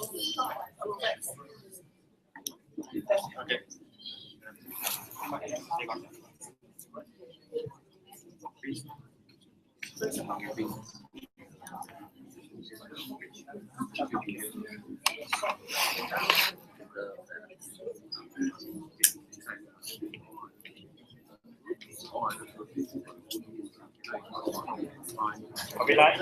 Okay. Okay, like.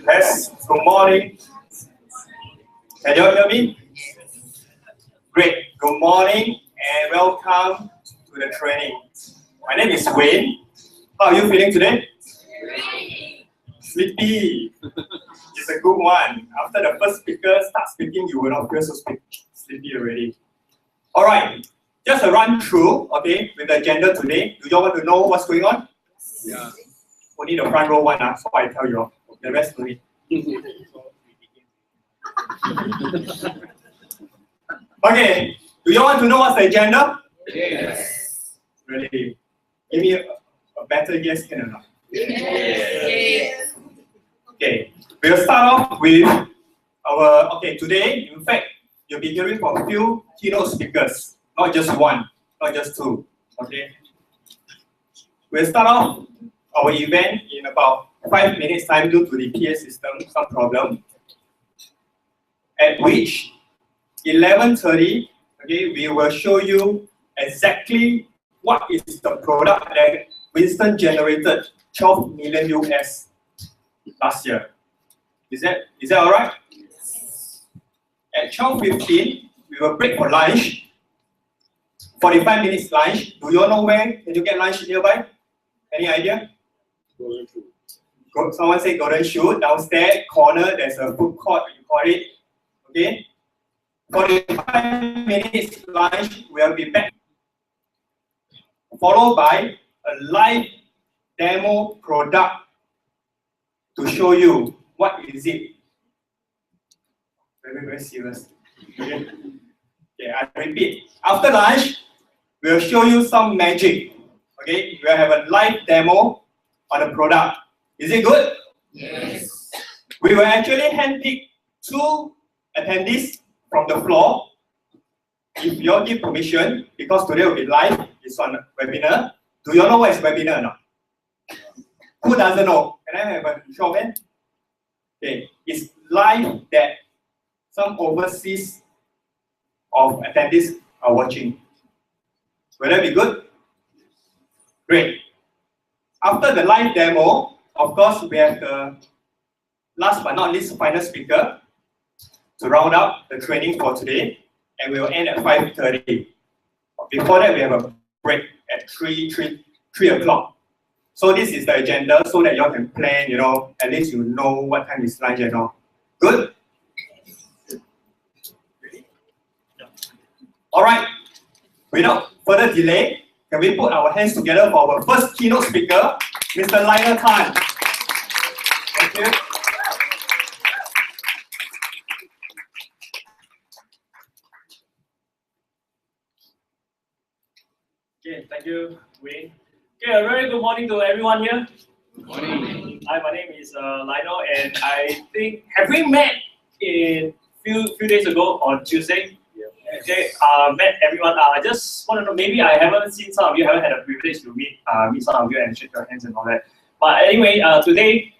Yes, good morning. Can you hear me? Great. Good morning and welcome to the training. My name is Wayne. How are you feeling today? Sleepy. It's a good one. After the first speaker starts speaking, you will not feel so sleepy already. All right. Just a run through, okay, with the agenda today. Do you all want to know what's going on? Yeah. Only the front row one, so I tell you all. The rest no need. Okay. Do you all want to know what's the agenda? Yes. Really? Give me a better yes, can or not? Yes. Okay. We'll start off with our, today, in fact, you'll be hearing from a few keynote speakers, not just one, not just two, okay? We'll start off our event in about 5 minutes time due to the PA system, some problem, at which 11:30, okay, we will show you exactly what is the product that Winston generated 12 million US last year. Is that all right? Yes. At 12:15, we will break for lunch. 45 minutes lunch. Do you all know where can you get lunch nearby? Any idea? Golden Shoe. Someone say Golden Shoe. Downstairs corner, there's a food court, you call it. Okay? 45 minutes lunch, we'll be back. Followed by a live demo product to show you what is it. Very, very serious. Okay? Okay, I repeat. After lunch, we'll show you some magic. Okay, we'll have a live demo on the product. Is it good? Yes. We will actually handpick 2 attendees from the floor. If you all give permission, because today will be live, it's on webinar. Do you all know what is webinar or not? Who doesn't know? Can I have a show of hands? Okay, it's live that some overseas of attendees are watching. Will that be good? Great. After the live demo, of course, we have the last but not least final speaker to round up the training for today, and we will end at 5:30. Before that, we have a break at 3 o'clock. So this is the agenda so that you all can plan, you know, at least you know what time is lunch and all. Good? All right. Without further delay, can we put our hands together for our first keynote speaker, Mr. Lionel Tan. Thank you. Okay, thank you, Wayne. Okay, a very good morning to everyone here. Good morning. Hi, my name is Lionel, and I think, have we met in few days ago on Tuesday? Okay, met everyone. I just want to know, maybe I haven't seen some of you, haven't had a privilege to meet some of you and shake your hands and all that. But anyway, today,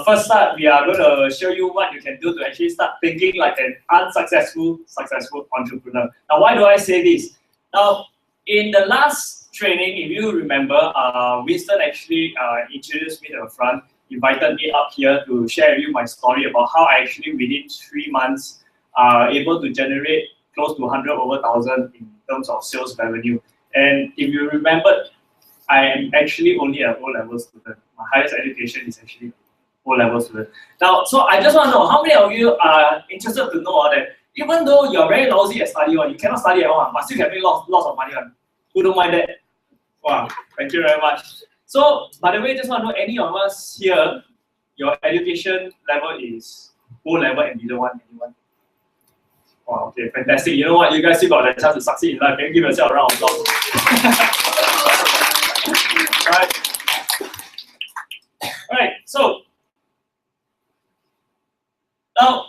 first start, we are going to show you what you can do to actually start thinking like an unsuccessful, successful entrepreneur. Now, why do I say this? Now, in the last training, if you remember, Winston actually introduced me to the front, invited me up here to share with you my story about how I actually within 3 months able to generate close to 100 over 1,000 in terms of sales revenue. And if you remember, I am actually only an O-level student. My highest education is actually O-level student. Now, so I just want to know, how many of you are interested to know that even though you're very lousy at study, you cannot study at all, but still can make lots of money. Who don't mind that? Wow, thank you very much. So, by the way, just want to know, any of us here, your education level is O-level and below one, anyone? Wow, okay, fantastic. You know what? You guys still got the chance to succeed in life. Can you give yourself a round of applause? Alright, so now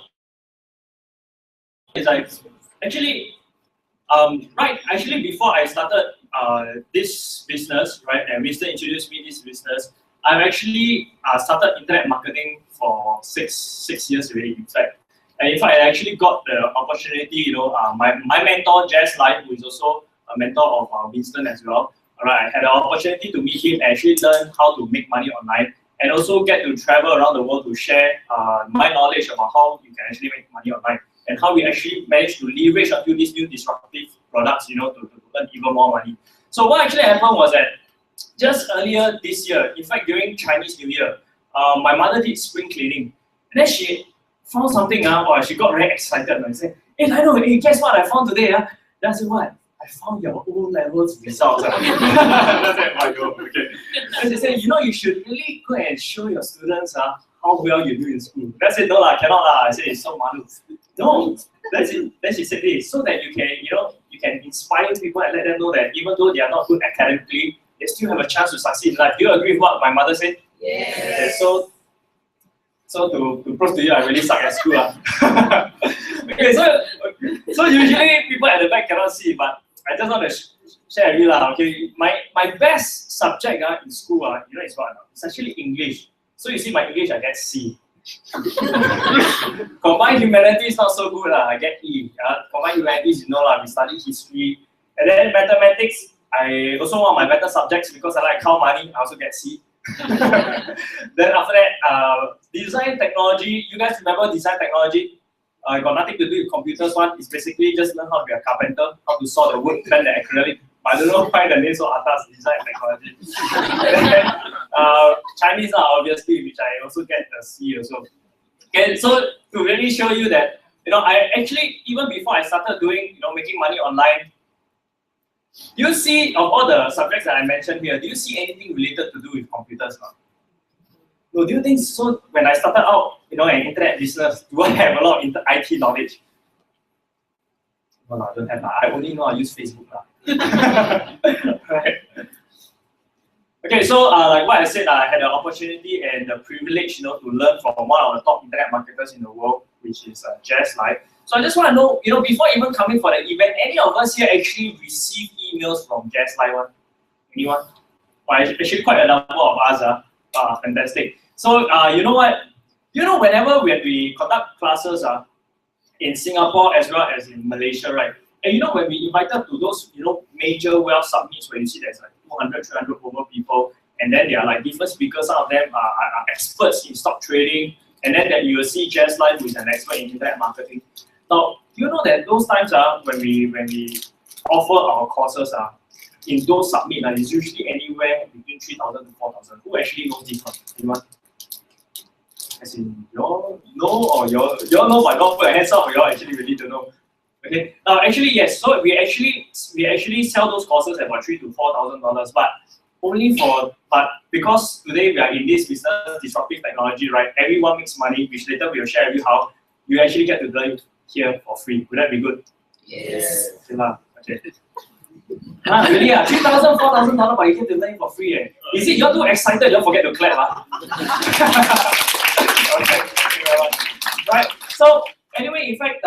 it's like actually actually before I started this business, right, and Mr. introduced me this business, I've actually started internet marketing for six years already, in fact. And in fact, I actually got the opportunity, my mentor, Jess Lai, who is also a mentor of Winston as well. Alright, I had the opportunity to meet him and actually learn how to make money online, and also get to travel around the world to share my knowledge about how you can actually make money online, and how we actually managed to leverage onto these new disruptive products, to earn even more money. So what actually happened was that just earlier this year, in fact during Chinese New Year, my mother did spring cleaning, and then she found something, she got very excited and said, "Hey Lionel, hey, guess what I found today?" Then I said, "What?" "I found your O-levels results." That's it, okay. And she said, "You should really go and show your students how well you do in school." I said, "No lah, cannot lah." I said, "It's so malu." No, that's it. Then she said this, so that you can inspire people and let them know that even though they are not good academically, they still have a chance to succeed in life. Do you agree with what my mother said? Yes. So to prove to you, I really suck at school. Okay, so usually people at the back cannot see, but I just want to share with you. Okay, my best subject in school, it's what? It's actually English. So you see my English, I get C. Combined humanities not so good, I get E. Combined humanities, we study history. And then mathematics, I also want my better subjects because I like count money, I also get C. Then after that, design technology. You guys remember design technology? Got nothing to do with computers one. It's basically just learn how to be a carpenter, how to saw the wood, bend the acrylic. I don't know why the name so atas, design technology. Then, Chinese obviously, which I also get a C also. Okay, so to really show you that, I actually, even before I started doing, making money online, do you see, of all the subjects that I mentioned here, do you see anything related to do with computers now? No, do you think so? When I started out, an internet business, do I have a lot of IT knowledge? No, I don't have. I only know I use Facebook now. Right. Okay, so like what I said, I had the opportunity and the privilege, to learn from one of the top internet marketers in the world, which is Jess Lai. So I just want to know, before even coming for the event, any of us here actually received emails from Jess Lai one? Anyone? Well, actually quite a number of us. Fantastic. So you know what? Whenever we conduct classes in Singapore as well as in Malaysia, right? And when we invited to those major wealth summits where you see there's like 200, 300 over people, and then there are like different speakers. Some of them are experts in stock trading, and then you will see Jess Lai, who is an expert in internet marketing. Now, do you know that those times when we offer our courses in those summits, it's usually anywhere between 3,000 to 4,000. Who actually knows this one? Anyone? As in, you all know, or you all know but not put your hands up, or you all actually really don't know? Okay. Actually, yes. So we actually sell those courses at about $3,000 to $4,000, but because today we are in this business disruptive technology, right? Everyone makes money, which later we will share with you how you actually get to learn here for free. Would that be good? Yes. Okay. Really? $3,000, $4,000, but you get to learn for free. Is it you're too excited? Don't forget to clap. Okay. Right. So anyway, in fact,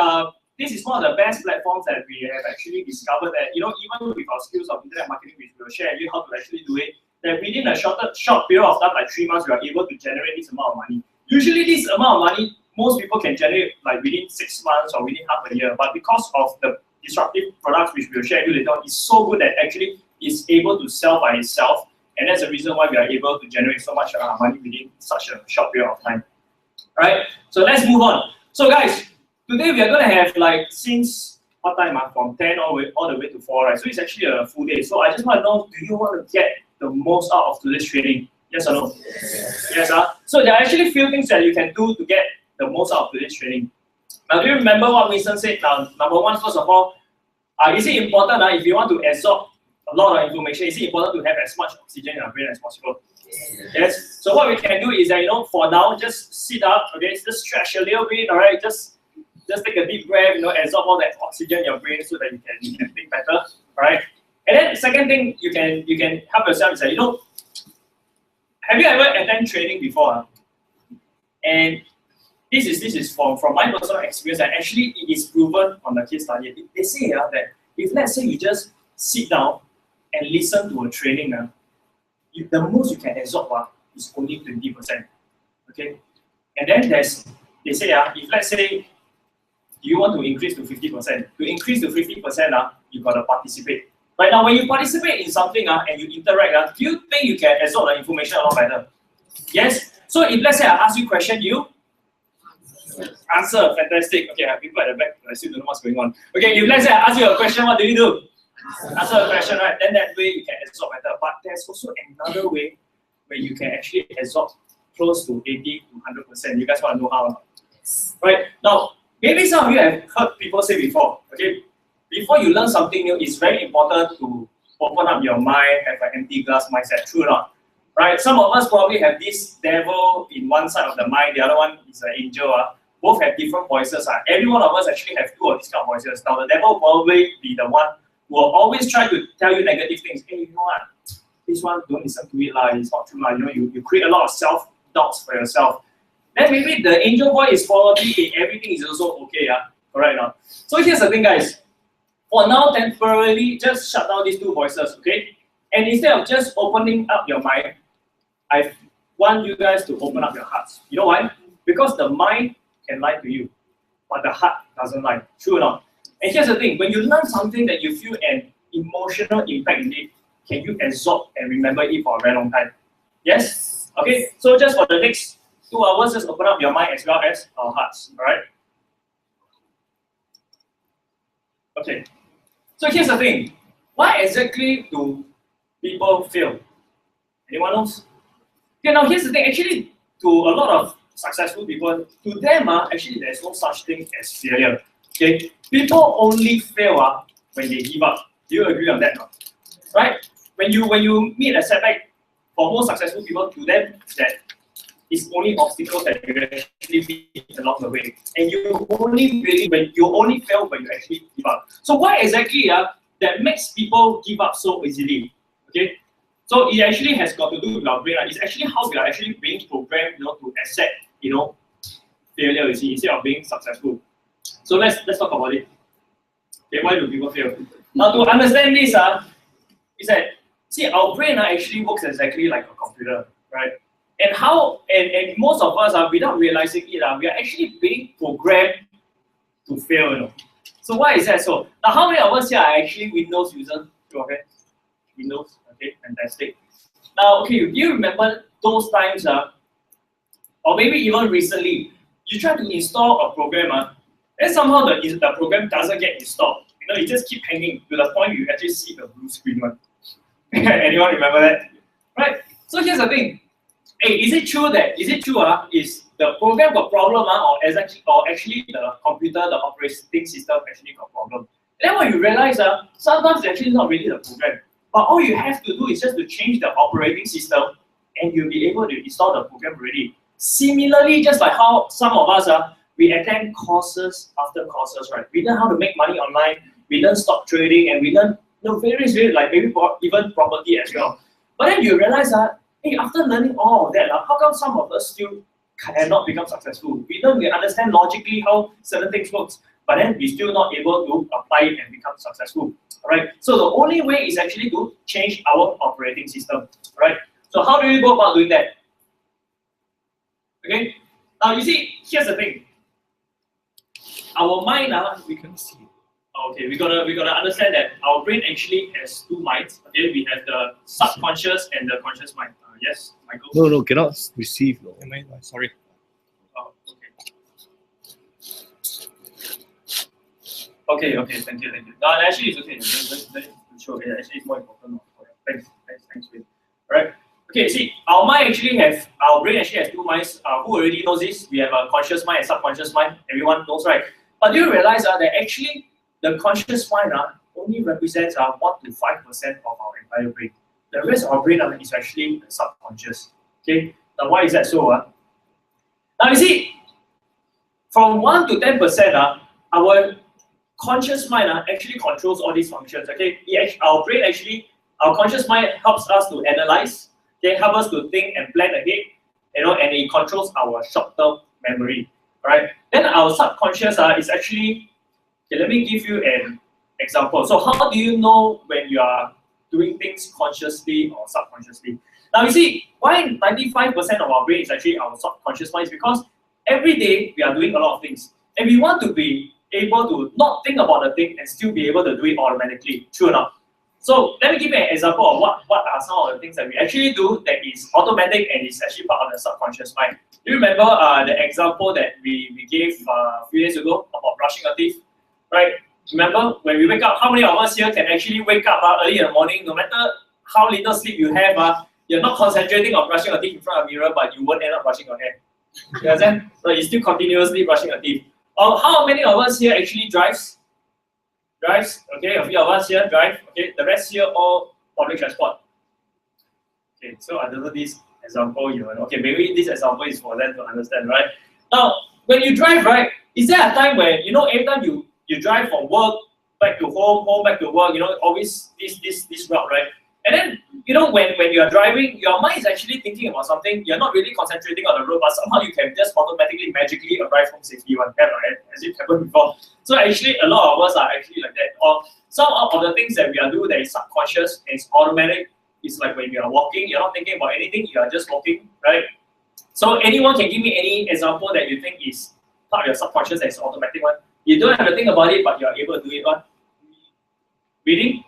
this is one of the best platforms that we have actually discovered that, even with our skills of internet marketing, which we'll share with you how to actually do it, that within a short period of time, like 3 months, we are able to generate this amount of money. Usually this amount of money, most people can generate like within 6 months or within half a year, but because of the disruptive products which we'll share with you later on, is so good that actually is able to sell by itself, and that's the reason why we are able to generate so much money within such a short period of time. Right? So let's move on. So guys, today we are going to have since what time? From 10 all the way to 4, right? So it's actually a full day. So I just want to know, do you want to get the most out of today's training? Yes or no? Yes. So there are actually few things that you can do to get the most out of today's training. Now, do you remember what Winston said? Now, number one, first of all, is it important if you want to absorb a lot of information, is it important to have as much oxygen in your brain as possible? Yes. So what we can do is that, for now, just sit up, okay, just stretch a little bit, all right, just take a deep breath, absorb all that oxygen in your brain so that you can think better, all right? And then the second thing you can help yourself is that, have you ever attended training before? And this is from my personal experience, and actually it is proven on the case study. They say that if let's say you just sit down and listen to a training, the most you can absorb is only 20%. Okay? And then they say if let's say you want to increase to 50%, to increase to 50%, you gotta participate. Right now, when you participate in something and you interact, do you think you can absorb the information a lot better? Yes? So if let's say I ask you a question, you answer. Fantastic. Okay, I have people at the back, I still don't know what's going on. Okay, if let's say I ask you a question, what do you do? Answer a question, right? Then that way you can absorb better. But there's also another way where you can actually absorb close to 80 to 100%. You guys want to know how? Right? Now, maybe some of you have heard people say before, okay, before you learn something new, it's very important to open up your mind, have an empty glass mindset. True or not? Right? Some of us probably have this devil in one side of the mind, the other one is an angel. Both have different voices. Every one of us actually have two of these kind of voices. Now, the devil will probably be the one who will always try to tell you negative things. Hey, you know what? This one, don't listen to it. It's not true. You create a lot of self-doubts for yourself. Then maybe the angel voice is probably, hey, everything is also okay. Correct now. So here's the thing, guys. For now, temporarily, just shut down these two voices, okay? And instead of just opening up your mind, I want you guys to open up your hearts. You know why? Because the mind can lie to you, but the heart doesn't lie. True or not? And here's the thing, when you learn something that you feel an emotional impact in it, can you absorb and remember it for a very long time? Yes? Okay, so just for the next 2 hours, just open up your mind as well as our hearts, all right? Okay, so here's the thing. Why exactly do people fail? Anyone else? Okay, now here's the thing. Actually, to a lot of successful people, to them, actually there's no such thing as failure. Okay, people only fail when they give up. Do you agree on that? No? Right? When you meet a setback, for most successful people, to them that is only obstacles that you actually meet along the way, and you only fail when you actually give up. So what exactly that makes people give up so easily? Okay, so it actually has got to do with our brain. It's actually how we are actually being programmed, to accept, failure. You see, instead of being successful. So let's talk about it. Okay, why do people fail? Now to understand this, is that see our brain actually works exactly like a computer, right? And most of us without realizing it, we are actually being programmed to fail. So why is that so? Now how many of us here are actually Windows users? Okay, Windows. Okay, fantastic. Now, okay, do you remember those times, or maybe even recently, you try to install a program, and somehow the program doesn't get installed. It just keep hanging to the point you actually see the blue screen one. Anyone remember that? Right. So here's the thing. Hey, is it true is the program got problem, or actually the computer, the operating system actually got problem? And then when you realize, sometimes it's actually not really the program. But all you have to do is just to change the operating system, and you'll be able to install the program already. Similarly, just like how some of us we attend courses after courses, right? We learn how to make money online, we learn stock trading, and we learn various like maybe even property as well. But then you realize hey, after learning all of that, how come some of us still cannot become successful? We understand logically how certain things works, but then we're still not able to apply it and become successful. Right? So the only way is actually to change our operating system. Right? So how do we go about doing that? Okay. Now you see, here's the thing. Our mind, we can see. Okay, we gotta understand that our brain actually has two minds. Okay, we have the subconscious and the conscious mind. Yes, Michael. No, cannot receive. No. Sorry. Oh, okay. Okay, thank you. No, actually it's okay. Actually, it's more important. Thanks. right? Okay, see, our brain actually has two minds. Who already knows this? We have a conscious mind and subconscious mind. Everyone knows, right? But do you realize that actually the conscious mind only represents 1 to 5% of our entire brain. The rest of our brain is actually the subconscious. Okay, now why is that so? Now you see, from 1 to 10%, our conscious mind actually controls all these functions. Okay, our brain actually, our conscious mind helps us to analyze, okay, help us to think and plan ahead, and it controls our short-term memory. Right? Then our subconscious is actually, okay, let me give you an example. So how do you know when you are doing things consciously or subconsciously? Now you see, why 95% of our brain is actually our subconscious mind is because every day we are doing a lot of things. And we want to be able to not think about the thing and still be able to do it automatically. True enough. So let me give you an example of what are some of the things that we actually do that is automatic and is actually part of the subconscious mind. Do you remember the example that we gave a few days ago about brushing your teeth? Right? Remember, when we wake up, how many of us here can actually wake up early in the morning, no matter how little sleep you have, you're not concentrating on brushing your teeth in front of the mirror, but you won't end up brushing your hair. You understand? So you're still continuously brushing your teeth. Or how many of us here actually drives? Okay, a few of us here drive. Okay, the rest here all public transport. Okay, so under this example, okay, maybe this example is for them to understand, right? Now, when you drive, right, is there a time when every time you drive from work back to home back to work, always this route, right? And then when you are driving, your mind is actually thinking about something. You're not really concentrating on the road, but somehow you can just automatically, magically arrive home safely one time, right? As it happened before. So actually, a lot of us are actually like that. Or some of the things that we are doing that is subconscious and it's automatic. It's like when you are walking, you're not thinking about anything. You are just walking, right? So anyone can give me any example that you think is part of your subconscious that is automatic one. You don't have to think about it, but you are able to do it. One. Reading.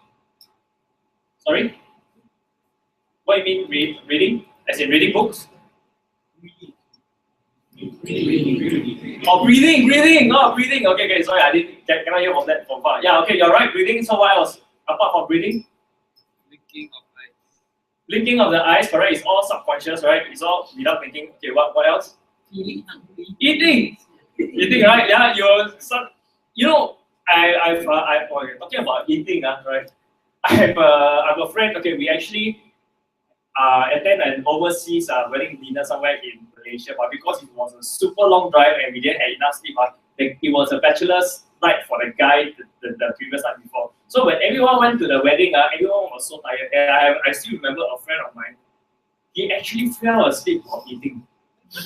Sorry. What do you mean reading? As in reading books? Breathing. Oh, breathing. Oh, breathing. Okay. Sorry, I cannot hear from that from far. Yeah, okay, you're right. Breathing. So what else apart from breathing? Blinking of eyes. Blinking of the eyes. Correct. It's all subconscious, right? It's all without thinking. Okay. What else? Feeling hungry. Eating. Eating, right? Yeah. I've talking about eating, right? I have a friend. Okay, we actually attend an overseas wedding dinner somewhere in Malaysia, but because it was a super long drive and we didn't have enough sleep, it was a bachelor's night for the guy the previous night before. So when everyone went to the wedding, everyone was so tired. And I still remember a friend of mine, he actually fell asleep while eating.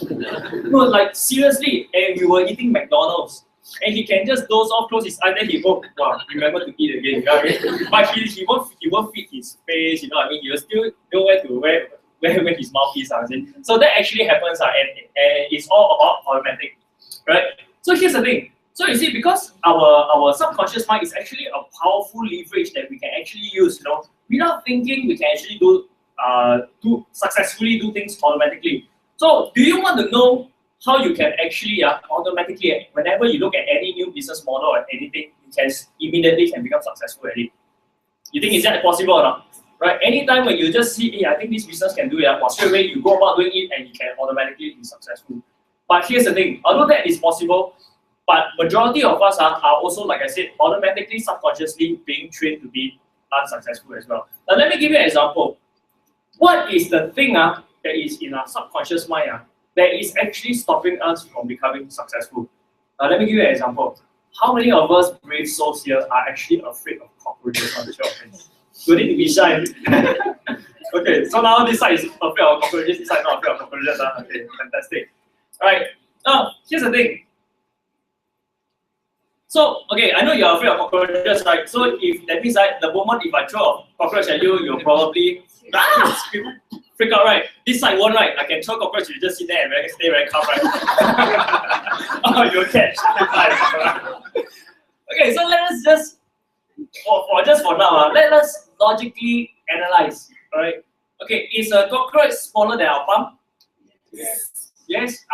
No, like seriously, and we were eating McDonald's. And he can just doze off, close his eyes, then he won't remember to eat again. You know what I mean? But he won't feed his face, you know what I mean? He will still know where his mouth is. So that actually happens, and it's all about automatic. Right? So here's the thing. So you see, because our subconscious mind is actually a powerful leverage that we can actually use, without thinking, we can actually successfully do things automatically. So do you want to know how you can actually automatically, whenever you look at any new business model or anything, you can immediately become successful at it? You think is that possible or not? Right? Anytime when you just see, hey, I think this business can do it, straight away you go about doing it and you can automatically be successful. But here's the thing, although that is possible, but majority of us are also, like I said, automatically, subconsciously being trained to be unsuccessful as well. Now let me give you an example. What is the thing that is in our subconscious mind that is actually stopping us from becoming successful? Let me give you an example. How many of us brave souls here are actually afraid of cockroaches on the show? You need to be shy. Okay, so now this side is afraid of cockroaches, this side not afraid of cockroaches. Okay, fantastic. Alright, now here's the thing. So, okay, I know you're afraid of cockroaches, right? So if that means the moment if I throw a cockroach at you, you'll probably freak out, right? This side won't, right? I can throw cockroach, you just sit there and stay very calm, right? Oh, you'll catch. Okay, so let us just, for now, let us logically analyze, alright? Okay, is a cockroach smaller than our palm? Yes. Yes.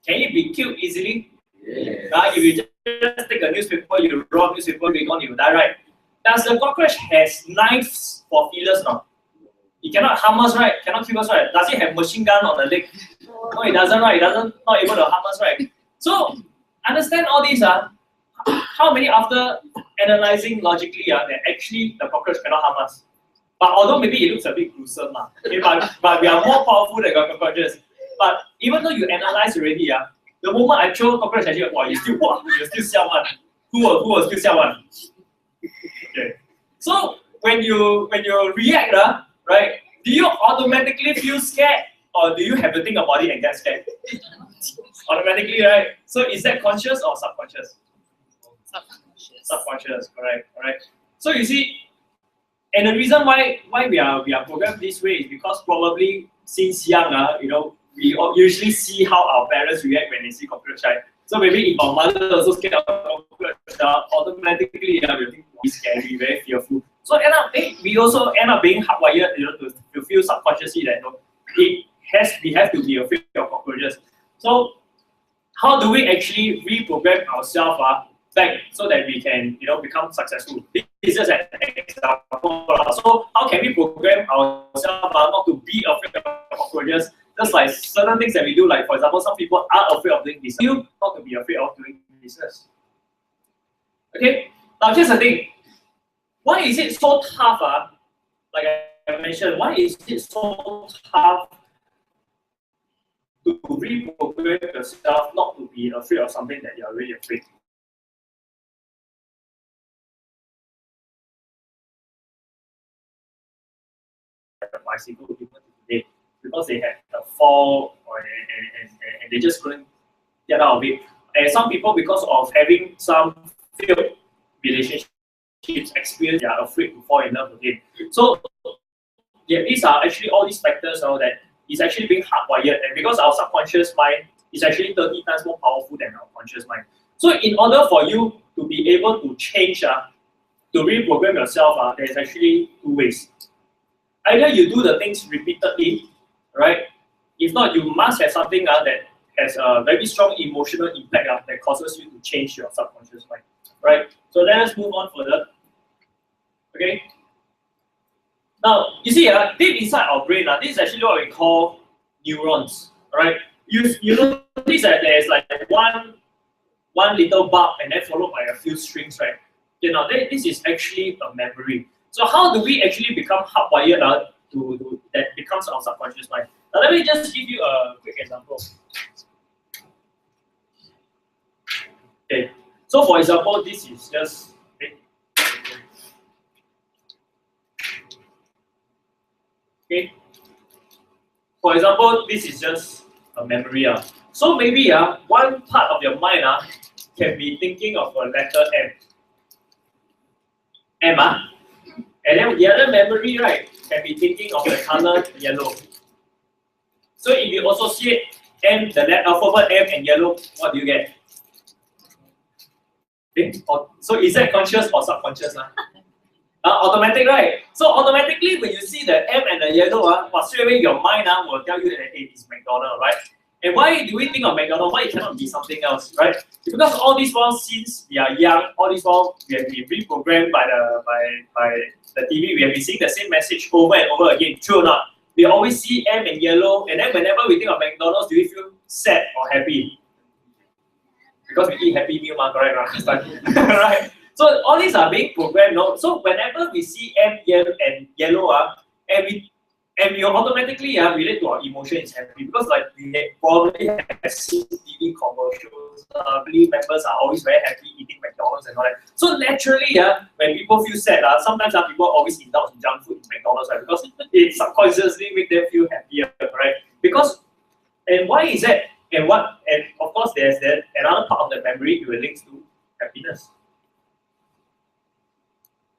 Can it be killed easily? Yes. If you just take a newspaper, you roll newspaper, you will die, right? Does the cockroach has knives for feelers now? It cannot harm us, right? Cannot kill us, right? Does it have machine gun on the leg? No, it doesn't, right? It doesn't not able to harm us, right? So understand all these how many after analyzing logically that actually the cockroach cannot harm us. But although maybe it looks a bit gruesome, okay, but we are more powerful than cockroaches. But even though you analyze already, the moment I throw cockroach at you, you still sell one. Who will still sell one? Okay. So when you react, right, do you automatically feel scared or do you have to think about it and get scared? Automatically, right? So is that conscious or subconscious? Subconscious, correct. So you see, and the reason why we are programmed this way is because probably since young, we usually see how our parents react when they see cockroach, right? So maybe if our mother also scared of cockroach, automatically we think it's scary, very fearful. So we also end up being hardwired, to feel subconsciously that we have to be afraid of cockroaches. So how do we actually reprogram ourselves back so that we can become successful? This is just an example. So how can we program ourselves not to be afraid of cockroaches? Just like certain things that we do, like for example, some people are afraid of doing business. You not to be afraid of doing business. Okay. Now here's the thing. Why is it so tough? Like I mentioned, why is it so tough to reprogram yourself not to be afraid of something that you're really afraid? Bicycle people today because they had a fall and they just couldn't get out of it. And some people, because of having some failed relationships experience, they are afraid to fall in love again. So yeah, these are actually all these factors that is actually being hardwired, and because our subconscious mind is actually 30 times more powerful than our conscious mind. So in order for you to be able to change, to reprogram yourself, there's actually two ways. Either you do the things repeatedly, right? If not, you must have something that has a very strong emotional impact that causes you to change your subconscious mind, right? So let us move on further. Okay. Now you see, deep inside our brain, this is actually what we call neurons, right? You notice that there's like one little bulb and then followed by a few strings, right? This is actually a memory. So how do we actually become hardwired to that becomes our subconscious mind? Now let me just give you a quick example. Okay. So for example, this is just okay. For example, this is just a memory. So maybe one part of your mind can be thinking of a letter M. And then the other memory, right, can be thinking of the color yellow. So if you associate the alphabet M and yellow, what do you get? Okay. So is that conscious or subconscious? Automatic, right? So automatically when you see the M and the yellow, straight away your mind will tell you that hey, it's McDonald's, right? And why do we think of McDonald's? Why it cannot be something else, right? Because all these while since we are young, all these while we have been reprogrammed by the TV. We have been seeing the same message over and over again. True or not? We always see M and yellow, and then whenever we think of McDonald's, do we feel sad or happy? Because we eat Happy Meal, correct? Right? So all these are being programmed. No? So whenever we see M and yellow, and we automatically relate to our emotion is happy because like we probably have seen TV commercials. Family members are always very happy eating McDonald's and all that. So naturally, when people feel sad, sometimes people always indulge in junk food in McDonald's, right? Because it subconsciously makes them feel happier, right? Because and why is that? And of course there's another part of the memory it relates to happiness.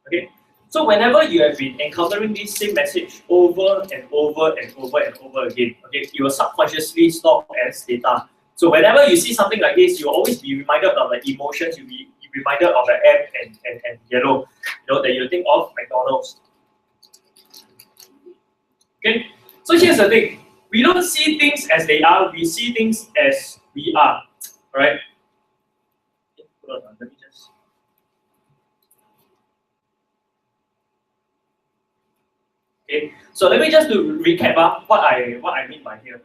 Okay. So whenever you have been encountering this same message over and over and over and over again, okay, you will subconsciously store as data. So whenever you see something like this, you'll always be reminded of the emotions, you'll be reminded of the M and yellow, that you think of McDonald's. Okay, so here's the thing. We don't see things as they are, we see things as we are. Alright? Hold on, let me just Okay, so let me just to recap what I mean by here.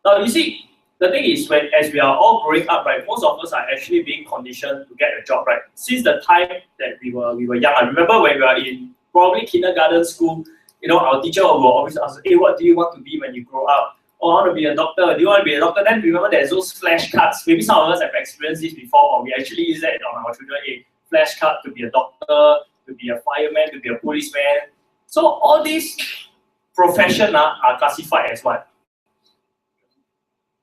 Now you see, the thing is as we are all growing up, right, most of us are actually being conditioned to get a job, right? Since the time that we were young. I remember when we were in probably kindergarten school, you know, our teacher will always ask, hey, what do you want to be when you grow up? Oh, I want to be a doctor. Do you want to be a doctor? Then remember there's those flashcards. Maybe some of us have experienced this before, or we actually use that on our children. A flashcard to be a doctor, to be a fireman, to be a policeman. So all these professions are classified as what?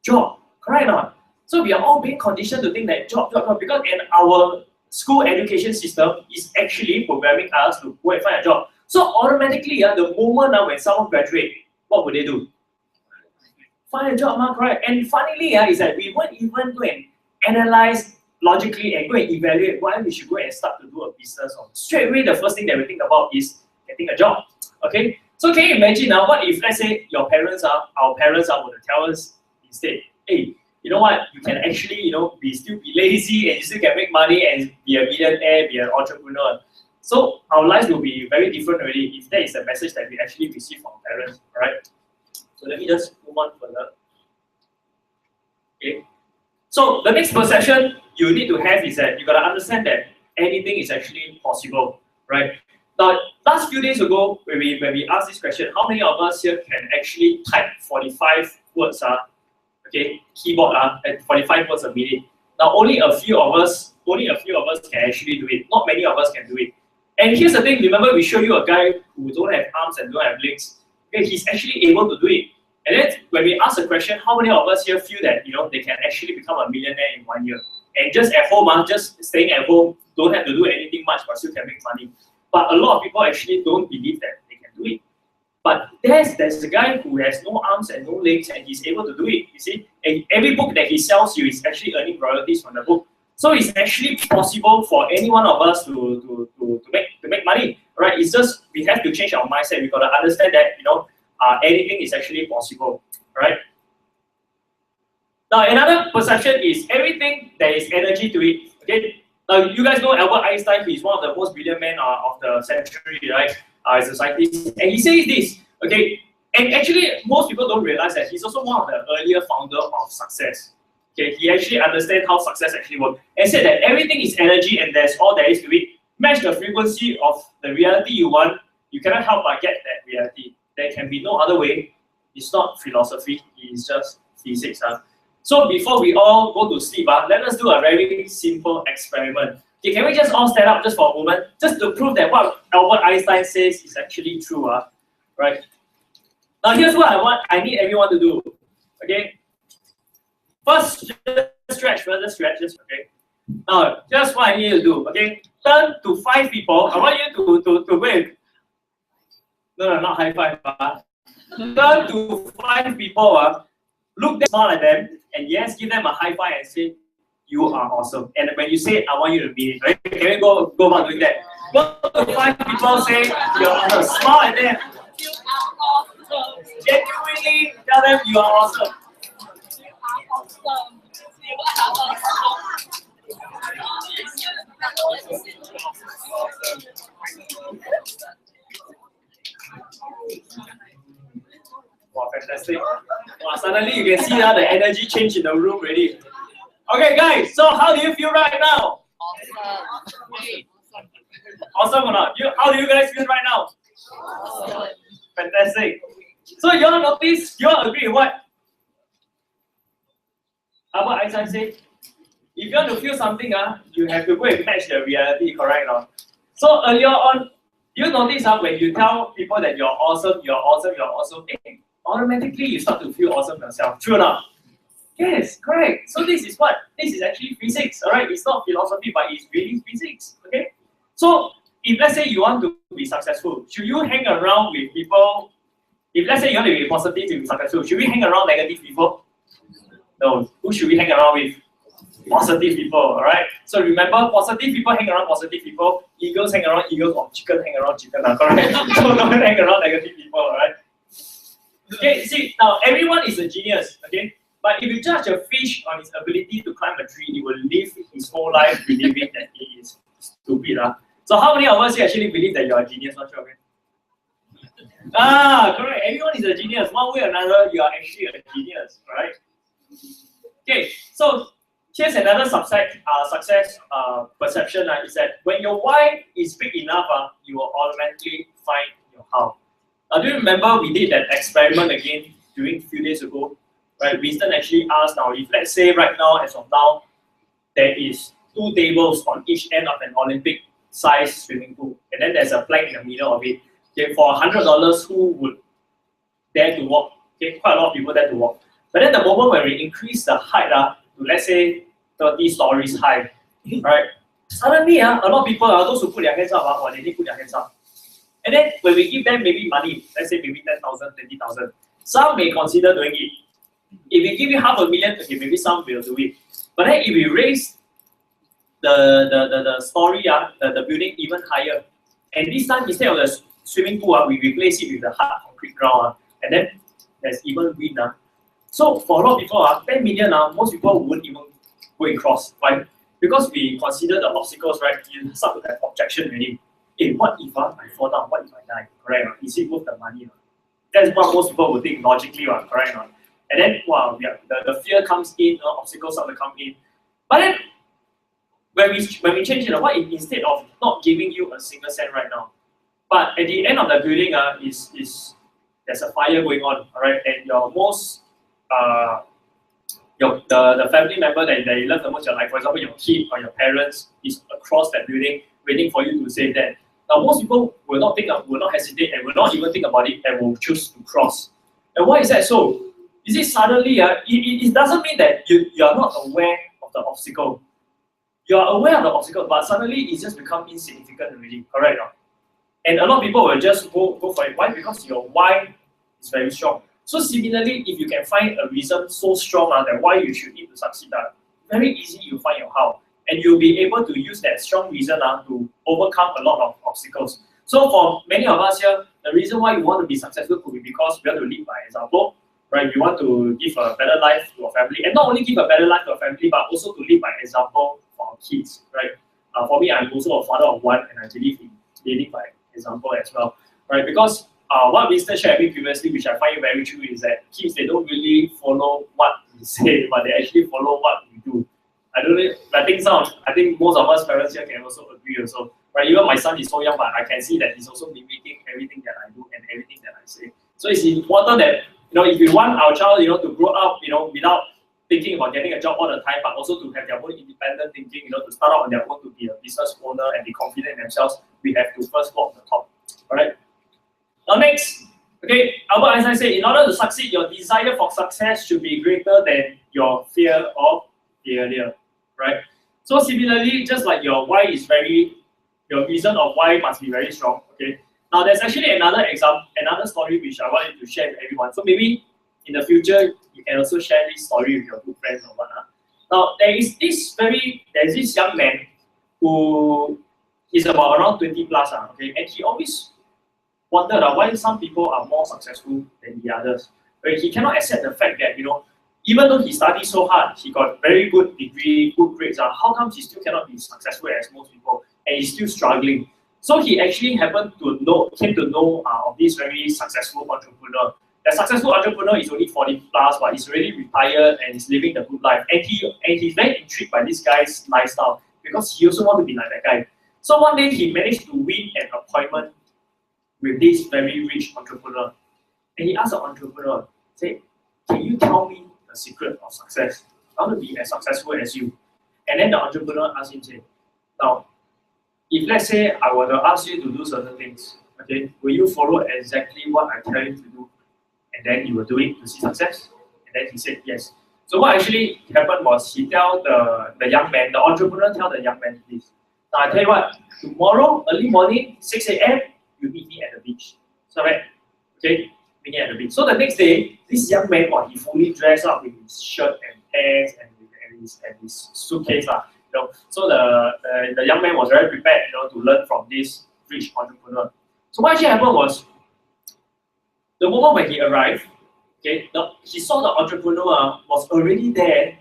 Job, correct or not? So we are all being conditioned to think that job, because in our school education system is actually programming us to go and find a job. So automatically, the moment when someone graduates, what would they do? Find a job, correct? And funnily, is that we won't even go and analyze logically and go and evaluate why we should go and start to do a business. Or straight away, the first thing that we think about is getting a job. Okay? So can you imagine now, what if, let's say, our parents would tell us instead, hey, you know what, you can actually, you know, still be lazy and you still can make money and be a millionaire, be an entrepreneur. So our lives will be very different already if that is the message that we actually receive from parents, right? So let me just move on further. Okay. So the next perception you need to have is that you gotta understand that anything is actually possible, right? Now, last few days ago, when we asked this question, how many of us here can actually type 45 words, okay, keyboard at 45 words a minute? Now, only a few of us can actually do it. Not many of us can do it. And here's the thing, remember we showed you a guy who don't have arms and don't have legs. Okay, he's actually able to do it. And then when we ask the question, how many of us here feel that, you know, they can actually become a millionaire in 1 year? And just at home, just staying at home, don't have to do anything much, but still can make money. But a lot of people actually don't believe that they can do it. But there's a guy who has no arms and no legs, and he's able to do it. You see, and every book that he sells you is actually earning royalties from the book. So it's actually possible for any one of us to make money, right? It's just we have to change our mindset. We got to understand that, you know, anything is actually possible, right? Now another perception is everything there is energy to it. Okay, now you guys know Albert Einstein. He's one of the most brilliant men of the century, right? As a scientist, and he says this. Okay, and actually most people don't realize that he's also one of the earlier founder of success. Okay, he actually understands how success actually works and said that everything is energy and that's all there is to it. Match the frequency of the reality you want, you cannot help but get that reality. There can be no other way. It's not philosophy, it's just physics. So before we all go to sleep, let us do a very simple experiment. Okay, can we just all stand up just for a moment, just to prove that what Albert Einstein says is actually true, right? Now here's what I need everyone to do. Okay. First, just stretch, okay? Now, just what I need you to do, okay? Turn to 5 people. I want you to wait. No, not high five. Turn to 5 people, look them, smile at them, and yes, give them a high five and say, you are awesome. And when you say it, I want you to mean it, right? Can we go about doing that? Go to 5 people, say, you're awesome. Smile at them. You are awesome. Genuinely tell them you are awesome. Awesome. You are awesome. Wow, fantastic. Wow, suddenly you can see the energy change in the room already. Okay, guys, so how do you feel right now? Awesome. Awesome or not? How do you guys feel right now? Awesome. Fantastic. So you all notice, you all agree with what Albert Einstein said? If you want to feel something, you have to go and match the reality, correct or not? So earlier on, you notice when you tell people that you're awesome, automatically you start to feel awesome yourself. True or not? Yes, correct. So this is actually physics, alright? It's not philosophy, but it's really physics. Okay? So if let's say you want to be successful, should you hang around with people? If let's say you want to be positive to be successful, should we hang around negative people? No. Who should we hang around with? Positive people, alright? So remember, positive people hang around positive people, eagles hang around eagles, or chicken hang around chicken, correct? So don't hang around negative people, alright? Okay, see, now everyone is a genius, okay? But if you judge a fish on its ability to climb a tree, it will live his whole life believing that he is stupid. So how many of us here actually believe that you are a genius? Not sure, okay? Correct. Everyone is a genius. One way or another, you are actually a genius, right? Okay, so here's another success perception is that when your why is big enough, you will automatically find your how. Do you remember we did that experiment again during a few days ago? Right, Winston actually asked now, if let's say right now, as of now, there is 2 tables on each end of an Olympic size swimming pool, and then there's a plank in the middle of it. Okay, for $100, who would dare to walk? Okay, quite a lot of people dare to walk. But then the moment when we increase the height to let's say 30 stories high, right? Suddenly a lot of people those who put their hands up, they didn't put their hands up. And then when we give them maybe money, let's say maybe 10,000, 20,000, some may consider doing it. If we give you $500,000, okay, maybe some will do it. But then if we raise the story, the building even higher, and this time instead of the swimming pool, we replace it with the hard concrete ground, and then there's even wind. So for a lot of people, 10 million, most people wouldn't even go and cross. Why? Because we consider the obstacles, right? You start to have objection already. Hey, what if I fall down? What if I die? Correct? Is it worth the money? That's what most people would think logically, correct? And then, wow, the fear comes in, obstacles start to come in. But then, when we change it, what if instead of not giving you a single cent right now, but at the end of the building, there's a fire going on, all right, and your most the family member that you love the most, like for example your kid or your parents, is across that building waiting for you to save them. Now most people will not hesitate, and will not even think about it, and will choose to cross. And why is that so? Is it suddenly it doesn't mean that you are not aware of the obstacle. You are aware of the obstacle, but suddenly it's just become insignificant already, correct? And a lot of people will just go for it. Why? Because your why is very strong. So similarly, if you can find a reason so strong that why you should need to succeed, very easy you find your how. And you'll be able to use that strong reason to overcome a lot of obstacles. So for many of us here, the reason why we want to be successful could be because we want to lead by example, right? We want to give a better life to our family, and not only give a better life to our family, but also to lead by example for our kids, right? For me, I'm also a father of one, and I believe in leading by example as well, right? Because what Winston shared with me previously, which I find very true, is that kids, they don't really follow what we say, but they actually follow what we do. I think most of us parents here can also agree also, right? Even my son is so young, but I can see that he's also mimicking everything that I do and everything that I say. So it's important that, if we want our child, to grow up, without thinking about getting a job all the time, but also to have their own independent thinking, to start out on their own, to be a business owner and be confident in themselves, we have to first walk the talk. All right. Now next, okay, Albert Einstein said, in order to succeed, your desire for success should be greater than your fear of failure, right? So similarly, just like your why is your reason of why must be very strong, okay? Now there's actually another story which I wanted to share with everyone. So maybe in the future, you can also share this story with your good friends or whatnot. Now there's this young man who is about around 20 plus, okay, and he always wondered why some people are more successful than the others. Right? He cannot accept the fact that, even though he studied so hard, he got very good degree, good grades, how come he still cannot be successful as most people, and he's still struggling? So he actually came to know of this very successful entrepreneur. The successful entrepreneur is only 40 plus, but he's already retired and he's living the good life. And he's very intrigued by this guy's lifestyle because he also wants to be like that guy. So one day he managed to win an appointment with this very rich entrepreneur. And he asked the entrepreneur, say, can you tell me the secret of success? I want to be as successful as you. And then the entrepreneur asked him, say, now, if let's say I were to ask you to do certain things, okay, will you follow exactly what I tell you to do? And then you will do it to see success? And then he said yes. So what actually happened was he tell the young man, the entrepreneur tell the young man this. Now I tell you what, tomorrow, early morning, 6 a.m., you meet me at the beach. So right? Okay, meet me at the beach. So the next day, this young man, he fully dressed up with his shirt and pants and his suitcase. So the young man was very prepared, to learn from this rich entrepreneur. So what actually happened was, the moment when he arrived, okay, he saw the entrepreneur was already there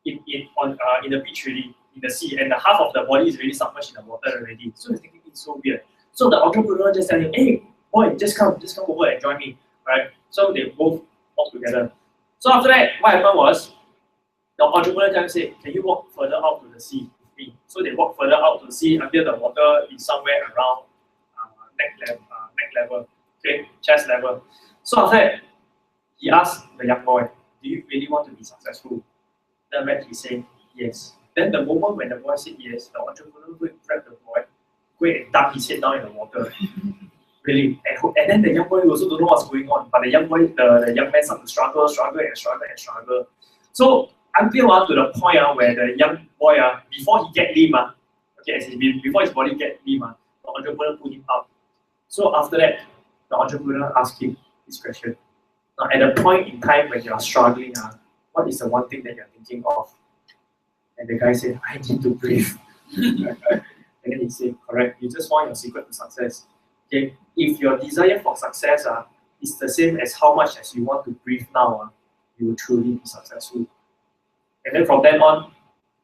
in the beach already, in the sea, and the half of the body is really submerged in the water already. So he's thinking it's so weird. So the entrepreneur just said, hey, boy, just come over and join me, right? So they both walk together. So after that, what happened was, the entrepreneur then said, can you walk further out to the sea with me? So they walk further out to the sea until the water is somewhere around neck level, okay, chest level. So after that, he asked the young boy, do you really want to be successful? Then he said, yes. Then the moment when the boy said yes, the entrepreneur go and grab the boy, go and dunk his head down in the water. Really. And then the young boy also don't know what's going on. But the young man started to struggle. So until to the point where the young boy, before he get limb, before his body get limb, the entrepreneur put him up. So after that, the entrepreneur asked him this question. Now, at a point in time when you are struggling, what is the one thing that you're thinking of? And the guy said, I need to breathe. And then he said, correct, you just want your secret to success. Okay, if your desire for success is the same as how much as you want to breathe now, you will truly be successful. And then from then on,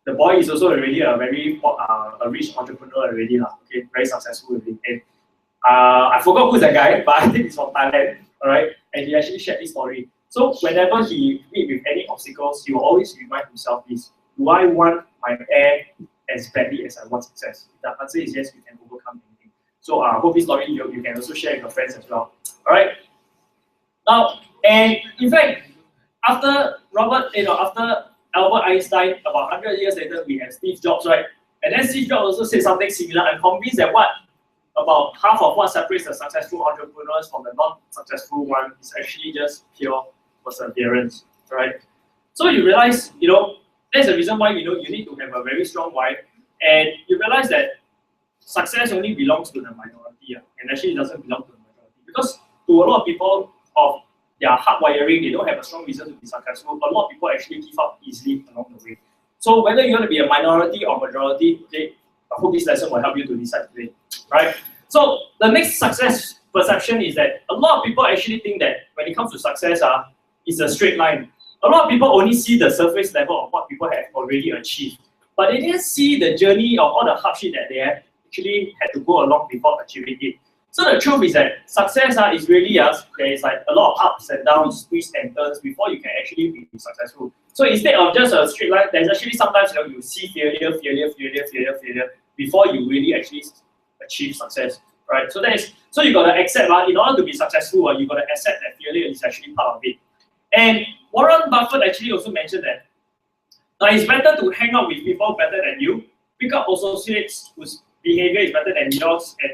the boy is also already a very a rich entrepreneur already, okay, very successful already. And I forgot who's that guy, but I think he's from Thailand, all right? And he actually shared this story. So whenever he meet with any obstacles, he will always remind himself this: do I want my air as badly as I want success? If the answer is yes, you can overcome anything. So I hope this story you can also share with your friends as well. All right. Now, and in fact, after Albert Einstein, about 100 years later, we have Steve Jobs, right? And then Steve Jobs also said something similar. I'm convinced that about half of what separates the successful entrepreneurs from the non-successful one is actually just pure perseverance, right? So you realize, that's the reason why you need to have a very strong why, and you realize that success only belongs to the minority, and actually it doesn't belong to the majority. Because to a lot of people of their hardwiring, they don't have a strong reason to be successful. A lot of people actually give up easily along the way. So whether you want to be a minority or majority, okay, I hope this lesson will help you to decide today, right? So the next success perception is that a lot of people actually think that when it comes to success, it's a straight line. A lot of people only see the surface level of what people have already achieved, but they didn't see the journey of all the hardship that they have actually had to go along before achieving it. So the truth is that success is really there is like a lot of ups and downs, twists and turns before you can actually be successful. So instead of just a straight line, there's actually sometimes you see failure before you really actually achieve success, right? So you gotta accept in order to be successful, you gotta accept that failure is actually part of it. And Warren Buffett actually also mentioned that now it's better to hang out with people better than you, pick up associates whose behavior is better than yours, and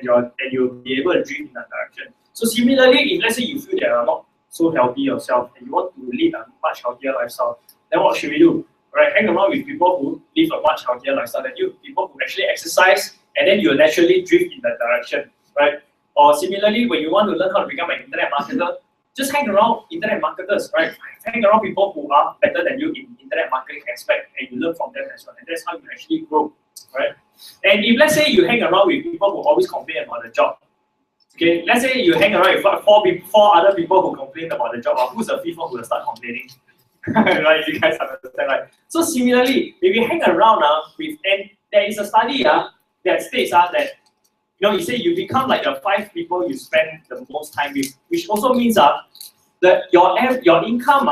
you'll be able to dream in that direction. So similarly, if let's say you feel that you're not so healthy yourself and you want to lead a much healthier lifestyle, then what should we do? Right? Hang around with people who live a much healthier lifestyle than you, people who actually exercise, and then you'll naturally drift in that direction, right? Or similarly, when you want to learn how to become an internet marketer, just hang around internet marketers, right? Hang around people who are better than you in internet marketing aspect, and you learn from them as well, and that's how you actually grow, right? And if let's say you hang around with people who always complain about the job, okay, let's say you hang around with four other people who complain about the job, or who's the fifth one who will start complaining? Right, you guys understand, right? So similarly, if you hang around and there is a study that states that you say you become like the 5 people you spend the most time with, which also means that your income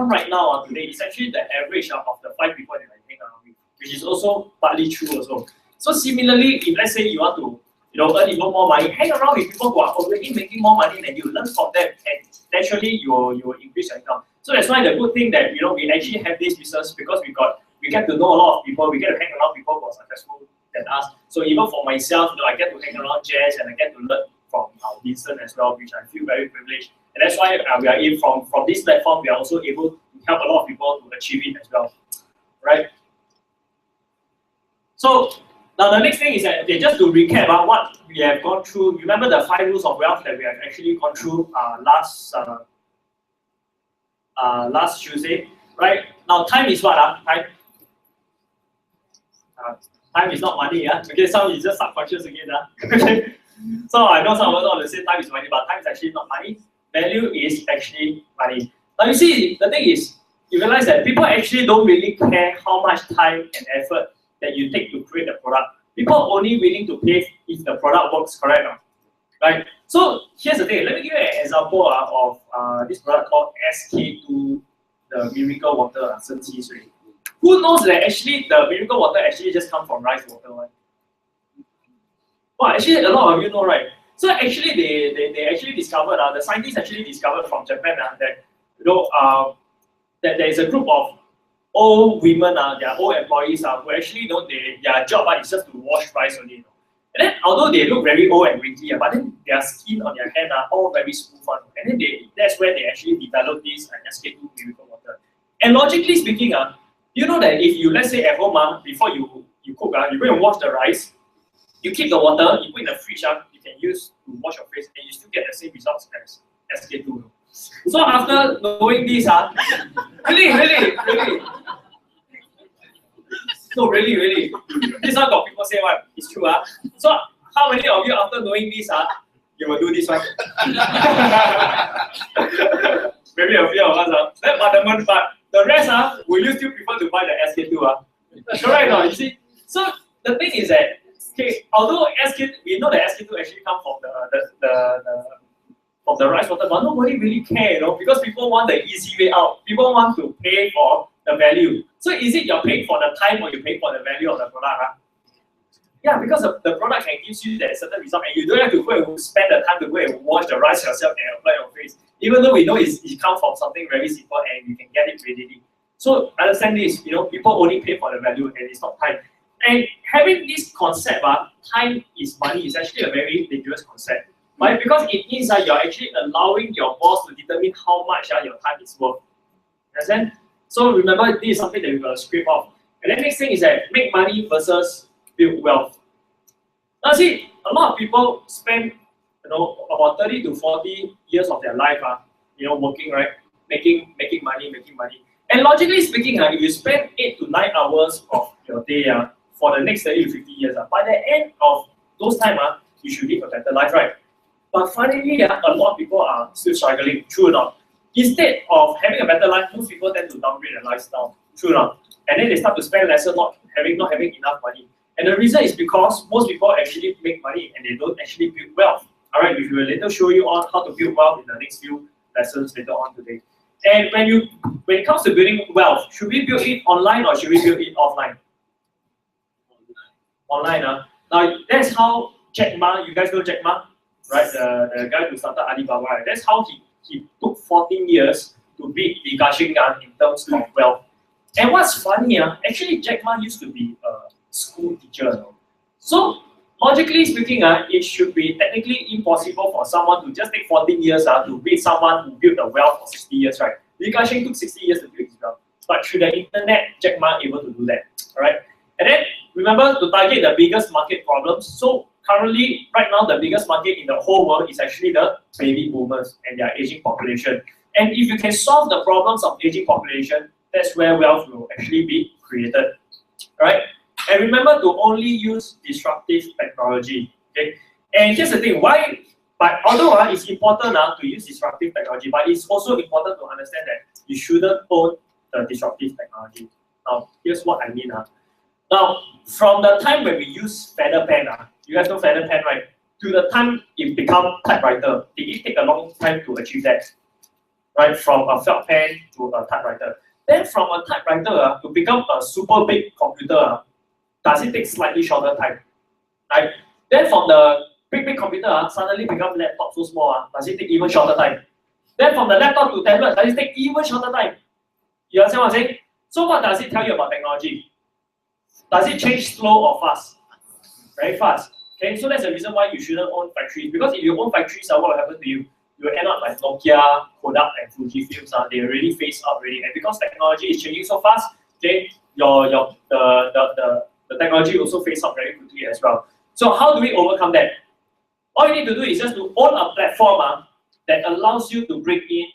right now today is actually the average of the 5 people that you hang around with, which is also partly true also. So similarly, if let's say you want to earn even more money, hang around with people who are already making more money than you, learn from them, and naturally you will increase your income. So that's why the good thing that we actually have this business, because we get to know a lot of people, we get to hang around people who are successful than us. So even for myself, I get to hang around Jazz, and I get to learn from Vincent as well, which I feel very privileged. And that's why we are from this platform, we are also able to help a lot of people to achieve it as well, right? So now the next thing is that, okay, just to recap about what we have gone through. Remember the 5 rules of wealth that we have actually gone through last Tuesday, right? Now time is what? Time. Time is not money, Okay, some is just subconscious again, Okay. So I know some of us want to say time is money, but time is actually not money. Value is actually money. Now you see, the thing is, you realize that people actually don't really care how much time and effort that you take to create the product. People are only willing to pay if the product works, correct? Right. So here's the thing. Let me give you an example of this product called SK2, the miracle water, 生气水. Who knows that actually the miracle water actually just comes from rice water, right? Well, actually a lot of you know, right? So actually they actually discovered, the scientists actually discovered from Japan that that there is a group of old women, their old employees who actually their job is just to wash rice only. And then although they look very old and wrinkly, but then their skin on their hand are all very smooth one. And then that's where they actually developed this SK2 miracle water. And logically speaking, you know that if you, let's say at home, before you cook, you go and wash the rice, you keep the water, you put in the fridge, you can use to wash your face, and you still get the same results as SK2. So after knowing this, really. No, really. This one got people say what? It's true. So how many of you after knowing this, you will do this one? Maybe a few of us. But the rest, will you still prefer to buy the SK2? Correct now, you see? So the thing is that, okay, although we know that SK2 actually comes from the rice water, but nobody really care, because people want the easy way out. People want to pay for the value. So is it you're paying for the time or you pay for the value of the product? Yeah, because the product can give you that certain result, and you don't have to go and spend the time to go and wash the rice yourself and apply your face. Even though we know it comes from something very simple and you can get it readily. So understand this, people only pay for the value and it's not time. And having this concept, time is money, is actually a very dangerous concept. Right? Because it means that you're actually allowing your boss to determine how much your time is worth. Understand? So remember, this is something that we're going to scrape off. And the next thing is that make money versus build wealth. Now see, a lot of people spend about 30 to 40 years of their life working, right? Making money. And logically speaking, if you spend 8 to 9 hours of your day for the next 30 to 50 years, by the end of those time, you should live a better life, right? But finally, a lot of people are still struggling, true or not? Instead of having a better life, most people tend to downgrade their lifestyle, true or not? And then they start to spend lesser, not having enough money. And the reason is because most people actually make money and they don't actually build wealth. Alright, we will later show you on how to build wealth in the next few lessons later on today. And when it comes to building wealth, should we build it online or should we build it offline? Online. Now that's how Jack Ma, you guys know Jack Ma, right? The guy who started Alibaba, right? That's how he took 14 years to beat Li Ka-shing in terms of wealth. And what's funny, actually Jack Ma used to be a school teacher. So logically speaking, it should be technically impossible for someone to just take 14 years to beat someone who built the wealth for 60 years, right? Li Ka-shing took 60 years to build his wealth. But through the internet, Jack Ma able to do that. Alright? And then remember to target the biggest market problems. So currently, right now, the biggest market in the whole world is actually the baby boomers and their aging population. And if you can solve the problems of aging population, that's where wealth will actually be created. Right? And remember to only use disruptive technology. Okay? And here's the thing, although it's important to use disruptive technology, but it's also important to understand that you shouldn't own the disruptive technology. Now, here's what I mean. Now, from the time when we use feather pen, you guys know feather pen, right? To the time it become typewriter, it take a long time to achieve that. Right? From a felt pen to a typewriter. Then from a typewriter to become a super big computer, does it take slightly shorter time? Right? Then from the big computer suddenly become laptop so small, does it take even shorter time? Then from the laptop to tablet, does it take even shorter time? You understand what I'm saying? So what does it tell you about technology? Does it change slow or fast? Very fast. Okay, so that's the reason why you shouldn't own factories. Because if you own factories, what will happen to you? You will end up like Nokia, Kodak, and Fujifilm. They already phased out already. And because technology is changing so fast, okay, the technology also phased out very quickly as well. So how do we overcome that? All you need to do is just to own a platform that allows you to bring in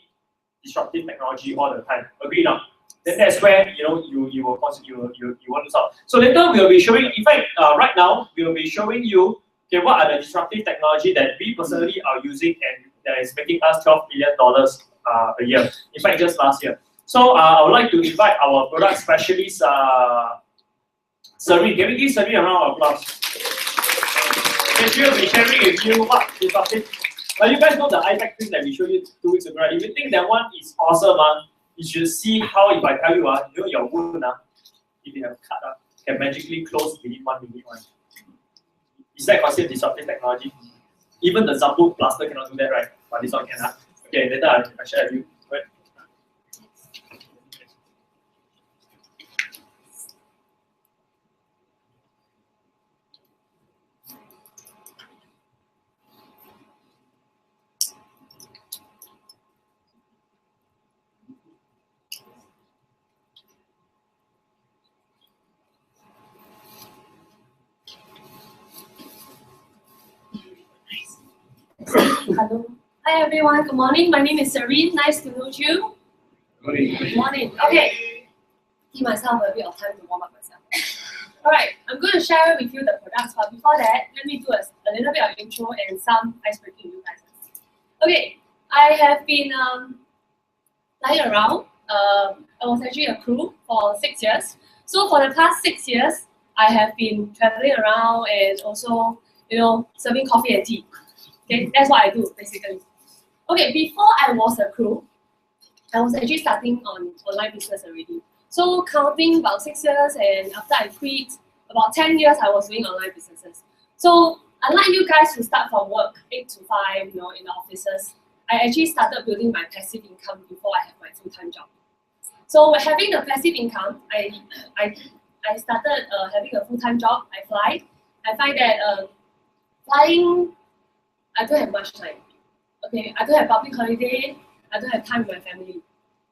disruptive technology all the time. Agree now? Then that's where you want to solve. So later we will be showing. In fact, right now we will be showing you what are the disruptive technology that we personally are using and that is making us $12 million a year. In fact, just last year. So I would like to invite our product specialist, Serene. Can we give Serene a round of applause? We'll be sharing with you what this topic. But you guys know the iPad thing that we showed you 2 weeks ago, right? If you think that one is awesome, you should see how if I tell you, you know your wound, if you have cut, can magically close within 1 minute. Is that considered disruptive technology? Even the Zambu plaster cannot do that, right? But this one can. Okay, later I'll share with you. Right. Hello. Hi everyone. Good morning. My name is Serene. Nice to know you. Good morning. Okay. Give myself a bit of time to warm up myself. All right. I'm going to share with you the products, but before that, let me do a little bit of intro and some icebreaking you guys. Okay. I have been flying around. I was actually a crew for 6 years. So for the past 6 years, I have been traveling around and also, serving coffee and tea. Okay, that's what I do basically. Okay, before I was a crew, I was actually starting on online business already. So counting about 6 years, and after I quit, about 10 years I was doing online businesses. So unlike you guys who start from work 8 to 5, in the offices, I actually started building my passive income before I have my full-time job. So having the passive income, I started having a full-time job. I fly. I find that flying, I don't have much time. Okay, I don't have public holiday. I don't have time with my family.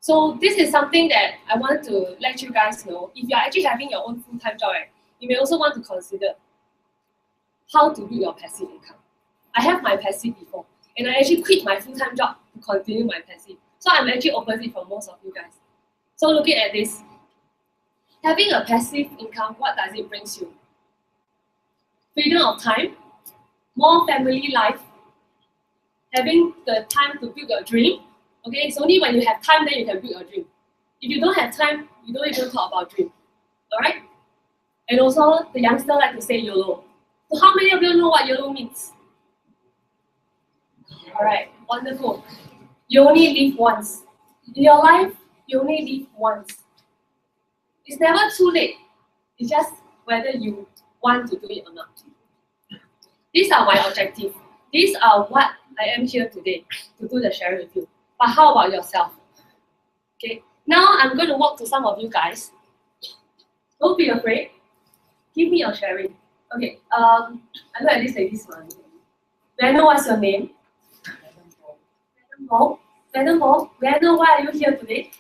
So this is something that I want to let you guys know. If you're actually having your own full-time job, right, you may also want to consider how to build your passive income. I have my passive before, and I actually quit my full-time job to continue my passive. So I'm actually opposite from most of you guys. So looking at this, having a passive income, what does it bring you? Freedom of time, more family life, having the time to build your dream. Okay, it's only when you have time that you can build your dream. If you don't have time, you don't even talk about dream. Alright? And also, the youngsters like to say YOLO. So how many of you know what YOLO means? Alright, wonderful. You only live once. In your life, you only live once. It's never too late. It's just whether you want to do it or not. These are my objectives. These are what I am here today to do the sharing with you. But how about yourself? Okay, now I'm going to walk to some of you guys. Don't be afraid. Give me your sharing. Okay, I look at this lady's one. May I know what's your name? Madam Ho. Madam Ho, may I know why are you here today?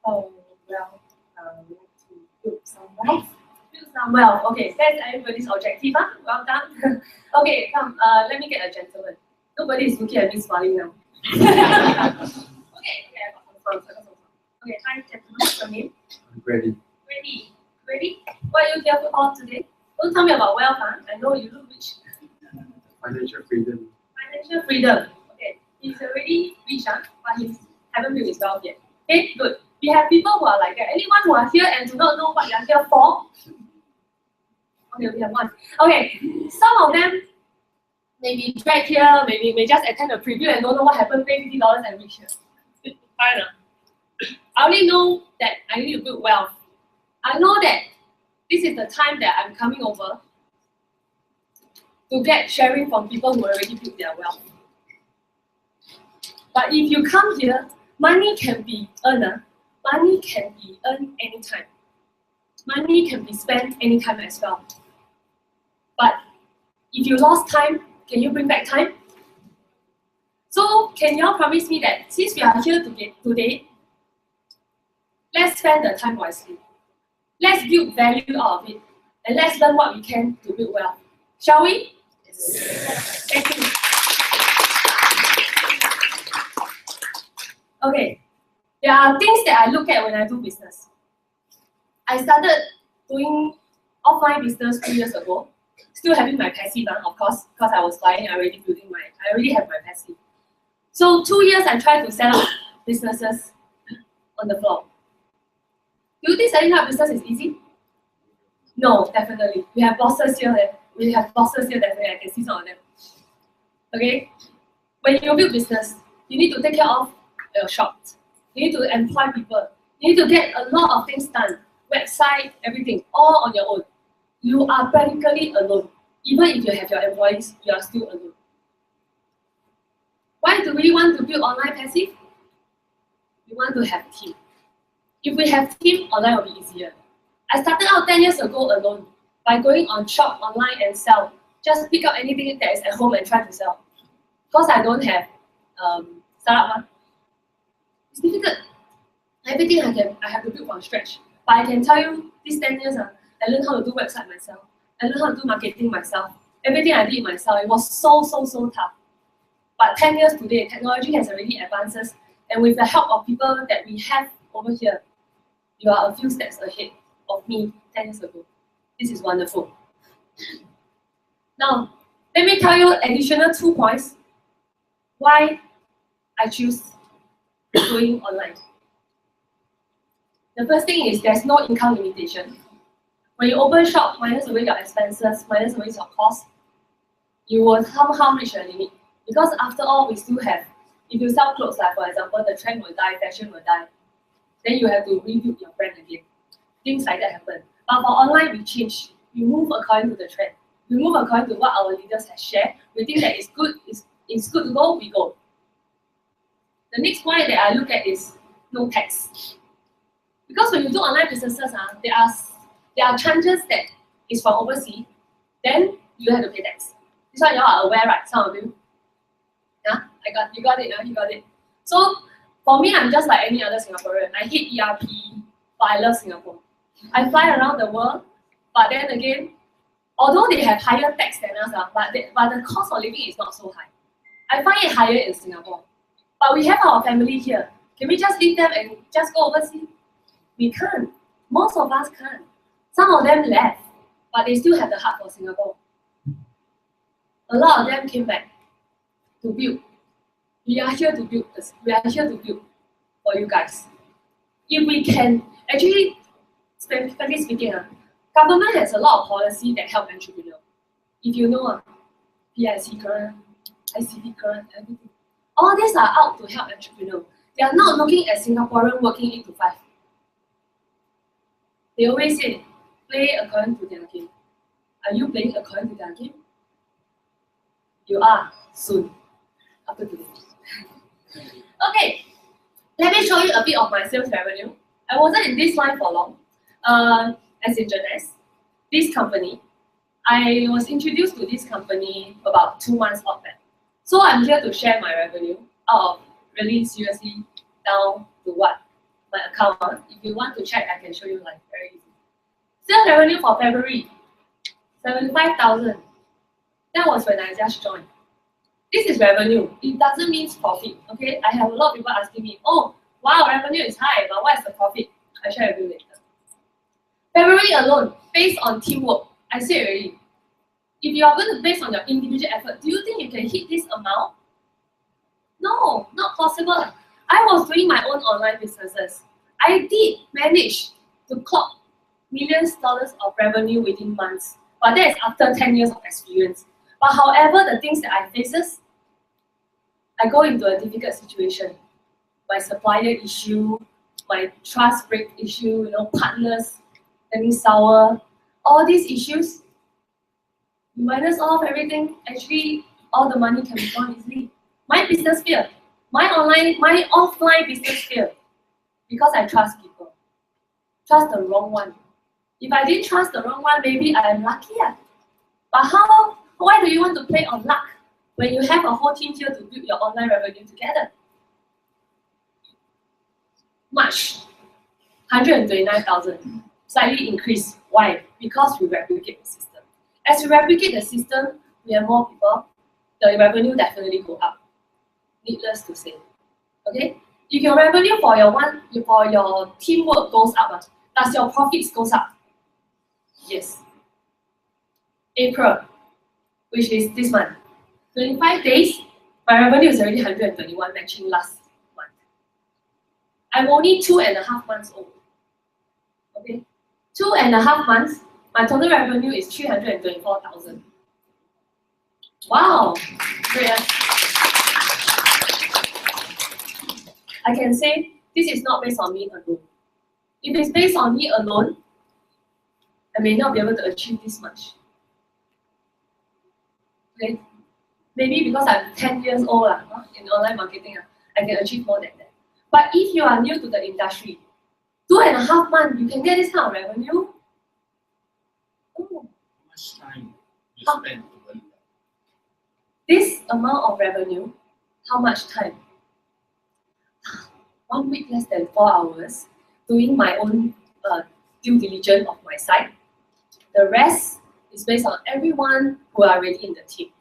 Oh, well, to build some Wealth. Build some wealth. Okay, that's everybody's objective. Huh? Well done. Okay, come. Let me get a gentleman. Nobody is looking at me smiling now. Okay, I got some fun. Okay, hi gentlemen. What's your name? Ready. Ready? What are you here for today? Don't tell me about wealth, huh? I know you look rich. Financial freedom. Financial freedom. Okay, he's already rich, huh? But he haven't built his wealth yet. Okay, good. We have people who are like that. Anyone who are here and do not know what you are here for? Okay, we have one. Okay, some of them maybe dragged here, maybe may just attend a preview and don't know what happened, pay $50 and reach here. Fine. I only know that I need to build wealth. I know that this is the time that I'm coming over to get sharing from people who already built their wealth. But if you come here, money can be earned. Money can be earned anytime. Money can be spent anytime as well. But if you lost time, can you bring back time? So can you all promise me that since we are here today, let's spend the time wisely. Let's build value out of it. And let's learn what we can to build wealth. Shall we? Yes. Thank you. Okay. There are things that I look at when I do business. I started doing offline business 2 years ago. Still having my passive, of course, because I was flying, I already have my passive. So 2 years I tried to set up businesses on the floor. Do you think setting up business is easy? No, definitely. We have bosses here. We have bosses here, definitely, I can see some of them. Okay? When you build business, you need to take care of your shop. You need to employ people. You need to get a lot of things done. Website, everything, all on your own. You are practically alone. Even if you have your employees, you are still alone. Why do we want to build online passive? We want to have team. If we have team, online will be easier. I started out 10 years ago alone by going on shop online and sell. Just pick up anything that is at home and try to sell. Because I don't have startup. It's difficult. Everything I have to build from scratch. But I can tell you, these 10 years, I learned how to do website myself. I learned how to do marketing myself. Everything I did myself, it was so tough. But 10 years today, technology has already advances, and with the help of people that we have over here, you are a few steps ahead of me 10 years ago. This is wonderful. Now, let me tell you additional 2 points why I choose doing online. The first thing is there's no income limitation. When you open shop, minus away your expenses, minus away your costs, you will somehow reach a limit. Because after all, we still have, if you sell clothes, like for example, the trend will die, fashion will die, then you have to rebuild your brand again. Things like that happen. But for online, we change. We move according to the trend. We move according to what our leaders have shared. We think that it's good to go, we go. The next point that I look at is no tax. Because when you do online businesses, there are chances that it's from overseas, then you have to pay tax. This one you all are aware, right? Some of you. Yeah, you got it. So for me, I'm just like any other Singaporean. I hate ERP, but I love Singapore. I fly around the world, but then again, although they have higher tax than us, but the cost of living is not so high. I find it higher in Singapore. But we have our family here. Can we just leave them and just go overseas? We can't. Most of us can't. Some of them left, but they still have the heart for Singapore. A lot of them came back to build. We are here to build this. We are here to build for you guys. If we can, actually, specifically speaking, government has a lot of policy that help entrepreneurs. If you know, PIC grant, ICT grant, everything. All these are out to help entrepreneurs. They are not looking at Singaporeans working 8 to 5. They always say, play according to their game. Are you playing according to their game? You are, soon, after today. Okay, let me show you a bit of my sales revenue. I wasn't in this line for long. As in Jeunesse, this company, I was introduced to this company about 2 months back. So I'm here to share my revenue out of really seriously down to what my account. If you want to check, I can show you like very easy. Sales revenue for February, 75,000. That was when I just joined. This is revenue. It doesn't mean profit. Okay, I have a lot of people asking me, oh, wow, revenue is high, but what is the profit? I'll share with you later. February alone, based on teamwork, I said already. If you are going to base on your individual effort, do you think you can hit this amount? No, not possible. I was doing my own online businesses. I did manage to clock millions of dollars of revenue within months, but that is after 10 years of experience. But however, the things that I faces, I go into a difficult situation. My supplier issue, my trust break issue, partners turning sour, all these issues, minus off everything, actually all the money can be gone easily. My business failed. My offline business failed because I trust people. Trust the wrong one. If I didn't trust the wrong one, maybe I am luckier. But why do you want to play on luck when you have a whole team here to build your online revenue together? March, 129,000, slightly increased. Why? Because we replicate the system. As we replicate the system, we have more people, the revenue definitely go up. Needless to say. Okay? If your revenue for your teamwork goes up, does your profits goes up? Yes. April, which is this month. 25 days, my revenue is already 121, matching last month. I'm only 2.5 months old. Okay? 2.5 months, my total revenue is 324,000. Wow, great. I can say this is not based on me alone. If it's based on me alone, I may not be able to achieve this much. Okay? Maybe because I'm 10 years old in online marketing, I can achieve more than that. But if you are new to the industry, 2.5 months, you can get this kind of revenue. Oh, How much time you How- spend to learn that? this amount of revenue, how much time? 1 week less than 4 hours, doing my own due diligence of my site. The rest is based on everyone who are already in the team.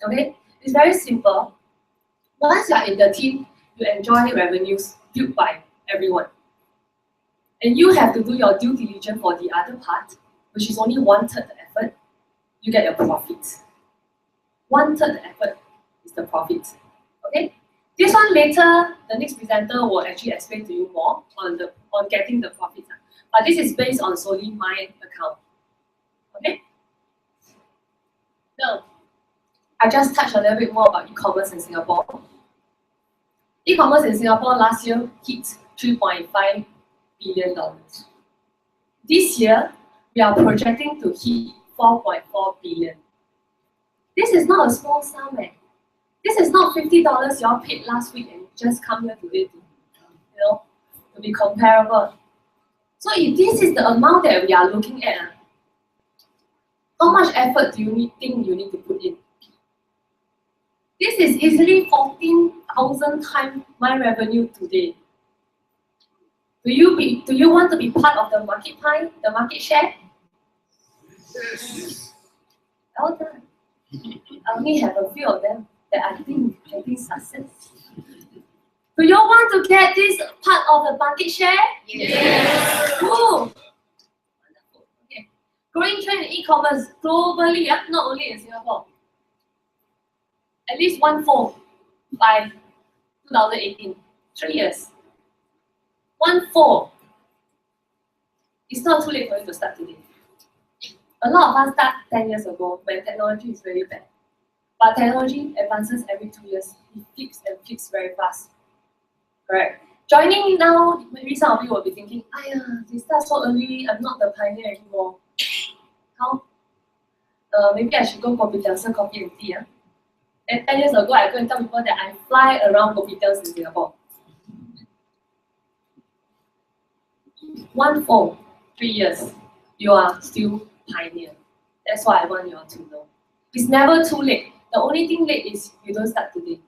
Okay, it's very simple. Once you are in the team, you enjoy revenues built by everyone. And you have to do your due diligence for the other part, which is only 1/3 the effort, you get your profit. 1/3 the effort is the profit. Okay? This one later, the next presenter will actually explain to you more on getting the profit. But this is based on solely my account. Okay? Now, I just touched a little bit more about e-commerce in Singapore. E-commerce in Singapore last year hit $3.5 billion. This year, we are projecting to hit 4.4 billion. This is not a small sum. This is not $50 you all paid last week and you just come here today to be comparable. So if this is the amount that we are looking at, how much effort do you think you need to put in? This is easily 14,000 times my revenue today. Do you want to be part of the market pie, the market share? Yes. Well done. I only have a few of them that I think getting success. Do you want to get this part of the market share? Yes. Cool. Wonderful. Okay. Growing trend in e-commerce globally, not only in Singapore. At least 1/4 by 2018. 3 years. 1/4. It's not too late for you to start today. A lot of us start 10 years ago when technology is very bad. But technology advances every 2 years. It flips very fast. Correct. Joining now, maybe some of you will be thinking, they start so early, I'm not the pioneer anymore. How? Maybe I should go Kopitiam Coffee and Tea. And 10 years ago, I go and tell people that I fly around Kopitiam in Singapore. 1/4, 3 years, you are still pioneer. That's what I want you all to know. It's never too late. The only thing late is you don't start today.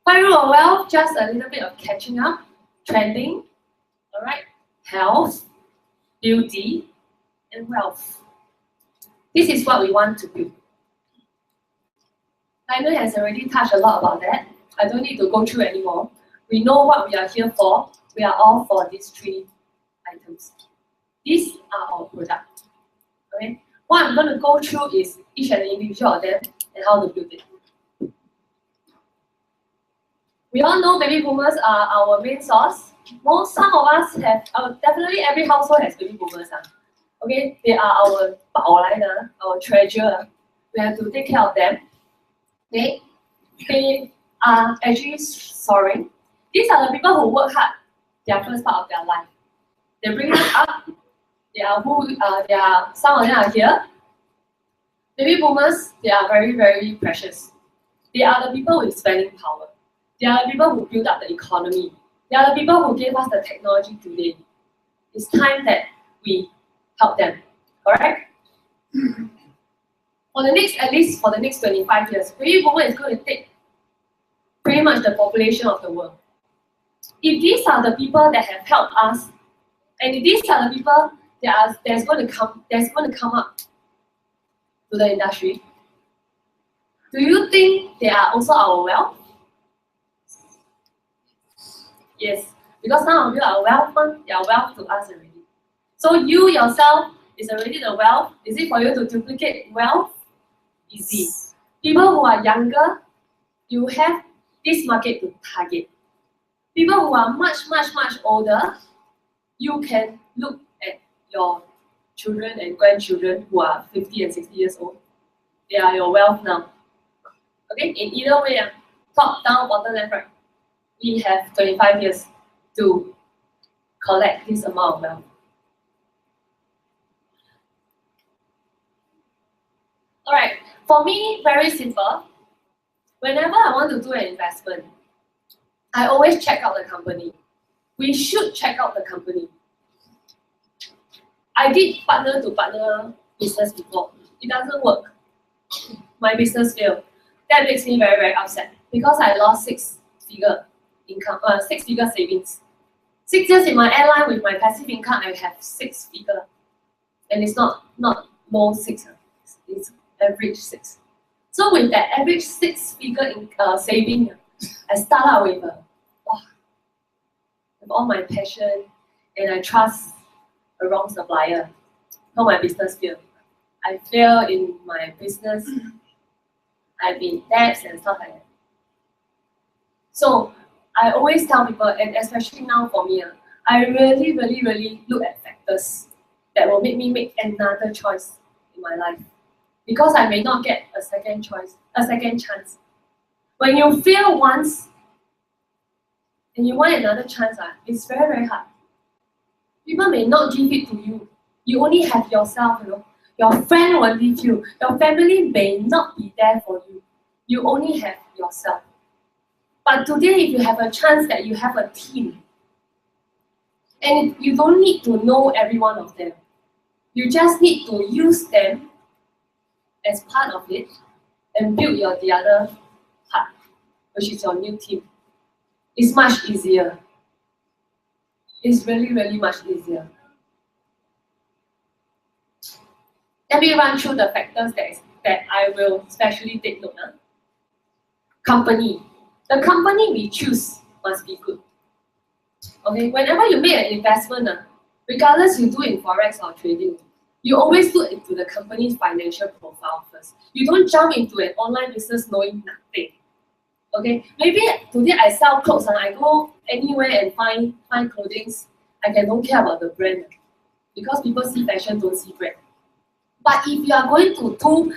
5 rule of wealth, just a little bit of catching up, trending, all right, health, beauty, and wealth. This is what we want to build. Lionel has already touched a lot about that. I don't need to go through anymore. We know what we are here for. We are all for these 3 items. These are our products. Okay? What I'm going to go through is each and individual of them and how to build it. We all know baby boomers are our main source. Some of us have, definitely every household has baby boomers. Okay, they are our 宝来的, our treasure. We have to take care of them. Okay, they are actually soaring. These are the people who work hard their first part of their life. They bring us up. They are some of them are here. Baby boomers, they are very, very precious. They are the people with spending power. They are the people who build up the economy. They are the people who gave us the technology today. It's time that we help them. Correct? At least for the next 25 years, baby boomer is going to take pretty much the population of the world. If these are the people that have helped us, and if these are the people that's going to come up to the industry, do you think they are also our wealth? Yes, because some of you are wealth, they are wealth to us already. So you yourself is already the wealth. Is it for you to duplicate wealth? Easy. People who are younger, you have this market to target. People who are much, much, much older, you can look at your children and grandchildren who are 50 and 60 years old. they are your wealth now. Okay, in either way, top, down, bottom, left, right, we have 25 years to collect this amount of wealth. Alright, for me, very simple. Whenever I want to do an investment, I always check out the company. We should check out the company. I did partner to partner business before. It doesn't work. My business failed. That makes me very, very upset because I lost six-figure income, six-figure savings. 6 years in my airline with my passive income, I have 6-figure, and it's not low 6, it's average 6. So with that average 6-figure saving, I start out with all my passion, and I trust a wrong supplier. So my business failed. I failed in my business. I've been debts and stuff like that. So I always tell people, and especially now for me, I really, really, really look at factors that will make me make another choice in my life. Because I may not get a second chance. When you fail once and you want another chance, it's very, very hard. People may not give it to you. You only have yourself, Your friend will leave you. Your family may not be there for you. You only have yourself. But today, if you have a chance that you have a team, and you don't need to know every one of them, you just need to use them as part of it and build the other part, which is your new team. It's much easier. It's really, really much easier. Let me run through the factors that I will specially take note of. Company. The company we choose must be good. Okay, whenever you make an investment, regardless you do in Forex or trading, you always look into the company's financial profile first. You don't jump into an online business knowing nothing. Okay, maybe today I sell clothes and I go anywhere and find clothing. I don't care about the brand because people see fashion, don't see brand. But if you are going to do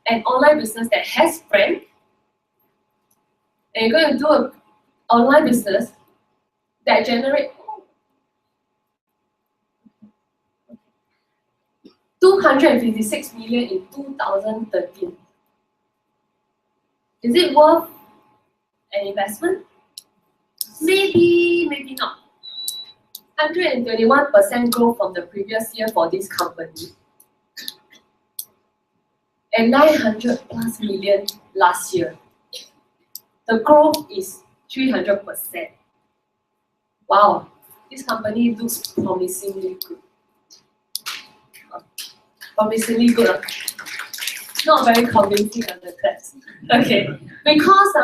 an online business that has brand, and you're going to do an online business that generates 256 million in 2013. Is it worth an investment? Maybe, maybe not. 121% growth from the previous year for this company. And 900 plus million last year. The growth is 300%. Wow, this company looks promisingly good. Promisingly good. Not very convincing on the text. Okay, because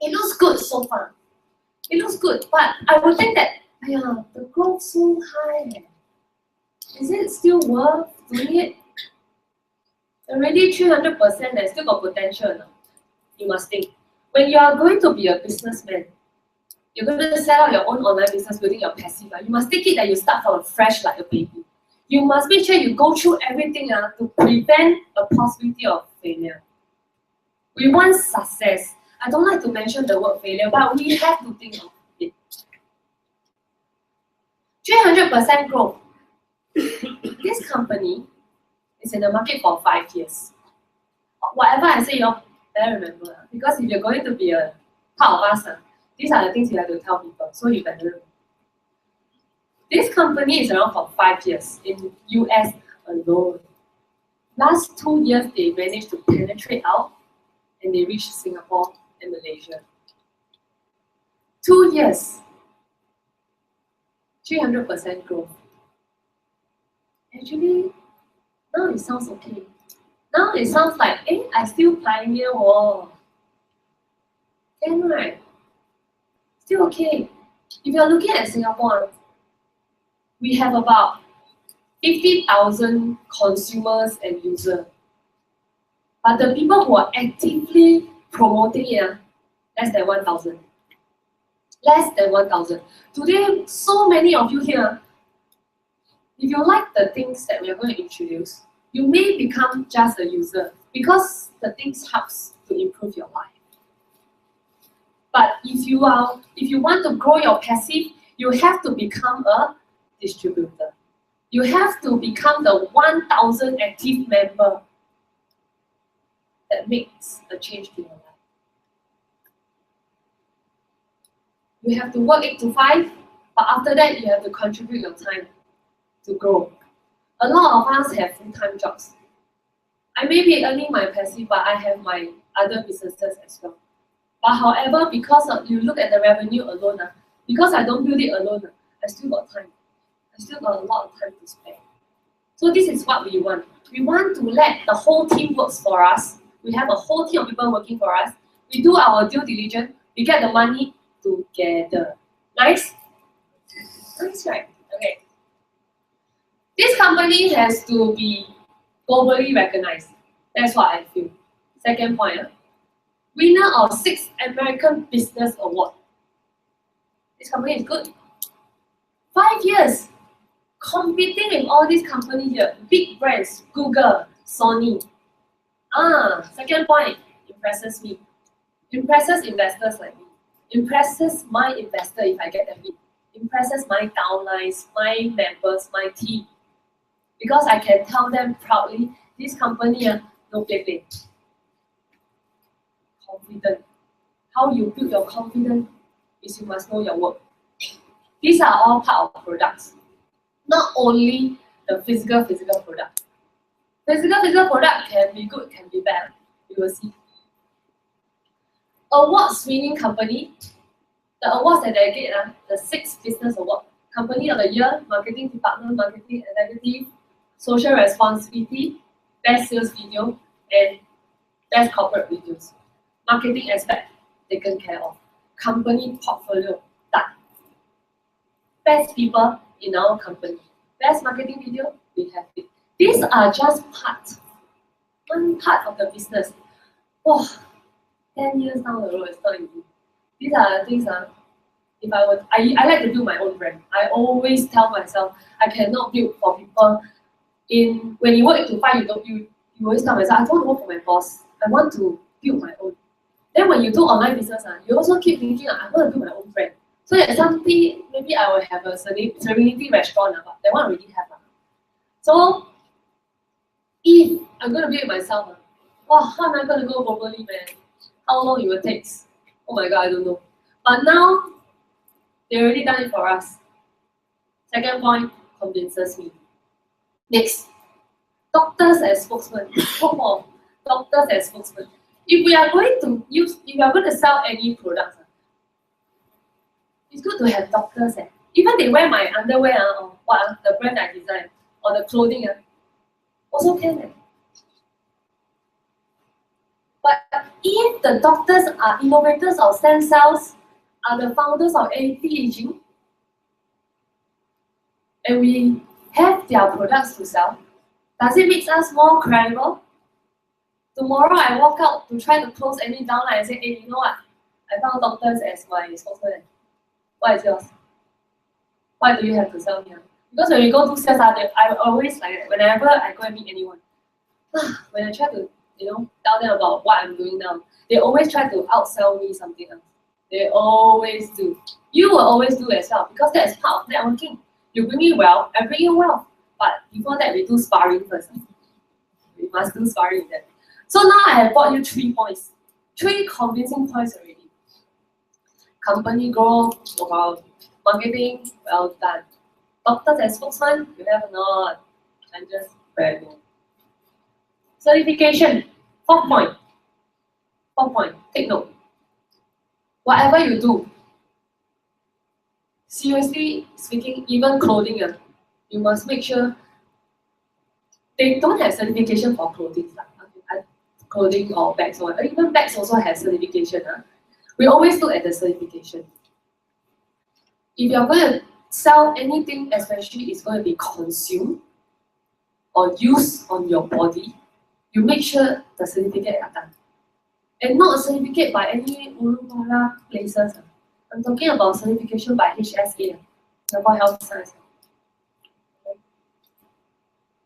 it looks good so far. It looks good, but I would think that the growth so high. Is it still worth doing it? Already 300%, there's still got potential. You must think. When you are going to be a businessman, you're going to set up your own online business building your passive. You must take it that you start from fresh like a baby. You must make sure you go through everything to prevent a possibility of failure. We want success. I don't like to mention the word failure, but we have to think of it. 300% growth. This company is in the market for 5 years. Whatever I say, you better remember. Because if you're going to be a part of us, these are the things you have to tell people. So you better know. This company is around for 5 years in US alone. Last 2 years, they managed to penetrate out and they reached Singapore and Malaysia. 2 years, 300% growth. Actually, now it sounds okay. Now it sounds like, I still pioneer war. Can, right? Still okay. If you're looking at Singapore, we have about 50,000 consumers and users. But the people who are actively promoting it, less than 1,000. Less than 1,000. Today, so many of you here, if you like the things that we are going to introduce, you may become just a user. because the things helps to improve your life. But if you want to grow your passive, you have to become a distributor. You have to become the 1,000 active member that makes a change to your life. You have to work 8 to 5, but after that you have to contribute your time to grow. A lot of us have full-time jobs. I may be earning my passive, but I have my other businesses as well. But however, because you look at the revenue alone, because I don't build it alone, I still got time. I still got a lot of time to spare. So this is what we want. We want to let the whole team work for us. We have a whole team of people working for us. We do our due diligence. We get the money together. Nice? Nice, right? Okay. This company has to be globally recognized. That's what I feel. Second point. Winner of 6 American Business Award. This company is good. 5 years competing with all these companies here, big brands, Google, Sony. Second point, impresses me. Impresses investors like me. Impresses my investor if I get them in. Impresses my downlines, my members, my team. Because I can tell them proudly, this company, no play. Confident. How you build your confidence is you must know your work. These are all part of products. Not only the physical product. Physical product can be good, can be bad. You will see. Awards winning company. The awards that they get, the 6 business award. Company of the year, marketing department, marketing executive, social responsibility, best sales video, and best corporate videos. Marketing aspect taken care of. Company portfolio done. Best people in our company. Best marketing video, we have it. These are just one part of the business. 10 years down the road, it's not easy. These are the things, if I like to build my own brand. I always tell myself, I cannot build for people. When you work 8 to 5, you always tell myself, I don't want to work for my boss. I want to build my own. Then when you do online business, you also keep thinking, I want to build my own brand. So that someday, maybe I will have a Serenity restaurant, but that one already have. So if I'm going to build it myself, how am I going to go globally, man? How long it will take? Oh my God, I don't know. But now, they already done it for us. Second point, convinces me. Next, doctors as spokesmen. Talk more. Doctors as spokesmen. If we are going to sell any products, it's good to have doctors. Even they wear my underwear or the brand I design or the clothing, also can. But if the doctors are innovators of stem cells, are the founders of anti-aging, and we have their products to sell, does it make us more credible? Tomorrow I walk out to try to close any downline and say, hey, you know what? I found doctors as my spokesman. What is yours? Why do you have to sell me? Because when we go to sales, I always like that. Whenever I go and meet anyone, when I try to tell them about what I'm doing now, they always try to outsell me something else. They always do. You will always do as well because that is part of networking. You bring me wealth, I bring you wealth. But before that, we do sparring first. We must do sparring then. So now I have brought you 3 points. 3 convincing points already. Company growth, about marketing, well done. Doctors and spokesman, you have not. I'm just very good. Certification, 4th point. 4th point, take note. Whatever you do, seriously speaking, even clothing, you must make sure they don't have certification for clothing. Clothing or bags, or even bags also have certification. We always look at the certification. If you're going to sell anything, especially it's going to be consumed or used on your body, you make sure the certificate are done. And not a certificate by any Urumara places. I'm talking about certification by HSA, Singapore Health Science.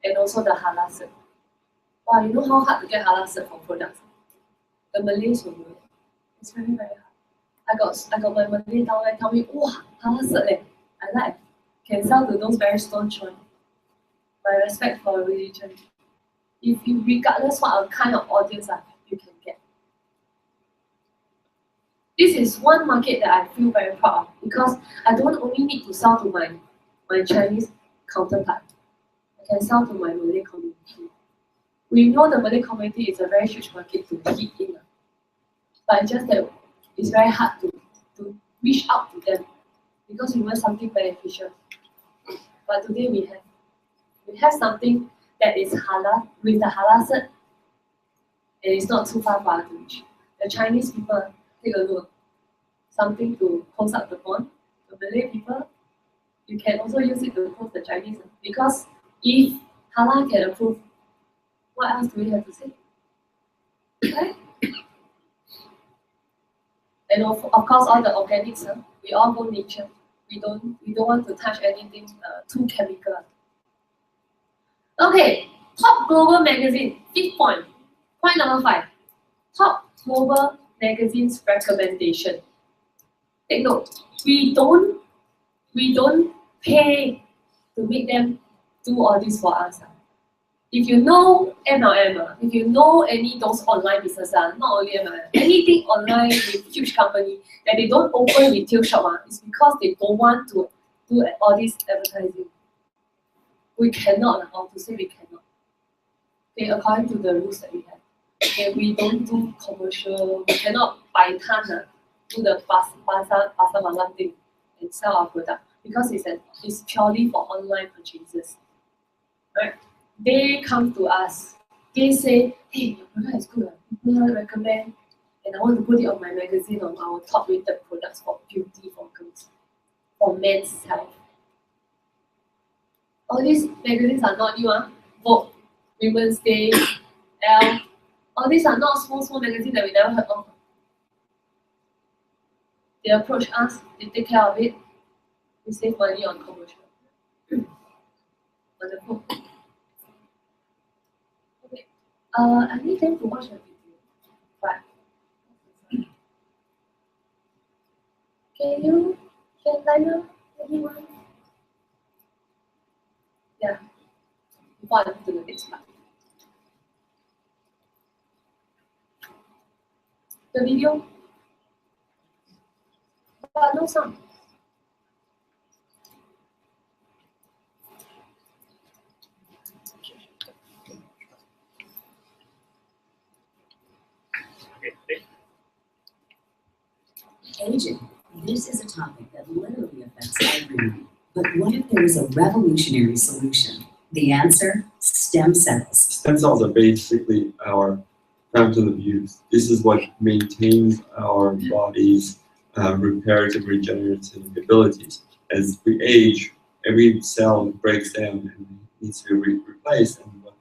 And also the halal cert. Wow, you know how hard to get halal cert for products? The Malays will do it. It's very, very hard. I got my Malay down there tell me, wow, halal cert leh. I like. Can sell to those very staunch ones. My respect for religion. If you, regardless what kind of audience you can get. This is one market that I feel very proud of because I don't only need to sell to my Chinese counterpart. I can sell to my Malay community. We know the Malay community is a very huge market to hit in. But it's just that it's very hard to reach out to them because we want something beneficial. But today we have something that is halal with the halal cert, and it's not too far for us to reach. The Chinese people, take a look. Something to post up the phone. The Malay people, you can also use it to post the Chinese. Because if halal can approve, what else do we have to say? Right? And of course, all the organics, we all go nature. We don't want to touch anything too chemical. Okay, top global magazine, 5th point. Point number 5. Top global magazine's recommendation. Take note, we don't pay to make them do all this for us. If you know MLM, if you know any those online businesses, not only MLM, anything online with huge company that they don't open retail shop, it's because they don't want to do all this advertising. We cannot, or to say we cannot. Okay, according to the rules that we have. Okay, we don't do commercial, we cannot buy ton, do the pasar malam thing and sell our product because it's purely for online purchases. Right? They come to us. They say, hey, your product is good. People recommend, and I want to put it on my magazine on our top rated products for beauty for girls, for men's health. All these magazines are not new, Vogue, Women's Day, Elle. All these are not small magazines that we never heard of. They approach us, they take care of it, we save money on commercial. Wonderful. Okay. I need them to watch the video. But can Lionel, anyone? Yeah. Before I move to the next part. The video. But no sound. Aging. This is a topic that literally affects everyone. But what if there was a revolutionary solution? The answer? Stem cells. Stem cells are basically our fountain of youth. This is what maintains our body's reparative, regenerative abilities. As we age, every cell breaks down and needs to be replaced, and what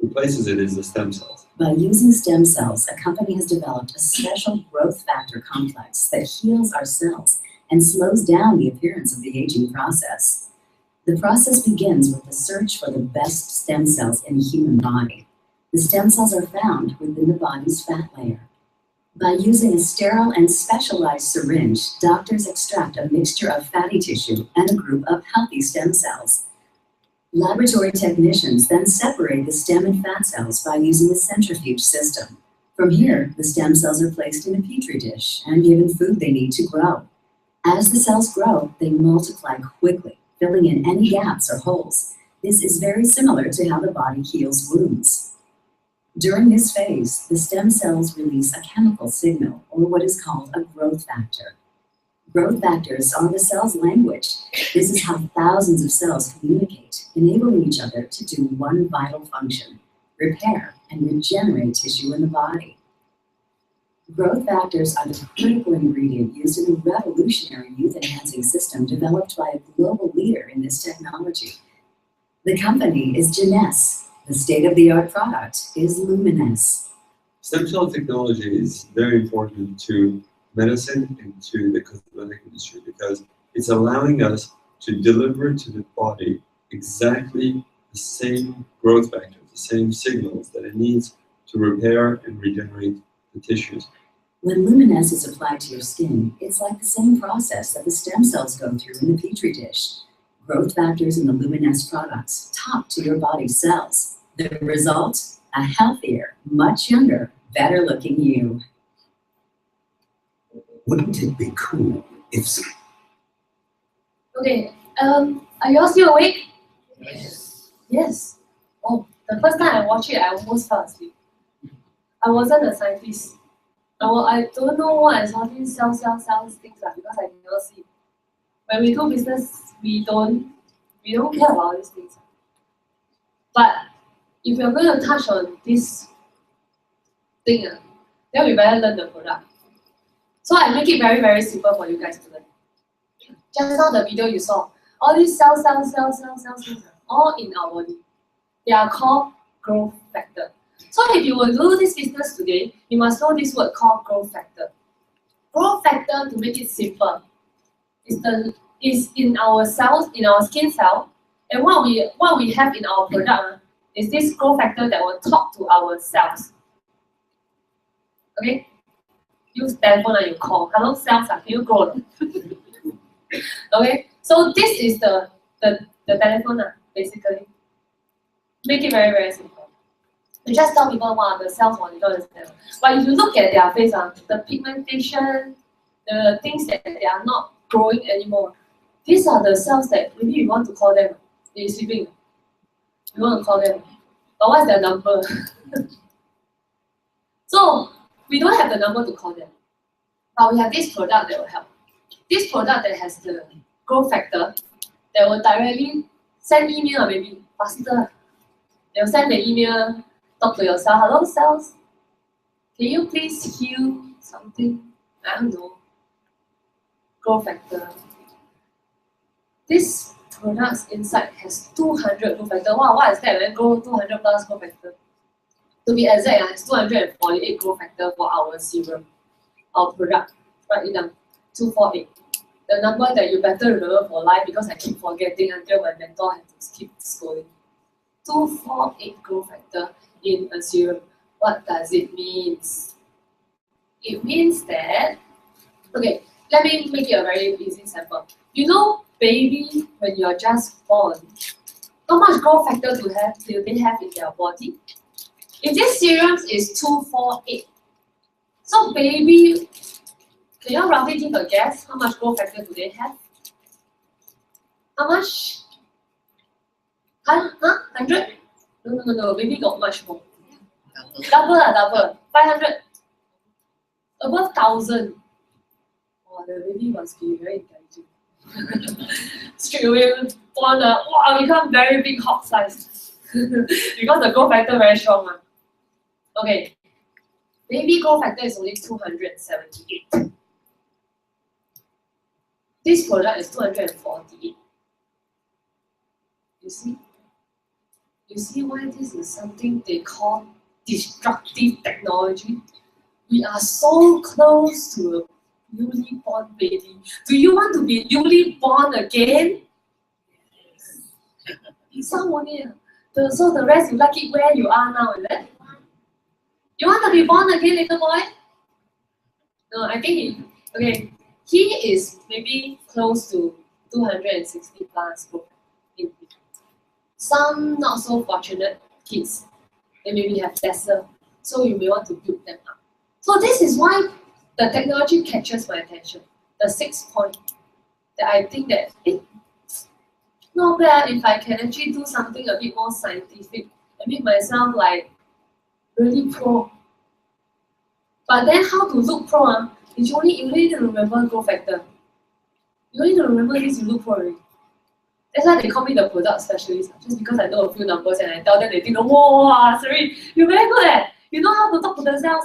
replaces it is the stem cells. By using stem cells, a company has developed a special growth factor complex that heals our cells and slows down the appearance of the aging process. The process begins with the search for the best stem cells in the human body. The stem cells are found within the body's fat layer. By using a sterile and specialized syringe, doctors extract a mixture of fatty tissue and a group of healthy stem cells. Laboratory technicians then separate the stem and fat cells by using a centrifuge system. From here, the stem cells are placed in a petri dish and given food they need to grow. As the cells grow, they multiply quickly, filling in any gaps or holes. This is very similar to how the body heals wounds. During this phase, the stem cells release a chemical signal, or what is called a growth factor. Growth factors are the cell's language. This is how thousands of cells communicate, enabling each other to do one vital function: repair and regenerate tissue in the body. Growth factors are the critical ingredient used in a revolutionary youth-enhancing system developed by a global leader in this technology. The company is Genes. The state-of-the-art product is Luminesce. Stem cell technology is very important to medicine and to the cosmetic industry because it's allowing us to deliver to the body exactly the same growth factors the same signals that it needs to repair and regenerate the tissues. When Luminesce is applied to your skin, it's like the same process that the stem cells go through in the petri dish. Growth factors in the Luminesce products talk to your body's cells. The result? A healthier, much younger, better looking you. Wouldn't it be cool if Okay, are you all still awake? Yes. Yes. Oh, the first time I watched it, I almost fell asleep. I wasn't a scientist. I don't know what is all these cells things are because I never see. When we do business, we don't care about all these things. But if you're going to touch on this thing, then we better learn the product. So I make it very, very simple for you guys to learn. Just now the video you saw, all these cells, all in our body. They are called growth factor. So if you will do this business today, you must know this word called growth factor. Growth factor, to make it simple, is in our cells, in our skin cell, and what we have in our product is this growth factor that will talk to our cells. Okay? Use telephone and you call. Hello, cells, can you grow? Okay? So this is the telephone, basically. Make it very, very simple. You just tell people what are the cells monitors. But if you look at their face, the pigmentation, the things that they are not growing anymore, these are the cells that maybe you want to call them. They're sleeping. You want to call them. But what's their number? So we don't have the number to call them. But we have this product that will help. This product that has the growth factor that will directly send email, maybe faster. They'll send the email, talk to your cell. Hello, cells. Can you please heal something? I don't know. Growth factor. This product inside has 200 growth factor. Wow, what is that? Then go 200 plus growth factor. To be exact, it's 248 growth factor for our serum, our product. Write it down. 248. The number that you better remember for life because I keep forgetting until my mentor had to keep scolding. 248 growth factor in a serum. What does it mean? It means that, okay, let me make it a very easy sample. You know, baby, when you're just born, how much growth factor do they have in their body? If this serum is 248, so baby, can you roughly give a guess how much growth factor do they have? How much? 100? No, baby got much more. Double. 500. Above 1,000. Oh, the baby must be very intelligent. Straight away, wow, become very big hot size. Because the growth factor very strong. Okay. Baby growth factor is only 278. This product is 248. You see? You see why this is something they call destructive technology? We are so close to a newly born baby. Do you want to be newly born again? Some only. So the rest you like it where you are now, is it? You want to be born again, little boy? No, I think he is maybe close to 260 plus. Some not so fortunate kids, they maybe have lesser, so you may want to build them up. So this is why the technology catches my attention. The 6th point that I think that not bad if I can actually do something a bit more scientific and make myself like really pro. But then how to look pro? You only need to remember growth factor. You need to remember this, you look pro already. That's why they call me the product specialist, just because I know a few numbers and I tell them, they think, wow, sorry, you're very good at, you know how to talk to the cells.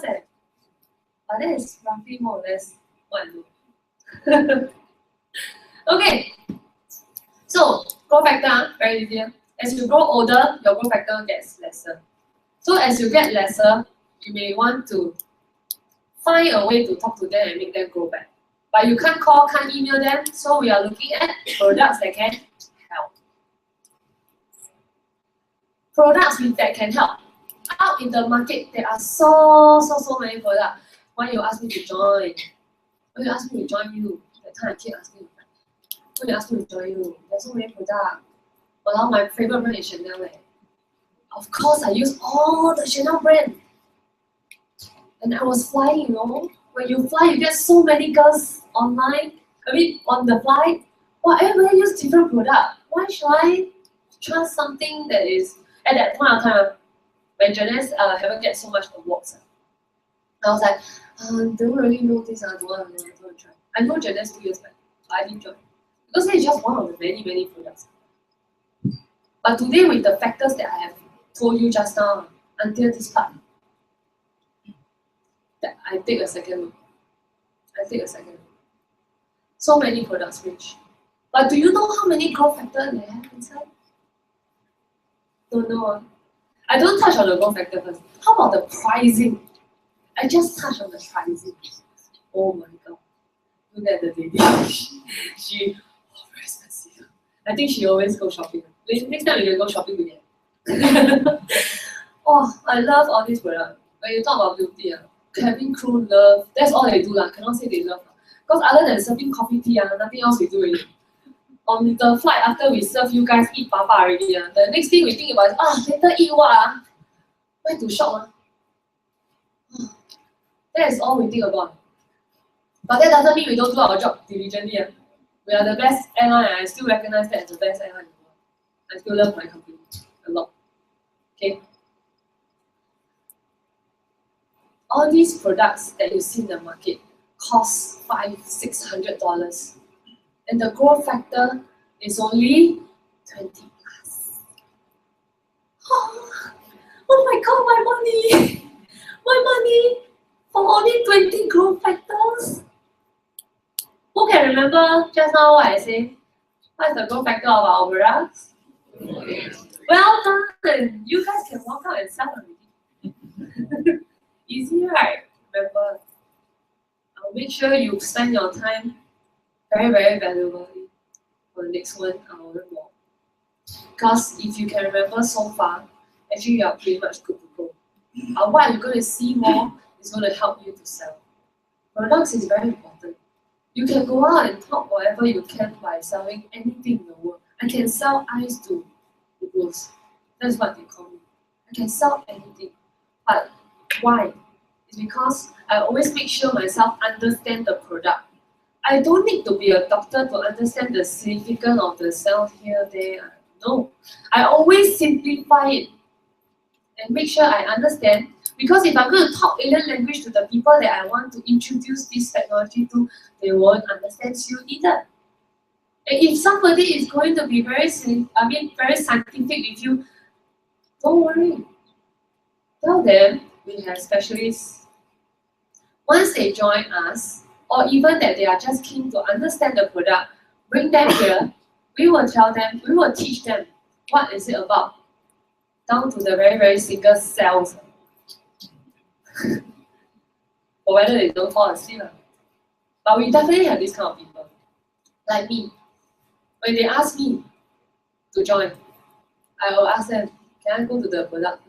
But that is roughly more or less what I do. Okay, so growth factor, very easy. As you grow older, your growth factor gets lesser. So as you get lesser, you may want to find a way to talk to them and make them grow back. But you can't call, can't email them, so we are looking at products that can help. products that can help. Out in the market, there are so many products. Why you ask me to join? Why you ask me to join you? That time I keep asking you. Why you ask me to join you? There's so many products. Well, my favorite brand is Chanel. Of course, I use all the Chanel brand. And I was flying, you know. When you fly, you get so many girls online. I mean, on the flight. Well, everybody use different product. Why should I trust something that is, at that point of time, when Janice haven't get so much awards, I was like, don't really know this, I don't want to try. I know Janice 2 years back, but I didn't join. Because it's just one of the many products. But today, with the factors that I have told you just now, until this part, that I take a second look. So many products range. But do you know how many growth factors they have inside? Don't know. I don't touch on the growth factor first. How about the pricing? I just touch on the pricing. Oh my god. Look at the lady. She, very expensive. I think she always go shopping. Next time we can go shopping together. Oh, I love all these products. When you talk about beauty, cabin crew love. That's all they do. Cannot say they love. Because other than serving coffee tea, nothing else we do already. On the flight, after we serve you guys eat papa already, the next thing we think about is, later eat what? Where to shop? That is all we think about. But that doesn't mean we don't do our job diligently. We are the best airline, and I still recognize that as the best airline in the world. I still love my company a lot. Okay? All these products that you see in the market cost $500-600. And the growth factor is only 20 plus. Oh my god, my money! My money for only 20 growth factors? Who can remember just now what I said? What is the growth factor of our products? Well done! You guys can walk out and sell already. Easy, right? Remember, I'll make sure you spend your time very valuably for the next 1 hour more. Because if you can remember so far, actually you are pretty much good to go. What you're going to see more is going to help you to sell. Products is very important. You can go out and talk whatever you can by selling anything in the world. I can sell eyes to the wolves. That's what they call me. I can sell anything. But why? It's because I always make sure myself understand the product. I don't need to be a doctor to understand the significance of the cells here, there. No. I always simplify it and make sure I understand. Because if I'm going to talk alien language to the people that I want to introduce this technology to, they won't understand you either. And if somebody is going to be very scientific with you, don't worry. Tell them we have specialists. Once they join us, or even that they are just keen to understand the product, bring them here, we will tell them, we will teach them what is it about, down to the very single cells. Or whether they don't fall asleep. But we definitely have this kind of people, like me. When they ask me to join, I will ask them, can I go to the product?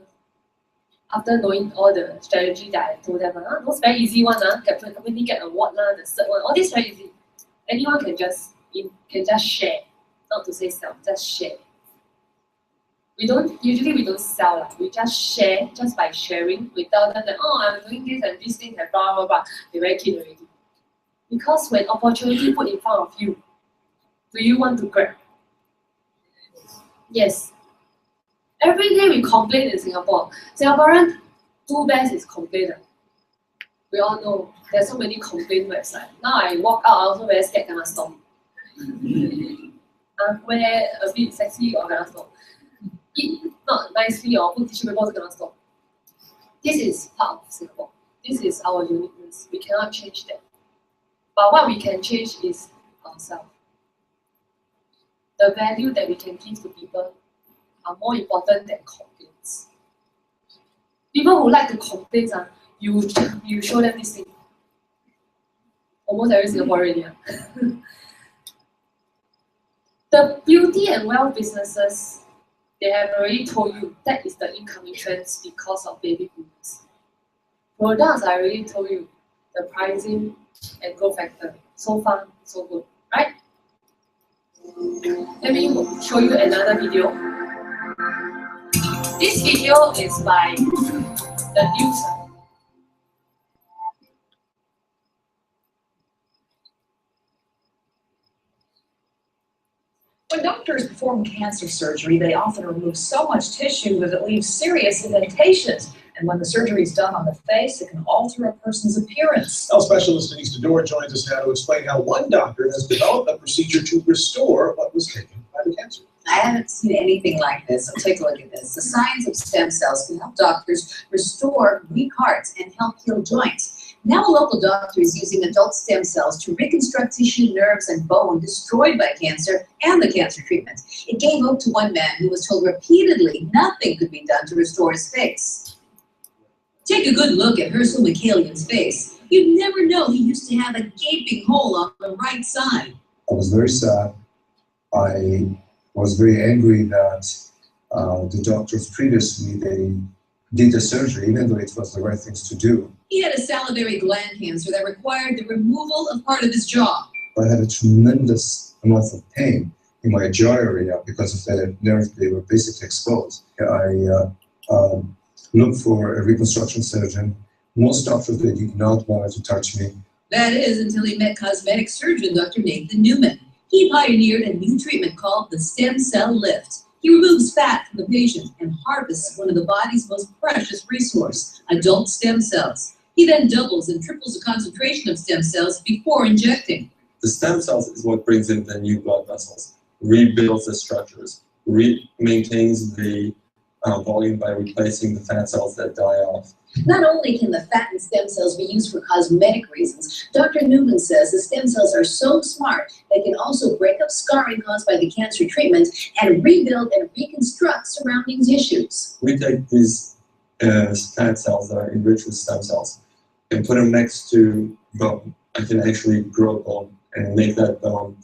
After knowing all the strategy that I told them, those very easy one, company get award, the cert one, all this very easy. Anyone can just share, not to say sell, just share. Usually we don't sell, we just share. Just by sharing, we tell them that, I'm doing this and this thing and blah blah blah. They're very keen already. Because when opportunity put in front of you, do you want to grab? Yes. Every day we complain in Singapore. Singaporean, too best is complain. We all know there's so many complaint websites. Now I walk out, I also very scared, cannot stop. Wear a bit sexy or cannot stop. Eat not nicely or put tissue paper, cannot stop. This is part of Singapore. This is our uniqueness. We cannot change that. But what we can change is ourselves. The value that we can give to people are more important than complaints. People who like to complain, you show them this thing. Almost every Singaporean. The beauty and wealth businesses they have already told you that is the incoming trends because of baby boomers. Products, I already told you the pricing and growth factor. So far, so good, right? Let me show you another video. This video is by the news. When doctors perform cancer surgery, they often remove so much tissue that it leaves serious indentations. And when the surgery is done on the face, it can alter a person's appearance. Health specialist Denise Dedore joins us now to explain how one doctor has developed a procedure to restore what was taken by the cancer. I haven't seen anything like this, so take a look at this. The science of stem cells can help doctors restore weak hearts and help heal joints. Now a local doctor is using adult stem cells to reconstruct tissue, nerves, and bone destroyed by cancer and the cancer treatment. It gave hope to one man who was told repeatedly nothing could be done to restore his face. Take a good look at Herschel McCallian's face. You'd never know he used to have a gaping hole on the right side. I was very sad. I was very angry that the doctors previously, they did the surgery, even though it was the right things to do. He had a salivary gland cancer that required the removal of part of his jaw. I had a tremendous amount of pain in my jaw area because of the nerves, they were basically exposed. I looked for a reconstruction surgeon. Most doctors, they did not want to touch me. That is until he met cosmetic surgeon Dr. Nathan Newman. He pioneered a new treatment called the stem cell lift. He removes fat from the patient and harvests one of the body's most precious resource, adult stem cells. He then doubles and triples the concentration of stem cells before injecting. The stem cells is what brings in the new blood vessels, rebuilds the structures, maintains the volume by replacing the fat cells that die off. Not only can the fattened stem cells be used for cosmetic reasons, Dr. Newman says the stem cells are so smart they can also break up scarring caused by the cancer treatment and rebuild and reconstruct surrounding tissues. We take these fat cells that are enriched with stem cells and put them next to bone. I can actually grow bone and make that bone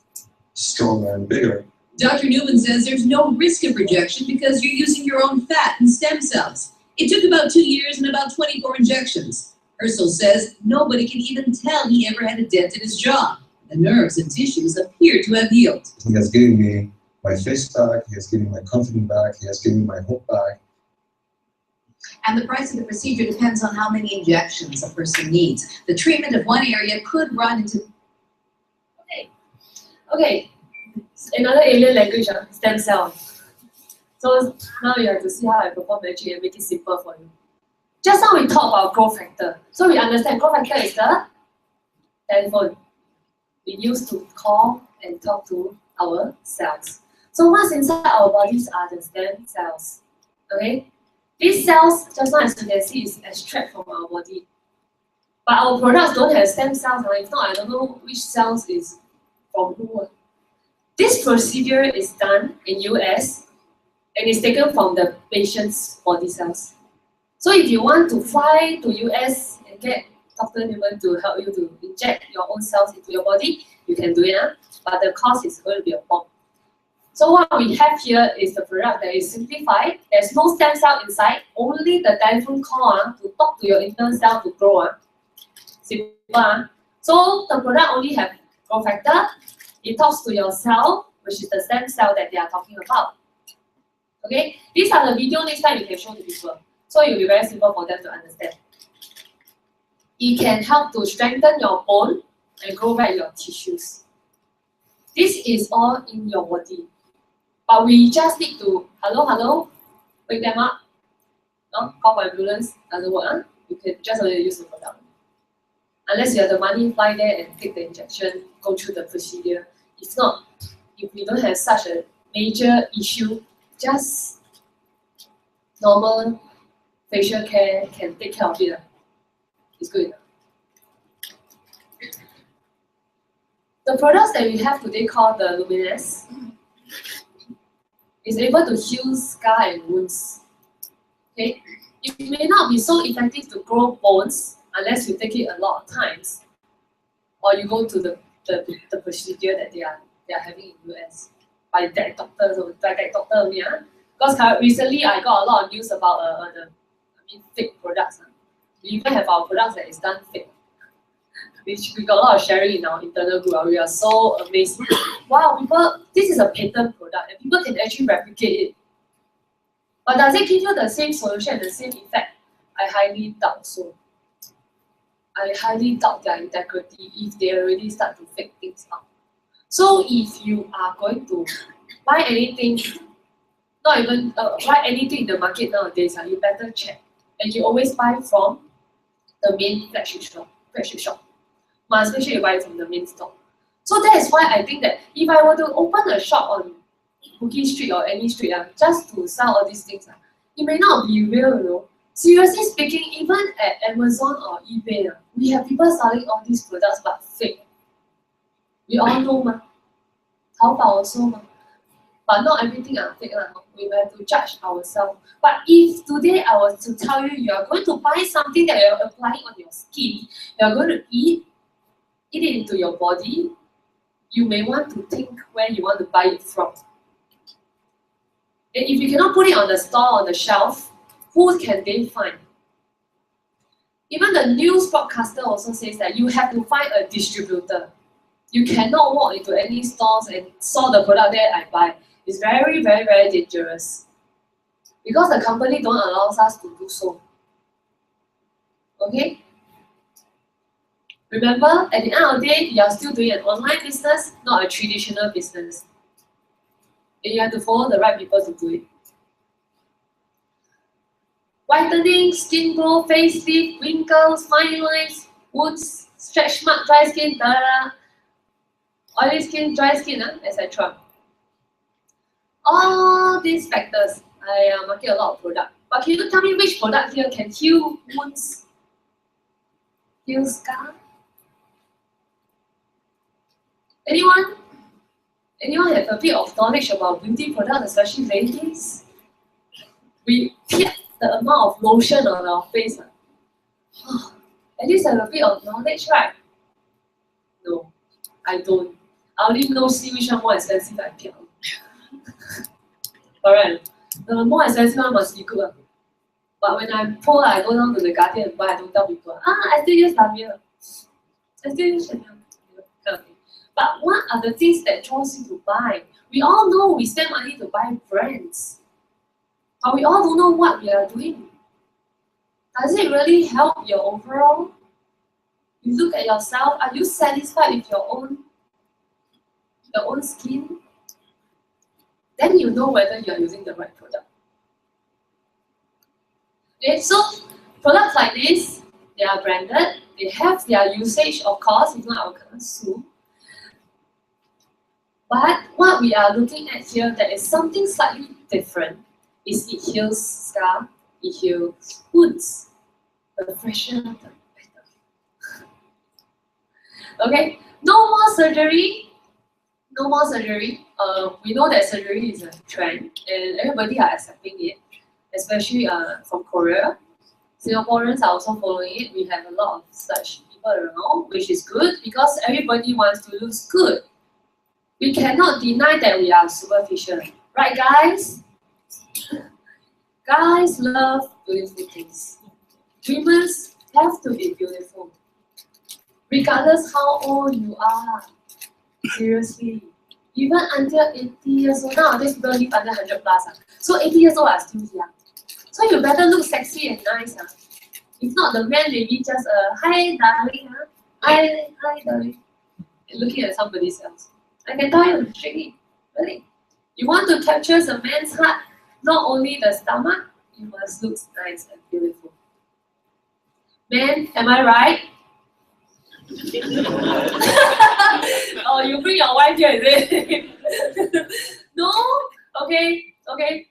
stronger and bigger. Dr. Newman says there's no risk of rejection because you're using your own fat and stem cells. It took about 2 years and about 24 injections. Herschel says nobody can even tell he ever had a dent in his jaw. The nerves and tissues appear to have healed. He has given me my face back, he has given me my confidence back, he has given me my hope back. And the price of the procedure depends on how many injections a person needs. The treatment of one area could run into... Okay. Another alien language, stem cell. So now you have to see how I perform magic and make it simple for you. Just now we talked about growth factor. So we understand growth factor is the telephone we use to call and talk to our cells. So what's inside our bodies are the stem cells. Okay? These cells, just now as you can see, is extract from our body. But our products don't have stem cells. If not, I don't know which cells is from who. This procedure is done in US and is taken from the patient's body cells. So if you want to fly to US and get Dr. Newman to help you to inject your own cells into your body, you can do it, but the cost is going to be a bomb. So what we have here is the product that is simplified. There's no stem cell inside, only the telephone call to talk to your internal cell to grow. Simple. So the product only have growth factor. It talks to your cell, which is the stem cell that they are talking about. Okay, these are the video next time you can show to people. So it will be very simple for them to understand. It can help to strengthen your bone and grow back your tissues. This is all in your body. But we just need to, hello, wake them up. No? Call for ambulance, doesn't work. You can just only use the product. Unless you have the money, fly there and take the injection, go through the procedure. If not, if you don't have such a major issue, just normal facial care can take care of it. It's good enough. The products that we have today called the Luminous is able to heal scar and wounds. Okay? It may not be so effective to grow bones unless you take it a lot of times, or you go to the procedure that they are having in US by that doctor only. Because recently I got a lot of news about fake products. We even have our products that is done fake. We got a lot of sharing in our internal group. We are so amazed. Wow, this is a patent product and people can actually replicate it. But does it give you the same solution and the same effect? I highly doubt so. I highly doubt their integrity if they already start to fake things out. So if you are going to buy anything, not even buy anything in the market nowadays, you better check. And you always buy from the main flagship shop. Must make sure you buy it from the main store. So that is why I think that if I were to open a shop on Bugis Street or any street just to sell all these things, it may not be real, you know. Seriously speaking, even at Amazon or eBay, we have people selling all these products but fake. We all know, Taobao also, but not everything are fake. We have to judge ourselves. But if today I was to tell you, you are going to buy something that you're applying on your skin, you're going to eat it into your body, you may want to think where you want to buy it from. And if you cannot put it on the store, on the shelf, who can they find? Even the news broadcaster also says that you have to find a distributor. You cannot walk into any stores and saw the product there I buy. It's very, very, very dangerous. Because the company don't allow us to do so. Okay? Remember, at the end of the day, you are still doing an online business, not a traditional business. And you have to follow the right people to do it. Whitening, skin glow, facelift, wrinkles, fine lines, wounds, stretch mark, dry skin, oily skin, dry skin, etc. All these factors, I market a lot of product. But can you tell me which product here can heal wounds, heal scar? Anyone? Anyone have a bit of knowledge about beauty products, especially ladies? We get the amount of lotion on our face. At least have a bit of knowledge, right? No, I don't. I only know see which one more expensive I get. Alright, the more expensive one must be good. But when I'm poor, I go down to the Guardian and buy. I don't tell people, I still use Lavia. I still use Chanel. But what are the things that draws you to buy? We all know we spend money to buy brands. But we all don't know what we are doing. Does it really help your overall? You look at yourself, are you satisfied with your own skin? Then you know whether you are using the right product. Okay, so products like this, they are branded, they have their usage, of course, if not I will consume. But what we are looking at here that is something slightly different is it heals scar, it heals wounds. The fresher, the better. Okay, no more surgery. No more surgery. We know that surgery is a trend and everybody are accepting it, especially from Korea. Singaporeans are also following it. We have a lot of such people around, which is good because everybody wants to look good. We cannot deny that we are superficial. Right, guys? Guys love beautiful things. Dreamers have to be beautiful. Regardless how old you are. Seriously. Even until 80 years old. Nowadays people live under 100 plus. So 80 years old are still young. So you better look sexy and nice. If not, the man may be just hi darling. Hi darling. And looking at somebody else. I can tell you strictly, really. You want to capture a man's heart, not only the stomach, you must look nice and beautiful. Man, am I right? Oh, you bring your wife here, is it? No? Okay, okay.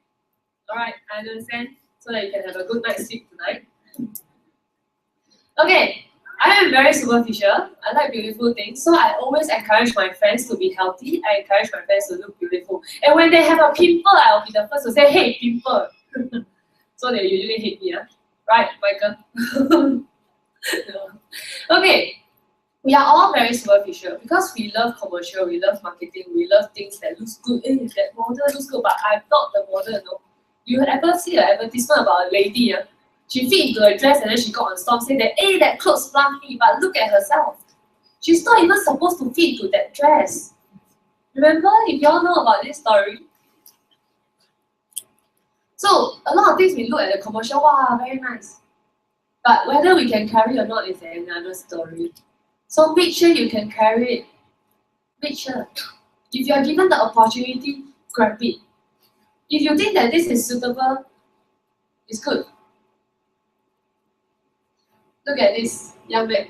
Alright, I understand. So that you can have a good night's sleep tonight. Okay. I am very superficial. I like beautiful things. So I always encourage my friends to be healthy. I encourage my friends to look beautiful. And when they have a pimple, I'll be the first to say, hey, pimple. So they usually hate me, right, Michael? Okay. We are all very superficial because we love commercial, we love marketing, we love things that looks good. That model looks good, but I'm not the model, no. You ever see an advertisement about a lady? She fit into a dress and then she got on Storm saying that, hey, that clothes fluffy, but look at herself. She's not even supposed to fit into that dress. Remember, if you all know about this story? So, a lot of things we look at the commercial, wow, very nice. But whether we can carry or not is another story. So make sure you can carry it. Make sure. If you are given the opportunity, grab it. If you think that this is suitable, it's good. Look at this young man.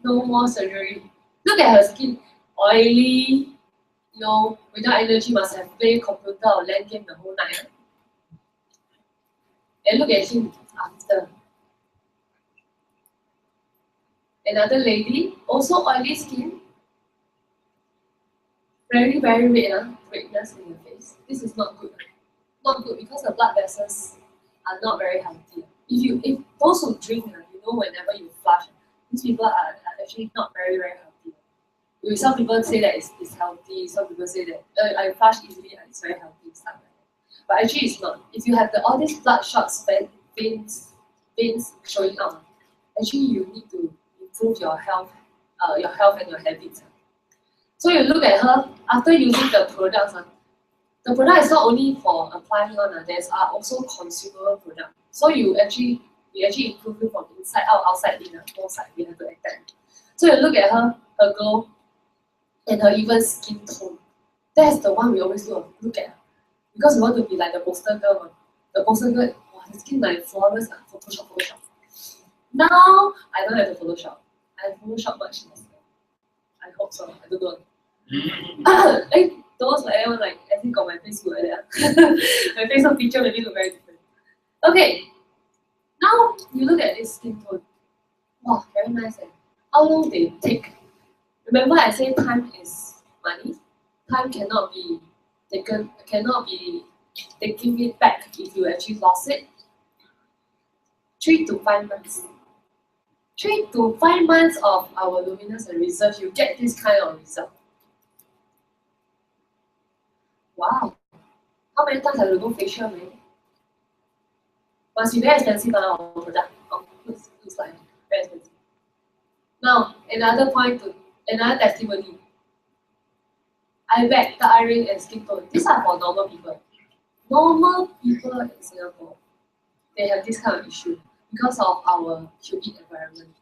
No more surgery. Look at her skin. Oily. You know, without energy, must have played computer or LAN game the whole night. And look at him after. Another lady, also oily skin. Very, very red, redness in the face. This is not good. Not good because the blood vessels are not very healthy. If those who drink, you know whenever you flush, these people are actually not very, very healthy. Some people say that it's healthy, some people say that I flush easily and it's very healthy, stuff like that. But actually it's not. If you have all these bloodshot veins showing up, actually you need to improve your health and your habits. So you look at her after using the products. The product is not only for applying on, there's also consumable product. So we actually improve it from inside out, outside in, both sides we have to attack. So you look at her glow, and her even skin tone. That's the one we always look at. Because we want to be like the poster girl. The poster girl, wow, the skin like flawless, Photoshop. Now I don't have to Photoshop. I Photoshop much less. I hope so. I don't know. Those like I think on my Facebook like that. My Facebook picture maybe look very different. Okay. Now you look at this skin tone. Wow, very nice. How long they take? Remember I said time is money. Time cannot be taken it back if you actually lost it. 3 to 5 months. 3 to 5 months of our luminous and research, you get this kind of result. Wow. How many times have you done facial, man? Must be very expensive on our product. Oh, looks like very expensive. Now, another testimony. I bet the eye ring and skin tone. These are for normal people. Normal people in Singapore, they have this kind of issue because of our humid environment.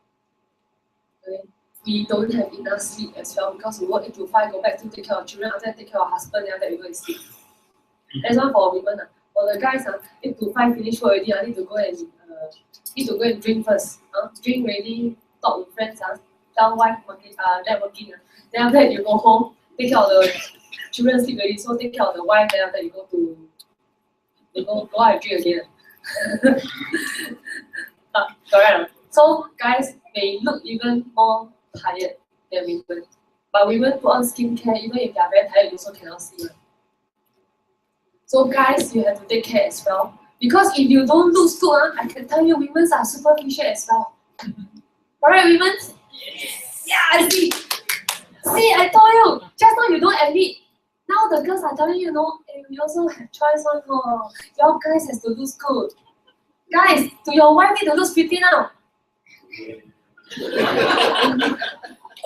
Okay? We don't have enough sleep as well because we work 8 to 5, go back to take care of children, after that take care of husband, then after that we go and sleep. That's one for women. For the guys, 8 to 5 finish work already, need to go and drink first. Drink ready, talk with friends, tell wife networking. Then after that you go home, take care of the children sleep already, so take care of the wife, then after that you go out and drink again. Correct. So guys, they look even more tired than women. But women put on skincare, even if they are very tired, you also cannot see them. So guys, you have to take care as well. Because if you don't look good, I can tell you women are superficial as well. Alright, women? Yes. Yeah, I see. See, I told you. Just now you don't admit. Now the girls are telling you, hey, we also have choice on her. Your guys has to look good. Guys, do your wife need to look pretty now?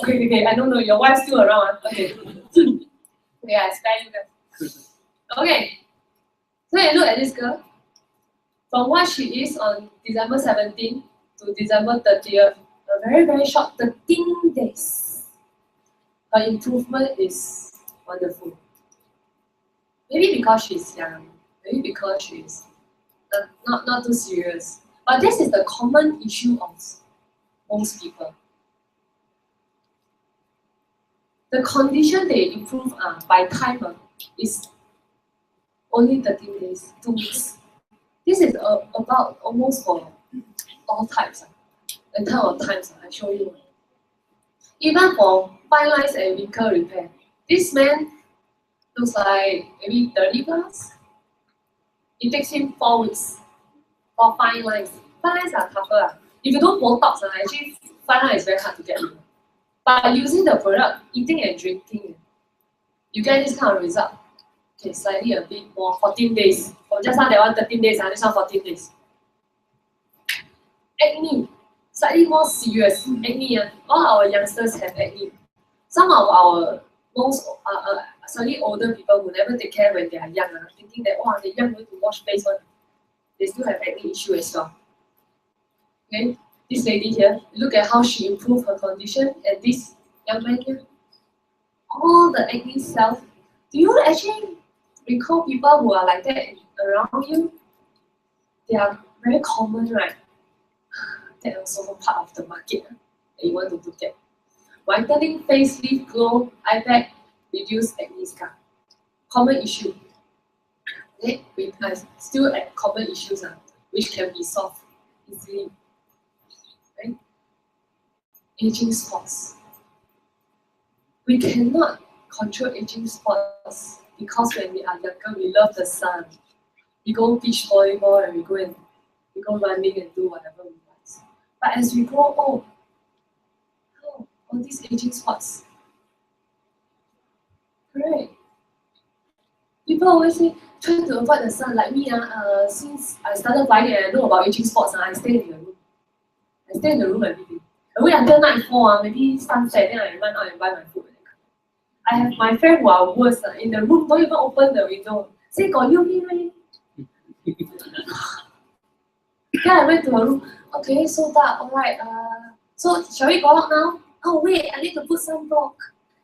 Okay, I don't know. Your wife's still around. Okay. Okay, I spare you guys. Okay. So you look at this girl. From what she is on December 17th to December 30th, a very, very short 13 days. Her improvement is wonderful. Maybe because she's young, maybe because she's not too serious. But this is the common issue of most people. The condition they improve by time is only 13 days, 2 weeks. This is about almost for all types. In terms of times, I show you. Even for fine lines and wrinkle repair, this man looks like maybe 30 plus. It takes him 4 weeks for fine lines. Fine lines are tougher. If you don't Botox, actually fine line is very hard to get rid of. But using the product, eating and drinking, you get this kind of result. Okay, slightly a bit more, 14 days. From just now that one 13 days, this one 14 days. Acne, slightly more serious. Acne, all our youngsters have acne. Some of our most slightly older people who never take care when they are young, thinking that wow, they're young, going to wash face one. They still have acne issue as well. Okay, this lady here, look at how she improved her condition, and this young man here, all the acne cells. Do you actually recall people who are like that around you? They are very common, right? That also part of the market that you want to look at. Whitening, facelift, glow, eye bag, reduce acne scar. Common issue. Okay, we are still at common issues which can be solved easily. Right? Aging spots. We cannot control aging spots because when we are younger, we love the sun. We go beach volleyball and we go running and do whatever we want. But as we grow old, all these aging spots. Correct. People always say, try to avoid the sun. Like me, since I started flying and I know about aging spots, I stay in the room. I stay in the room every day. I wait until nightfall, maybe sunset, then I run out and buy my food. I have my friend who are worse in the room, don't even open the window. Say, got UV rain. Then I went to her room. Okay, so dark, alright. So shall we go out now? Oh wait, I need to put some block.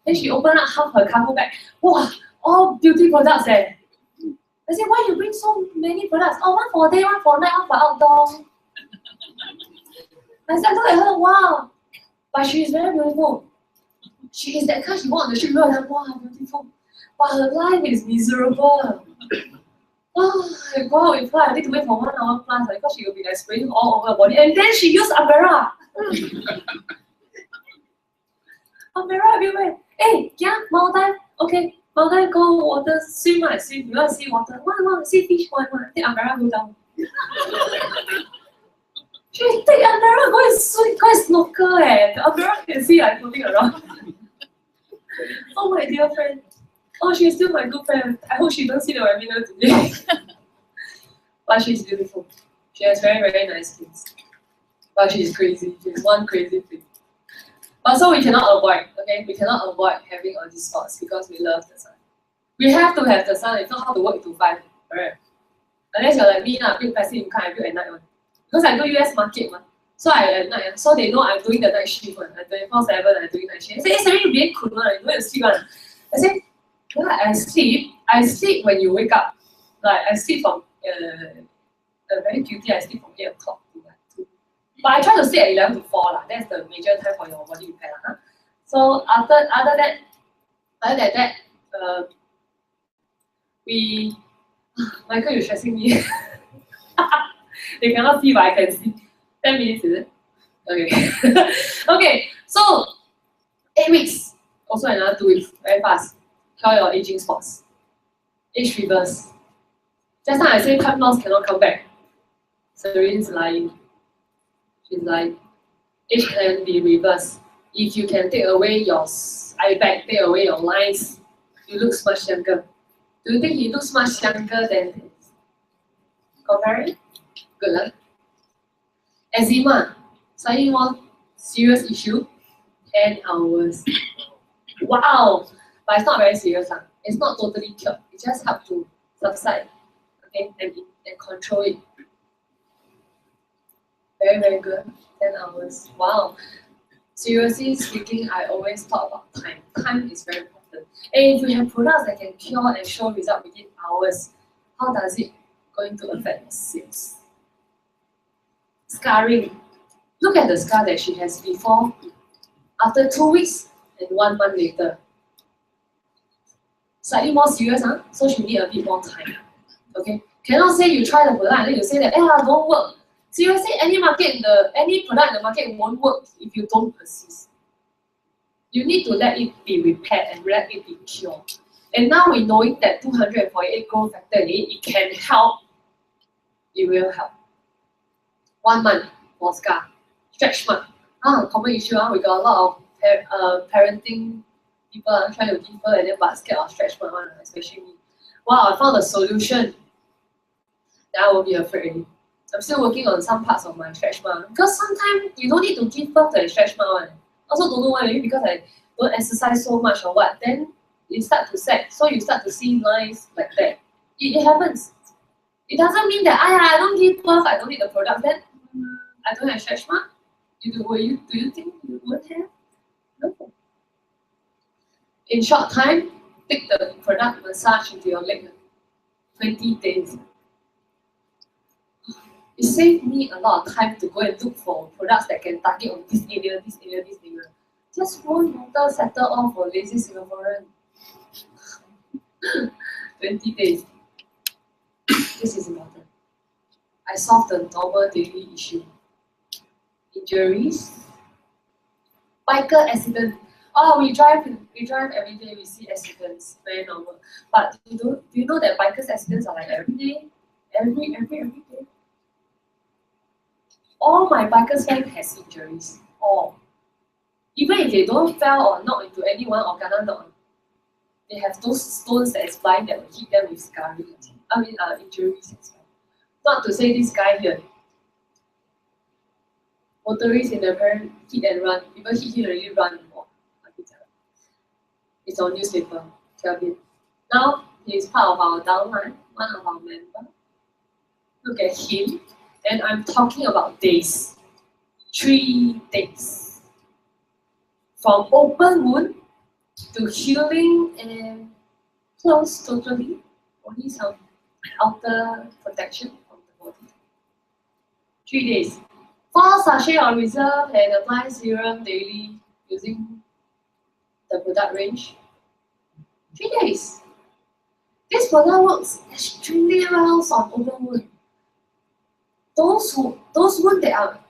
Then she opened up half her cargo bag. Wow, all beauty products I said, why you bring so many products? Oh, one for day, one for night, one for outdoor. I said, look at her, wow. But she is very beautiful. She is that kind, she walk on the street, look at her, wow, beautiful. But her life is miserable. Oh, I go out with her, I need to wait for 1 hour plus because she will be like spraying all over her body. And then she used umbrella. Umbrella everywhere. Hey, yeah, mountain. Okay, mountain, go water, swim, swim. You want to see water? One, see fish, one. Take umbrella, go down. She take umbrella, go and swim, go and snorkel. The umbrella can see like floating around. Oh my dear friend. Oh, she's still my good friend. I hope she don't see the webinar today. But she's beautiful. She has very, very nice skin. But she's crazy. She's one crazy thing. But so we cannot avoid, okay? We cannot avoid having all these spots because we love the sun. We have to have the sun. It's not how to work to 5, right? Unless you're like me, build passive income, I build at night one. Because I do US market one. So I at night, so they know I'm doing the night shift one. I'm 24/7, I'm doing night shift. They say, hey, you're being cool, you don't sleep one. I say, yeah, I sleep when you wake up. Like I sleep from very guilty, I sleep from 8 o'clock to like 2. But I try to sleep at 11 to 4 That's the major time for your body repair So other than that, Michael, you're stressing me. They cannot see, but I can see. 10 minutes, is it? Okay. Okay. So 8 weeks. Also another 2 weeks. Very fast. Cure your aging spots. Age reverse. Just now I said time loss cannot come back. Serene's lying. She's lying. Age can be reversed. If you can take away your eye bag, take away your lines, you look much younger. Do you think he looks much younger than comparing? Good luck. Eczema, slightly more serious issue. 10 hours. Wow! But it's not very serious. It's not totally cured. It just helps to subside, okay, and control it. Very, very good. 10 hours. Wow. Seriously speaking, I always talk about time. Time is very important. And if we have products that can cure and show result within hours, how does it going to affect the sales? Scarring. Look at the scar that she has before, after 2 weeks, and 1 month later. Slightly more serious, so she need a bit more time. Okay? Cannot say you try the product and then you say that, don't work. Seriously, any product in the market won't work if you don't persist. You need to let it be repaired and let it be cured. And now we knowing that 248 growth factor in it can help. It will help. 1 month for scar. Stretch mark. Common issue. We got a lot of parenting people trying to give birth and then but scared of stretch mark, especially me. wow, I found a solution, then I won't be afraid. I'm still working on some parts of my stretch mark because sometimes you don't need to give birth to a stretch mark. Also don't know why, maybe because I don't exercise so much or what. Then you start to set, so you start to see lines like that. It happens. It doesn't mean that I don't give birth, I don't need the product. Then I don't have stretch mark. Do you think you would have? No. In short time, take the product massage into your leg. 20 days. It saved me a lot of time to go and look for products that can target on this area, this area, this area. Just one water settle off for lazy Singaporean. 20 days. This is important. I solved the normal daily issue. Injuries. Biker accident. Oh, we drive every day, we see accidents, very normal. But do you know that bikers accidents are like every day? Every day. All my bikers friends has injuries. All. Even if they don't fell or knock into anyone or kena knock, they have those stones that is flying that will hit them with scarring. Injuries as well. Not to say this guy here. Motorists in the parent hit and run. People hit already run. It's on newspaper, Kelvin. Now he is part of our downline, one of our members. Look at him, and I'm talking about days. 3 days. From open wound to healing and close totally, only some outer protection from the body. 3 days. 4 sachets on reserve and apply serum daily using the product range. 3 days. This product works extremely well on open wound. Those wounds that are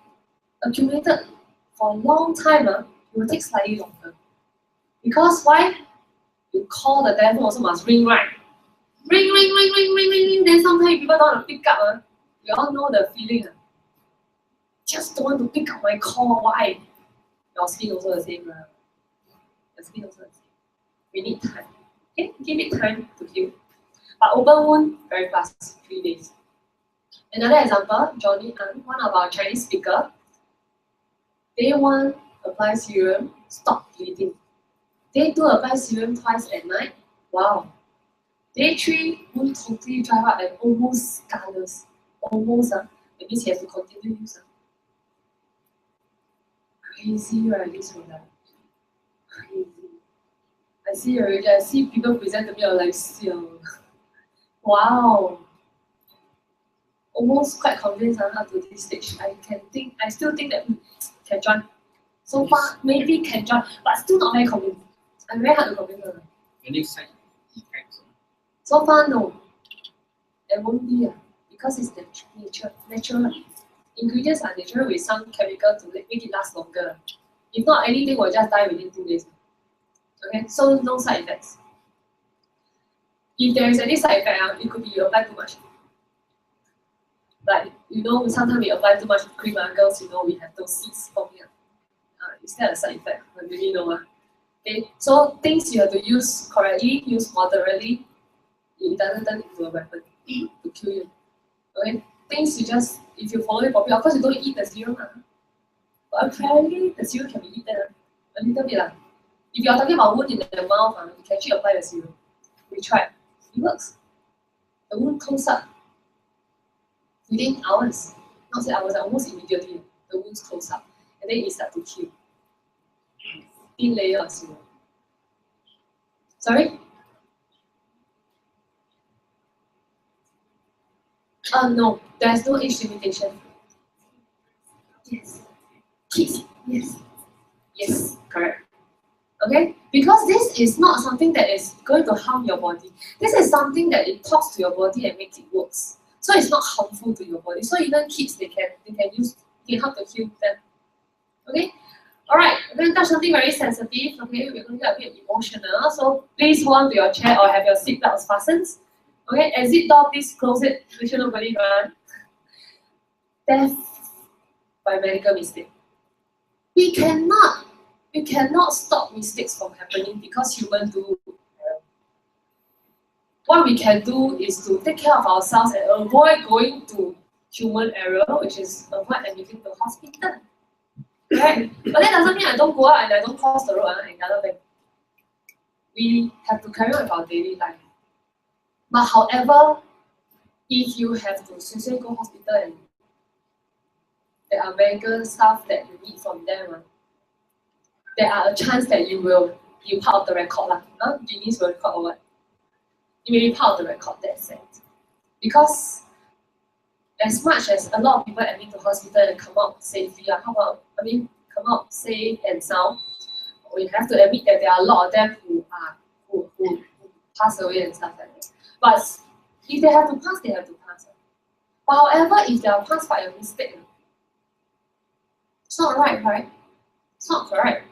accumulated for a long time, it will take slightly longer. Because why? You call the telephone also must ring, right? Ring. Then sometimes people don't want to pick up. You all know the feeling. Just don't want to pick up my call. Why? Your skin also the same. Your skin also the same. We need time. Okay? Give it time to heal. But open wound, very fast, 3 days. Another example, Johnny Ang, one of our Chinese speakers. Day 1, apply serum, stop bleeding. Day 2, apply serum twice at night. Wow. Day 3, wound totally dry up and almost scarless. Almost. That means he has to continue use. Crazy, right? This product. Crazy. I see already. I see people present to me. I'm like, wow. Almost quite convinced up to this stage. I still think that can join. So far, maybe can join, but still not very convinced. I'm very hard to convince her. Any side effects? So far, no. There won't be because it's the natural. Ingredients are natural with some chemical to make it last longer. If not, anything will just die within 2 days. Okay, so no side effects. If there is any side effect, it could be you apply too much. Like, sometimes we apply too much cream, girls, we have those seeds forming. Is that a side effect? I really know. Okay, so things you have to use correctly, use moderately. It doesn't turn into a weapon to kill you. Okay, things you just, if you follow it properly, of course you don't eat the serum. But apparently the serum can be eaten a little bit. If you are talking about wound in the mouth, you can actually apply the serum. We tried. It works. The wound closes up within hours. Not say hours, almost immediately. The wounds close up. And then it starts to heal. Thin layer of serum. Sorry? No, there's no age limitation. Yes. Kids. Yes. Yes, correct. Okay? Because this is not something that is going to harm your body. This is something that it talks to your body and makes it work. So it's not harmful to your body. So even kids, they can help to heal them. Okay? Alright, we're going to touch something very sensitive. Okay, we're going to get a bit emotional. So please hold on to your chair or have your seatbelts fastened. Okay, exit door, please close it. Make sure nobody run. Death by medical mistake. We cannot stop mistakes from happening because humans do. what we can do is to take care of ourselves and avoid going to human error, which is avoid admitting to hospital. Right? But that doesn't mean I don't go out and I don't cross the road and another thing. We have to carry on with our daily life. But however, if you have to seriously go hospital and there are medical stuff that you need from them, there are a chance that you will be part of the record. Guinness will record or what? You may be part of the record, that sense. Because as much as a lot of people admit to hospital and come out safely, come out safe and sound, we have to admit that there are a lot of them who pass away and stuff like that. But if they have to pass, they have to pass. But however, if they are passed by a mistake, it's not right, right? It's not correct.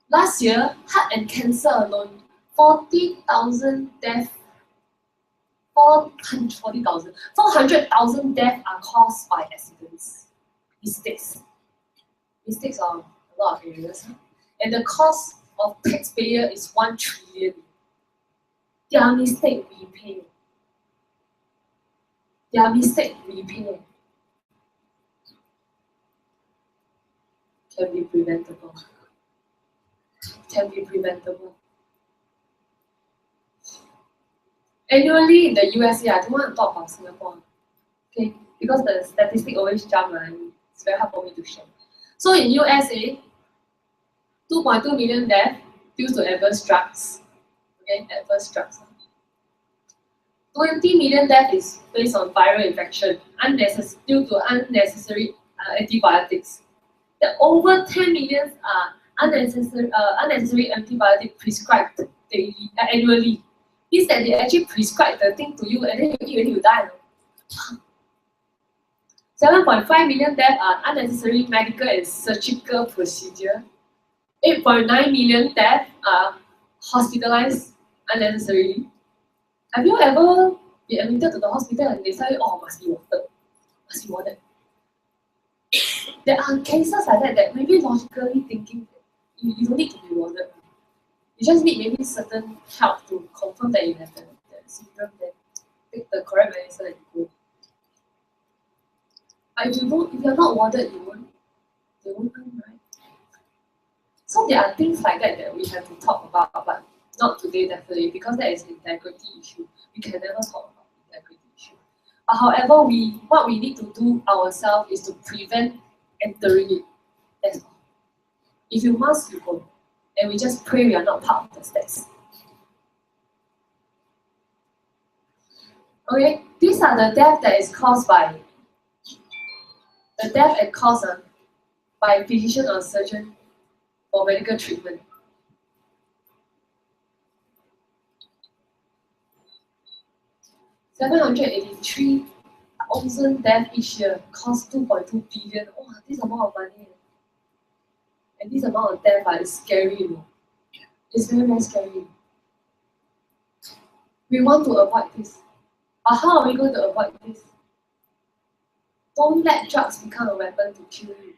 Last year, heart and cancer alone, 40,000 deaths. 400,000 deaths are caused by accidents, mistakes. Mistakes are a lot of areas. And the cost of taxpayer is 1 trillion. Their mistake we pay. Their mistake we pay. Can be preventable. Can be preventable. Annually in the USA, I don't want to talk about Singapore, okay? Because the statistic always jump and it's very hard for me to share. So in USA, 2.2 million deaths due to adverse drugs. Okay, adverse drugs. 20 million deaths is based on viral infection, due to unnecessary antibiotics. The over 10 million are unnecessary antibiotics prescribed daily, annually. Means that they actually prescribe the thing to you and then you eat and you die. 7.5 million deaths are unnecessary medical and surgical procedure. 8.9 million deaths are hospitalized unnecessarily. Have you ever been admitted to the hospital and they tell you, oh, must be water, must be water? There are cases like that maybe logically thinking that you don't need to be watered. You just need maybe certain help to confirm that you have the symptom, then take the correct medicine and go. But if you're not warded, they won't come, right? So there are things like that we have to talk about, but not today definitely, because that is an integrity issue. We can never talk about integrity issue. But however, what we need to do ourselves is to prevent entering it. That's all. If you must, you go. And we just pray we are not part of the steps. Okay, these are the death that is caused by by physician or surgeon for medical treatment. $783,000 deaths each year, cost 2.2 billion. Oh, this amount of money. And this amount of death is scary, you know. It's very, very scary. We want to avoid this. But how are we going to avoid this? Don't let drugs become a weapon to kill you.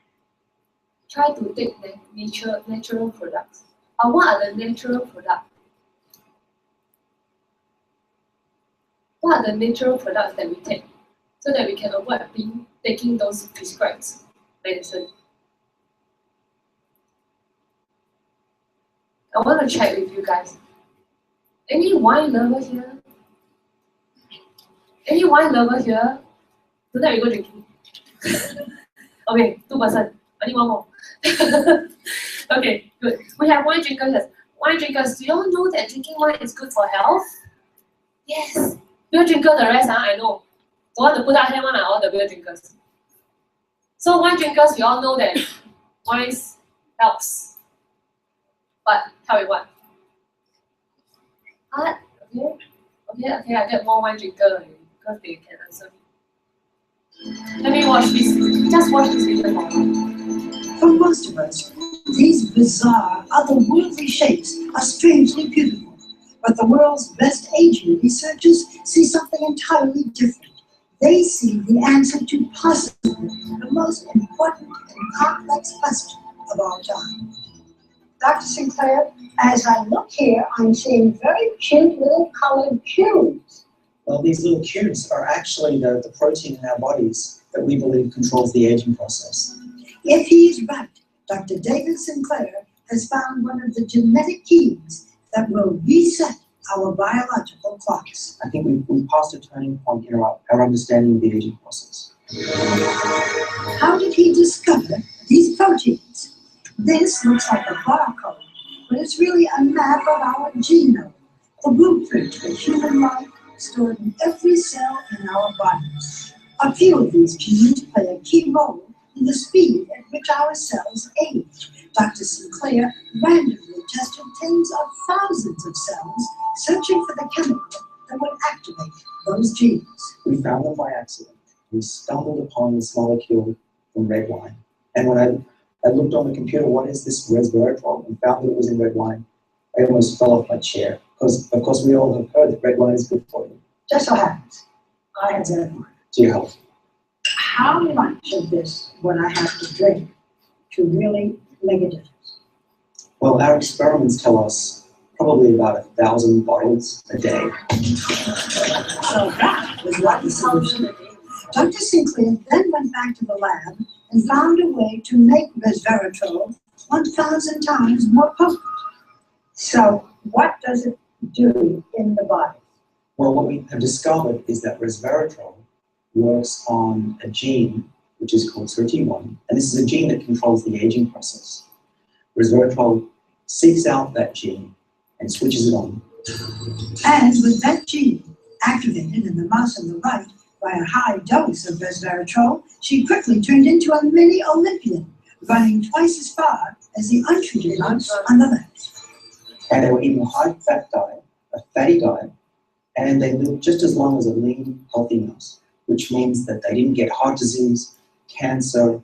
Try to take natural products. But what are the natural products? What are the natural products that we take so that we can avoid taking those prescribed medicine? I want to check with you guys. Any wine lover here? Any wine lover here? Tonight we go drinking. Okay, 2%. Only one more. Okay, good. We have wine drinkers here. Wine drinkers, do you all know that drinking wine is good for health? Yes. Beer drinker, the rest, I know. Don't want to put out hand one, all the beer drinkers. So wine drinkers, we all know that wine helps. But tell me what? Okay, I get more wine drinker because they can answer me. Let me watch this. Just watch this video for a while. For most of us, these bizarre, otherworldly shapes are strangely beautiful. But the world's best aging researchers see something entirely different. They see the answer to possibly the most important and complex question of our time. Dr. Sinclair, as I look here, I'm seeing very cute little colored cubes. Well, these little cubes are actually the protein in our bodies that we believe controls the aging process. If he is right, Dr. David Sinclair has found one of the genetic keys that will reset our biological clocks. I think we've passed a turning point in our understanding of the aging process. How did he discover these proteins? This looks like a barcode, but it's really a map of our genome, the blueprint for human life stored in every cell in our bodies. A few of these genes play a key role in the speed at which our cells age. Dr. Sinclair randomly tested tens of thousands of cells, searching for the chemical that would activate those genes. We found them by accident. We stumbled upon this molecule from red wine. And when I looked on the computer, what is this resveratrol, and found that it was in red wine, I almost fell off my chair. Because, of course, we all have heard that red wine is good for you. Just so happens, I had red wine. To your health. How much of this would I have to drink to really make a difference? Well, our experiments tell us probably about 1,000 bottles a day. So that was what the solution. Dr. Sinclair then went back to the lab and found a way to make resveratrol 1,000 times more potent. So what does it do in the body? Well, what we have discovered is that resveratrol works on a gene which is called SIRT1, and this is a gene that controls the aging process. Resveratrol seeks out that gene and switches it on. And with that gene activated in the mouse on the right by a high dose of resveratrol, she quickly turned into a mini Olympian, running twice as far as the untreated mouse on the left. And they were eating a high-fat diet, a fatty diet, and they lived just as long as a lean, healthy mouse, which means that they didn't get heart disease, cancer,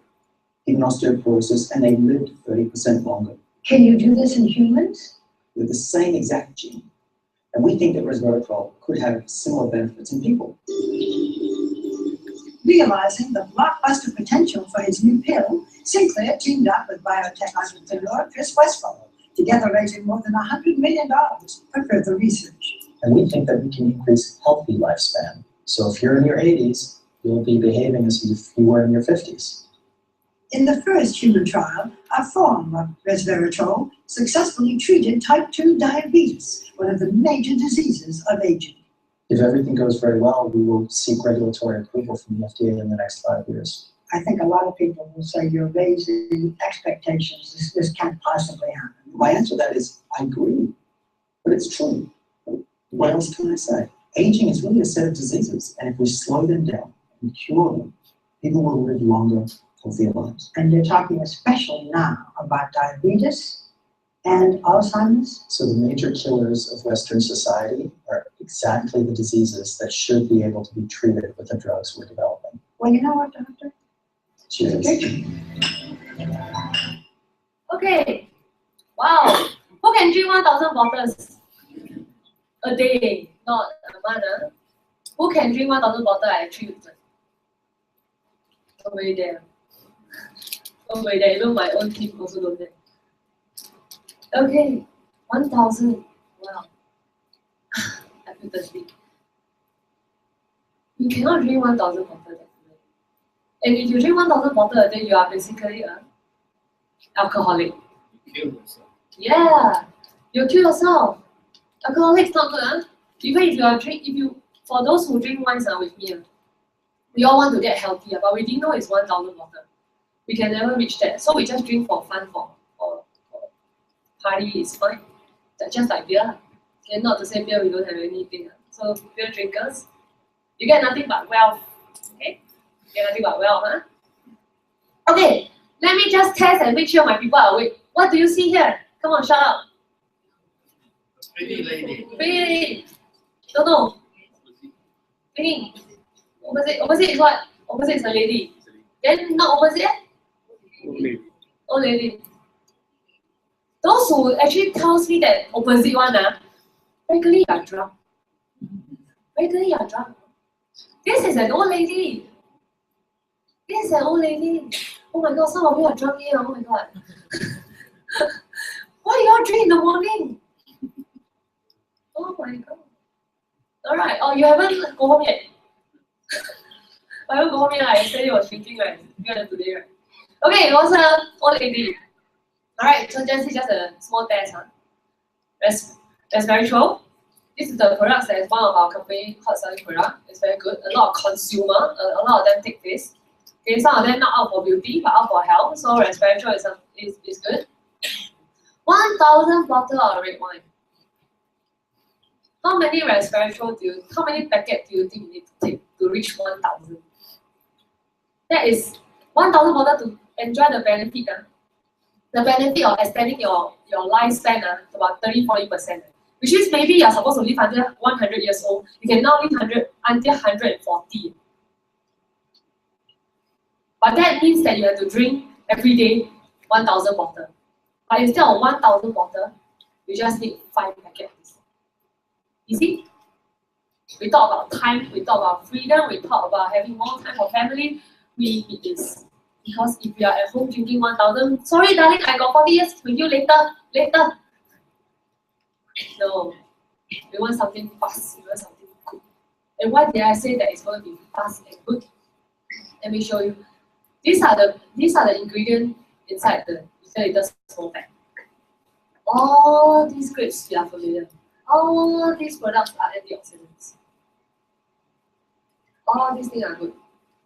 even osteoporosis, and they lived 30% longer. Can you do this in humans? With the same exact gene. And we think that resveratrol could have similar benefits in people. Realizing the blockbuster potential for his new pill, Sinclair teamed up with biotech entrepreneur Chris Westphal, together raising more than $100 million for further research. And we think that we can increase healthy lifespan. So if you're in your 80s, you'll be behaving as if you were in your 50s. In the first human trial, a form of resveratrol successfully treated type 2 diabetes, one of the major diseases of aging. If everything goes very well, we will seek regulatory approval from the FDA in the next 5 years. I think a lot of people will say you're raising expectations. This can't possibly happen. My answer to that is, I agree, but it's true. What else can I say? Aging is really a set of diseases, and if we slow them down and cure them, people will live longer, healthier lives. And you're talking especially now about diabetes and Alzheimer's? So the major killers of Western society are exactly the diseases that should be able to be treated with the drugs we're developing. Well, you know what, Doctor? Cheers. Okay. Wow. Who can drink 1,000 bottles a day, not a month? Who can drink 1,000 bottles at 3 weeks? Nobody there. Nobody there. Even my own team also don't there. Okay. 1,000. Wow. I feel thirsty. You cannot drink 1,000 bottles a day. And if you drink 1,000 bottles a day, you are basically an alcoholic. You kill yourself. Yeah, you kill yourself. Alcoholic is not good, huh? Even if for those who drink wines with me, we all want to get healthy, but we didn't know it's 1,000 bottles. We can never reach that. So we just drink for fun, for party is fine. That's just like beer. And not to say beer, we don't have anything. So beer drinkers, you get nothing but wealth. Okay? You get nothing but wealth, huh? Okay, let me just test and make sure my people are awake. What do you see here? Come on, shut up. Pretty lady. Pretty lady. Don't know. Pretty. Opposite is what? Opposite is a lady. Then not opposite? Old lady. Those who actually tells me that opposite one, regularly you are drunk. Regularly you are drunk. This is an old lady. This is an old lady. Oh my god, some of you are drunk here. Oh my god. What do y'all drink in the morning? Oh my god. Alright, oh, you haven't go home yet? I haven't go home yet. I said you was drinking, right? Today, right? Okay, it was an old lady. Alright, so this is just a small test. Resveratrol. This is the product that is one of our company hot selling product. It's very good. A lot of consumer, a lot of them take this. Okay, some of them not out for beauty, but out for health. So resveratrol is good. 1,000 bottles of red wine. How many resveratrol how many packets do you think you need to take to reach 1,000? That is 1,000 bottles to enjoy the benefit. The benefit of extending your lifespan to about 30-40%. Which means maybe you're supposed to live until 100 years old. You can now live until 140. But that means that you have to drink every day 1,000 bottles. But instead of 1,000 bottles, you just need 5 packets. Easy? We talk about time, we talk about freedom, we talk about having more time for family. We need this. Because if you are at home drinking 1,000, sorry darling, I got 40 years with you later. No, we want something fast, we want something good. And why did I say that it's going to be fast and good? Let me show you. These are the ingredients inside the little small bag. All these grapes you are familiar. All these products are antioxidants. All these things are good.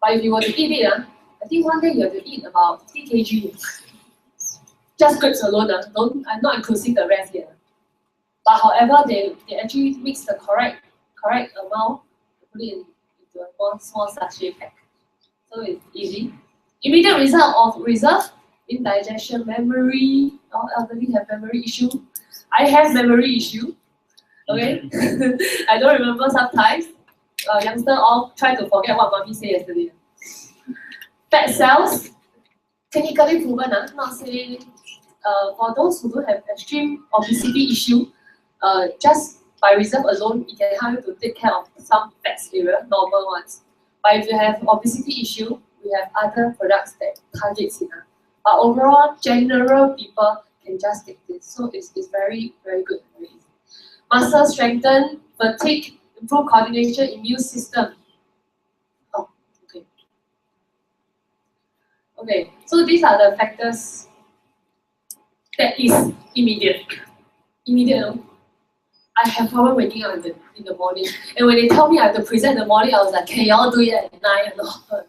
But if you were to eat it, I think one day you have to eat about 50 kg. Just grapes alone. I'm not including the rest here. But however, they actually mix the correct amount to put it into a small sachet pack. So it's easy. Immediate result of reserve, indigestion, memory. All elderly have memory issue. I have memory issue. Okay, I don't remember sometimes. Youngsters all try to forget what mommy said yesterday. Fat cells, clinically proven. Not saying for those who don't have extreme obesity issue. Just by reserve alone, it can help you to take care of some fat area, normal ones. But if you have obesity issue, we have other products that targets it. But overall, general people can just take this. So it's very, very good. Very easy. Muscle strengthen, fatigue, improve coordination, immune system. Oh, okay. Okay, so these are the factors that is immediate. Immediate. I have problem waking up in the morning. And when they tell me I have to present in the morning, I was like, can y'all do it at 9 or not? Can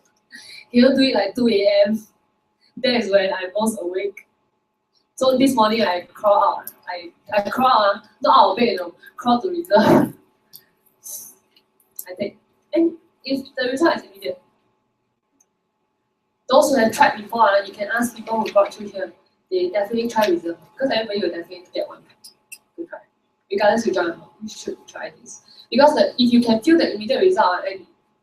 you do it like 2 a.m.? That is when I'm most awake. So this morning I crawl out. I crawl out, not out of bed, crawl to reserve. I think. And if the result is immediate. Those who have tried before, you can ask people who got through here. They definitely try reserve. Because everybody will definitely get one to try. Regardless you join or not, you should try this. Because if you can feel the immediate result,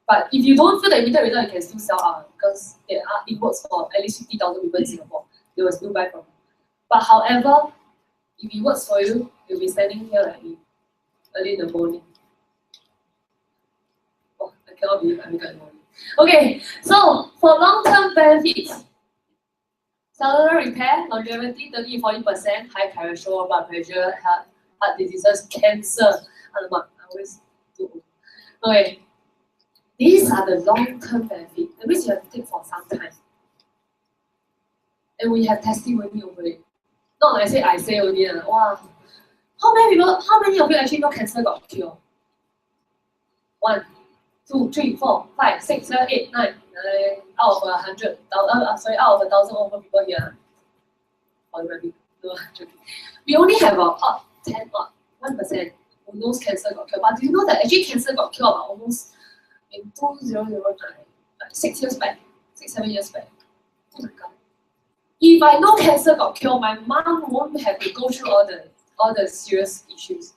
but if you don't feel the immediate result, you can still sell out because it works for at least 50,000 people in Singapore. They will still buy from you. But however, if it works for you, you'll be standing here like me early in the morning. Oh, I cannot believe I wake up in the morning. Okay, so for long-term benefits, cellular repair, longevity, 30-40%, high cholesterol, blood pressure, heart diseases, cancer. I always do. Okay, these are the long-term benefits. That means you have to take for some time. And we have testimony over it. Not like I say only, wow. How many of you actually know cancer got cured? 1, 2, 3, 4, 5, 6, 7, 8, 9, out of 100, out of 1,000 over people here. No, we only have about 10 or 1% who knows cancer got cured. But do you know that actually cancer got cured almost in 2009, like 6 years back, 6-7 years back? Oh my god. If I know cancer got cured, my mom won't have to go through all the serious issues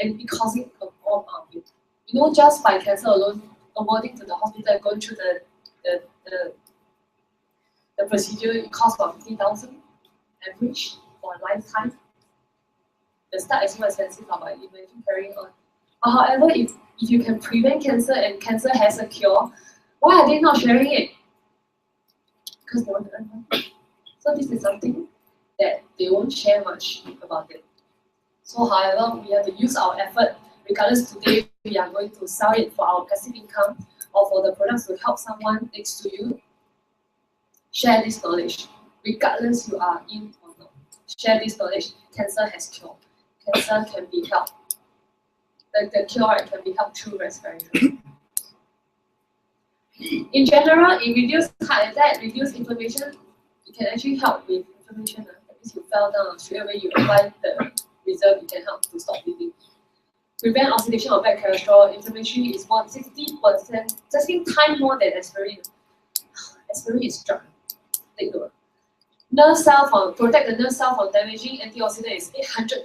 and be causing a bomb out of it. You know, just by cancer alone, avoiding to the hospital and going through the procedure, it costs about 50,000 average for a lifetime. The start is more expensive, but imagine carrying on. But however, if you can prevent cancer and cancer has a cure, why are they not sharing it? Because they want to earn money. So this is something that they won't share much about it. So however, we have to use our effort, regardless today we are going to sell it for our passive income or for the products to help someone next to you. Share this knowledge, regardless you are in or not. Share this knowledge. Cancer has cure. Cancer can be helped. The cure can be helped through respiratory. In general, it reduces heart attack, reduces inflammation. It can actually help with inflammation. That means you fell down, straight away you apply the reserve, it can help to stop bleeding. Prevent oxidation of bad cholesterol. Inflammation is 60%, 16 times more than aspirin. Aspirin is drug. Take note. Nerve cell from protect the nerve cell from damaging. Antioxidant is 800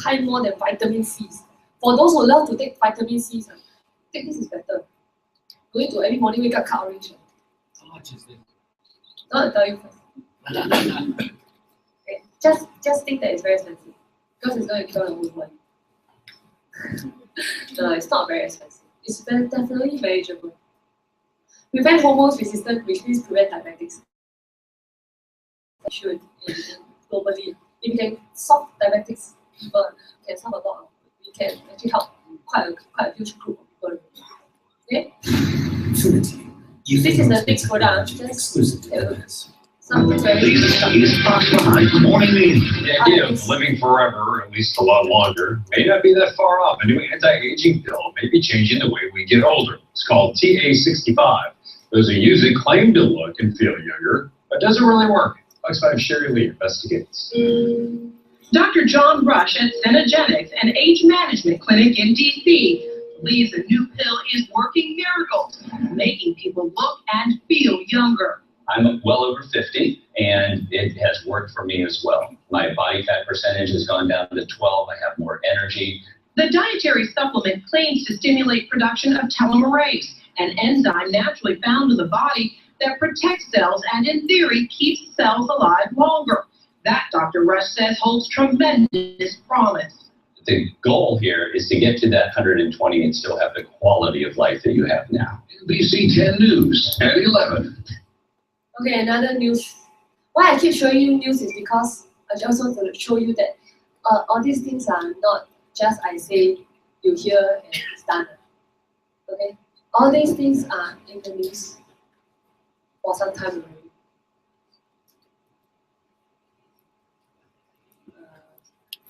times more than vitamin C. For those who love to take vitamin C, take this is better. Going to every morning wake up cut orange. How much is this? I'll tell you first. Okay. Just think that it's very expensive because it's going to kill the whole body. No, it's not very expensive. It's definitely manageable. Prevent hormones resistance, which means prevent diabetics. Should globally, if we can solve diabetics, people can solve a lot. We can actually help quite a huge group of people. Okay. Infinity. This is the next product. Just something very Morning meeting. The idea of living forever, at least a lot longer, may not be that far off. A new anti-aging pill may be changing the way we get older. It's called TA65. Those who use it claim to look and feel younger, but doesn't really work. Fox 5 Sherry Lee investigates. Dr. John Rush at Cenogenics, an age management clinic in D.C., believes a new pill is working miracles, making people look and feel younger. I'm well over 50, and it has worked for me as well. My body fat percentage has gone down to 12. I have more energy. The dietary supplement claims to stimulate production of telomerase, an enzyme naturally found in the body that protects cells and, in theory, keeps cells alive longer. That, Dr. Rush says, holds tremendous promise. The goal here is to get to that 120 and still have the quality of life that you have now. NBC 10 News at 11. Okay, another news. Why I keep showing you news is because I just want to show you that all these things are not just I say, you hear and it's done. Okay, all these things are in the news for some time already.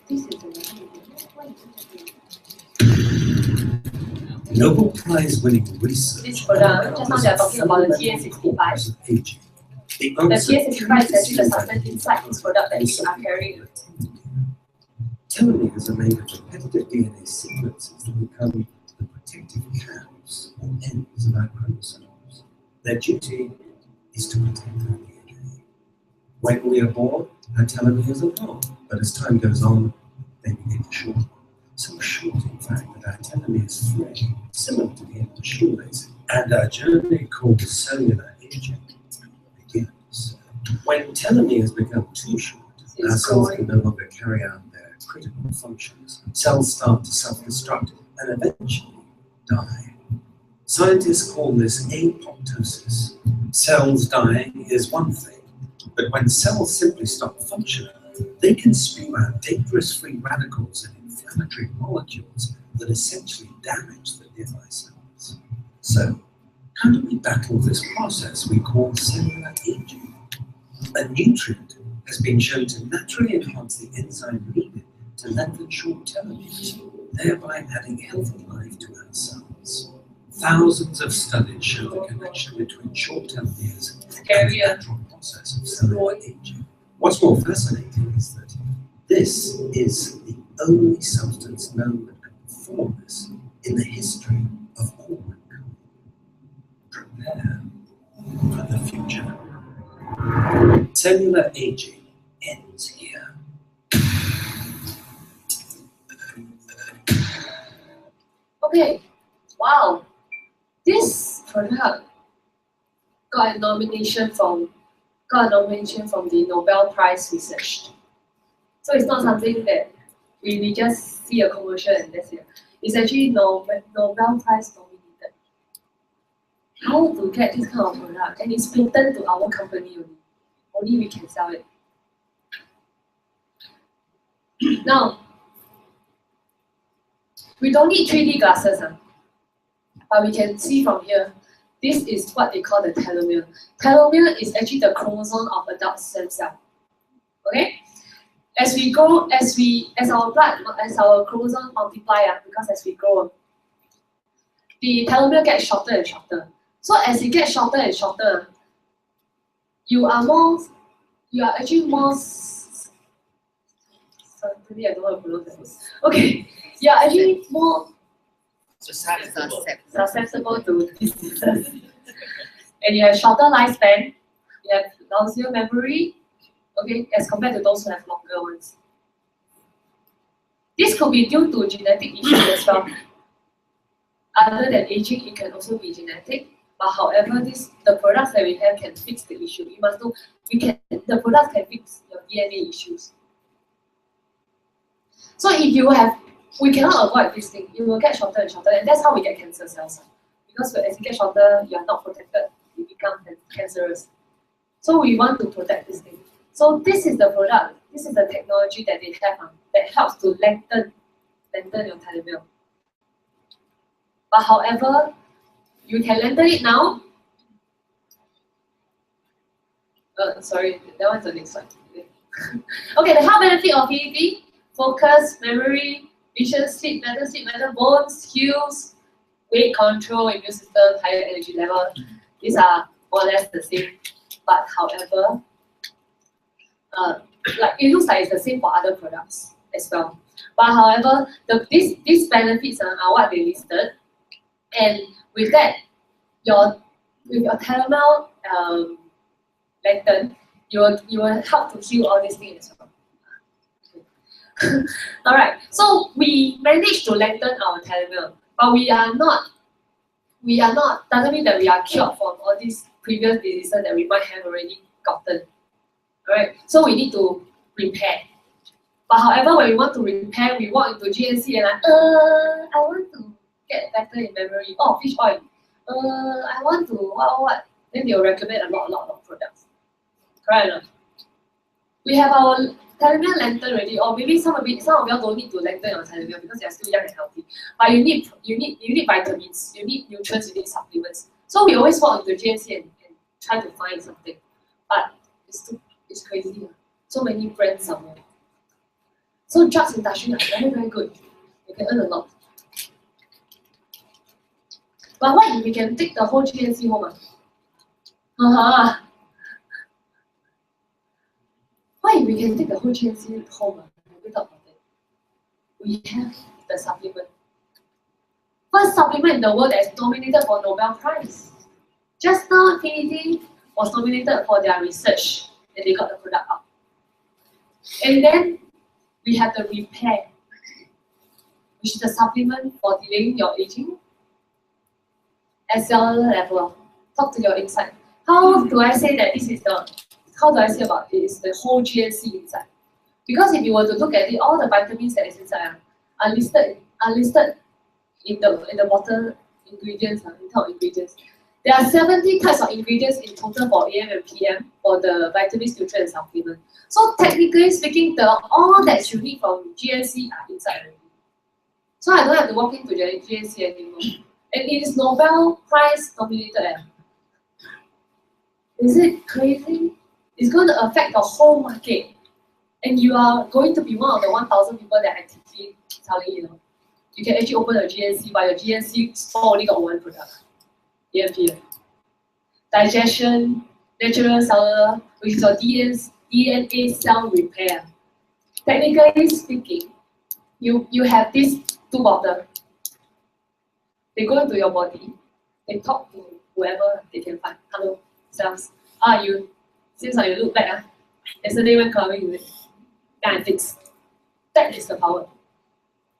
This is the Nobel Prize winning research. This product, just now they are talking about the TA65. Aging. The TA65 is actually the substance inside this product that you are carrying. Telomeres are made of repetitive DNA sequences that become the protective caps or ends of our chromosomes. Their duty is to protect our DNA. When we are born, our telomeres are long, but as time goes on, they begin to shorten. So short, in fact, that our telomeres fray, similar to the end of a shoelace, and our journey called cellular aging begins. When telomeres become too short, our cells can no longer carry out their critical functions. Cells start to self-destruct and eventually die. Scientists call this apoptosis. Cells dying is one thing, but when cells simply stop functioning, they can spew out dangerous free radicals and inflammatory molecules that essentially damage the nearby cells. So, how do we battle this process we call cellular aging? A nutrient has been shown to naturally enhance the enzyme needed to lengthen short telomeres, thereby adding healthy life to our cells. Thousands of studies show the connection between short telomeres and the natural process of cellular aging. What's more fascinating is that this is the only substance known that can perform this in the history of all mankind. Prepare for the future. Cellular aging ends here. Okay, wow, this product got a nomination from the Nobel Prize research. So it's not something that we just see a commercial and that's it. It's actually Nobel Prize nominated. How to get this kind of product? And it's patented to our company only. Only we can sell it. Now, we don't need 3D glasses, but we can see from here. This is what they call the telomere. Telomere is actually the chromosome of adult stem cell. Okay? As we grow, as our chromosome multiply, because as we grow, the telomere gets shorter and shorter. So as it gets shorter and shorter, you are actually more. Sorry, I don't know how to pronounce this. Okay, you are actually more susceptible to diseases, and you have shorter lifespan. You have lousier memory. Okay, as compared to those who have longer ones. This could be due to genetic issues as well. Other than aging, it can also be genetic. But however, the products that we have can fix the issue. You must know the products can fix your DNA issues. So if we cannot avoid this thing. You will get shorter and shorter, and that's how we get cancer cells. Because as you get shorter, you are not protected. You become cancerous. So we want to protect this thing. So this is the product. This is the technology that they have that helps to lengthen your telomere. But however, you can lengthen it now. Sorry, that one's the next one. Okay, the health benefit of PET: focus, memory, vision, sleep matter, bones, heals, weight control, immune system, higher energy level. These are more or less the same. But however, like it looks like it's the same for other products as well. But however, these benefits are what they listed, and with that, with your telomere lengthen, you will help to heal all these things as well. All right, so we managed to lengthen our telomere, but we are not. Doesn't mean that we are cured from all these previous diseases that we might have already gotten. Alright, so we need to repair. But however, when we want to repair, we walk into GNC and I want to get better in memory. Oh, fish oil. I want to what? Then they'll recommend a lot of products. Correct enough. We have our telomere lengthen already, or maybe some of you don't need to lengthen your telomere because you're still young and healthy. But you need vitamins, you need nutrients, you need supplements. So we always walk into GNC and try to find something. But it's crazy. So many brands somewhere. So drugs industry are very, very good. You can earn a lot. But what if we can take the whole GNC home? What if we can take the whole GNC home? We thought about it. We have the supplement. First supplement in the world that is nominated for Nobel Prize. Just now, Infinity was nominated for their research, and they got the product out. And then we have the repair, which is the supplement for delaying your aging at cellular level. Talk to your inside. How do I say that this is how do I say about it is the whole GNC inside? Because if you were to look at it, all the vitamins that is inside are listed in the bottle ingredients, in top ingredients. There are 70 types of ingredients in total for AM and PM for the vitamins, nutrients, and supplement. So technically speaking, all that you need from GNC are inside already. So I don't have to walk into GNC anymore. And it is Nobel Prize nominated. Is it crazy? It's going to affect the whole market. And you are going to be one of the 1,000 people that I keep telling you. You can actually open a GNC, but your GNC store only got one product. EMP. Digestion, natural cellular, which is your DNA cell repair. Technically speaking, you have these two bottles. They go into your body, they talk to whoever they can find. Hello, cells. Seems like you look back. Yesterday went clubbing with it. And fix. That is the power.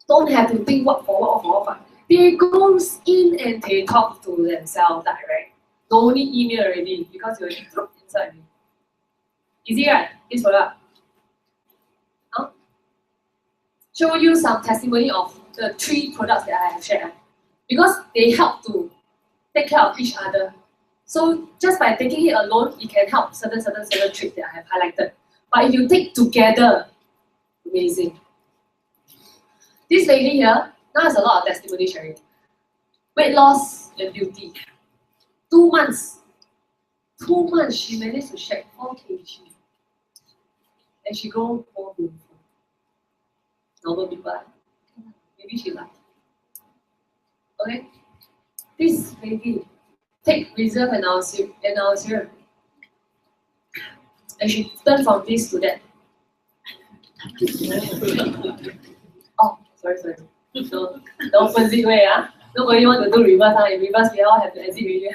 Don't have to think what for what. They goes in and they talk to themselves direct. Don't need email already because you already drop inside. Easy, right? This product. Show you some testimony of the 3 products that I have shared. Because they help to take care of each other. So just by taking it alone, it can help certain traits that I have highlighted. But if you take together, amazing. This lady here, now has a lot of testimony sharing. Weight loss and beauty. 2 months. 2 months, she managed to shed 4 kg. And she grow more beautiful. Normal people. Maybe she liked. Okay? This lady take reserve and our serum. And she turned from this to that. Oh, sorry. No, the opposite way, Nobody want to do reverse, In reverse, we all have to exit radio.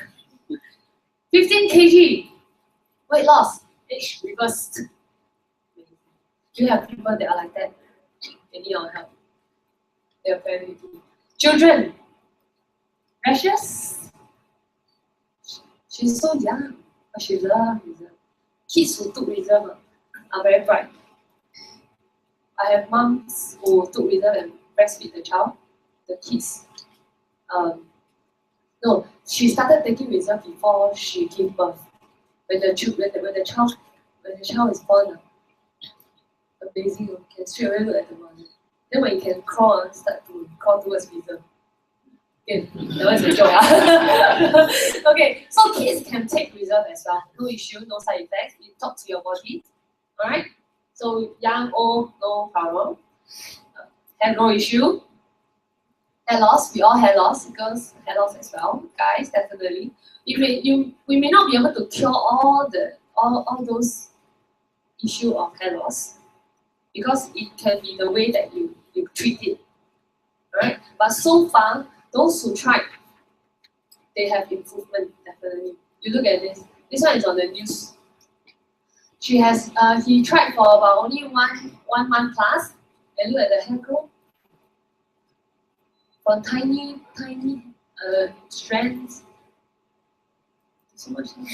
15 kg weight loss, age reversed. Do you have people that are like that? They need our help. They are very good. Children, precious. She's so young, but she loves reserve. Kids who took reserve are very bright. I have moms who took reserve and breastfeed the child. The kids, no, she started taking reserve before she gave birth. When the child is born, amazing, you can straight away look at the mother. Then when you can crawl, start to crawl towards reserve. Okay, that was a joke. Okay, so kids can take reserve as well. No issue, no side effects. You talk to your body. Alright? So young, old, no problem. Hair growth issue. Hair loss, we all hair loss. Girls hair loss as well. Guys, definitely. We may not be able to cure all those issue of hair loss because it can be the way that you treat it. Right? But so far, those who tried, they have improvement, definitely. You look at this. This one is on the news. He tried for about only one month plus, and look at the hair growth. From tiny strands. So much hair.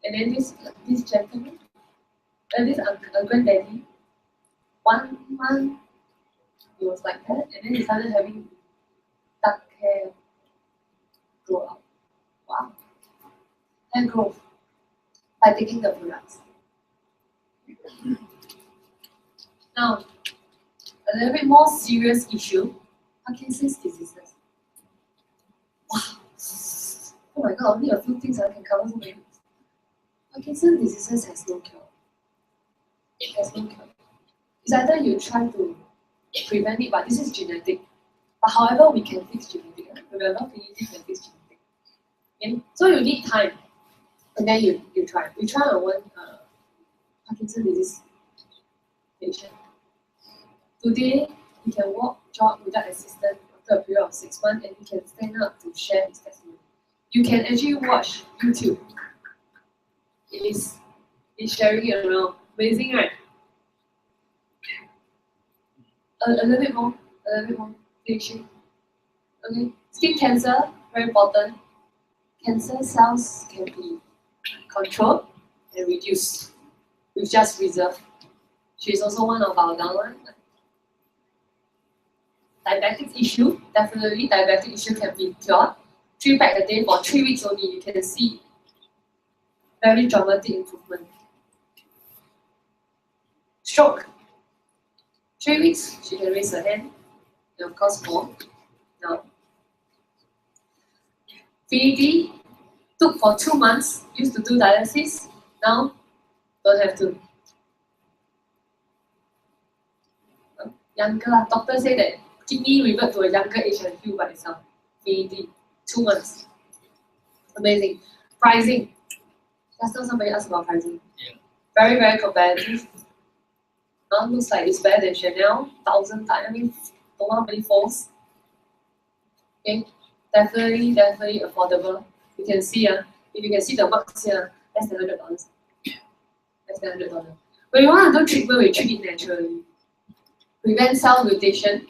And then this gentleman, this granddaddy, 1 month, he was like that, and then he started having dark hair grow up. Wow. Hair growth by taking the products. Now, a little bit more serious issue, Parkinson's diseases. Wow. Oh my god, only a few things I can cover so many things. Parkinson's diseases has no cure. It has no cure. It's either you try to prevent it, but this is genetic. But however, we can fix genetic. Remember, we can fix genetic. Okay? So you need time. And then you try. We try on one Parkinson's disease patient. Today, he can walk, jog without assistance after a period of 6 months, and he can stand up to share his testimony. You can actually watch YouTube. He's sharing it around. Amazing, right? A little bit more. Patient. Okay. Skin cancer, very important. Cancer cells can be controlled and reduced with just reserve. She's also one of our downline. Diabetic issue, definitely diabetic issue can be cured. 3 packs a day for 3 weeks only, you can see very dramatic improvement. Stroke, 3 weeks, she can raise her hand, and of course more. Now, VD, took for 2 months, used to do dialysis, now don't have to. Younger, doctor say that kidney revert to a younger age and heal by itself. VD, 2 months. Amazing. Pricing. Just now somebody asked about pricing. Yeah. Very, very competitive. Now looks like it's better than Chanel, 1,000 times. I mean, don't know how many folds. Okay, definitely affordable. You can see, if you can see the marks here, less than $100. Less than $100. When you want to do treatment, we treat it naturally. Prevent cell mutation.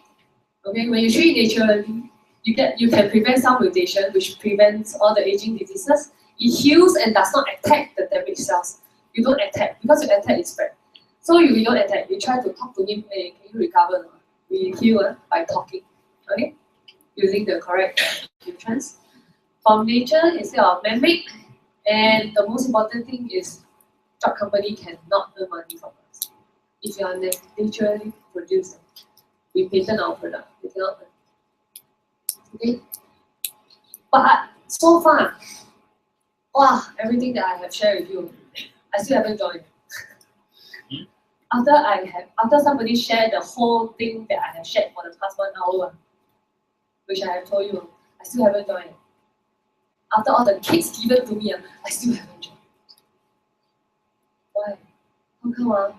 Okay, when you treat it naturally, you can prevent cell mutation, which prevents all the aging diseases. It heals and does not attack the damaged cells. You don't attack, because you attack, it spread. So we don't attack, we try to talk to him, hey, can you recover? We heal by talking, okay? Using the correct nutrients. From nature instead of man-made. And the most important thing is, drug company cannot earn money from us if you are naturally produced. we patent our product. We cannot. Okay. But so far, wow, everything that I have shared with you, I still haven't joined. After somebody shared the whole thing that I have shared for the past 1 hour, which I have told you, I still haven't joined. After all the cakes given to me, I still haven't joined. Why? How come?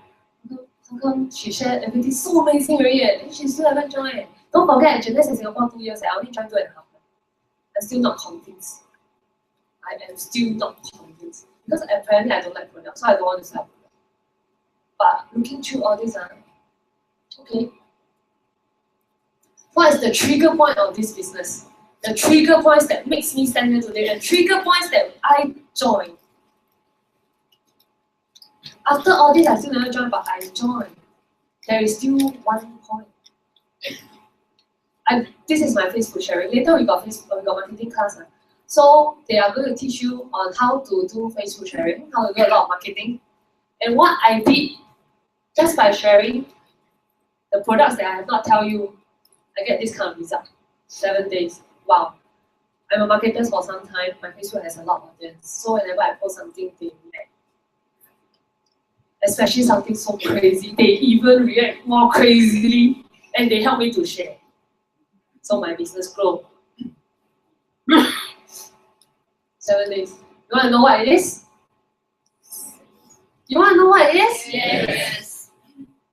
How come she shared everything so amazing already, and she still haven't joined? Don't forget, Jeanette's in Singapore 2 years, I only joined 2.5 months. I'm still not convinced. I am still not convinced. Because apparently I don't like products, so I don't want to sell. But looking through all this, okay. What is the trigger point of this business? The trigger points that makes me stand here today, the trigger points that I joined. After all this, I still never joined, but I joined. There is still one point. This is my Facebook sharing. Later we got marketing class. So they are going to teach you on how to do Facebook sharing, how to do a lot of marketing. And what I did, just by sharing the products that I have not tell you, I get this kind of result. 7 days. Wow. I'm a marketer for some time. My Facebook has a lot of audience. So whenever I post something, they react. Especially something so crazy, they even react more crazily, and they help me to share. So my business grow. 7 days. You want to know what it is? You want to know what it is? Yes.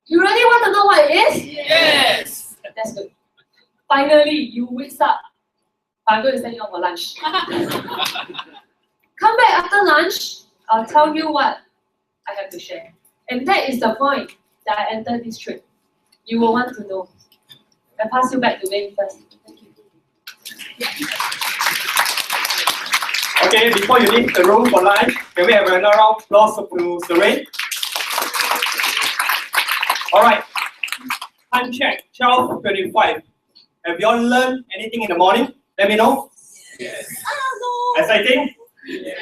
You really want to know what it is? Yes. That's good. Finally, you wake up. I'm going to send you out for lunch. Come back after lunch. I'll tell you what I have to share. And that is the point that I entered this trip. You will want to know. I pass you back to Wayne first. Thank you. Okay, before you leave the room for lunch, can we have another round of applause to Serene? Alright, time check, 12:25. Have you all learned anything in the morning? Let me know. Yes. Exciting? Yes.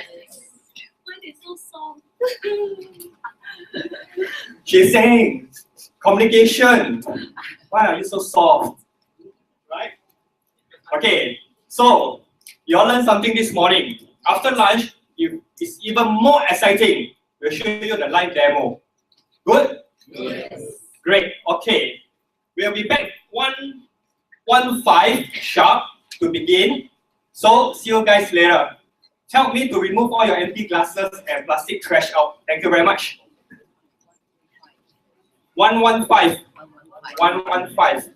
Mine is so soft. She's saying, communication. Why are you so soft? Right? Okay, so you all learned something this morning. After lunch, it's even more exciting. We'll show you the live demo. Good? Yes. Great. Okay. We'll be back 1:15 sharp to begin. So see you guys later. Help me to remove all your empty glasses and plastic trash out. Thank you very much. 1:15. 1:15.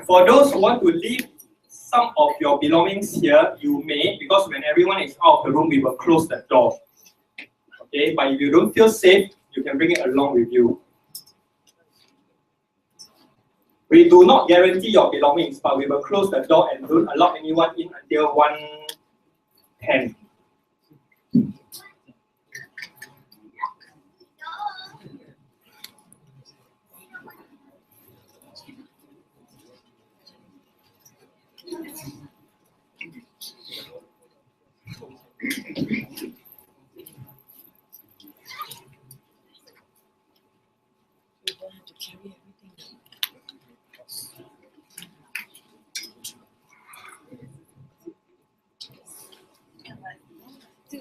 For those who want to leave some of your belongings here, you may, because when everyone is out of the room, we will close the door. Okay, but if you don't feel safe, you can bring it along with you. We do not guarantee your belongings, but we will close the door and don't allow anyone in until 1:10.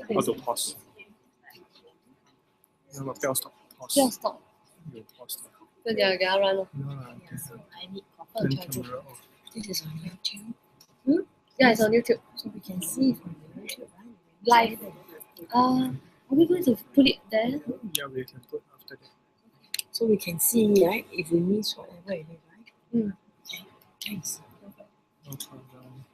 How to pause? No, 不要 stop. Pause. 不要 stop. 有 pause 的。不要给它 run 咯。No lah, Turn camera off. This is on YouTube. Yeah, it's on YouTube. So we can see from YouTube, right? Live. Are we going to put it there? Yeah, we can put after that. So we can see, right? If we miss whatever it is, right? Okay, thanks. No problem.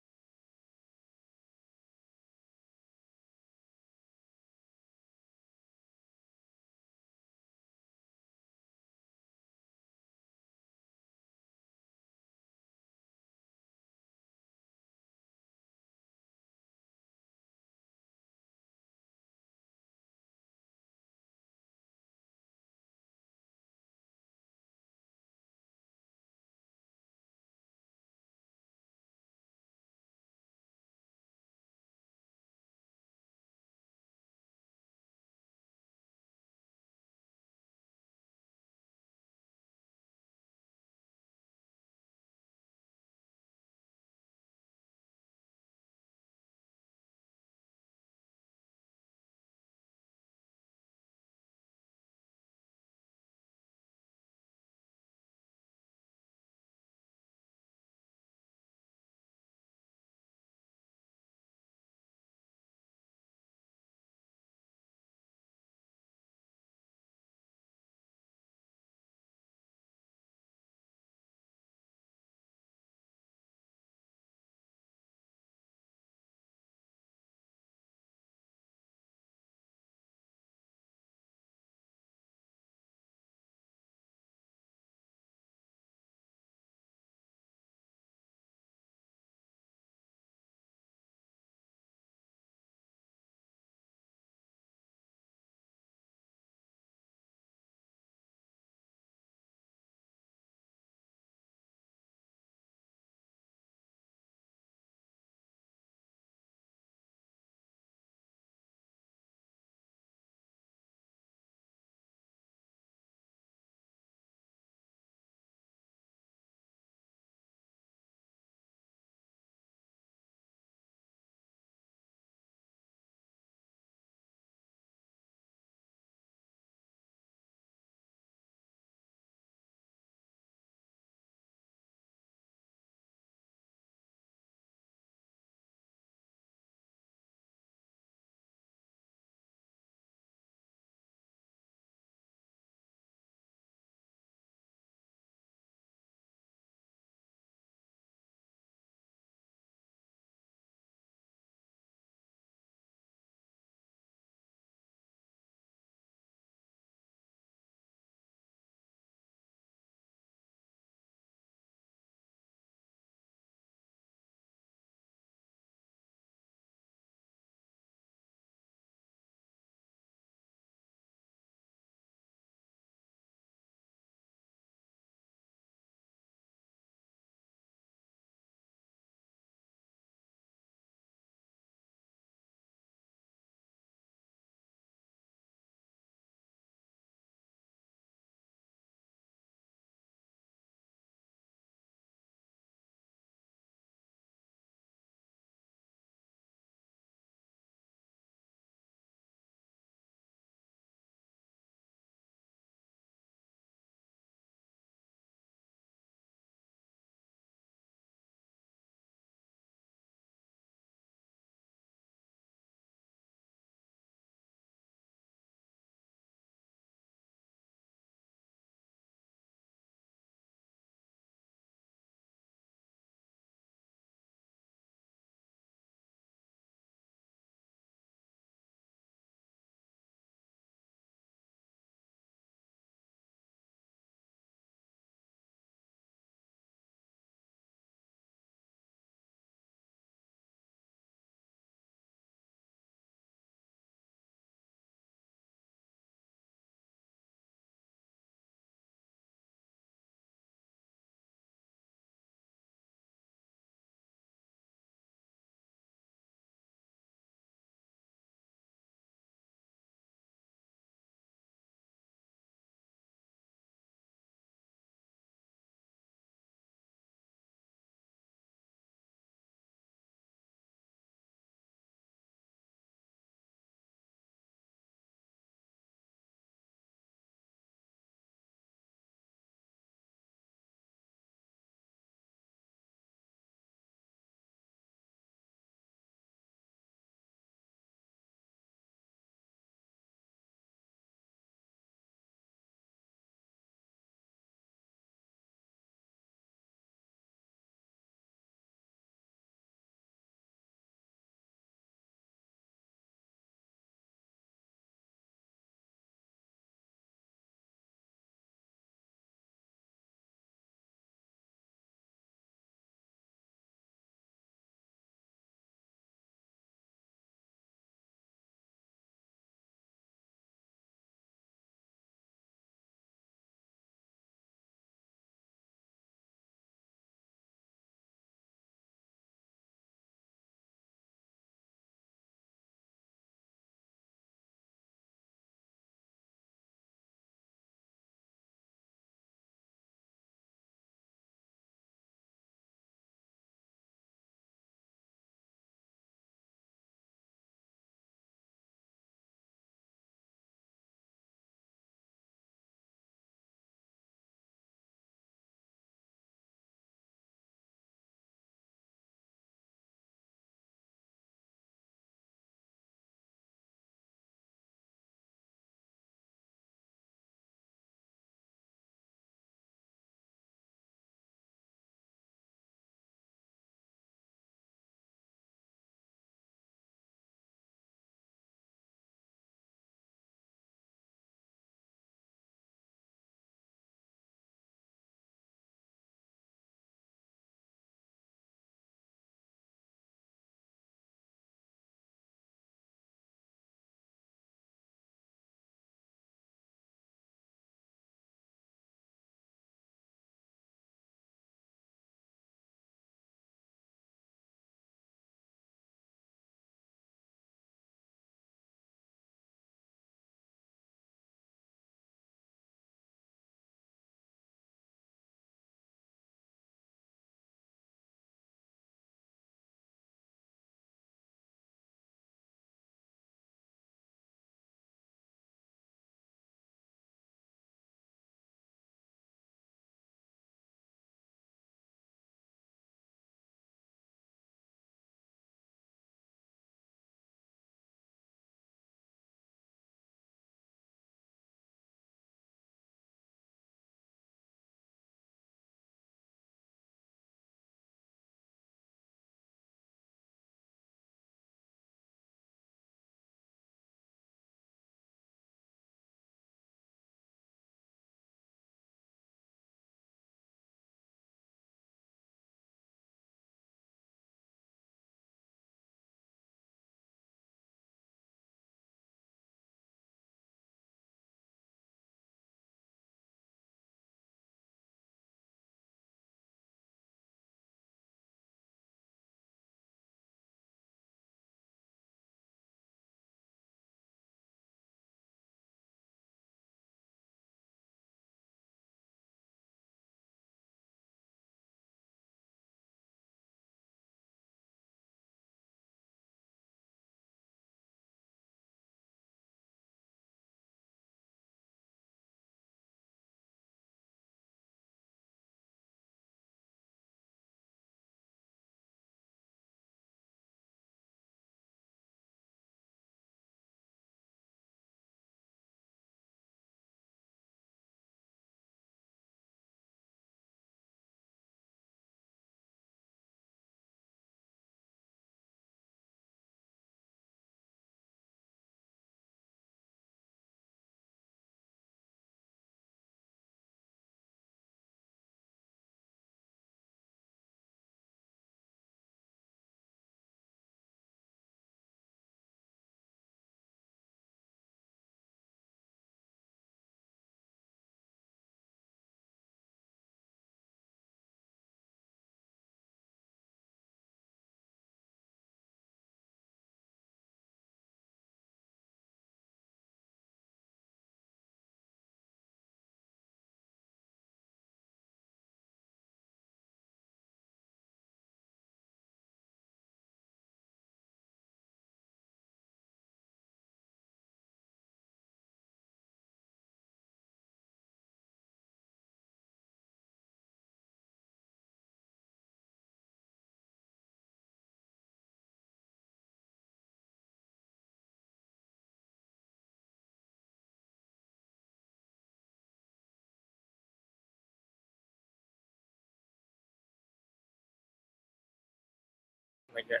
like that.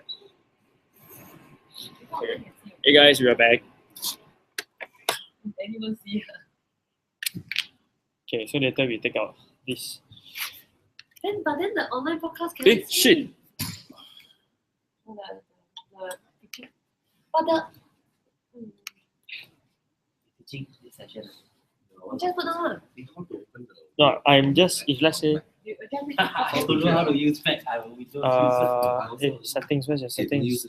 Okay. Hey guys, we are back. Anyone see her? Okay, so later we take out this. But then the online podcast can Hey, shit! the picture. But the you just put down. No, I'm just, if let's say, You adjust it. I don't know how to use Mac. We don't use it. settings, where's your settings?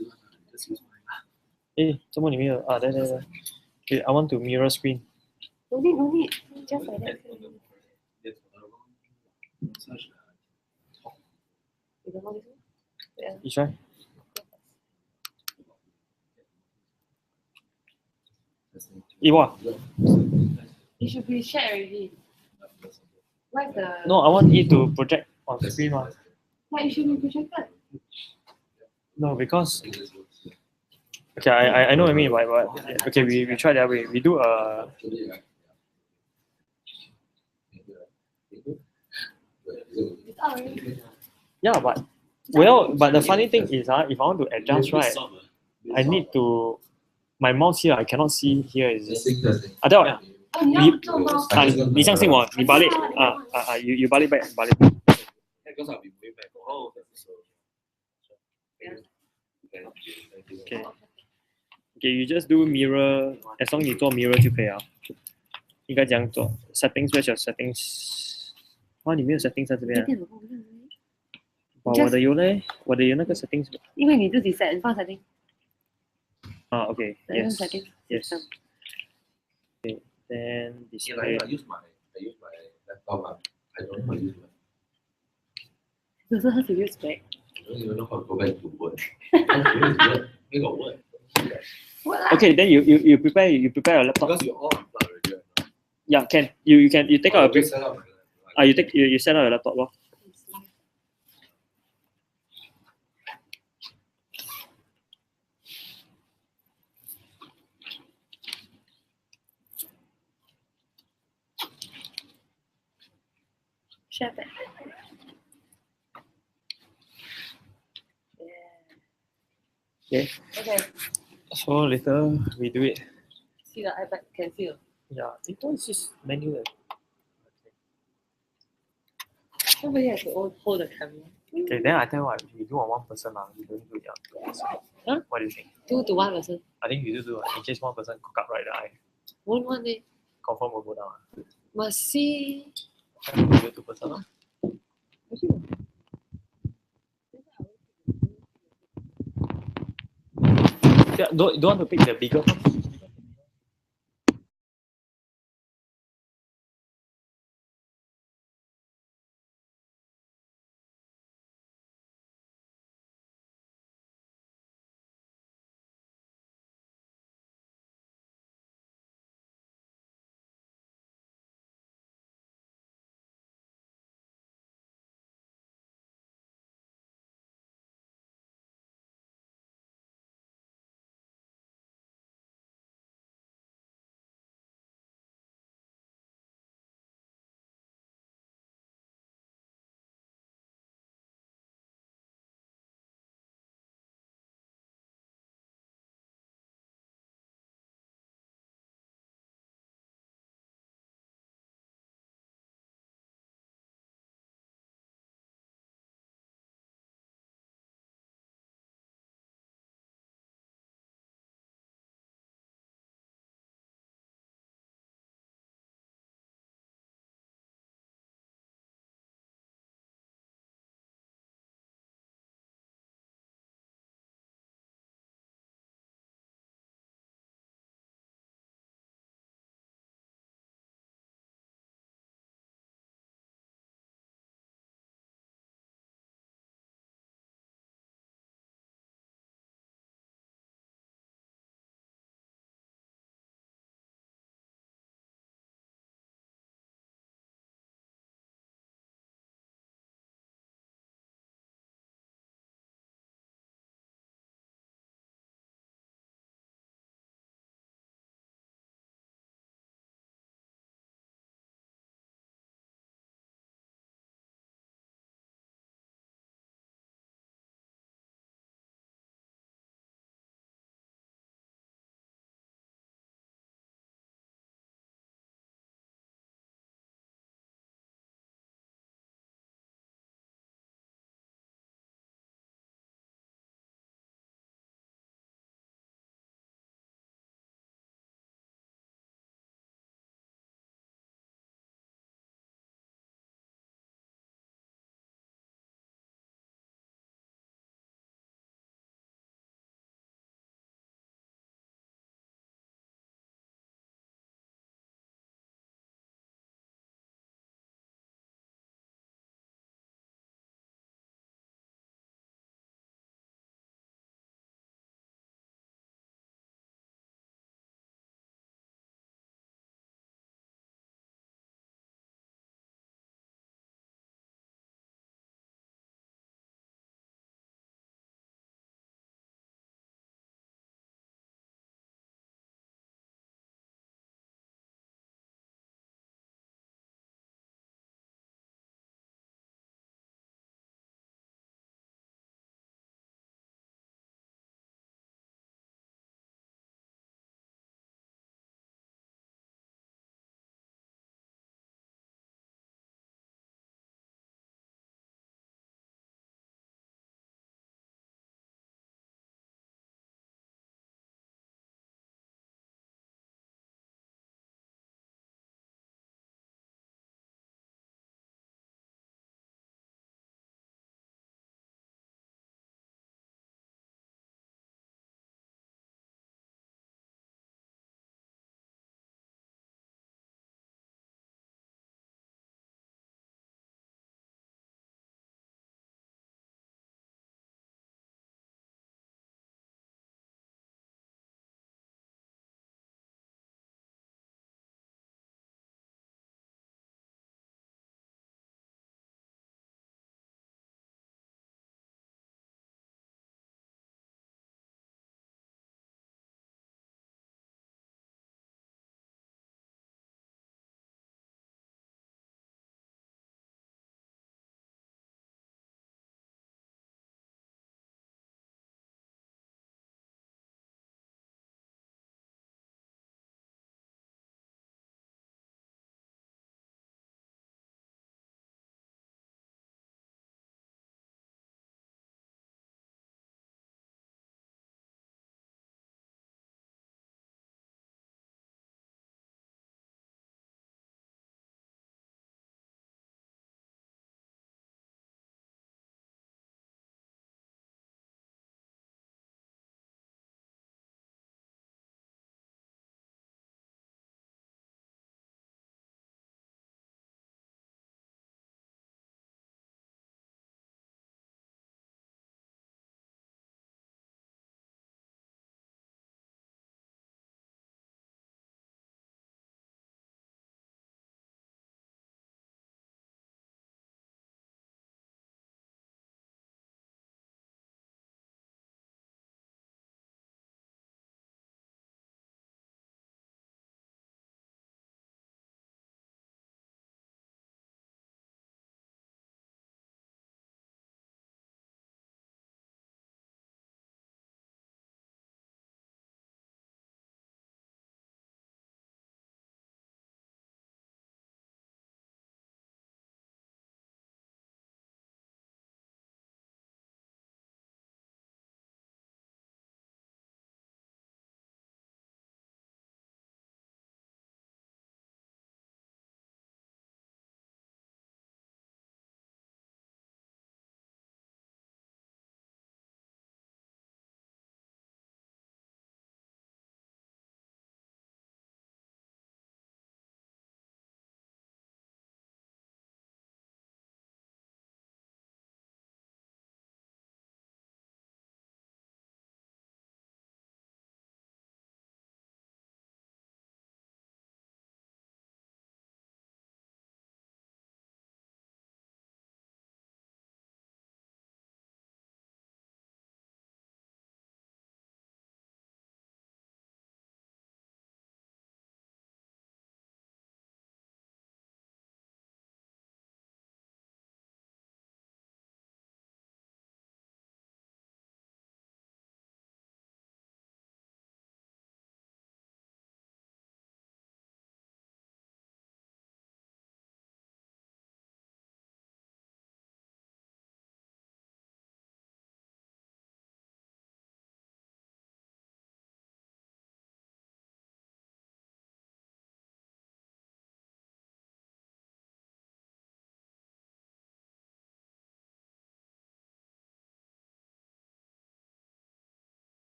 Hey, 怎么你没有 there. Okay, I want to mirror screen. No need. Just like that. You don't know this one? Yeah. You try. What? It should be shared already. Where's the? No, I want it to project on the screen. Like it should be projected. No, because okay, I know what I mean, but okay, we try that way. We do a It's out already. yeah, but the funny thing is, if I want to adjust, right, I need to my mouse here. I cannot see here. Is it? Adele, 你相信我，你 balik you balik back. Okay, you just do mirror, as long as 你做 mirror 就可以了。应该这样做。Settings where's your settings？ 哇，你没有 settings 在这边啊？哇，我的有嘞，我的有那个 settings。因为你自己 set， 你放 setting。Okay, yes. Yes. Okay, then display. I use my laptop. I don't know how to use my. You also have to use Mac. I don't even know how to go back to Word. We got Word. Okay, then you prepare your laptop. Because you all unplugged already, right? Yeah, can you take out a brief. Set up. You set out your laptop, lor. Share back. Okay. Okay. So later we do it. See the iPad can see. Yeah, it's just manual. Somebody has to hold the camera. Okay, then I tell you what, we do on one person we don't do it on two. Huh? What do you think? 2 to 1 person. I think you do in case one person cook up right the eye. One day. Confirm will go down. Must see. We do 2 person. Yeah, don't want to pick the bigger one?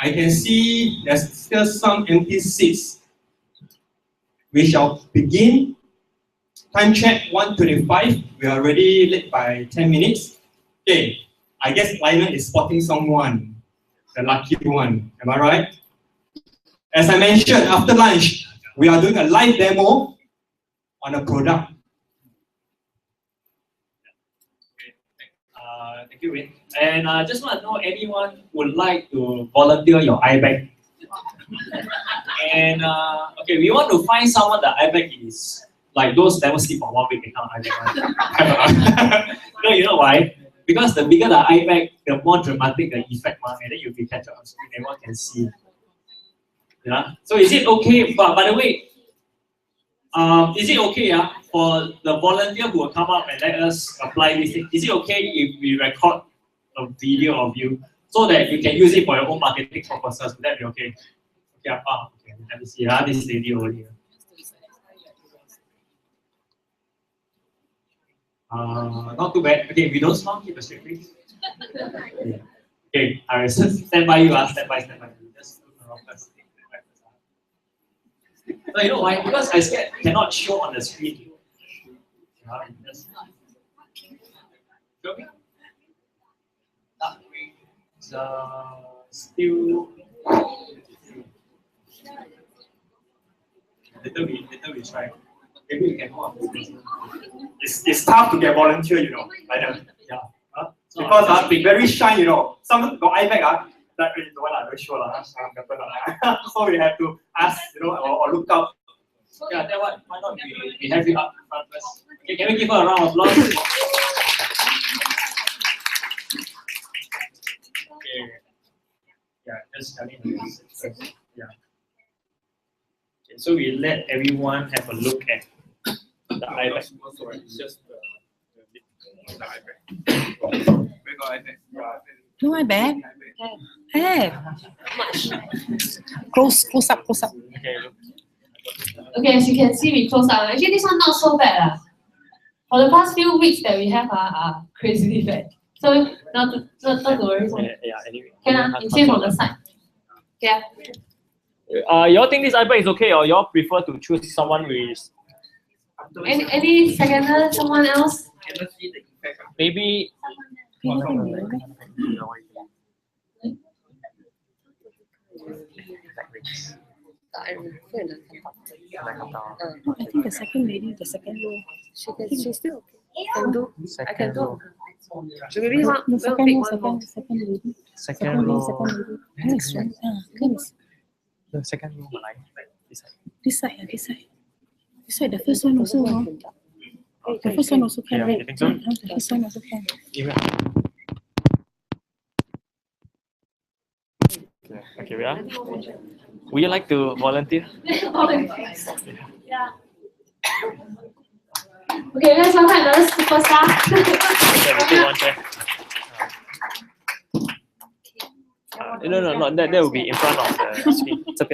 I can see there's still some empty seats. We shall begin. Time check 1:25. We are already late by 10 minutes. Okay, I guess Lionel is spotting someone, the lucky one. Am I right? As I mentioned, after lunch, we are doing a live demo on a product. Thank you, Win. And just want to know, anyone would like to volunteer your iBag? And okay, we want to find someone that iBag is like those never sleep for 1 week, they can't iBag. No, you know why? Because the bigger the iBag, the more dramatic the effect, and then you'll be catch up on something everyone can see. Yeah. So is it okay? But by the way, is it okay for the volunteer who will come up and let us apply this thing? Is it okay if we record a video of you so that you can use it for your own marketing purposes? Would that be okay? Okay, okay. Let me see. This lady over here. Not too bad. Okay, we don't smile. Keep a straight face. Okay, I will stand by you. Stand by. Just look around first. No, you know why? Because I scared cannot show on the screen. Just show me. Still. Later we try. Maybe we can go on. It's tough to get volunteer, you know. I know. Yeah. Because be very shy, you know. Some got iBag, that is the one I'm very sure. So we have to ask, you know, or look out. Yeah, then why not we have you up front first? Okay, can we give her a round of applause? Okay. Yeah, just coming. Yeah. Okay, so we let everyone have a look at the iBag. It's just the iBag. We got iBag. No iBag. Hey. Close up. Okay, look. Okay, as you can see, we close up. Actually, this one not so bad. For the past few weeks that we have crazily bad. So not to worry. Yeah, anyway. Can you see from the side? Yeah. Y'all think this iBag is okay, or y'all prefer to choose someone with Any seconder, someone else? maybe I think the second lady, the second row, she's still okay. I can do. So maybe second lady. Second row. Next one. The second row, This side. The first one also. The first one also can. Yeah, you think so? The first one also can. Okay, we are. Would you like to volunteer? Yeah. Okay, let's welcome another superstar. No. That will be in front of the screen. 这边.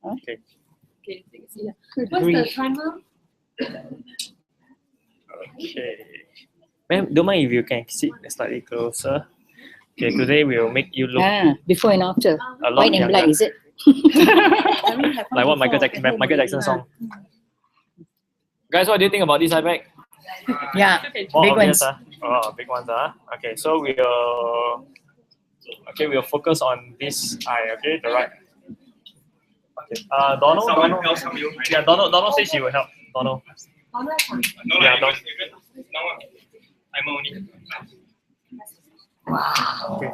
Okay. What's the timer? Okay. Ma'am, don't mind if you can sit slightly closer. Okay, today we will make you look before and after. A lot White and black, younger. is it? Like what Michael Jackson song. Guys, what do you think about this iBag? Yeah, More big obvious, ones. Big ones. Okay, so we'll focus on this eye. Okay, the right. Okay. Donald. else help you. Yeah, Donald says she will help. Donald. Yeah, Donald. I'm only. Wow. Okay.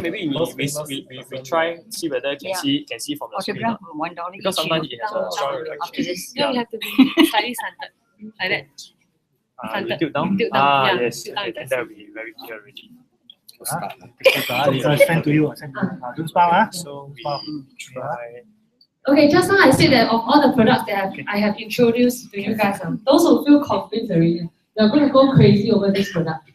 Maybe we try see whether can see from the screen. $1 Because sometimes it has a strong After reflection. this, you have to be slightly slanted, like that. You tilt down? Tilt down, yeah. Yes. Tilt down, Okay, then that will be very clear already. Send to you. Don't smile, So we try. Okay, just now I said that of all the products that I have introduced to you guys, those who feel convinced already, they're going to go crazy over this product.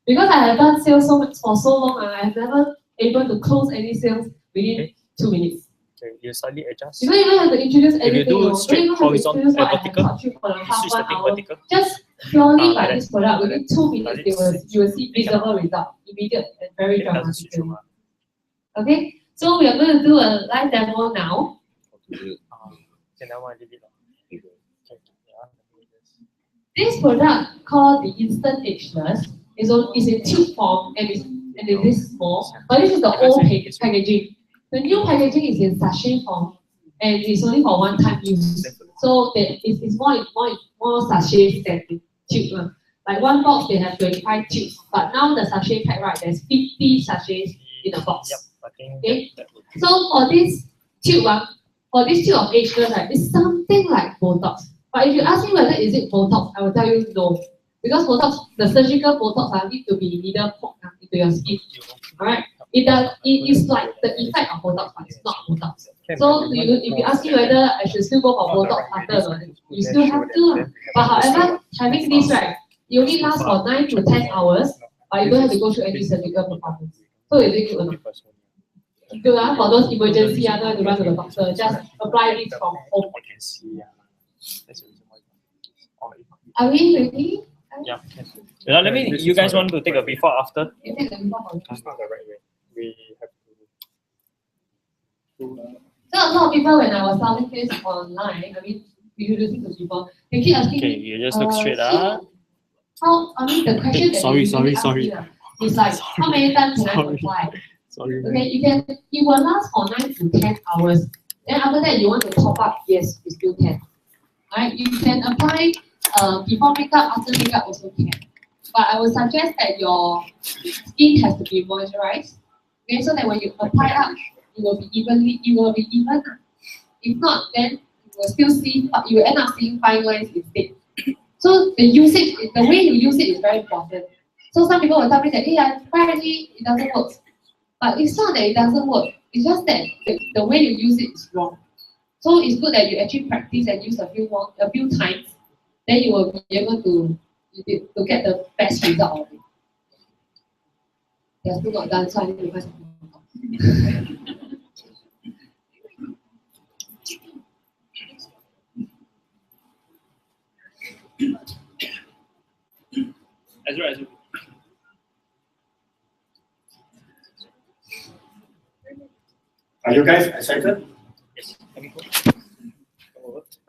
Because I have done sales for so long, I have never able to close any sales within 2 minutes. Okay, you slightly adjust. You don't even have to introduce If anything. you do straight horizontal, vertical, for the you past switch 1 the thing hour. vertical. Just purely by this product, within 2 minutes, you will see visible result, immediate and very dramatically. Okay, so we are going to do a live demo now. This product called the Instant Ageless is in tube form and it is small, but this is the old packaging. The new packaging is in sachet form and it's only for one-time use. So it's more sachets than the tube. Like one box they have 25 tubes, but now the sachet pack, right, there's 50 sachets in a box. Okay, so for this tube of Ageless, right, it's something like Botox. But if you ask me whether is it Botox, I will tell you no. Because Botox, the surgical Botox need to be needle poked into your skin. Alright? It is like the effect of Botox, but it's not Botox. So if you ask me whether I should still go for Botox after, you still have to. But however, having this, right, you only last for 9 to 10 hours, but you don't have to go through any surgical performance. So is it good or not? Good for those emergency, don't have to run to the doctor. Just apply this from home. Are we ready? Yeah. Let me. You guys want to take a before after? That's not the right way. We have to. So a lot of people, when I was selling this online, introducing to people, they keep asking me. Okay, you just look straight up. The question that sorry. is like, how many times can I apply? Okay, it will last for 9 to 10 hours. Then after that, you want to top up, yes, you still can. Right? You can apply before makeup, after makeup also can. But I would suggest that your skin has to be moisturized. Okay, so that when you apply up, it will be even. If not, then you will still see, you will end up seeing fine lines instead. So the way you use it is very important. So some people will tell me that, hey, I tried already, it doesn't work. But it's not that it doesn't work. It's just that the way you use it is wrong. So it's good that you actually practice and use a few times. Then you will be able to get the best result of it. They are still not done, so I need to find something. Ezra. Are you guys excited? Yes.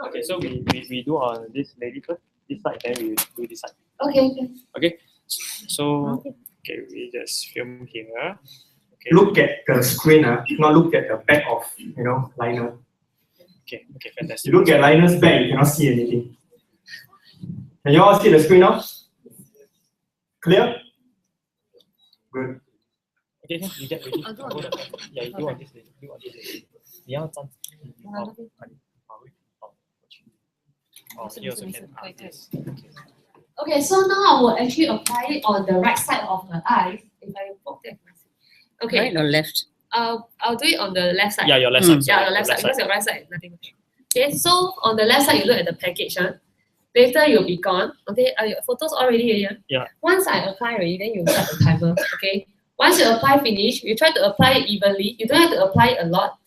Okay, so we do on this lady first, this side, then we do this side. Okay. So we just film here. Okay. Look at the screen, not look at the back of liner. Okay, fantastic. You look at liner's back, you cannot see anything. Can you all see the screen now? Clear? Good. Okay, you get ready. Yeah, you do on this. You also can. Okay, so now I will actually apply it on the right side of the eye. If I put it. Okay. Right or left? I'll do it on the left side. Yeah, your left side. Yeah, your left side. Because your right side, nothing. Okay, so on the left side, you look at the package. Later you'll be gone. Okay, are your photos already here? Yeah. Once I apply already, then you start the timer. Okay. Once you apply finish, you try to apply it evenly. You don't have to apply it a lot,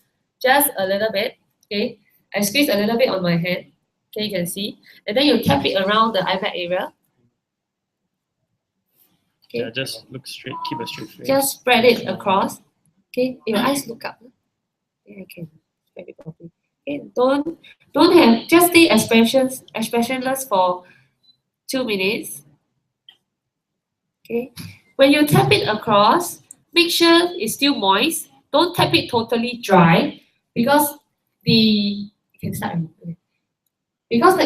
just a little bit. Okay. I squeeze a little bit on my hand. Okay, you can see. And then you tap it around the eye bag area. Okay. Yeah, just look straight, keep a straight face. Just spread it across. Okay, your eyes look up. Okay, I can spread it properly. Okay, don't have, just stay expressionless for 2 minutes. Okay. When you tap it across, make sure it's still moist. Don't tap it totally dry because the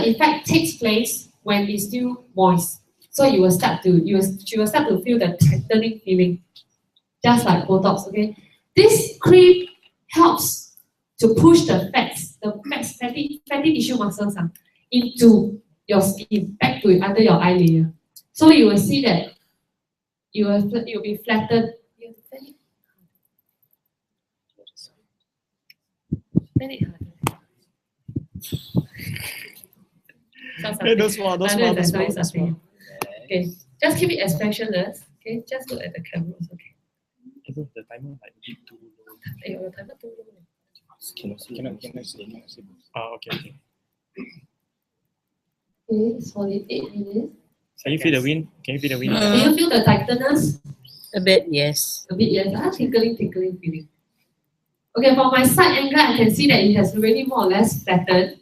effect takes place when it's still moist. So you will start to feel the tightening feeling, just like Botox. Okay, this cream helps to push the fatty tissue muscles into your skin, back to under your eye layer. So you will see that you will be flattened. Okay, just keep it expressionless. Okay, just look at the camera. Okay. The timer like too low. Your timer too low. Cannot see. Okay. Okay, it's 48 minutes. Can you feel the wind? Can you feel the wind? Can you feel the tightness? A bit, yes. A bit, yes. Tickling feeling. Okay, from my side angle, I can see that it has already more or less flattened.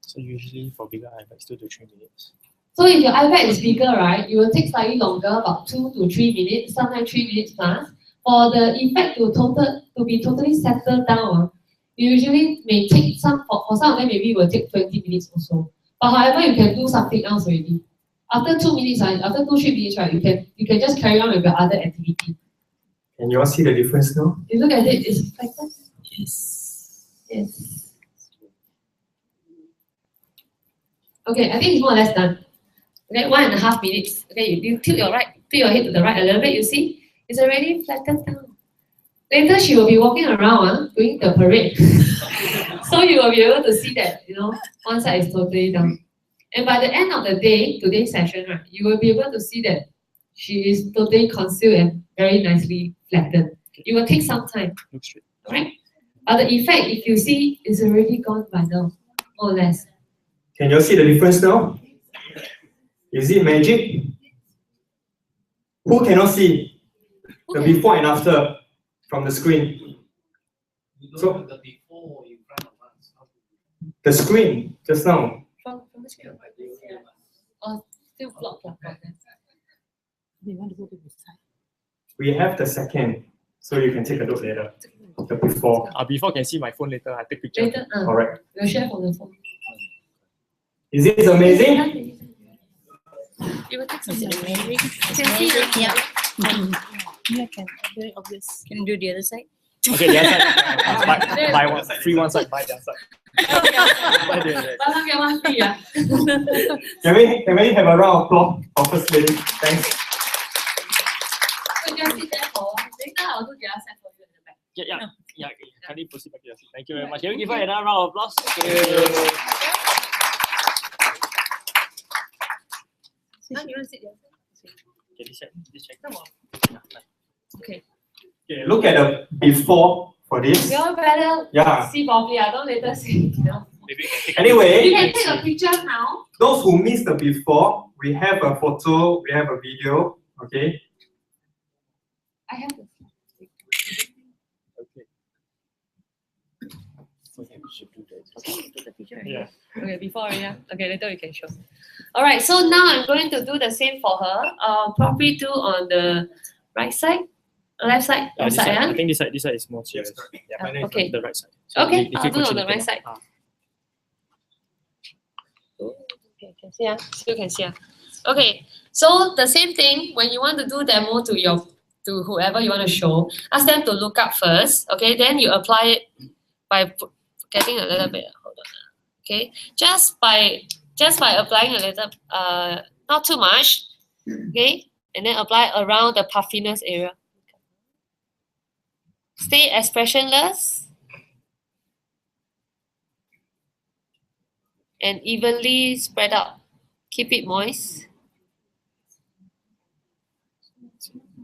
So usually for bigger eye bags, 2 to 3 minutes. So if your eye bag is bigger, right, it will take slightly longer, about 2 to 3 minutes, sometimes 3 minutes plus. For the effect to be totally settled down, usually may take for some of them maybe it will take 20 minutes or so. But however, you can do something else already. After 2 minutes, after 2-3 minutes, right, you can just carry on with your other activity. Can you all see the difference now? You look at it, it's like that. Yes. Okay, I think it's more or less done. Okay, 1.5 minutes. Okay, you tilt your head to the right a little bit, you see? It's already flattened down. Later she will be walking around doing the parade. So you will be able to see that, one side is totally down. And by the end of the day, today's session, right, you will be able to see that she is totally concealed and very nicely flattened. It will take some time. Alright? But the effect, if you see, is already gone by now, more or less. Can you see the difference now? Is it magic? Who cannot see the before and after from the screen? So, the screen just now. From the screen. Oh, still blocked. We have the second, so you can take a look later. The before. Before can see my phone later. I take picture. Later, Alright. we'll share from the phone. Is this amazing? It will take some time. You can see it, yeah. Yeah, can. Very obvious. Can you do the other side? Okay, the other side. Buy one, free one side, buy the other side. Buy the other side. Buy one, get one free, yeah. Can we have a round of applause for First Lady? Thanks. So just sit there for later. I'll do the other side for you in the back. Yeah. Kindly proceed back to your seat. Thank you very much. Can we give her another round of applause? Thank you. Now you want to sit there? Okay, this check. Come on. Okay. Okay, look at the before for this. You all better see properly. I don't later see. Anyway, you can take a picture now. Those who missed the before, we have a photo, we have a video. Okay. I have the. Yeah. Okay, before, yeah. Okay, later we can show. Alright, so now I'm going to do the same for her. Probably do on the right side, left side, This side, side, I think this side is more serious. okay. The right side. So Okay, if I'll you do it on continue the right to- side. Okay, can see, still can see. Okay, so the same thing when you want to do demo to whoever you want to show, ask them to look up first. Okay, then you apply it by getting a little bit. Hold on. Okay, just by applying a little, not too much. Okay, and then apply around the puffiness area. Stay expressionless and evenly spread out. Keep it moist.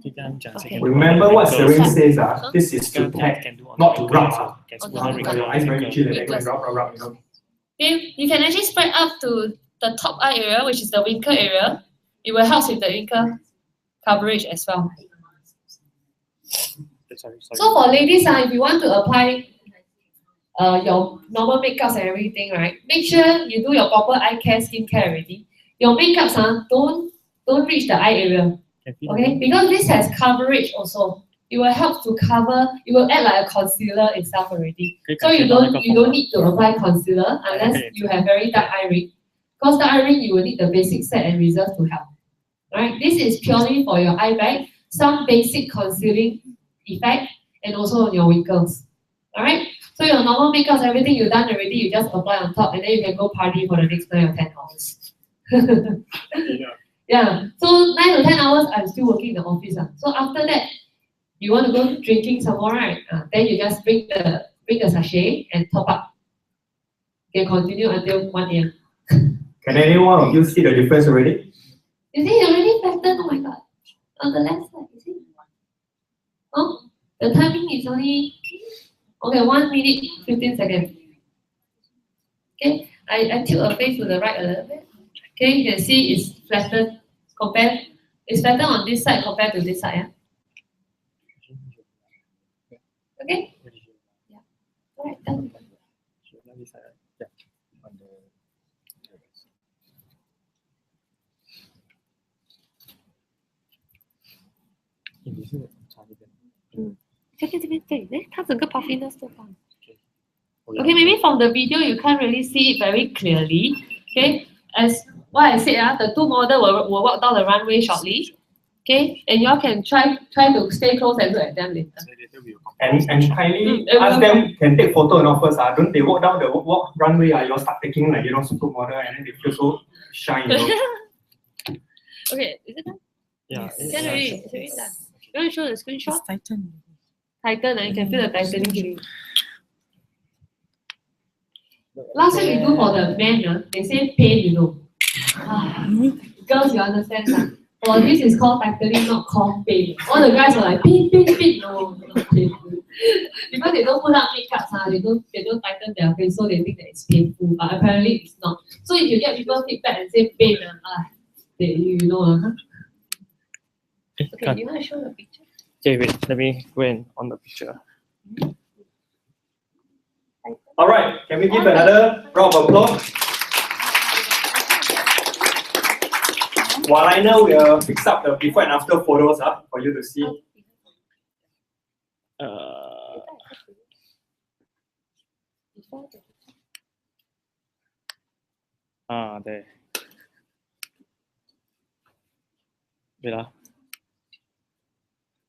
Okay. Remember what Serene says, this is to tap, not to rub. Your eyes very itchy, and then go and rub, Okay, you can actually spread up to the top eye area, which is the wrinkle area. It will help with the wrinkle coverage as well. So for ladies, if you want to apply your normal makeups and everything, right? Make sure you do your proper eye care, skin care already. Your makeups, don't reach the eye area. Okay, because this has coverage also. It will help to cover. It will act like a concealer itself already. So you don't need to apply concealer unless you have very dark eye ring. Because the eye ring you will need the basic set and reserve to help. Alright, this is purely for your eye bag, some basic concealing effect, and also on your wrinkles. Alright, so your normal makeups, everything you've done already, you just apply on top, and then you can go party for the next 9 or 10 hours. Yeah, so 9 to 10 hours, I'm still working in the office. So after that, you want to go drinking some more, right? Then you just bring the sachet and top up. You can continue until 1 AM. Can anyone of you see the difference already? You see, already flattened. Oh my god. On the left side, you see? Oh, the timing is only 1 minute 15 seconds. Okay, I tilt her face to the right a little bit. Okay, you can see it's flattened it's flattened on this side compared to this side. Yeah? Okay? Yeah. Alright, done. Okay, maybe from the video you can't really see it very clearly. Okay, as what I said, the two models will walk down the runway shortly. Okay, and y'all can try to stay close and look at them later. And kindly ask them, can take photo and offers. Don't they walk down the runway? You all start taking like supermodel and then they feel so shy. Okay, is it done? Yeah, it's already done. You want to show the screenshot? Tighten, you can feel the tightening feeling. Last time we do for the men, they say pain, Girls, you understand that? Well, this is called tightening, not called pain. All the guys are like pain. No, not pain. Because they don't put on makeup, they don't tighten their face, so they think that it's painful. But apparently it's not. So if you get people feedback and say pain, you know. Okay, you want to show the picture? Okay, wait. Let me go in on the picture. All right, can we give another round of applause? While I know we'll fix up the before and after photos for you to see. There.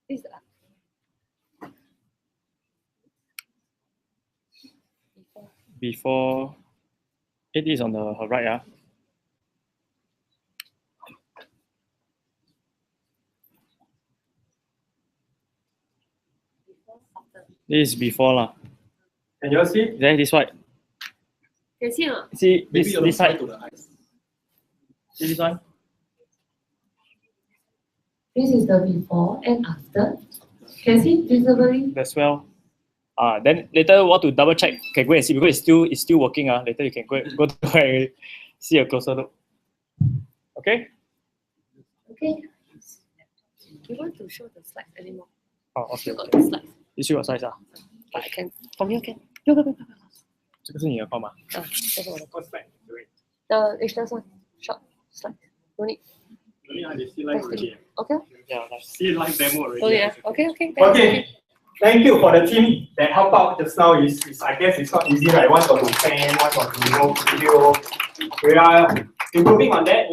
Wait. Before it is on the right. This is before lah. Can you all see? There, this white. Can you see or not? See this side. See this one? This is the before and after. Can you see visibly? The swell. Then later want to double check, can go and see because it's still working. Later you can go to and see a closer look. Okay? Okay. You want to show the slides anymore? Oh, okay. You got the slides. You see what size? But I can from here can. Go. 这个是你的号码。这是我的。The extra one, short slide. No need. Okay. Yeah, see live demo already. Oh yeah. Okay. Okay. Thank you for the team that helped out just now. I guess it's not easy, right? One got to fan, one got to video. We are improving on that.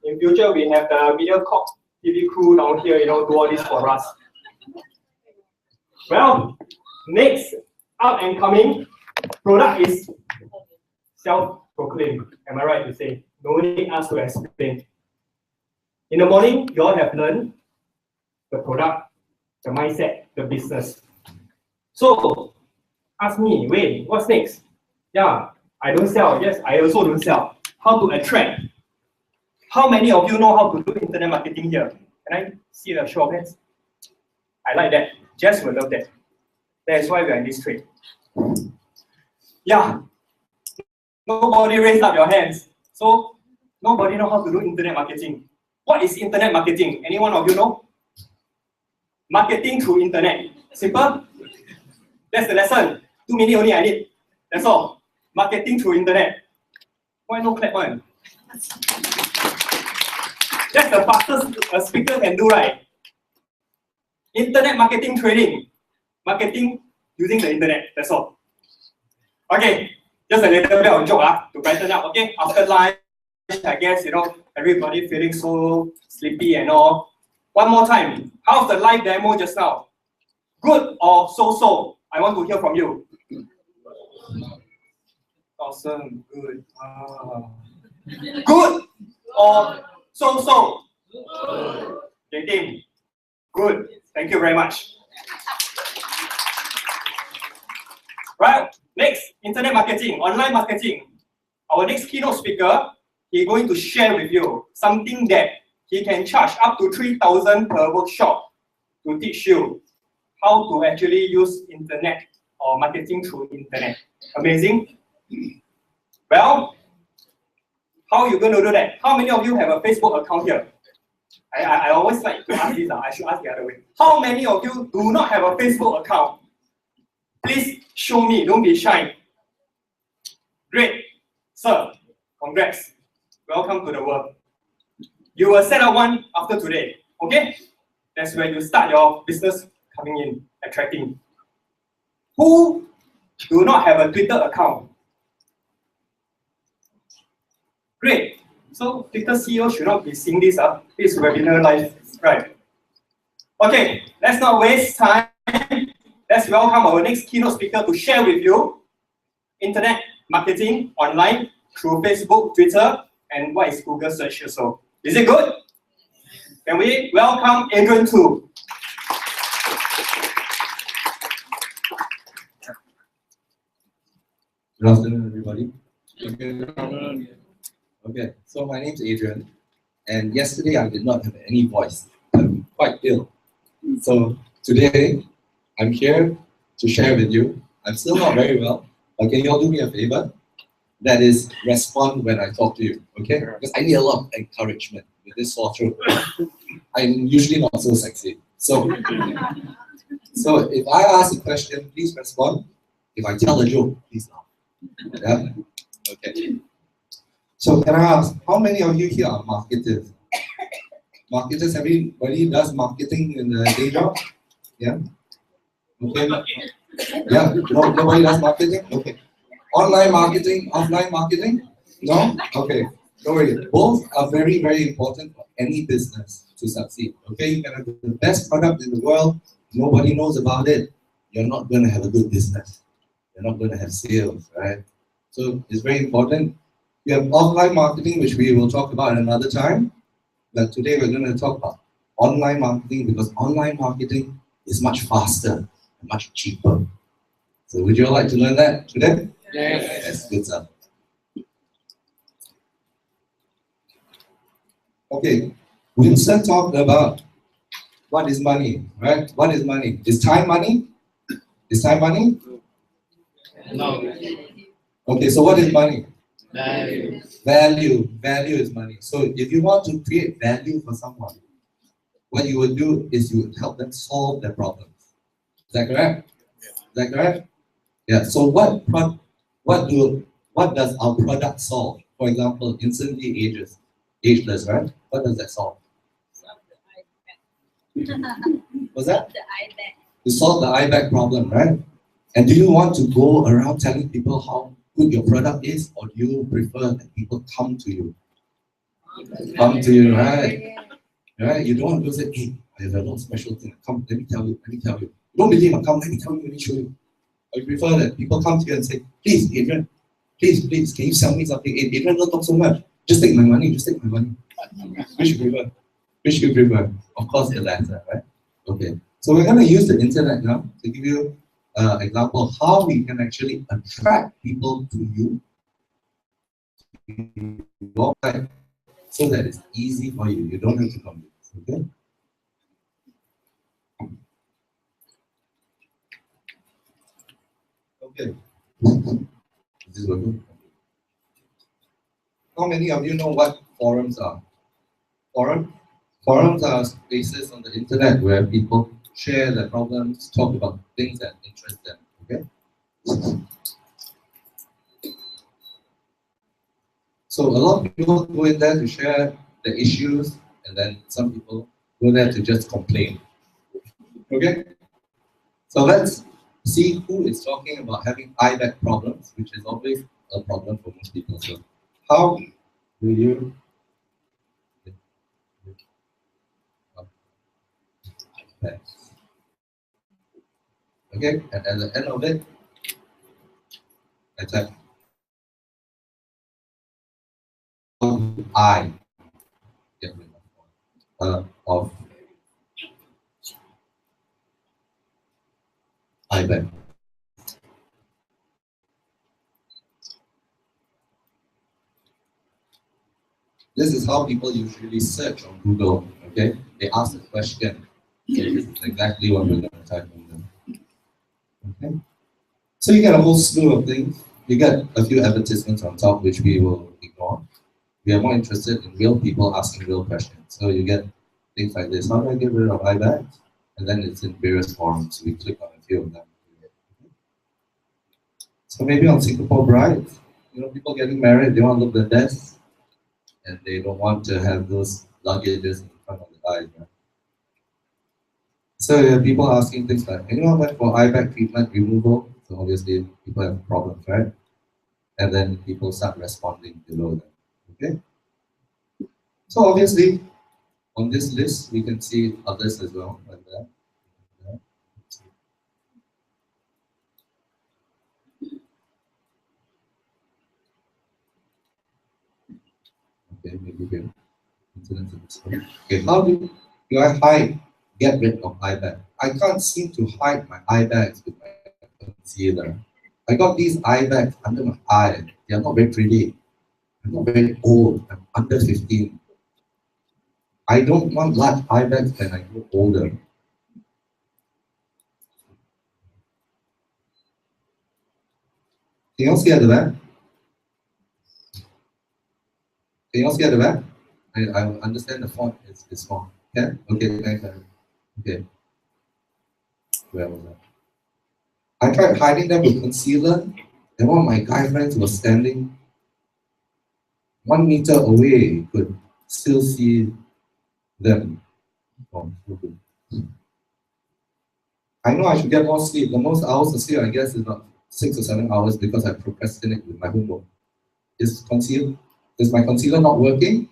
In future we have the MediaCorp TV crew down here. Do all this for us. Well, next up and coming product is self-proclaimed. Am I right to say? No need us to explain. In the morning, you all have learned the product, the mindset, the business. So, ask me, wait, what's next? Yeah, I don't sell. Yes, I also don't sell. How to attract? How many of you know how to do internet marketing here? Can I see a show of hands? I like that. Jess will love that. That's why we are in this trade. Yeah. Nobody raised up your hands. So, nobody know how to do internet marketing. What is internet marketing? Any one of you know? Marketing through internet. Simple? That's the lesson. 2 minutes only I need. That's all. Marketing through internet. Why no clap one? That's the fastest a speaker can do, right? Internet marketing trading. Marketing using the internet. That's all. Okay. Just a little bit of joke to brighten up. Okay. After lunch, I guess everybody feeling so sleepy and all. One more time. How's the live demo just now? Good or so-so? I want to hear from you. Awesome. Good. Good or so-so? Okay, team. Good. Thank you very much. Right. Next, internet marketing, online marketing. Our next keynote speaker, he's going to share with you something that he can charge up to 3,000 per workshop to teach you how to actually use internet or marketing through internet. Amazing. Well, How are you going to do that? How many of you have a Facebook account here? I always like to ask this. I should ask the other way. How many of you do not have a Facebook account? Please show me. Don't be shy. Great. Sir, congrats. Welcome to the world. You will set up one after today. Okay? That's where you start your business coming in, attracting. Who do not have a Twitter account? Great. So Twitter CEO should not be seeing this this webinar live, right? Okay, let's not waste time. Let's welcome our next keynote speaker to share with you internet marketing online through Facebook, Twitter, and what is Google search also. Is it good? Can we welcome Adrian too? Good afternoon, everybody. Good afternoon. Okay, so my name's Adrian, and yesterday I did not have any voice. I'm quite ill. So today, I'm here to share with you. I'm still not very well, but can you all do me a favor? That is, respond when I talk to you, okay? Because I need a lot of encouragement with this sore throat. I'm usually not so sexy. So if I ask a question, please respond. If I tell a joke, please laugh. Yeah? Okay. So can I ask, how many of you here are marketers? Marketers, everybody does marketing in the day job? Yeah? Okay. Yeah, nobody does marketing? Okay. Online marketing, offline marketing? No? Okay. Don't worry. Both are very, very important for any business to succeed. Okay, you can have the best product in the world, nobody knows about it. You're not going to have a good business. You're not going to have sales, right? So it's very important. We have offline marketing, which we will talk about another time. But today we're going to talk about online marketing because online marketing is much faster and much cheaper. So would you all like to learn that today? Yes. Good stuff. Okay, Winston talked about what is money, right? What is money? Is time money? Is time money? No. Okay, so what is money? Value. Value. Value is money. So if you want to create value for someone, what you would do is you would help them solve their problems. Is that correct? Is that correct? Yeah. So what does our product solve? For example, instantly ageless, right? What does that solve? What's that? The eye bag. You solve the eye bag problem, right? And do you want to go around telling people how good your product is, or do you prefer that people come to you? Come to you, right? Right? You don't want to say, hey, I have a little special thing. Come, let me tell you, let me tell you. You don't believe me, come, let me tell you, let me show you. Or you prefer that people come to you and say, please, Adrian, please, can you sell me something? Adrian, don't talk so much. Just take my money, just take my money. Which you prefer? Which you prefer? Of course, the latter, right? Okay. So we're going to use the internet now to give you an example of how we can actually attract people to you so that it's easy for you. You don't have to come. Okay? Okay. Is this working? How many of you know what forums are? Forums are spaces on the internet where people share their problems, talk about things that interest them. Okay? So a lot of people go in there to share the issues, and then some people go there to just complain. Okay? So let's see who is talking about having eye bag problems, which is always a problem for most people. So how do you okay, and at the end of it, I type I of eye bag. This is how people usually search on Google. Okay, they ask a question. So this is exactly what we're going to type in there. Okay, so you get a whole slew of things. You get a few advertisements on top, which we will ignore. We are more interested in real people asking real questions. So you get things like this. How do I get rid of eye bags? And then it's in various forums. We click on a few of them. So maybe on Singapore brides, people getting married, they want to look their best, and they don't want to have those luggages in front of the eyes. Right? So you have people asking things like, anyone went for eye bag treatment removal? So obviously people have problems, right? And then people start responding below them. Okay? So obviously, on this list, we can see others as well, like that. Okay, maybe here. Okay, how do I get rid of eye bag? I can't seem to hide my eye bags with my concealer. I got these eye bags under my eye. They are not very pretty. I'm not very old. I'm under 15. I don't want large eye bags when I grow older. Can you all see at the back? Can you all see at the back? I understand the font is small. Yeah? Okay, thanks. Okay. Where was I? I tried hiding them with concealer, and one of my guy friends was standing 1 meter away. You could still see them. Oh, okay. I know I should get more sleep. The most hours of sleep, I guess, is about 6 or 7 hours because I procrastinate with my homework. Is my concealer not working?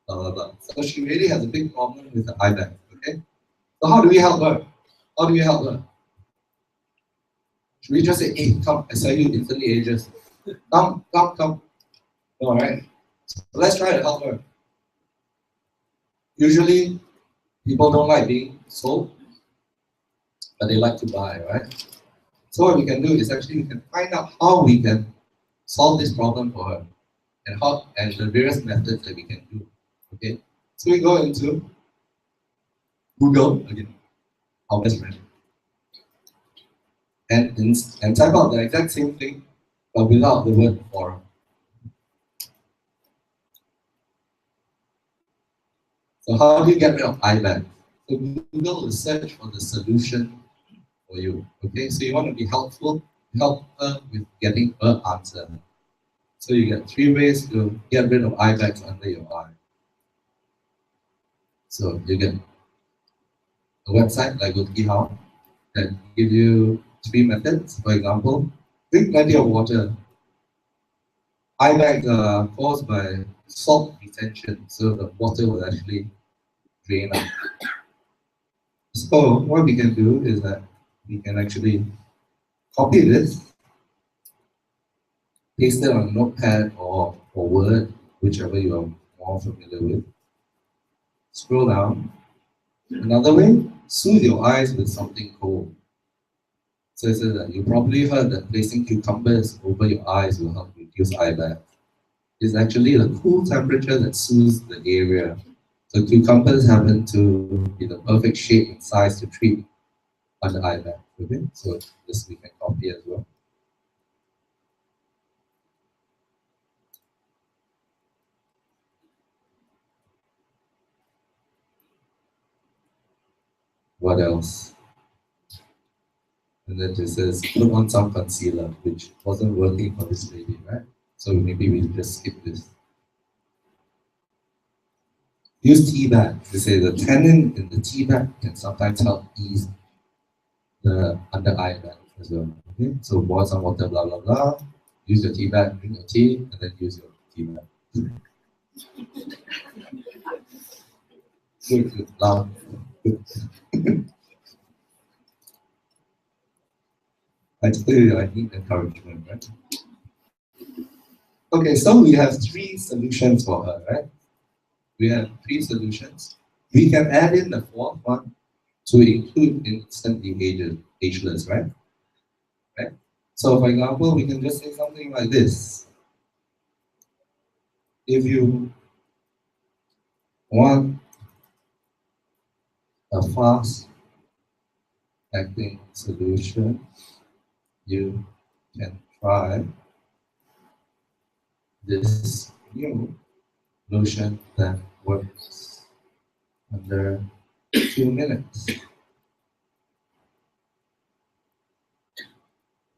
So she really has a big problem with the eye bag. Okay. So how do we help her? How do we help her? Should we just say, hey, come, I saw you instantly ages. Come. All right. So let's try to help her. Usually, people don't like being sold, but they like to buy, right? So what we can do is actually we can find out how we can solve this problem for her, and the various methods that we can do. Okay. So we go into Google again, our best friend, and type out the exact same thing, but without the word forum. So how do you get rid of eye bag? So Google will search for the solution for you. Okay, so you want to be helpful, help her with getting her answer. So you get 3 ways to get rid of eye bags under your eye. So you get a website like WikiHow that give you 3 methods. For example, drink plenty of water. Eye bags are caused by salt retention, so the water will actually drain out. So what we can do is that we can actually copy this, paste it on a notepad or Word, whichever you are more familiar with. Scroll down. Another way, soothe your eyes with something cold. So it says that you probably heard that placing cucumbers over your eyes will help reduce eye bags. It's actually the cool temperature that soothes the area. So cucumbers happen to be the perfect shape and size to treat under eye bag. Okay, so this we can copy as well. What else? And then it says put on some concealer, which wasn't working for this lady, right? So maybe we just skip this. Use tea bag. They say the tannin in the tea bag can sometimes help ease the under eye bag as well. Okay, so boil some water, blah blah blah. Use your tea bag, drink your tea, and then use your tea bag. Good, loud. I tell you, I need encouragement, right? Okay, so we have 3 solutions for her, right? We have 3 solutions. We can add in the 4th one to include instantly ageless, right? Right? So for example, we can just say something like this. If you want a fast acting solution, you can try this new lotion that works under 2 minutes.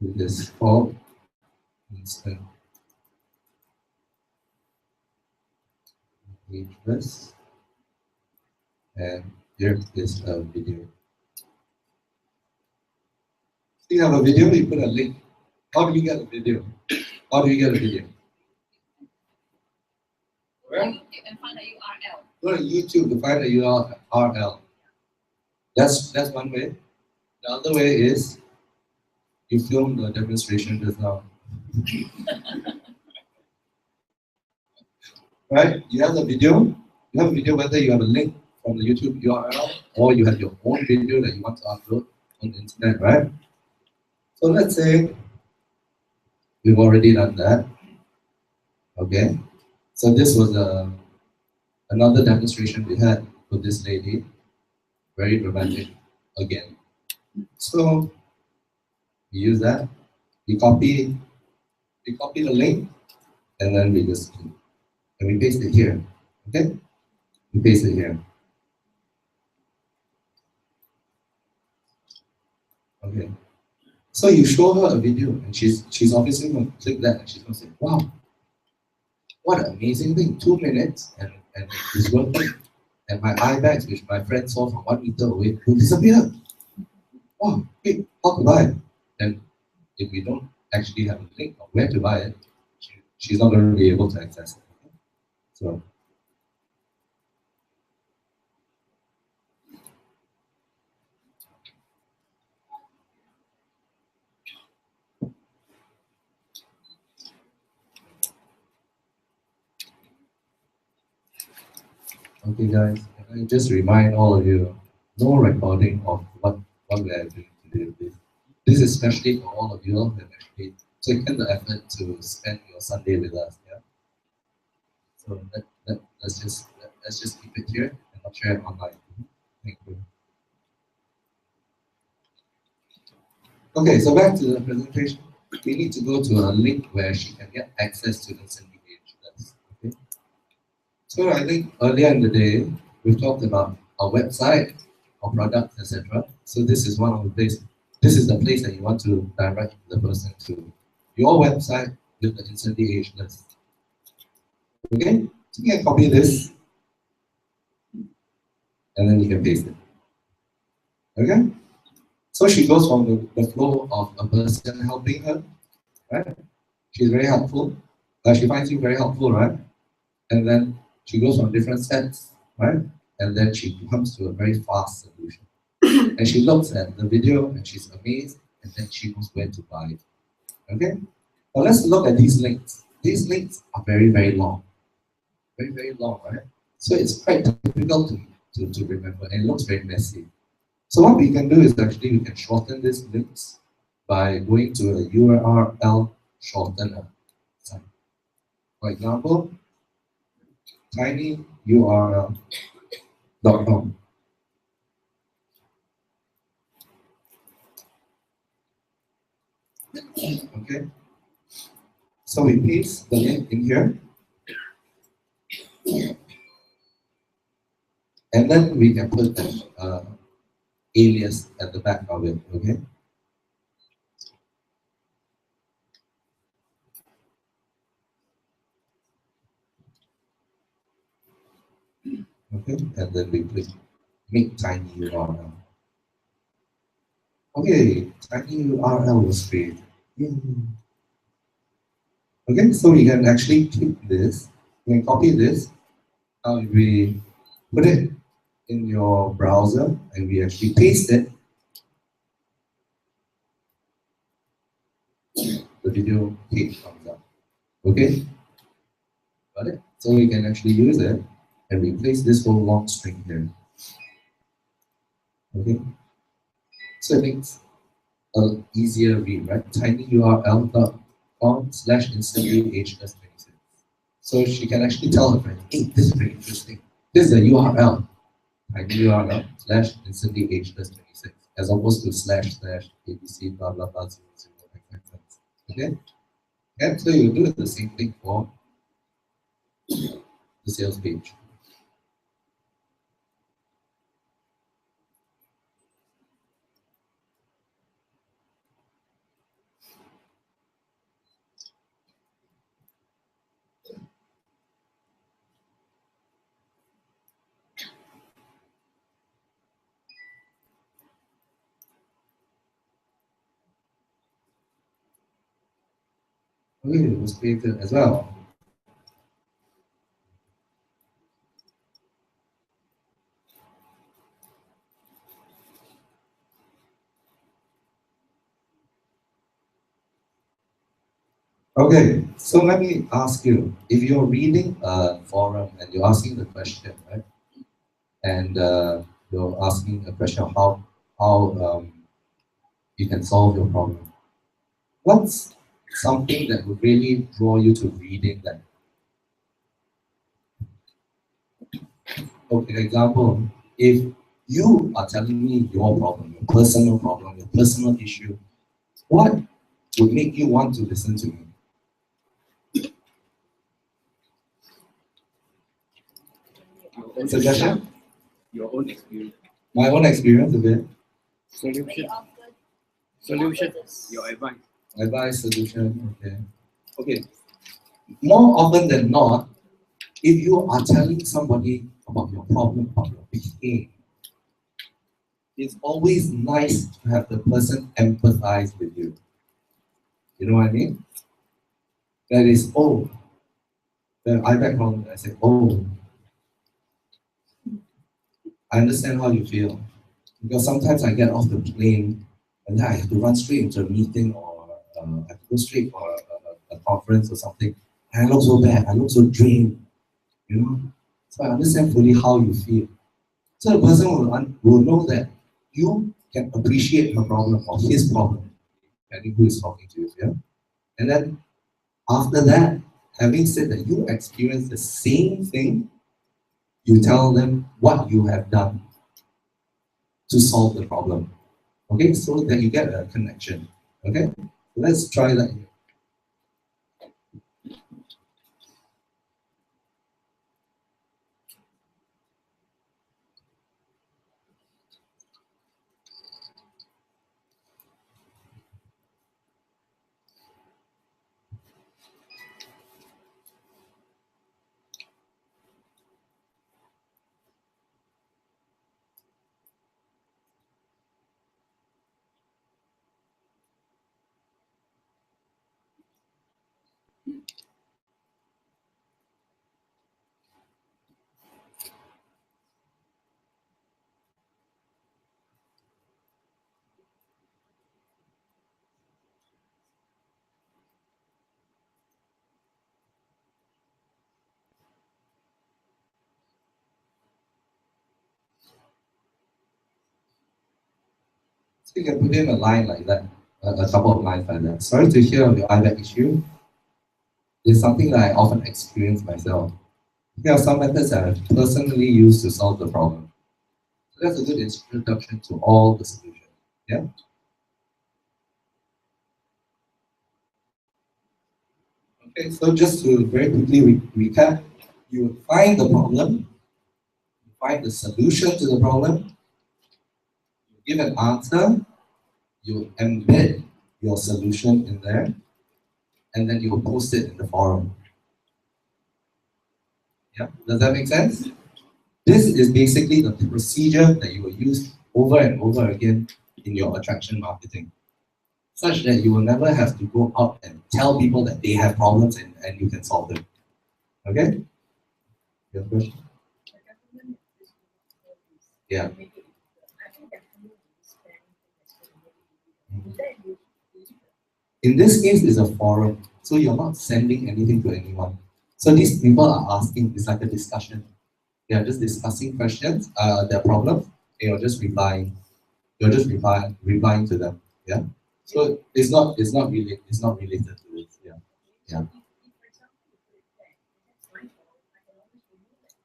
It is called Instant Ageless. And here is a video. You have a video, you put a link. How do you get a video? How do you get a video? Where? And find a URL. Go to YouTube to find a URL. That's one way. The other way is you film the demonstration just now. Right? You have a video whether you have a link from the YouTube URL or you have your own video that you want to upload on the internet, right? So let's say we've already done that. Okay. So this was another demonstration we had for this lady. Very dramatic again. So we use that. We copy the link and then we just we paste it here. Okay? We paste it here. Okay. So you show her a video and she's obviously going to click that and she's going to say, wow, what an amazing thing, 2 minutes and it's working. And my eye bags, which my friend saw from 1 meter away, will disappear. Wow, wait, how to buy it? And if we don't actually have a link of where to buy it, she's not going to be able to access it. Okay? So okay guys, I just remind all of you, no recording of what we are doing today. This is especially for all of you who have actually taken the effort to spend your Sunday with us. Yeah. So let's just keep it here and not share it online. Thank you. Okay, so back to the presentation. We need to go to a link where she can get access to the Instant Ageless. Okay. So I think earlier in the day we talked about our website, our products, etc. So this is one of the places. This is the place that you want to direct the person to. Your website with the Instant Ageless. Okay? So you can copy this and then you can paste it. Okay? So she goes from the flow of a person helping her, right? She's very helpful. She finds you very helpful, right? And then she goes from different steps, right? And then she comes to a very fast solution. And she looks at the video and she's amazed, and then she knows where to buy it. Okay? Now let's look at these links. These links are very, very long. Very, very long, right? So it's quite difficult to remember, and it looks very messy. So what we can do is actually we can shorten these links by going to a URL shortener site. For example, tinyurl.com. Okay, so we paste the link in here, and then we can put an alias at the back of it. Okay. Okay, and then we click make tiny URL. Okay, tiny URL was created. Okay, so we can actually click this, we can copy this, we put it in your browser and we actually paste it. The video page comes up. Okay, got it? So we can actually use it and replace this whole long string here. Okay, so it makes an easier read, right? tinyurl.com/instantly-ageless26. So she can actually tell her friend, hey, this is very interesting. This is a URL, tinyurl/instantly-ageless26, as opposed to //abc blah blah blah 00. Okay, and so you do the same thing for the sales page. Okay, it was created as well. Okay, so let me ask you, if you're reading a forum and you're asking the question, right? And you're asking a question of how you can solve your problem. What's something that would really draw you to reading that? Okay, example, if you are telling me your problem, your personal issue, what would make you want to listen to me? Suggestion? Your own experience. My own experience a bit. Solution. Solution. Your advice. Advice, solution, okay. Okay. More often than not, if you are telling somebody about your problem, about your pain, it's always nice to have the person empathize with you. You know what I mean? That is, oh, then I back home, I say, oh, I understand how you feel. Because sometimes I get off the plane and then I have to run straight into a meeting or I have to go straight for a conference or something. And I look so bad, I look so drained, you know? So I understand fully how you feel. So the person will know that you can appreciate her problem or his problem, depending who is talking to you, yeah? And then after that, having said that you experience the same thing, you tell them what you have done to solve the problem. Okay, so that you get a connection. Okay, let's try that here. So you can put in a line like that, a couple of lines like that. Sorry to hear of your eye bag issue. It's something that I often experience myself. There are some methods that I've personally used to solve the problem. So that's a good introduction to all the solutions. Yeah? Okay, so just to very quickly recap, you find the problem, you find the solution to the problem, you give an answer, you embed your solution in there, and then you post it in the forum. Yeah, does that make sense? This is basically the procedure that you will use over and over again in your attraction marketing, such that you will never have to go out and tell people that they have problems and you can solve them. Okay? Your question? Yeah. In this case, it's a forum, so you're not sending anything to anyone. So these people are asking, it's like a discussion. They are just discussing questions, their problems, and you're just replying. You're just replying to them. Yeah. So it's not related to this. Yeah. Yeah.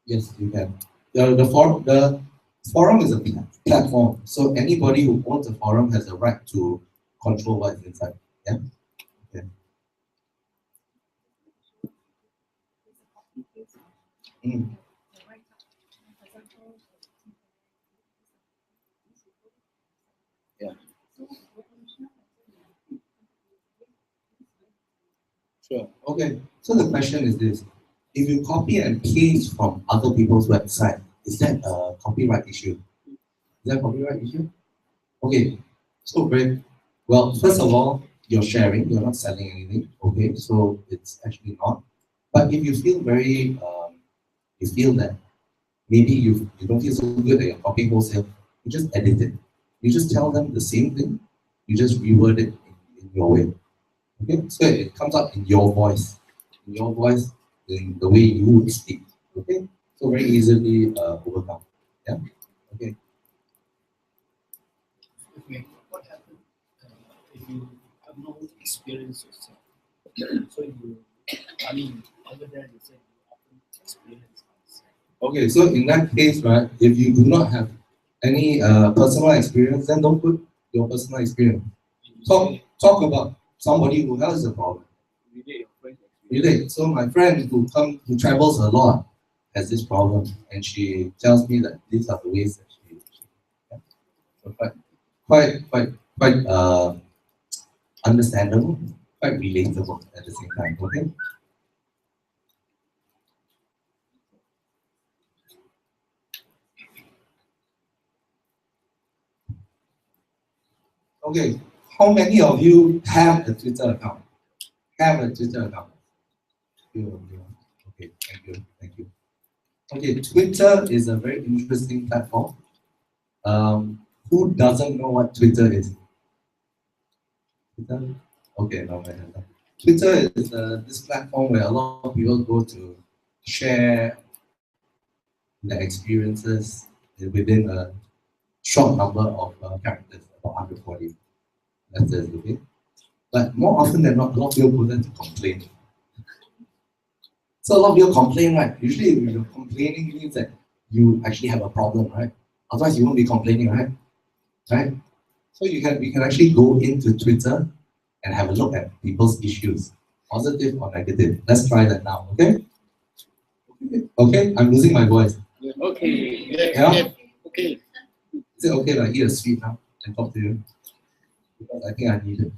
Yes, you can. The forum is a platform, so anybody who owns a forum has a right to control what is inside. Yeah. Okay. Mm. Yeah. Sure. Okay. So the question is this: if you copy and paste from other people's website, is that a copyright issue? Is that a copyright issue? Okay. So very well. First of all, you're sharing. You're not selling anything. Okay. So it's actually not. But if you feel very, you feel that maybe you don't feel so good that you're copying wholesale, you just edit it. You just tell them the same thing. You just reword it in your way. Okay, so it comes out in your voice, in the way you would speak. Okay, so very easily overcome. Yeah. Okay. Okay, what happens if you have no experience yourself? So you, I mean, over there you say you often experience. Okay, so in that case, right, if you do not have any personal experience, then don't put your personal experience. Talk about somebody who has a problem. Relate. So my friend who travels a lot has this problem, and she tells me that these are the ways that she yeah. So quite understandable, quite relatable at the same time. Okay. Okay, how many of you have a Twitter account? Have a Twitter account? Okay, thank you. Okay, Twitter is a very interesting platform. Who doesn't know what Twitter is? Twitter? Okay, no, Twitter is this platform where a lot of people go to share their experiences within a short number of characters, about 140. That's it, okay? But more often than not, a lot of people go there to complain. So a lot of people complain, right? Usually if you're complaining means that you actually have a problem, right? Otherwise you won't be complaining, right? Right? So we can actually go into Twitter and have a look at people's issues, positive or negative. Let's try that now, okay? Okay, I'm losing my voice. Okay. Yeah? Okay. Is it okay if I eat a sweet now and talk to you? Because I think I need it.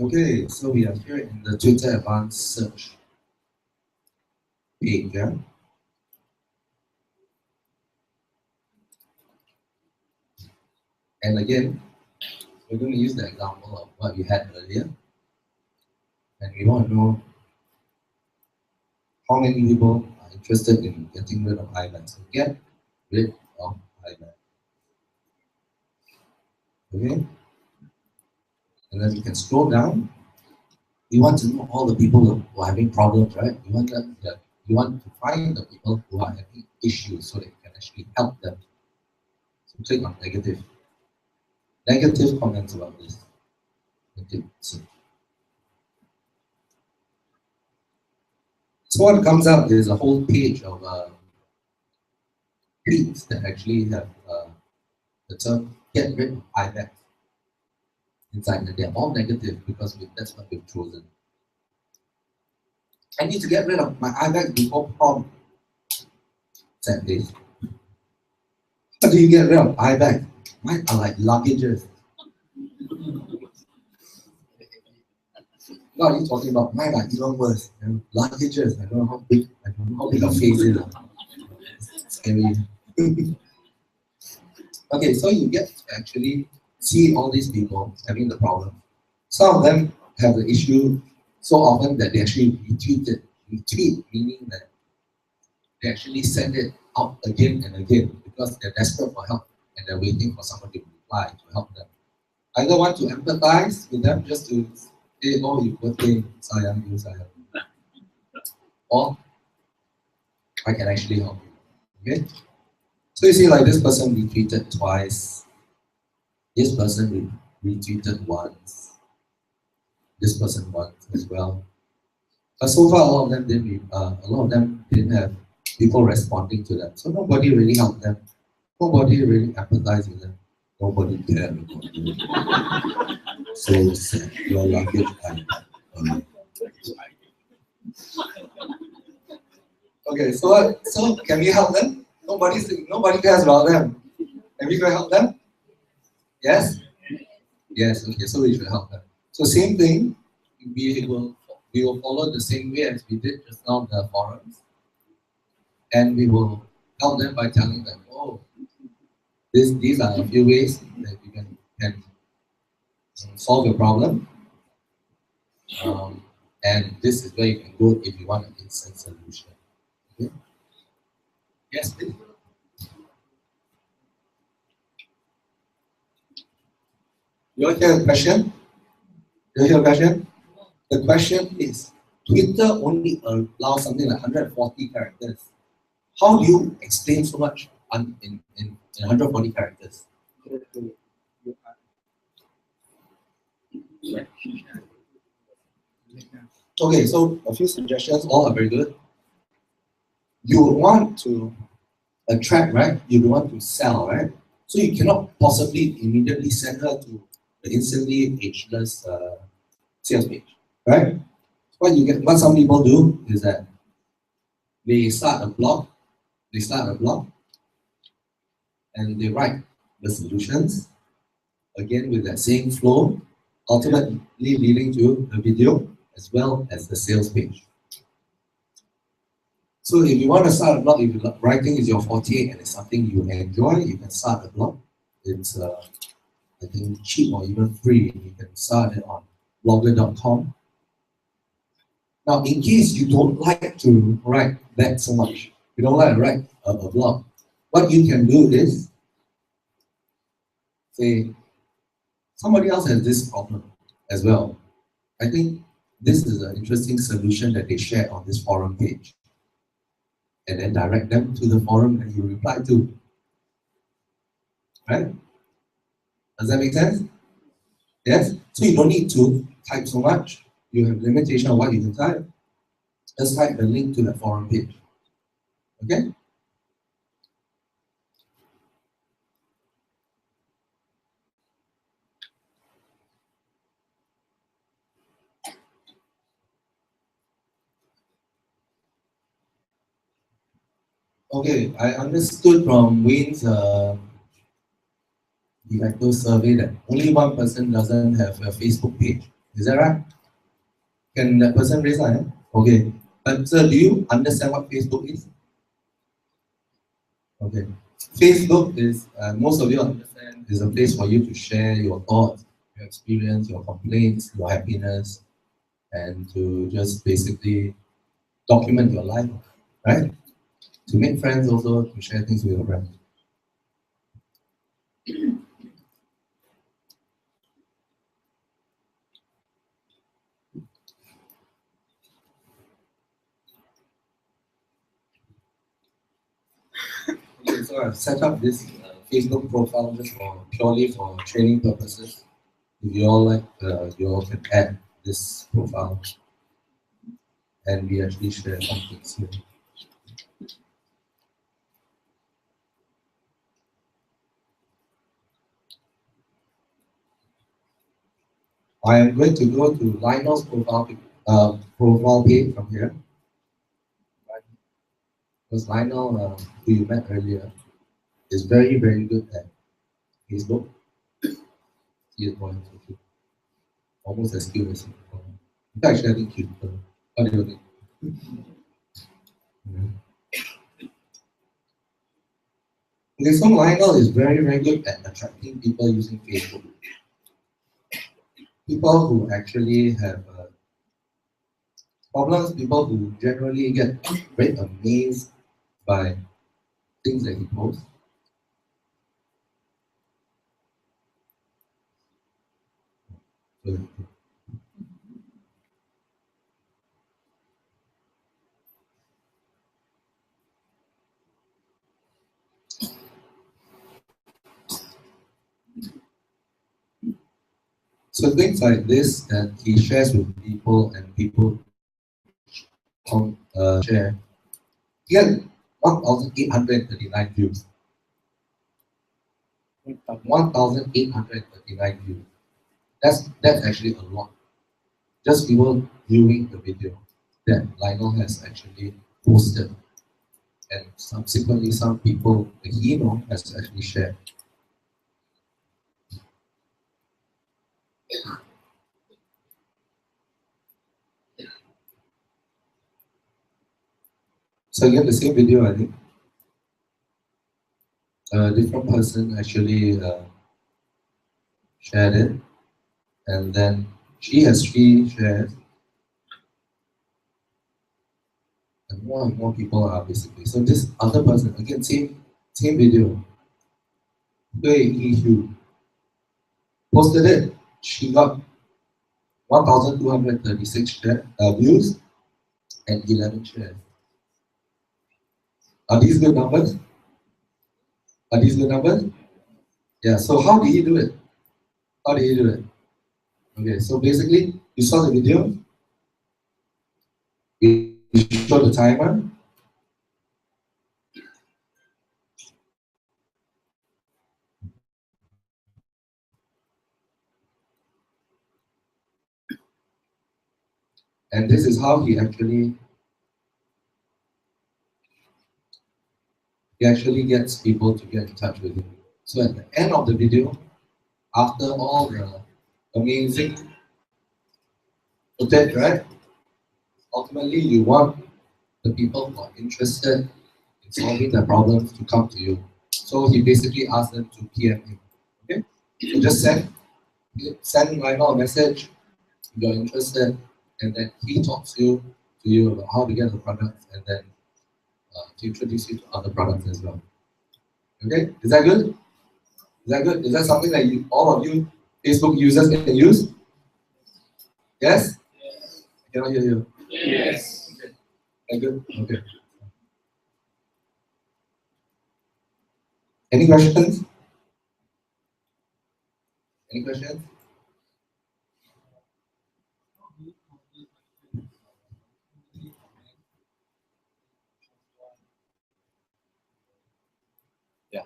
Okay, so we are here in the Twitter Advanced Search page, yeah? And again, we're going to use the example of what we had earlier. And we want to know how many people are interested in getting rid of iBank. So get rid of iBank. Okay? And then we can scroll down. You want to know all the people who are having problems, right? You want to find the people who are having issues so that you can actually help them. So click on negative. Negative comments about this. Okay. So what comes out is a whole page of tweets that actually have the term "get rid of iBank" inside, and they're all negative because that's what we've chosen. I need to get rid of my iBank before prom. Sad days. How do you get rid of iBank? Mine are like luggages. What are you talking about? Mine are even worse. Luggages. I don't know how big a face is. Scary. Okay, so you get to actually see all these people having the problem. Some of them have the issue so often that they actually retweet it. Retweet meaning that they actually send it out again and again because they're desperate for help and they're waiting for someone to reply to help them. either want to empathize with them just to say, oh, you poor thing, sayang, you sayang. Or I can actually help you. Okay? So you see, like this person retweeted twice. This person retweeted once. This person once as well. But so far, a lot of them didn't have people responding to them. So nobody really helped them. Nobody really empathized with them. Nobody cared about them. So sad. Your luggage and okay, so can we help them? Nobody cares about them. Can we go help them? Yes? Yes, okay, so we should help them. So same thing, we will follow the same way as we did just now in the forums. And we will help them by telling them, oh, these are a few ways that you can solve your problem. And this is where you can go if you want an instant solution. Okay? Yes, please. You want to hear a question? You hear a question? The question is, Twitter only allows something like 140 characters. How do you explain so much in 140 characters? Okay, so a few suggestions, all are very good. You want to attract, right? You want to sell, right? So you cannot possibly immediately send her to the instantly ageless sales page, right? What some people do is that they start a blog, and they write the solutions, again with that same flow, ultimately leading to a video as well as the sales page. So if you want to start a blog, if writing is your forte and it's something you enjoy, you can start a blog. It's I think cheap or even free. You can start it on blogger.com. Now, in case you don't like to write that so much, you don't like to write a blog, what you can do is say, somebody else has this problem as well. I think this is an interesting solution that they share on this forum page. And then direct them to the forum that you reply to. Right? Does that make sense? Yes? So you don't need to type so much. You have limitation on what you can type. Just type the link to the forum page. Okay? Okay, I understood from Wayne's director survey that only one person doesn't have a Facebook page. Is that right? Can that person raise a hand? Okay. But sir, do you understand what Facebook is? Okay. Facebook is, most of you understand, is a place for you to share your thoughts, your experience, your complaints, your happiness, and to just basically document your life, right? To make friends also, to share things with your friends. Okay, so I've set up this Facebook profile just purely for training purposes. If you all like, you all can add this profile, and we actually share some things here. I am going to go to Lionel's profile page from here. Because Lionel, who you met earlier, is very, very good at Facebook. He is going to almost as skilled as you. In fact, actually, I think he's what do you think? Okay, so Lionel is very, very good at attracting people using Facebook. People who actually have problems, people who generally get very amazed by things that he posts. So things like this that he shares with people and people share. He had 1,839 views. 1,839 views. That's actually a lot. Just people viewing the video that Lionel has actually posted. And subsequently some people that he knows has actually shared. So again, the same video, I think. A different person actually shared it, and then she has 3 shares, and more people are basically. So this other person, again, same video. Hui Yi posted it. She got 1,236 views and 11 shares. Are these good numbers? Are these good numbers? Yeah, so how did he do it? How did he do it? Okay, so basically, you saw the video, you show the timer, and this is how he actually gets people to get in touch with him. So at the end of the video, after all the amazing footage, right? Ultimately, you want the people who are interested in solving their problems to come to you. So he basically asked them to PM him. Okay? So just send Lionel a message if you're interested, and then he talks to you about how to get the products, and then to introduce you to other products as well. Okay? Is that good? Is that good? Is that something that all of you Facebook users can use? Yes? I cannot hear you. Yes. Okay. Good? Okay. Any questions? Any questions? Yeah.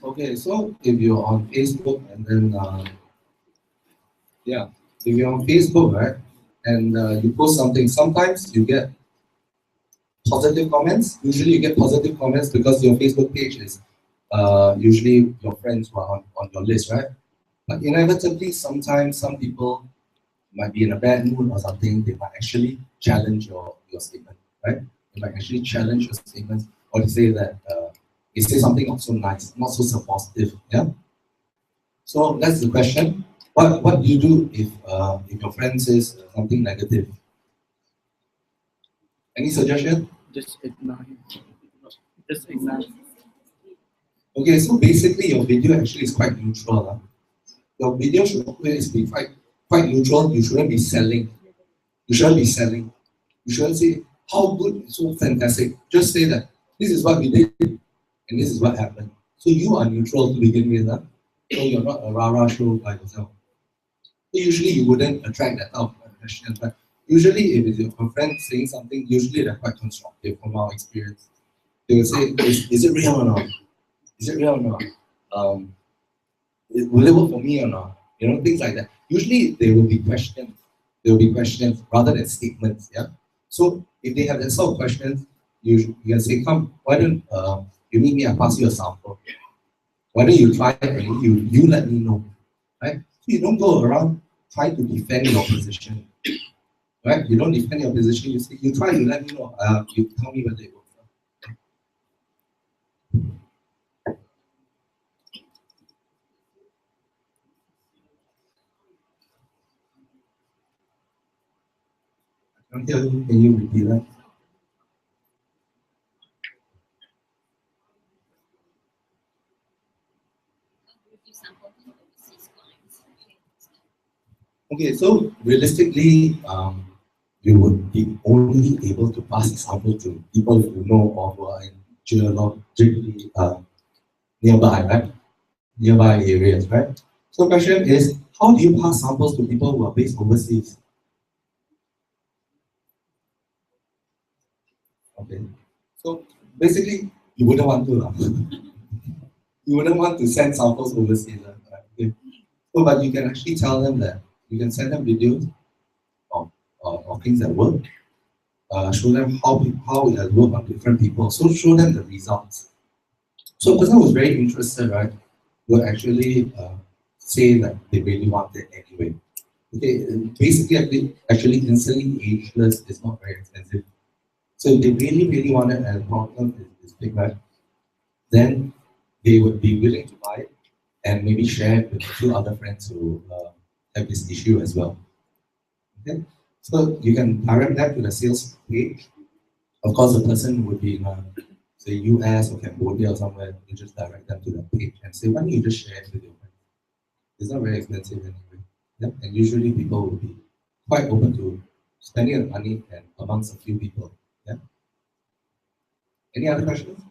Okay, so if you're on Facebook and then, if you're on Facebook, right, and you post something, sometimes you get positive comments. Usually you get positive comments because your Facebook page is usually your friends who are on your list, right? But inevitably, sometimes some people might be in a bad mood or something, they might actually challenge your statement, right? They might actually challenge your statements, or they say that they say something not so nice, not so supportive, yeah? So that's the question. What do you do if your friend says something negative? Any suggestion? Just ignore him. Just ignore. Okay, so basically your video actually is quite neutral. Your video should always be quite neutral. You shouldn't be selling. You shouldn't be selling. You shouldn't say, how good, so fantastic. Just say that this is what we did and this is what happened. So you are neutral to begin with. So you're not a rah-rah show by yourself. So usually you wouldn't attract that type of question. But usually if it's your friend saying something, usually they're quite constructive from our experience. They will say, is it real or not? Is it real or not? Will it work for me or not? You know, things like that. Usually there will be questions. There will be questions rather than statements. Yeah. So if they have that sort of questions, you can say, come, why don't you meet me? I pass you a sample. Why don't you try it and you let me know, right? So you don't go around trying to defend your position, right? You don't defend your position. You say you try, you let me know. You tell me whether it works. Can you repeat that? Okay, so realistically, you would be only able to pass the sample to people you know of who are in geologically nearby, right? Nearby areas, right? So the question is, how do you pass samples to people who are based overseas? Okay, so basically, you wouldn't want to. You wouldn't want to send samples overseas, right? Okay. So, but you can actually tell them that you can send them videos of things that work. Show them how it has worked on different people. So show them the results. So a person who's very interested, right, will actually say that they really want it anyway. Okay, basically, actually, instantly ageless is not very expensive. So if they really want it and the problem is big, right, then they would be willing to buy it and maybe share it with a few other friends who have this issue as well. Okay, so you can direct that to the sales page. Of course, the person would be in say US or Cambodia or somewhere. You just direct them to that page and say, why don't you just share it with your friends? It's not very expensive anyway. Yeah? And usually people will be quite open to spending the money and amongst a few people. Yeah. Any other questions?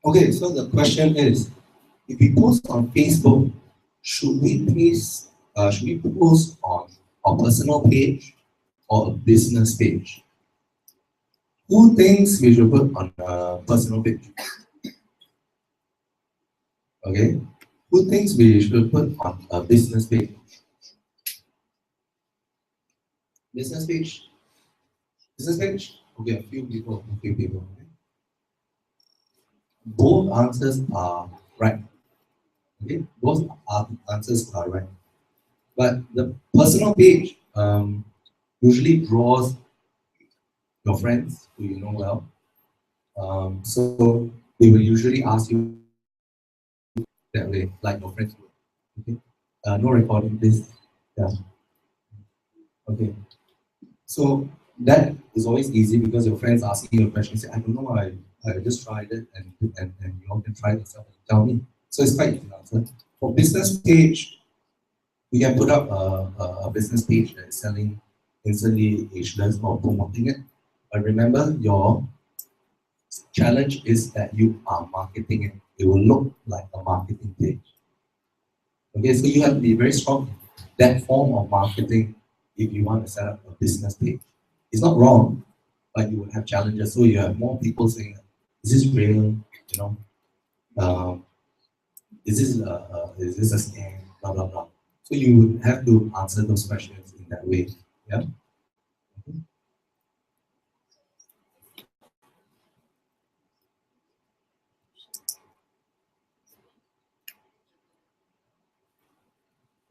Okay, so the question is, if we post on Facebook, should we post on a personal page or a business page? Who thinks we should put on a personal page? Okay, who thinks we should put on a business page? Business page? Business page? Okay, a few people. Okay. Both answers are right. Okay, both answers are right. But the personal page usually draws your friends who you know well. So they will usually ask you that way, like your friends would. Okay. No recording, please. Yeah. Okay. So that is always easy because your friends asking you a question, say, I don't know, I just tried it and you all can try it yourself and tell me. So it's quite easy to answer. For business page, we can put up a business page that is selling instantly ageless or promoting it. But remember, your challenge is that you are marketing it. It will look like a marketing page. Okay, so you have to be very strong in that form of marketing if you want to set up a business page. It's not wrong, but you will have challenges. So you have more people saying, is this real? You know, is this a scam? Blah blah blah. So you would have to answer those questions in that way. Yeah.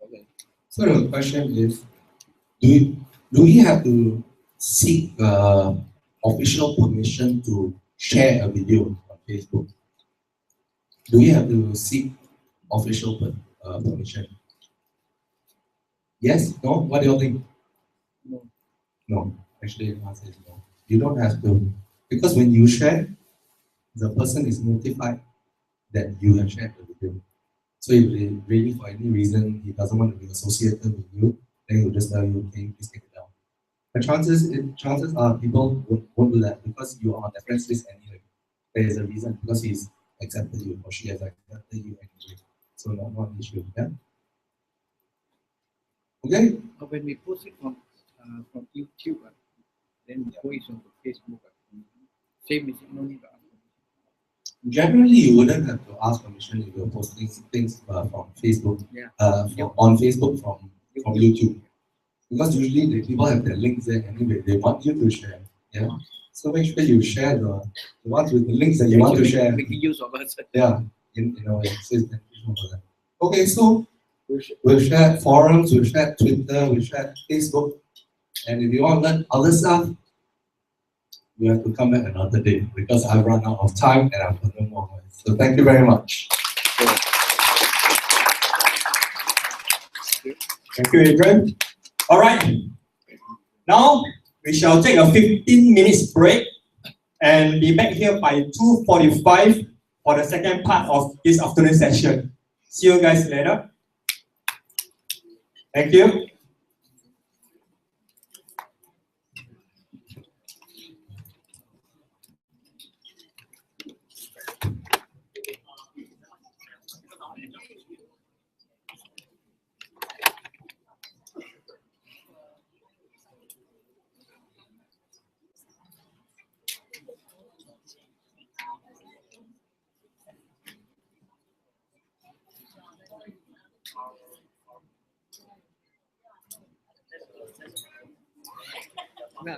Okay. So the question is, do we have to seek official permission to share a video on Facebook? Do we have to seek official permission? Yes? No? What do you think? No. No. Actually, the answer is no. You don't have to. Because when you share, the person is notified that you have shared the video. So if really for any reason he doesn't want to be associated with you, then he'll just tell you, okay, please take it down. The chances are people won't do that because you are on the friends list anyway. There is a reason because he's accepted you or she has accepted you anyway. So not an issue. Yeah. Okay. When we post it from YouTube, then we post it on Facebook. Same is no need to ask permission. Generally, you wouldn't have to ask permission if you're posting things from Facebook. Yeah. On Facebook from YouTube. Because usually the people have their links there anyway. They want you to share. Yeah. So make sure you share the ones with the links that you want to share. Making use of us. Yeah. In a way, so it's beneficial for them. Okay, so we've shared forums, we've shared Twitter, we've shared Facebook, and if you want to learn other stuff, you have to come back another day because I've run out of time and I've got no more voice. So thank you very much. Thank you, Adrian. All right. Now we shall take a 15 minutes break and be back here by 2:45 for the second part of this afternoon session. See you guys later. Thank you.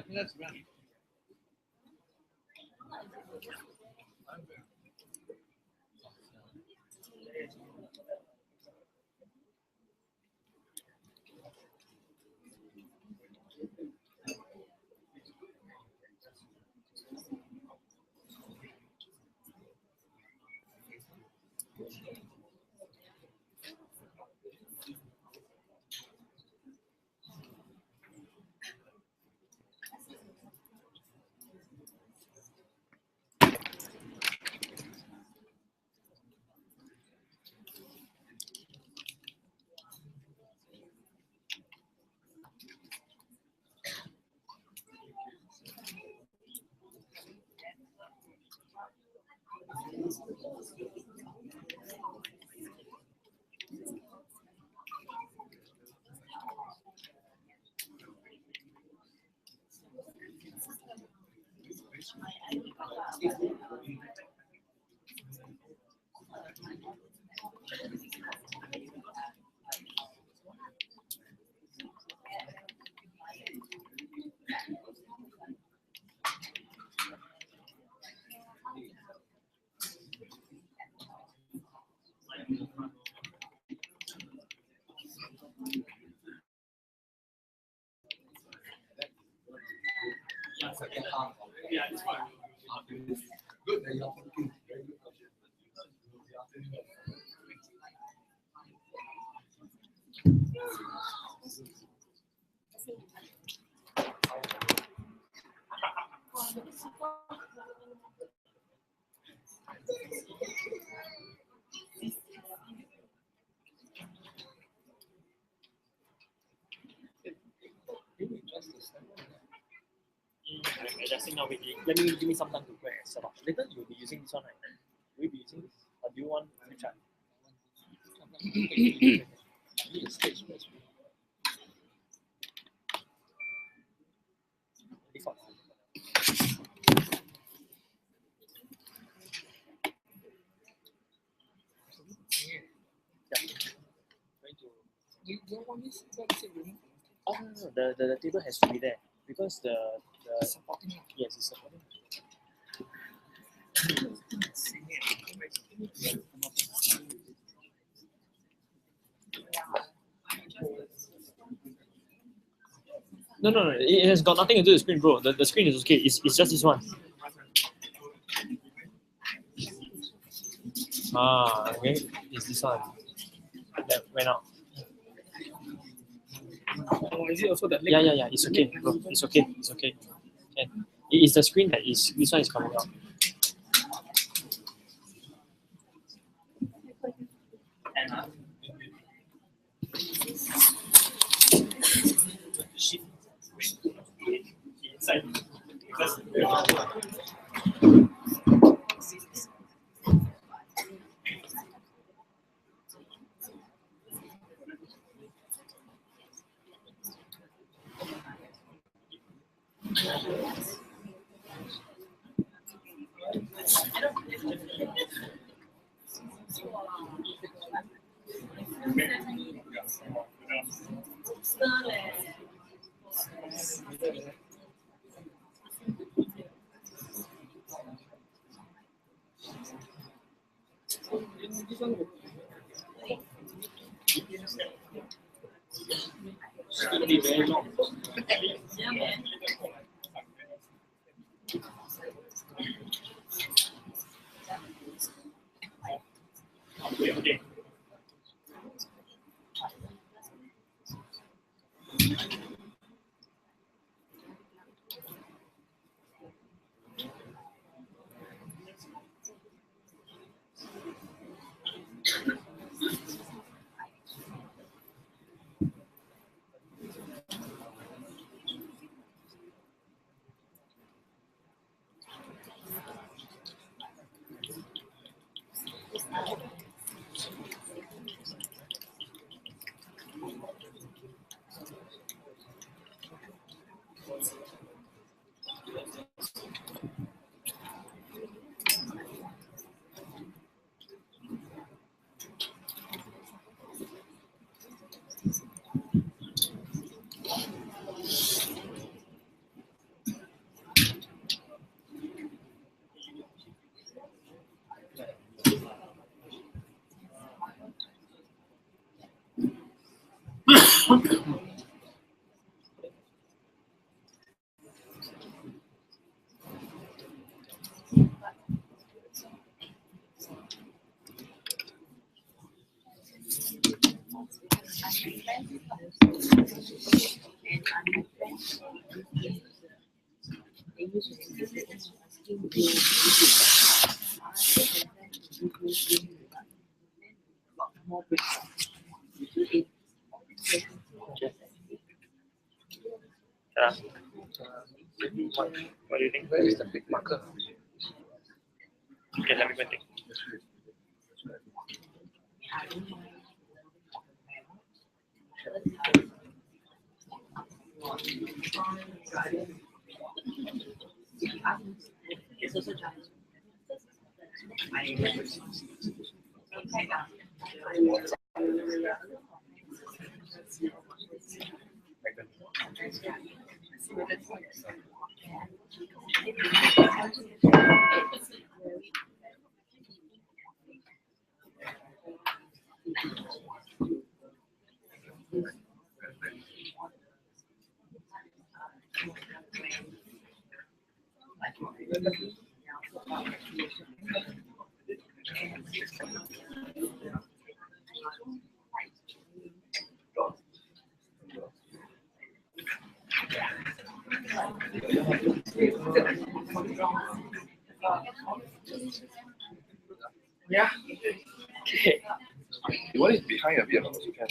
Let's run. Yeah, it's fine. Good that you're thinking. Very good. I'm adjusting now. Wait, let me give me some time to go and set up. Later you'll be using this one, right? Will you be using this? Or do you want to try? You don't want this? Oh no, the table has to be there because the supporting. Yes, it's supporting. No. It has got nothing to do with the screen, bro. The screen is okay. It's just this one. Ah, okay. It's this one. That went out. Oh, is it also that? Yeah. It's okay, bro. It's okay. Okay. It is the screen that is. This one is coming out. Inside. This one will be very long. Yeah. What do you think? Where is the big marker? Okay, let me go and take. Yeah. Okay. You want it behind a bit also can.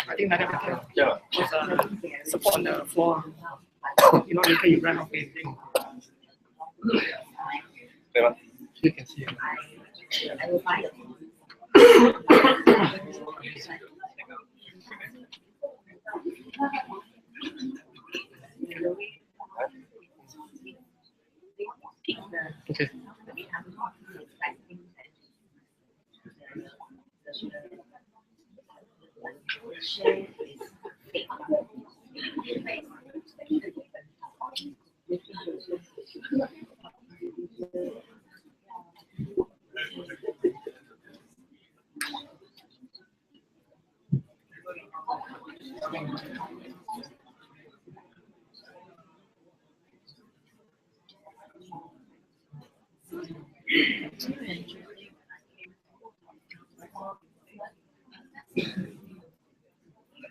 I think like that. Yeah. Just support on the floor. You know, later you run off anything. You can see. Okay.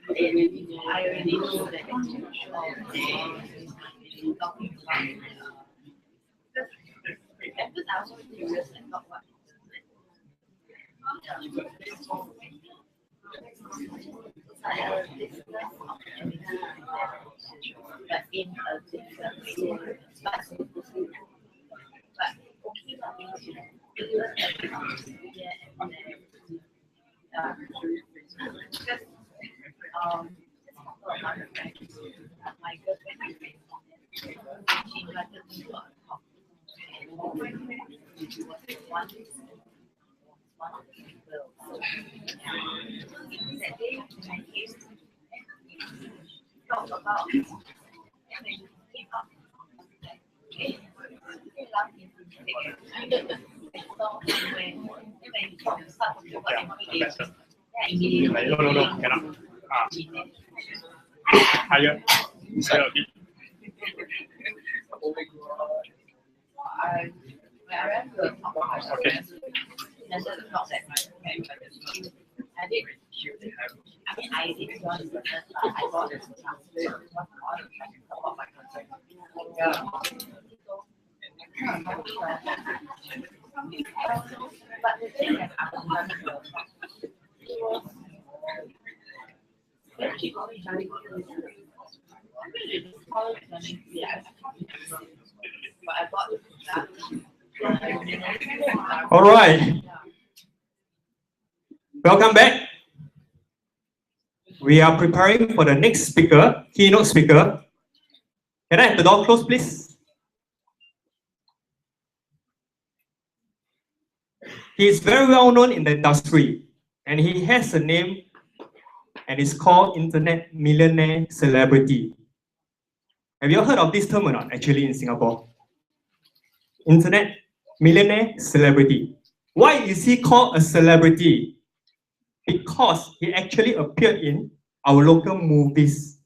I already know that at first I was so curious and thought what but in a different way. But okay, my girlfriend, she invited me to a talk. She was one of the people. That day, I came talk about when you came up. Okay, so when you talk, start to talk about MPA, immediately. No, cannot. Higher. Higher a bit. I ran to a talk about Okay. and so the talk that I did. I mean, I did join the I got this about my concern. Yeah. But the thing is, I was not All right. Welcome back. We are preparing for the next speaker, keynote speaker. Can I have the door closed, please? He is very well known in the industry, and he has a name and is called Internet Millionaire Celebrity. Have you heard of this term or not, actually, in Singapore? Internet millionaire celebrity. Why is he called a celebrity? Because he actually appeared in our local movies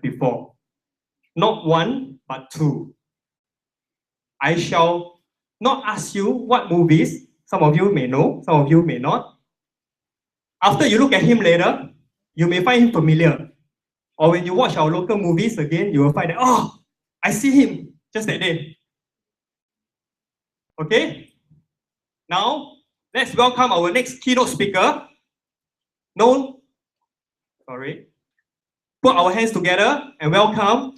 before. Not one, but two. I shall not ask you what movies. Some of you may know, some of you may not. After you look at him later, you may find him familiar. Or when you watch our local movies again, you will find that, oh, I see him just that day. Okay? Now, let's welcome our next keynote speaker. Put our hands together and welcome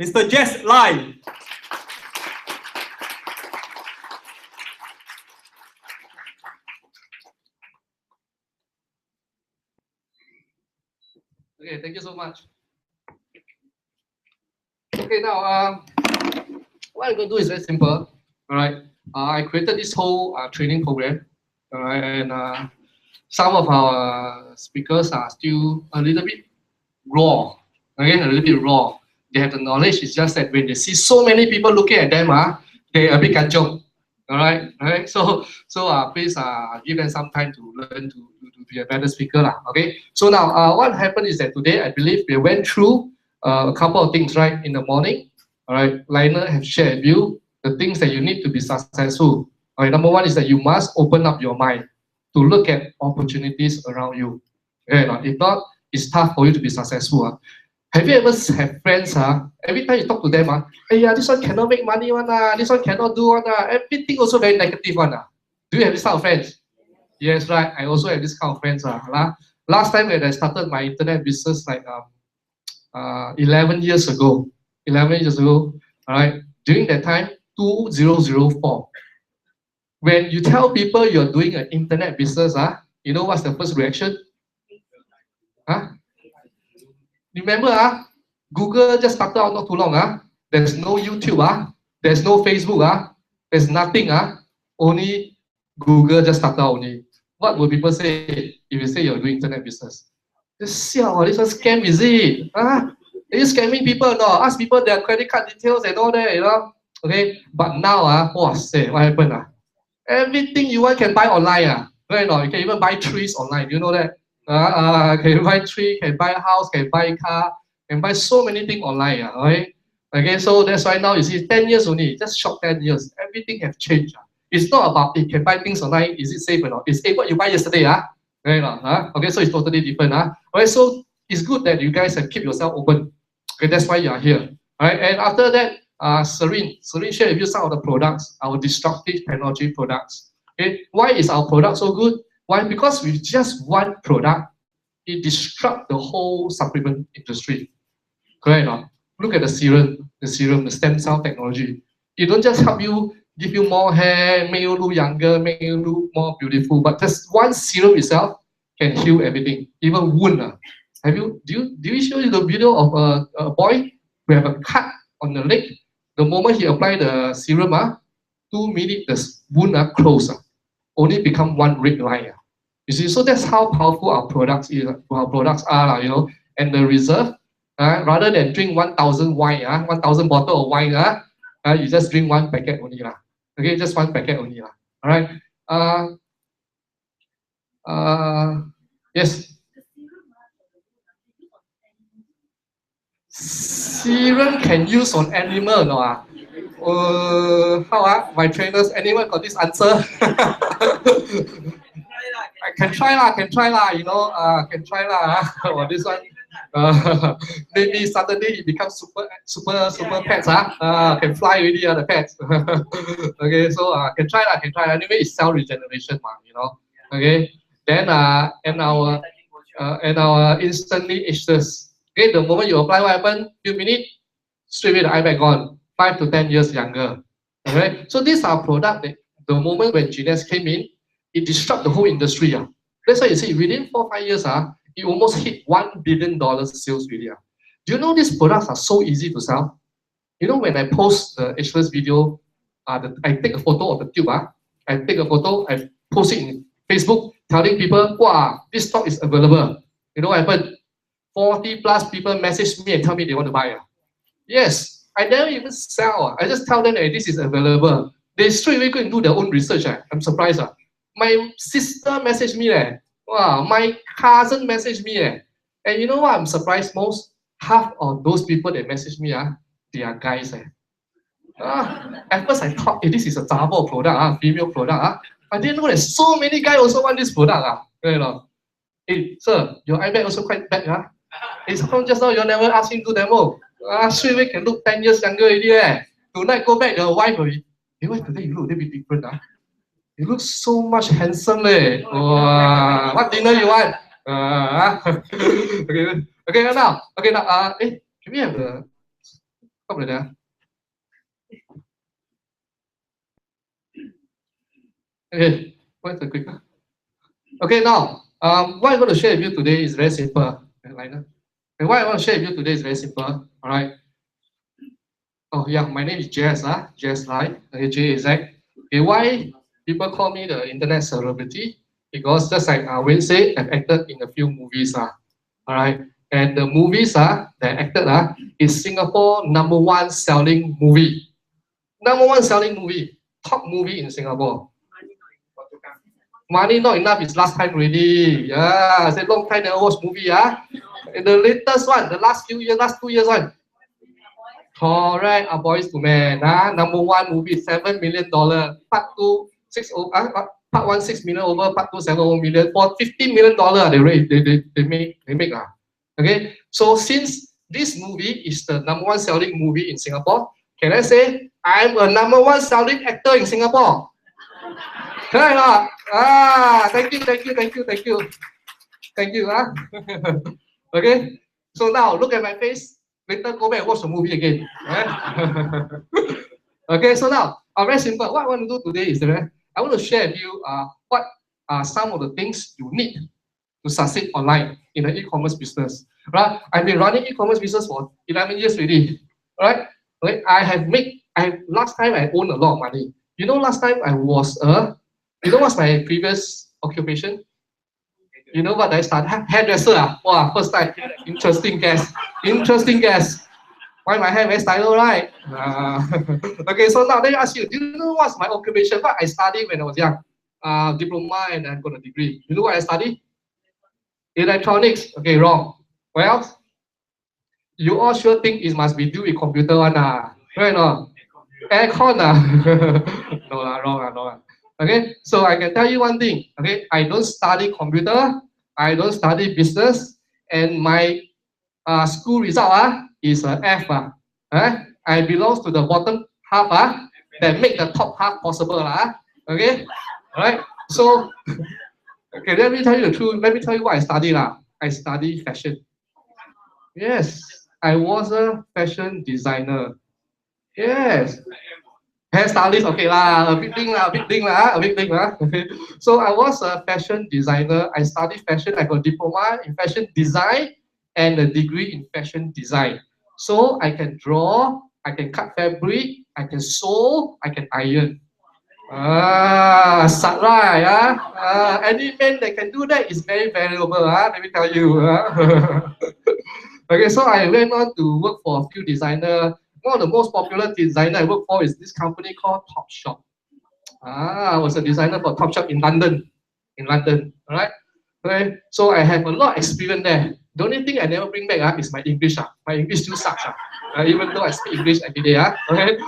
Mr. Jess Lai. Okay, thank you so much. Okay, now what I'm going to do is very simple. All right, I created this whole training program. All right, and some of our speakers are still a little bit raw. Again, a little bit raw. They have the knowledge. It's just that when they see so many people looking at them, they a bit kanchong. All right. So please give them some time to learn to be a better speaker, lah. Okay. So now, what happened is that today, I believe we went through a couple of things, right? In the morning, all right. Lionel have shared with you the things that you need to be successful. All right. Number one is that you must open up your mind to look at opportunities around you. Okay. If not, it's tough for you to be successful. Have you ever had friends, every time you talk to them, hey, this one cannot make money, this one cannot do, everything also very negative. Do you have this kind of friends? Yes, right. I also have this kind of friends. Last time when I started my internet business, like 11 years ago, all right, during that time, 2004, when you tell people you're doing an internet business, you know what's the first reaction? Remember, Google just started out not too long. There's no YouTube, there's no Facebook, there's nothing. Only Google just started out only. What will people say if you say you're doing internet business? This one scam, is it? Are you scamming people or not? Ask people their credit card details and all that, you know? Okay, but now, what happened? Everything you want can buy online. Right? You can even buy trees online. Do you know that? Can buy tree, can buy a house, can buy a car, can buy so many things online. Right? Okay, so that's why now you see 10 years only, just short 10 years, everything have changed. It's not about you can buy things online, is it safe or not? It's what you buy yesterday. Right? Okay, so it's totally different. Right, so it's good that you guys have keep yourself open. Okay, that's why you are here. Right, and after that, Serene shared with you some of the products, our disruptive technology products. Okay, why is our product so good? Why? Because with just one product, it disrupts the whole supplement industry. Correct or not? Look at the serum, the stem cell technology. It don't just help you, give you more hair, make you look younger, make you look more beautiful, but just one serum itself can heal everything, even wound. Do you show you the video of a boy who have a cut on the leg? The moment he apply the serum, 2 minutes the wound close. Only become one red line. You see, so that's how powerful our products are, you know. And the reserve, rather than drink 1,000 wine, 1,000 bottle of wine, you just drink one packet only, okay, just one packet only, all right. Yes. Serum can use on animal, no? How my trainers, anyone got this answer? I can try lah, you know, can try lah. Or this one, maybe suddenly it becomes super pets, can fly already, the pets. Okay, so can try lah. Anyway, it's cell regeneration, you know. Okay, then and our instantly ageless. Okay, the moment you apply, what happens? Few minutes, straight away the eye bag gone. 5 to 10 years younger. Okay, so these are products that the moment when Genes came in, it disrupted the whole industry. That's why you see within 4 or 5 years, it almost hit $1 billion sales video. Do you know these products are so easy to sell? You know, when I post the ageless video, I take a photo of the tube. I take a photo, I post it in Facebook, telling people, wow, this stock is available. You know what happened? 40 plus people message me and tell me they want to buy. Yes, I never even sell. I just tell them that this is available. They straight away go and do their own research. I'm surprised. My sister messaged me. Wow, my cousin messaged me. And you know what I'm surprised most? Half of those people that message me, they are guys. At first I thought this is a double product, female product. I didn't know that so many guys also want this product. You know. Hey, sir, your iPad also quite bad. It's just now you never asked him to demo. Straight away can look 10 years younger already. Tonight go back, your wife already. Hey, why today you look a little bit different? You look so much handsome. What dinner you want? Okay, now. Can we have the top of there? Okay, what's the quick? Okay, now, what I'm going to share with you today is very simple. And what I want to share with you today is very simple. All right. Oh yeah, my name is Jess. Jess Lai. JZ. Okay, why people call me the internet celebrity? Because just like Wayne said, I've acted in a few movies. All right. And the movies that I acted is Singapore #1 selling movie. #1 selling movie. Top movie in Singapore. Money not enough is last time already. Yeah, I said long time never watch movie. And the latest one, the last 2 years one. Correct, A Boys to Men. #1 movie, $7 million. Part 2, part 1, 6 million over, part 2, 7 million. For $50 million, they make. Okay, so since this movie is the #1 selling movie in Singapore, can I say I'm a #1 selling actor in Singapore? Can I not? Thank you. Okay, so now look at my face. Later go back and watch the movie again. Okay, so now very simple. What I want to do today is that I want to share with you what are some of the things you need to succeed online in the e-commerce business. Right? I've been running e-commerce business for 11 years already. Right? Last time I owned a lot of money. You know, last time I was you know what's my previous occupation? You know what I started? Hairdresser. Wow, first time. Interesting guess. Why my hair very style, right? Okay, so now let me ask you, do you know what's my occupation? What I studied when I was young? Diploma and then got a degree. You know what I studied? Electronics. Okay, wrong. What else? You all sure think it must be do with computer one, right? No. Aircon. No, wrong. Okay, so I can tell you one thing. Okay, I don't study computer, I don't study business, and my school result is a F. I belong to the bottom half that make the top half possible. Okay, all right. So, okay, let me tell you the truth. Let me tell you what I study. I study fashion. Yes, I was a fashion designer. Yes. Hairstylist, okay a big thing. Okay. So I was a fashion designer. I studied fashion. I got a diploma in fashion design and a degree in fashion design. So I can draw, I can cut fabric, I can sew, I can iron. Any man that can do that is very valuable. Let me tell you. Okay, so I went on to work for a few designers. One of the most popular designer I work for is this company called Topshop. I was a designer for Topshop in London. All right. Okay. So I have a lot of experience there. The only thing I never bring back is my English. My English still sucks. Even though I speak English every day. Okay.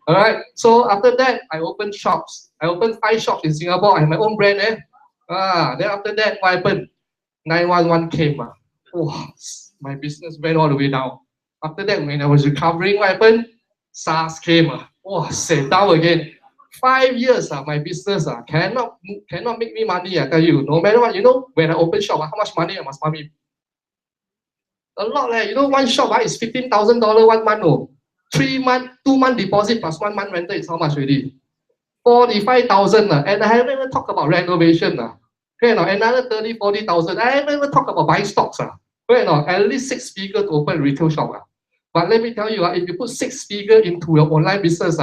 All right. So after that, I opened shops. I opened 5 shops in Singapore. I have my own brand. Then after that, what happened? 911 came. My business went all the way down. After that, when I was recovering, what happened? SARS came. Down again. 5 years, my business cannot make me money. I tell you, no matter what. You know, when I open shop, how much money I must make? A lot. You know, one shop is $15,000 1 month. 2 month deposit plus 1 month rental is how much already? 45,000. And I haven't even talked about renovation. Okay, another 30,000, 40,000. I haven't even talked about buying stocks. At least 6 figures to open a retail shop. But let me tell you, if you put 6 figures into your online business,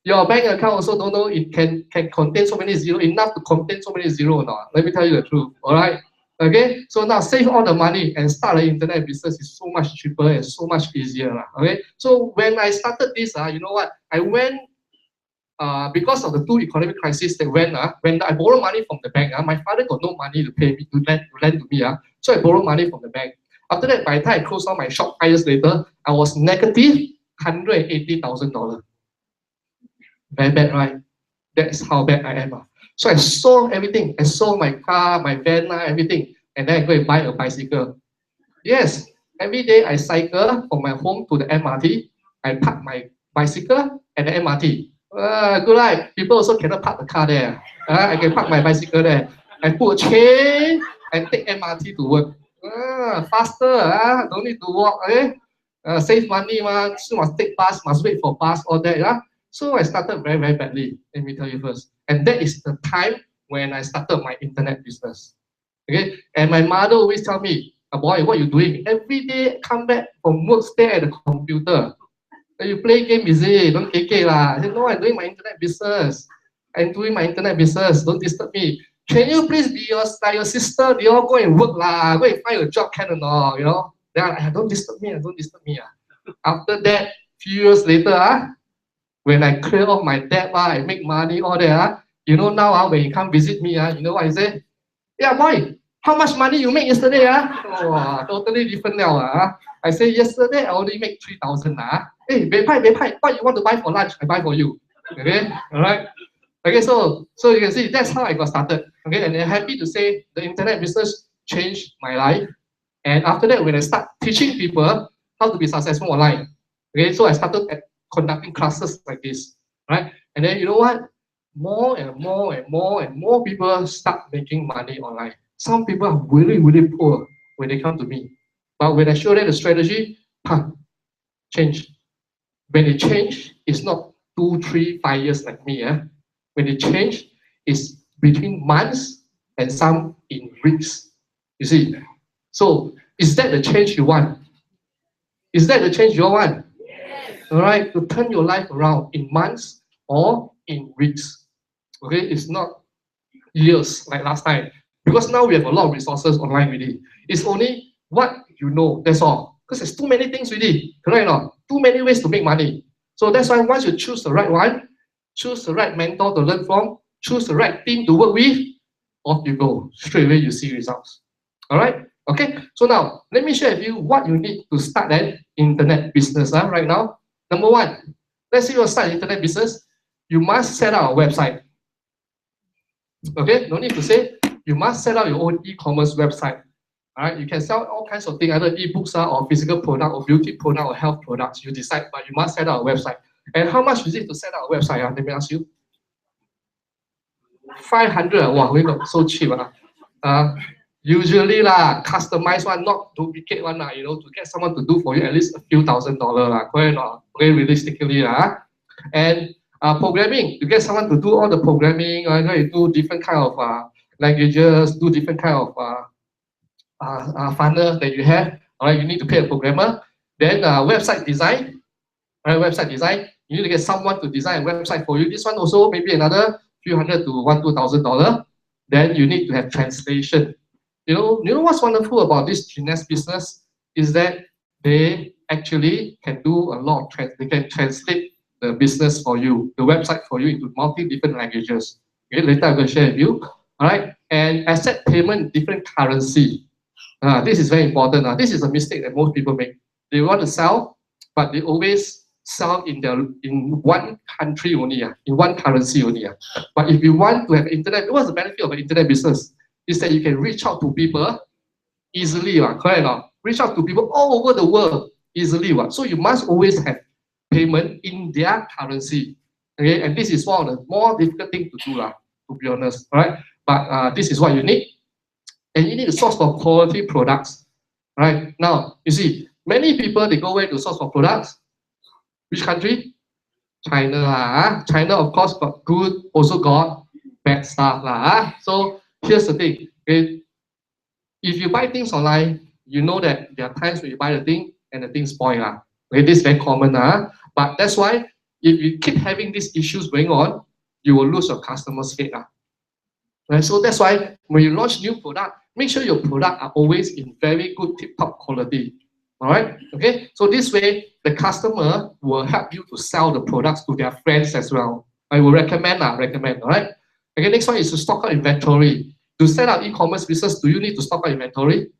your bank account also don't know it can contain so many zeros, enough to contain so many zeros or not. Let me tell you the truth. All right. Okay, so now save all the money and start an internet business is so much cheaper and so much easier. Okay, so when I started this, you know what? I went because of the two economic crises that went, when I borrowed money from the bank, my father got no money to pay me, to lend to me. So I borrowed money from the bank. After that, by the time I closed down my shop 5 years later, I was negative $180,000. Very bad, right? That's how bad I am. So I sold everything. I sold my car, my van, everything. And then I go and buy a bicycle. Yes, every day I cycle from my home to the MRT. I park my bicycle at the MRT. Good, right? People also cannot park the car there. I can park my bicycle there. I put a chain and take MRT to work. Faster, don't need to walk. Save money, so must take bus, must wait for bus, all that. So I started very, very badly, let me tell you first. And that is the time when I started my internet business. Okay, and my mother always tell me, boy, what you doing? Every day come back from work, stay at the computer. You play game, is it? Don't take it lah. I said, no, I'm doing my internet business. I'm doing my internet business. Don't disturb me. Can you please be like your sister? They all go and work lah. Go and find a job, can or not? You know? Then I don't disturb me. Don't disturb me. After that, few years later, when I clear off my debt, I make money, all that. You know now, when you come visit me, you know what I say? Yeah, boy, how much money you make yesterday? Oh, totally different now. I say yesterday I only make 3,000. Hey, Bei Pai, what you want to buy for lunch? I buy for you. Okay, all right. Okay, so you can see that's how I got started. Okay, and I'm happy to say the internet business changed my life. And after that, when I start teaching people how to be successful online, okay, so I started conducting classes like this, right? And then you know what? More and more people start making money online. Some people are really, really poor when they come to me. But when I show them the strategy, change. When they change, it's not 2, 3, 5 years like me. When they change, it's between months and some in weeks. You see? So, is that the change you want? Is that the change you want? Yes. All right, to turn your life around in months or in weeks. Okay, it's not years like last time. Because now we have a lot of resources online already. It's only what you know, that's all. Because there's too many things already, correct or not? Too many ways to make money. So that's why once you choose the right one, choose the right mentor to learn from, choose the right team to work with, off you go. Straight away you see results. All right? Okay, so now let me share with you what you need to start an internet business right now. Number one, let's say you want to start an internet business, you must set up a website. Okay, no need to say, you must set up your own e-commerce website. All right, you can sell all kinds of things, either e-books or physical product or beauty product or health products. You decide, but you must set up a website. And how much is it to set up a website? Let me ask you. 500. Wow, we got so cheap. Usually customized one, not duplicate one, you know, to get someone to do for you at least a few $1,000. Correct or not? Okay, realistically. And programming, you get someone to do all the programming, you do different kind of languages, do different kind of funnel that you have. All right, you need to pay a programmer. Then website design. All right, website design. You need to get someone to design a website for you. This one also maybe another few hundred to $1,000-$2,000. Then you need to have translation. You know what's wonderful about this Genius business is that they actually can do a lot of they can translate the business for you, the website for you into different languages. Okay, later I'm going to share with you. All right, and accept payment in different currency. This is very important. This is a mistake that most people make. They want to sell, but they always sell in one country only, in one currency only. But if you want to have internet, what's the benefit of an internet business? Is that you can reach out to people easily, correct or not? Reach out to people all over the world easily. So you must always have payment in their currency. Okay, and this is one of the more difficult things to do, to be honest. All right, but this is what you need. And you need to source for quality products. Right now, you see, many people they go where to source for products. Which country? China. China, of course, got good, also got bad stuff. So here's the thing. Okay? If you buy things online, you know that there are times when you buy the thing and the thing spoil. Okay? This is very common. But that's why if you keep having these issues going on, you will lose your customers' faith. Right? So that's why when you launch new product, make sure your product are always in very good tip-top quality. All right? Okay. So this way, the customer will help you to sell the products to their friends as well. I will recommend. All right. Okay. Next one is to stock up inventory. To set up e-commerce business, do you need to stock up inventory?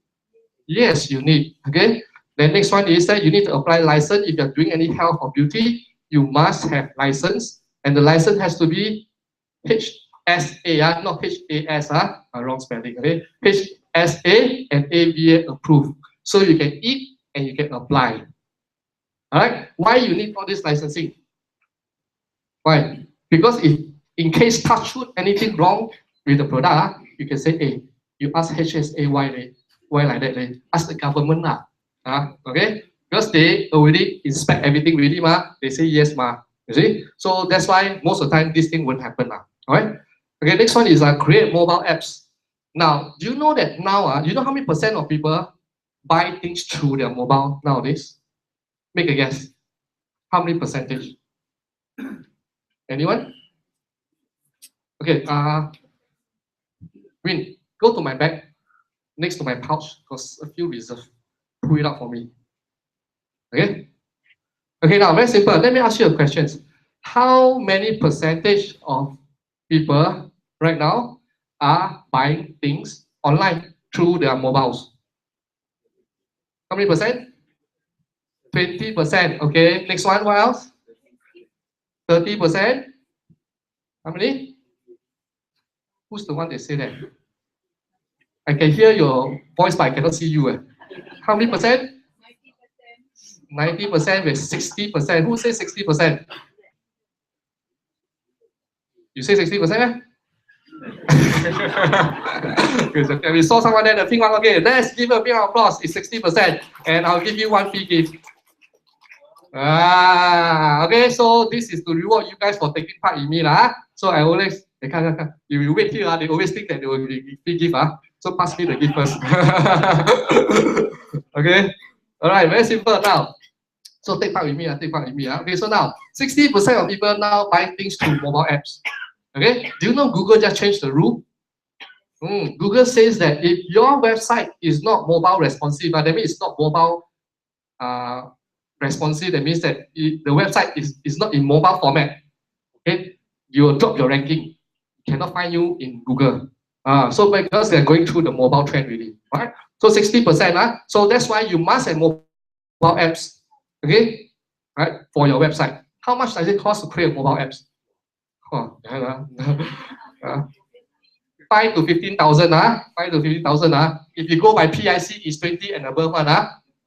Yes, you need. Okay. Then next one is that you need to apply license. If you're doing any health or beauty, you must have license, and the license has to be HSA, not HAS, wrong spelling. Okay, HSA and ABA approved, so you can eat and you can apply. All right. Why you need all this licensing? Why? Because if in case touch wood anything wrong with the product, you can say, hey, you ask HSA why like that? Ask the government okay? Because they already inspect everything already, they say yes, you see? So that's why most of the time this thing won't happen. Alright? Okay, next one is create mobile apps. Now, do you know that now, you know how many % of people buy things through their mobile nowadays? Make a guess. How many percentage? Anyone? Okay, Win, go to my bag, next to my pouch, because a few reserved. Pull it out for me. Okay? Okay, now very simple. Let me ask you a question. How many percentage of people right now are buying things online through their mobiles? How many percent? 20%. Okay, next one, what else? 30%. How many? Who's the one that say that? I can hear your voice, but I cannot see you. How many percent? 90% with 60%. Who says 60%? You say 60%? Okay, we saw someone there, the pink one. Okay, let's give a big applause. It's 60%. And I'll give you one free gift. Okay, so this is to reward you guys for taking part in me. So I always, you will wait here, they always think that they will give free gift. So pass me the gift first. Okay, all right, very simple now. So take part with me, Okay, so now 60% of people now buy things through mobile apps. Okay, do you know Google just changed the rule? Google says that if your website is not mobile responsive, that means it's not mobile responsive. That means that the website is not in mobile format. Okay, you will drop your ranking. Cannot find you in Google. So because they're going through the mobile trend really, right? So 60%. So that's why you must have mobile apps, okay, right, for your website. How much does it cost to create mobile apps? 5 to 15,000. 5 to 15,000. If you go by PIC, it's 20 and above one.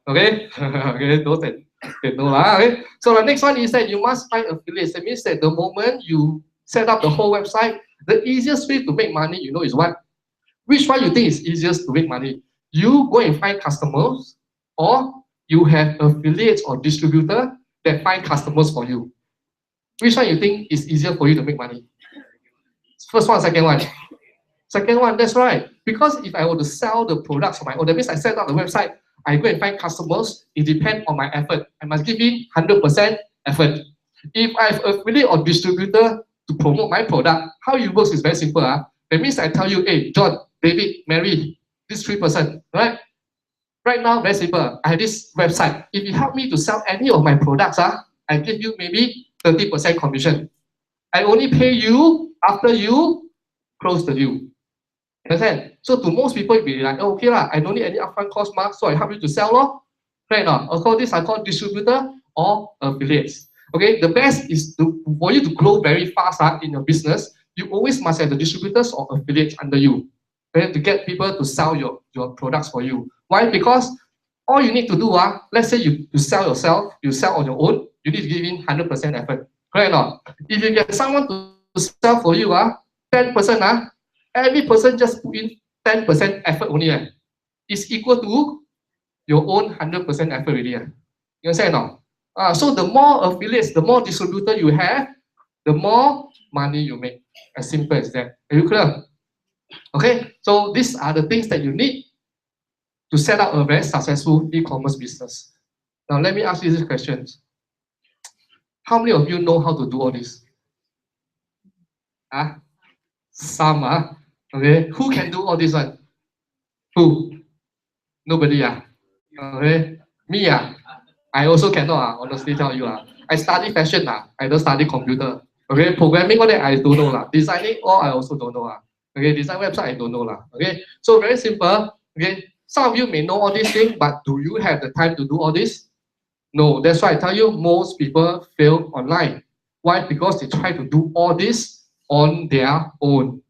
Okay, okay, those that know. Okay. So the next one is that you must find affiliates. That means that the moment you set up the whole website, the easiest way to make money, you know, is what? Which one you think is easiest to make money? You go and find customers, or you have affiliates or distributor that find customers for you. Which one you think is easier for you to make money? First one, second one. Second one, that's right. Because if I were to sell the products on my own, that means I set up the website, I go and find customers, it depends on my effort. I must give in 100% effort. If I have affiliate or distributor to promote my product, how it works is very simple. That means I tell you, hey, John, David, Mary, this 3%, right? Right now, very simple. I have this website. If you help me to sell any of my products, I give you maybe 30% commission. I only pay you after you close the deal. Understand? So to most people, it will be like, oh, okay, I don't need any upfront cost, so I help you to sell. Right now, of course, these are called distributor or affiliates. Okay, the best is for you to grow very fast in your business, you always must have the distributors or affiliates under you. Okay, to get people to sell your products for you. Why? Because all you need to do, let's say you sell yourself, you sell on your own, you need to give in 100% effort. Correct or not? If you get someone to sell for you, 10%, every person just put in 10% effort only. It's equal to your own 100% effort already. You understand or not? So the more affiliates, the more distributor you have, the more money you make. As simple as that. Are you clear? Okay, so these are the things that you need to set up a very successful e-commerce business. Now let me ask you these questions. How many of you know how to do all this? Some. Okay, who can do all this one? Who? Nobody. Okay, me. I also cannot. Honestly tell you. I study fashion. I don't study computer. Okay, programming all that I don't know. Designing all I also don't know. Okay, design website I don't know. Okay, so very simple. Okay, some of you may know all these things, but do you have the time to do all this? No, that's why I tell you most people fail online. Why? Because they try to do all this on their own.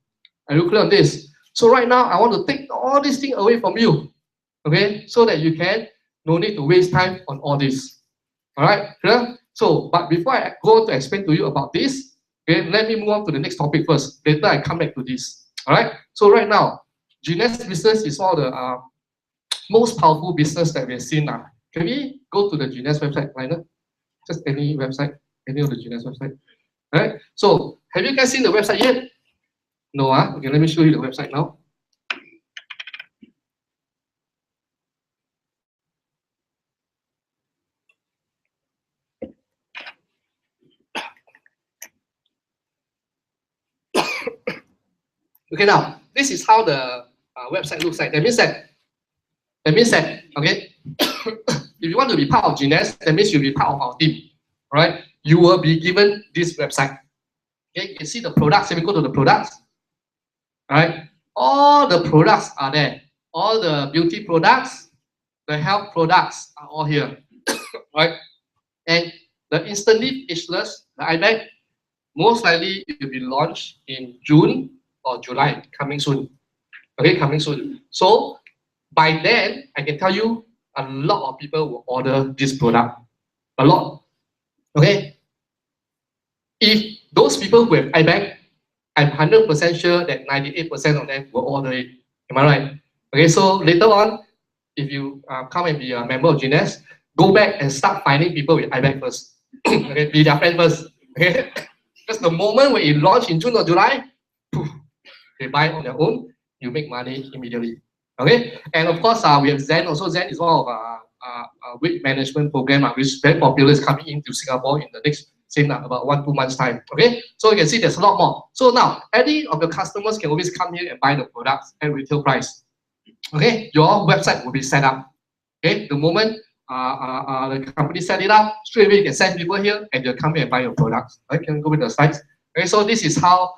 Are you clear on this? So right now, I want to take all these things away from you. Okay, so that you can no need to waste time on all this. All right, clear? So, but before I go to explain to you about this, okay, let me move on to the next topic first. Later, I come back to this. All right. So right now, Genius business is one of the most powerful business that we've seen now. Can we go to the Genius website, Liner? Just any website, any of the Genius website. All right. So, have you guys seen the website yet? No. Okay, let me show you the website now. Okay, now this is how the website looks like. That means that, okay, if you want to be part of Genius, that means you'll be part of our team. All right, you will be given this website. Okay, you can see the products. Let me go to the products. All right, all the products are there. All the beauty products, the health products are all here. Right, and the instantly ageless, the iBag, most likely it will be launched in June or July, coming soon. Okay, coming soon. So by then, I can tell you a lot of people will order this product. A lot. Okay. If those people who have iBag, I'm 100% sure that 98% of them will order it. Am I right? Okay, so later on, if you come and be a member of Genius, go back and start finding people with iBag first. Okay, be their friend first. Okay. Because the moment when it launch in June or July, poof, they buy on their own, you make money immediately. Okay, and of course, we have Zen. Also, Zen is one of our weight management program, which is very popular. Is coming into Singapore in the next, say, about 1-2 months time. Okay, so you can see there's a lot more. So now, any of your customers can always come here and buy the products at retail price. Okay, your website will be set up. Okay, the moment the company set it up, straight away you can send people here and they'll come here and buy your products. Okay, can go with the slides. Okay, so this is how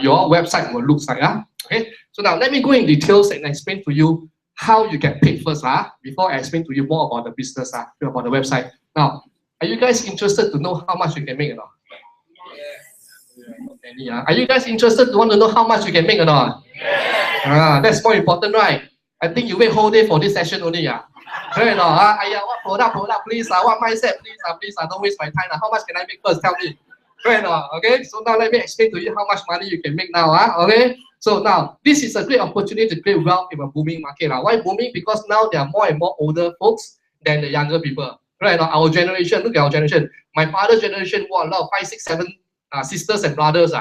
your website will look like. Okay, so now let me go in details and explain to you how you get paid first. Before I explain to you more about the business, about the website. Now, are you guys interested to know how much you can make or not? Yes. Are you guys interested to want to know how much you can make or not? Yes. That's more important, right? I think you wait whole day for this session only. Right or not? What product, please. What mindset, please. Don't waste my time. How much can I make first? Tell me. Right or not? Okay, so now let me explain to you how much money you can make now. Okay, so now this is a great opportunity to create wealth in a booming market. Why booming? Because now there are more and more older folks than the younger people. Right now, our generation, look at our generation. My father's generation, wow, a lot of 5, 6, 7 sisters and brothers.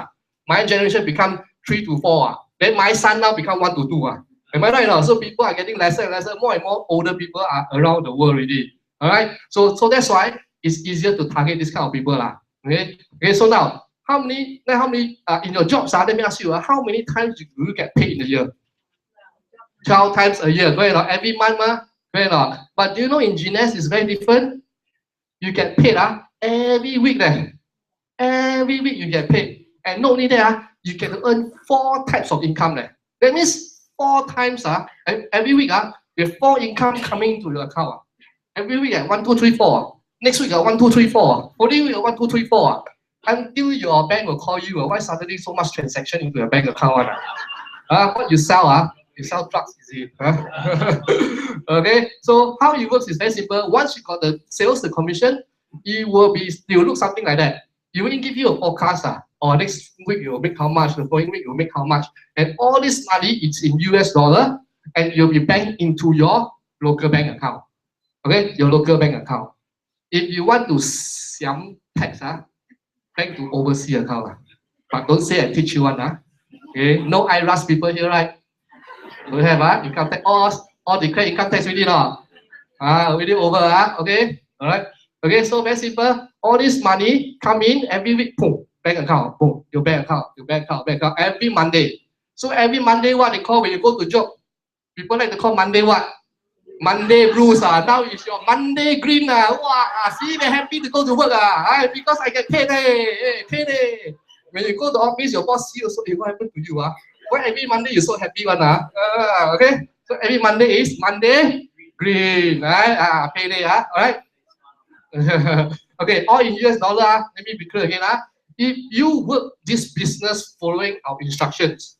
My generation become 3 to 4. Then my son now become 1 to 2. Am I right now? So people are getting lesser and lesser. More and more older people are around the world already. All right. So that's why it's easier to target this kind of people. Okay. Okay. So now, how many in your jobs? Let me ask you, how many times do you get paid in a year? 12 times a year. Right? Every month. Right? But do you know in Genius it's very different? You get paid every week. Every week you get paid. And not only that, you can earn 4 types of income. That means 4 times every week you have 4 income coming into your account. Every week 1, 2, 3, 4. Next week 1, 2, 3, 4. Following week 1, 2, 3, 4. Until your bank will call you. Why suddenly so much transaction into your bank account? What you sell? You sell drugs, is it? Okay, so how it works is very simple. Once you got the sales, the commission, it will look something like that. It will give you a forecast. Or next week you will make how much, the following week you will make how much. And all this money is in US dollar and you'll be banked into your local bank account. Okay, your local bank account. If you want to siam tax, bank to overseas account. But don't say I teach you one. Okay, no IRAS people here, right? Don't have income tax, all declare income tax already not. Already over, okay? Alright. Okay, so very simple. All this money come in every week, boom, bank account, boom, your bank account, every Monday. So every Monday, what they call when you go to job, people like to call Monday what? Monday blues. Now it's your Monday green. See, they're happy to go to work. Because I get paid. Payday. When you go to office, your boss see also, what happened to you? Why every Monday you're so happy one? Okay. So every Monday is Monday green. Payday. All right. Okay, all in US dollar. Let me be clear again. If you work this business following our instructions,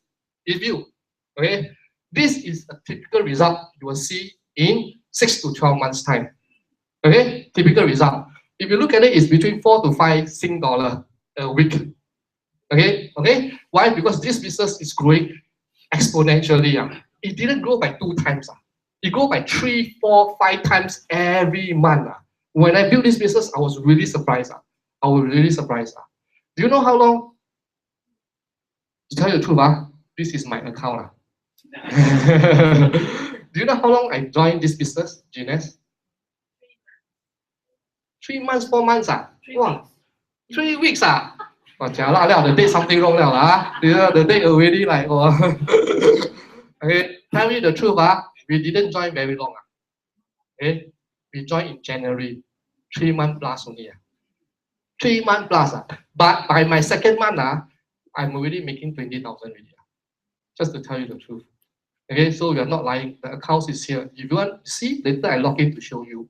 okay, this is a typical result you will see in 6 to 12 months time. Okay, typical result. If you look at it, it's between 4 to 5 Sing dollar a week. Okay. Why? Because this business is growing exponentially. It didn't grow by 2 times. It grew by 3, 4, 5 times every month. When I built this business, I was really surprised. Do you know how long? To tell you the truth, this is my account. Do you know how long I joined this business, Gines? 3 months, 4 months. 3 weeks. The date something wrong. The date already like. Okay, tell you the truth, we didn't join very long. Okay, we joined in January, 3 months plus only. 3 months plus. But by my second month, I'm already making 20,000 already. Just to tell you the truth. Okay, so we are not lying. The account is here. If you want to see, later I log in to show you.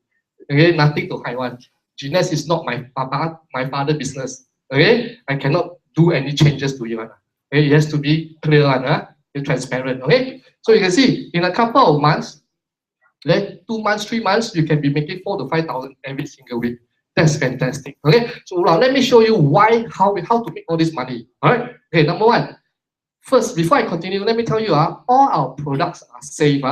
Okay, nothing to hide one. Gines is not my father business. Okay, I cannot do any changes to it. Okay, it has to be clear and transparent. Okay, so you can see in a couple of months, then 2 months, 3 months, you can be making 4 to 5,000 every single week. That's fantastic. Okay, so now let me show you how to make all this money. All right. Okay, number one. First, before I continue, let me tell you, all our products are safe.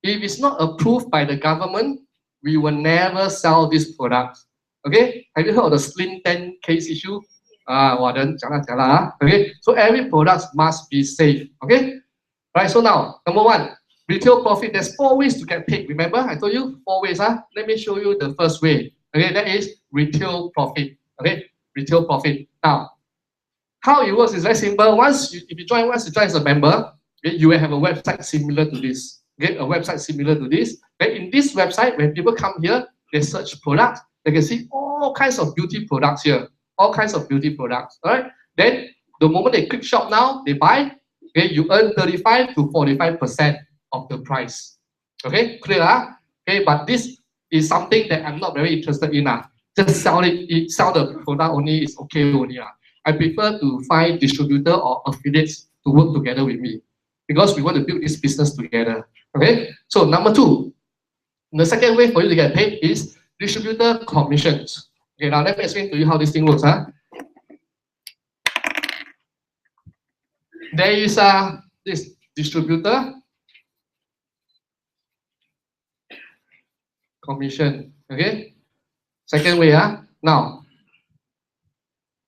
If it's not approved by the government, we will never sell these products. Okay, have you heard of the Slim 10 case issue? Okay, so every product must be safe. Okay, right. So now, number one, retail profit. There's 4 ways to get paid. Remember, I told you 4 ways. Let me show you the first way. Okay, that is retail profit. Okay, retail profit. Now, how it works is very simple. Once you join as a member, okay, you will have a website similar to this. Okay, a website similar to this. Okay, in this website, when people come here, they search products. They can see all kinds of beauty products here. All kinds of beauty products. All right. Then the moment they click shop now, they buy. Okay, you earn 35 to 45% of the price. Okay, clear? Okay, but this is something that I'm not very interested in. Just sell the product only is okay only. I prefer to find distributor or affiliates to work together with me because we want to build this business together. Okay, so number 2, the second way for you to get paid is distributor commissions. Okay, now let me explain to you how this thing works. There is this distributor commission. Okay, second way. Now,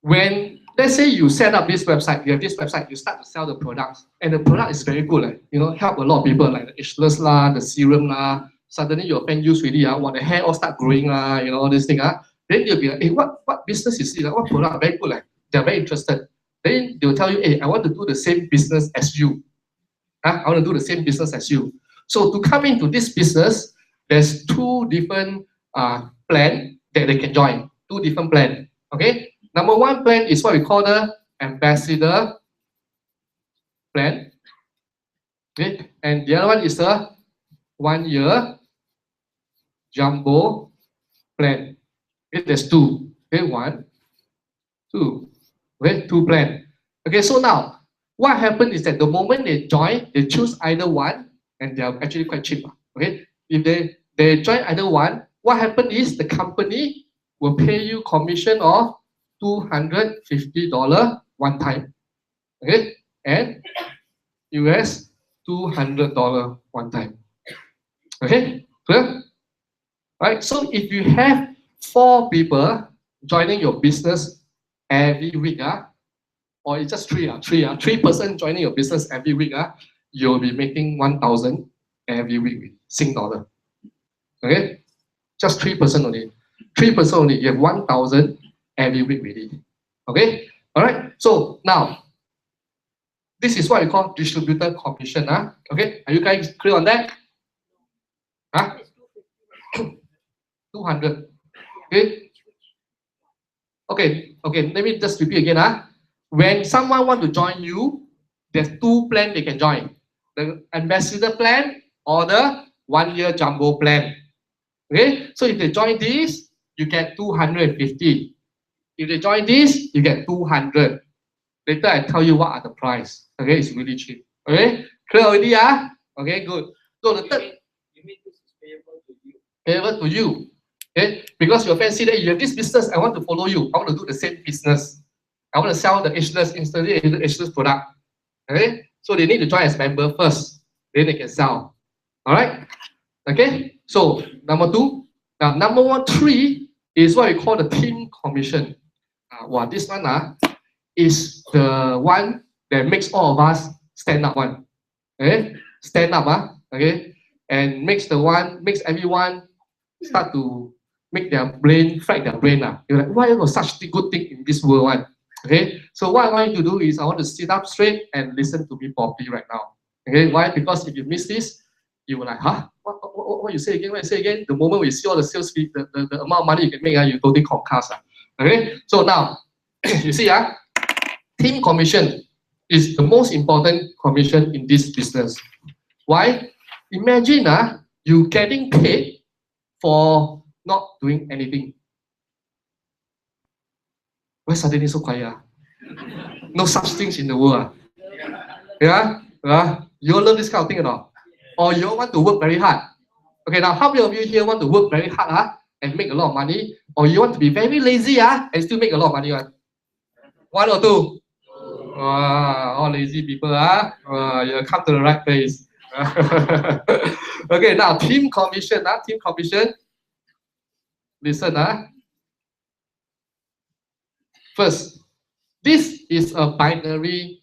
when let's say you set up this website, you have this website, you start to sell the products, and the product is very good. Help a lot of people like the ageless the serum Suddenly your fan use really the hair all start growing all this thing Then you'll be like, hey, what business is it? What product very good? They're very interested. Then they'll tell you, hey, I want to do the same business as you. I want to do the same business as you. So to come into this business, there's 2 different plans that they can join. 2 different plans. Okay. Number 1 plan is what we call the ambassador plan. Okay. And the other one is the 1-year jumbo plan. Okay, there's 2. Okay, 1, 2. Okay, 2 plan. Okay, so now what happened is that the moment they join, they choose either one, and they are actually quite cheap. Okay, if they join either one, what happened is the company will pay you commission of $250 one time. Okay, and US $200 one time. Okay, clear? Right. So if you have 4 people joining your business every week, or it's just 3 person joining your business every week, you'll be making 1,000 every week with Sing dollar. Okay, just 3 person only. 3 person only. You have 1,000 every week really. Okay. All right. So now, This is what we call distributor commission. Okay, are you guys clear on that? 200. Okay. Okay, let me just repeat again. When someone want to join you, there's two plans they can join. The ambassador plan or the 1 year jumbo plan. Okay, so if they join this, you get 250. If they join this, you get 200. Later I tell you what are the price. Okay, it's really cheap. Okay, clear already? Okay, good. So the third, You mean this is payable to you? payable to you. Okay, because your friend see that you have this business, I want to follow you. I want to do the same business. I want to sell the ageless instantly ageless product. Okay, so they need to join as member first. Then they can sell. All right. Okay. So number 2. Now number 3 is what we call the team commission. This one is the one that makes all of us stand up one. Okay, stand up. Okay, and makes everyone start to make their brain, fright their brain. You're like, why you got such good thing in this world one? Okay, so what I want you to do is I want to sit up straight and listen to me properly right now. Okay, why? Because if you miss this, you will like, what you say again? What you say again? The moment we see all the sales fee, the amount of money you can make, you totally concuss. Okay, so now you see, team commission is the most important commission in this business. Why? Imagine you getting paid for not doing anything. Why suddenly so quiet? No such things in the world. Yeah? You all love this kind of thing or not? Or you all want to work very hard? Okay, now how many of you here want to work very hard and make a lot of money? Or you want to be very lazy and still make a lot of money? 1 or 2? All lazy people, you come to the right place. Okay, now team commission, team commission. Listen, first, this is a binary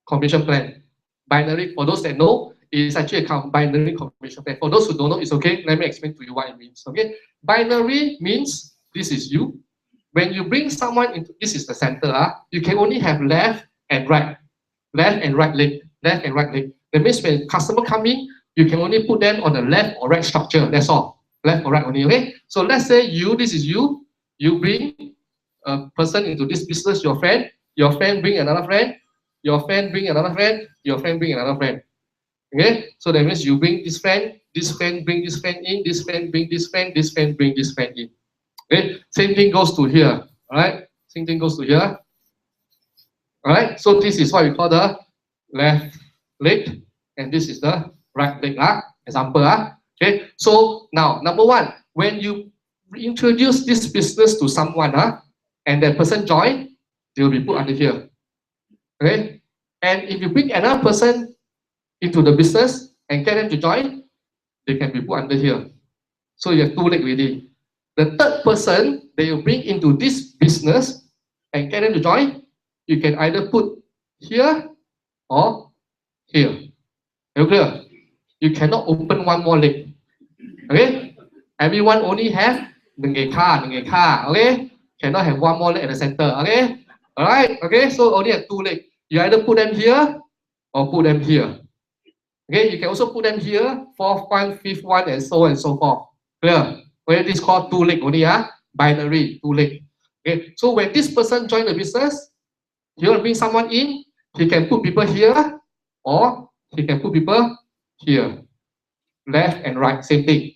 commission plan. Binary, for those that know, is actually a binary commission plan. For those who don't know, it's okay. Let me explain to you what it means. Okay, binary means this is you. When you bring someone into, this is the center. You can only have left and right leg, left and right leg. That means when customer come in, you can only put them on the left or right structure. That's all. Left or right only. Okay. So let's say this is you. You bring a person into this business. Your friend bring another friend. Your friend bring another friend. Your friend bring another friend. Okay. So that means you bring this friend bring this friend in. This friend bring this friend. This friend bring this friend in. Okay. Same thing goes to here. All right. Same thing goes to here. All right. So this is what we call the left leg, and this is the right leg. Example. Okay. So now, number 1, when you introduce this business to someone, and that person join, they will be put under here. Okay. And if you bring another person into the business and get them to join, they can be put under here. So you have 2 legs already. The third person that you bring into this business and get them to join, you can either put here or here. Are you clear? You cannot open one more leg. Okay? Everyone only have the car. Okay? Cannot have one more leg at the center. Okay? Alright? Okay? So only have 2 legs. You either put them here or put them here. Okay? You can also put them here, 4th one, 5th one, and so on and so forth. Clear? Okay? This is called 2 leg only. Binary, 2 leg. Okay? So when this person join the business, he will bring someone in, he can put people here or he can put people here. Left and right, same thing.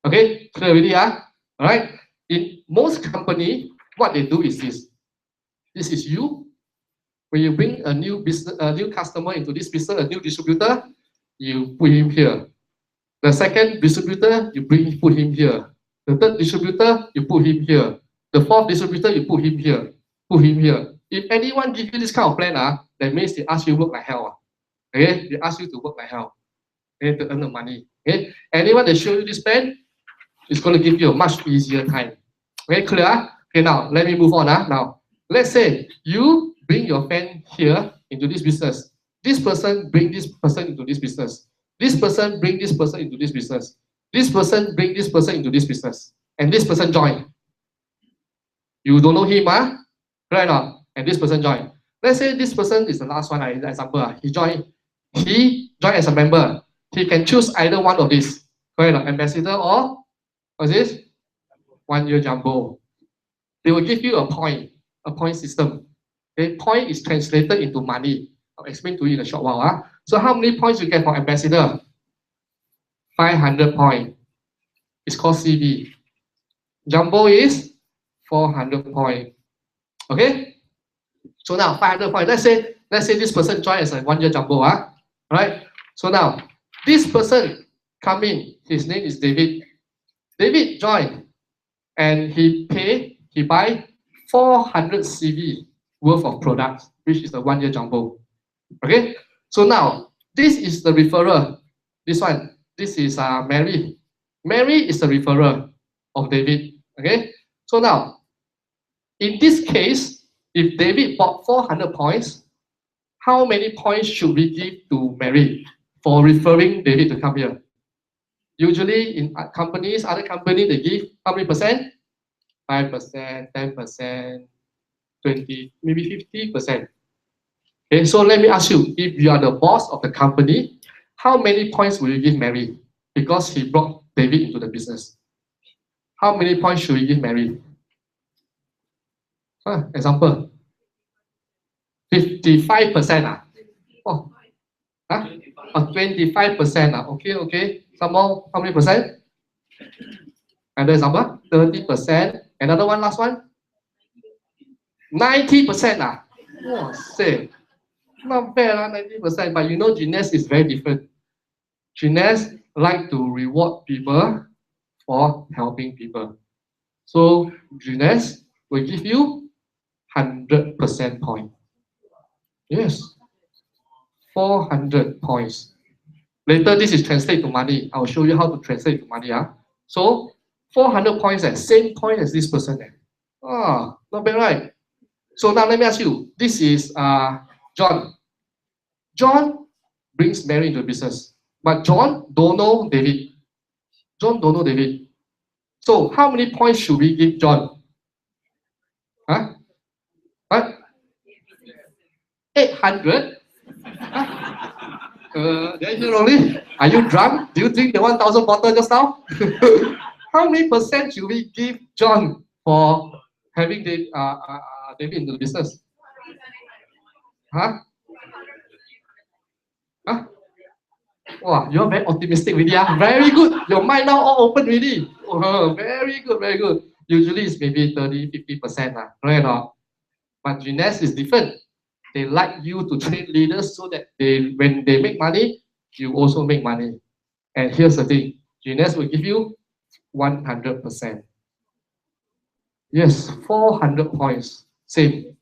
Okay, clear already? Alright. In most company, what they do is this. This is you. When you bring a new business, a new customer into this business, a new distributor, you put him here. The second distributor, you put him here. The third distributor, you put him here. The fourth distributor, you put him here. Put him here. If anyone give you this kind of plan, that means they ask you to work like hell. Okay, they ask you to work like hell. Okay, to earn the money. Okay, anyone that show you this plan is going to give you a much easier time. Okay, clear? Okay, now let me move on. Now, let's say you bring your friend here into this business. This person bring this person into this business. This person bring this person into this business. This person bring this person into this business. And this person join. You don't know him, right or not? And this person join. Let's say this person is the last one, example. He joined as a member. He can choose either one of these, correct? Ambassador or what's this? 1 year jumbo. They will give you a point system. The point is translated into money. I'll explain to you in a short while. So how many points you get for ambassador? 500 points. It's called CV. Jumbo is 400 points. Okay? So now 500 points. Let's say this person joined as a 1 year jumbo. Right? So now this person come in. His name is David. David joined and he buy 400 CV worth of products, which is the 1 year jumbo. Okay? So now this is the referrer. This one. This is Mary. Mary is the referrer of David. Okay? So now, in this case, if David bought 400 points, how many points should we give to Mary for referring David to come here? Usually in companies, other companies, they give how many percent? 5%, 10%, 20%, maybe 50%. Okay, so let me ask you, if you are the boss of the company, how many points will you give Mary? Because he brought David into the business. How many points should we give Mary? Example. 55%. Oh. 25%. Okay. Some more. How many percent? Another example. 30%. Another one, last one. 90%. Oh, say. Not bad, 90%. But you know, Genius is very different. Genius like to reward people for helping people. So Genius will give you 100% point. Yes. 400 points. Later, this is translate to money. I'll show you how to translate to money. So 400 points, same point as this person. Not bad, right? So now let me ask you. This is John. John brings Mary into business, but John don't know David. John don't know David. So how many points should we give John? What? 800? Did I hear wrongly? Are you drunk? Do you drink the 1,000 bottle just now? How many percent should we give John for having David into the business? Wow, you're very optimistic really. Very good. Your mind now all open really. Oh, very good, very good. Usually it's maybe 30-50%. Right or not? But Genius is different. They like you to train leaders so that when they make money, you also make money. And here's the thing. Genius will give you 100%. Yes, 400 points. Same.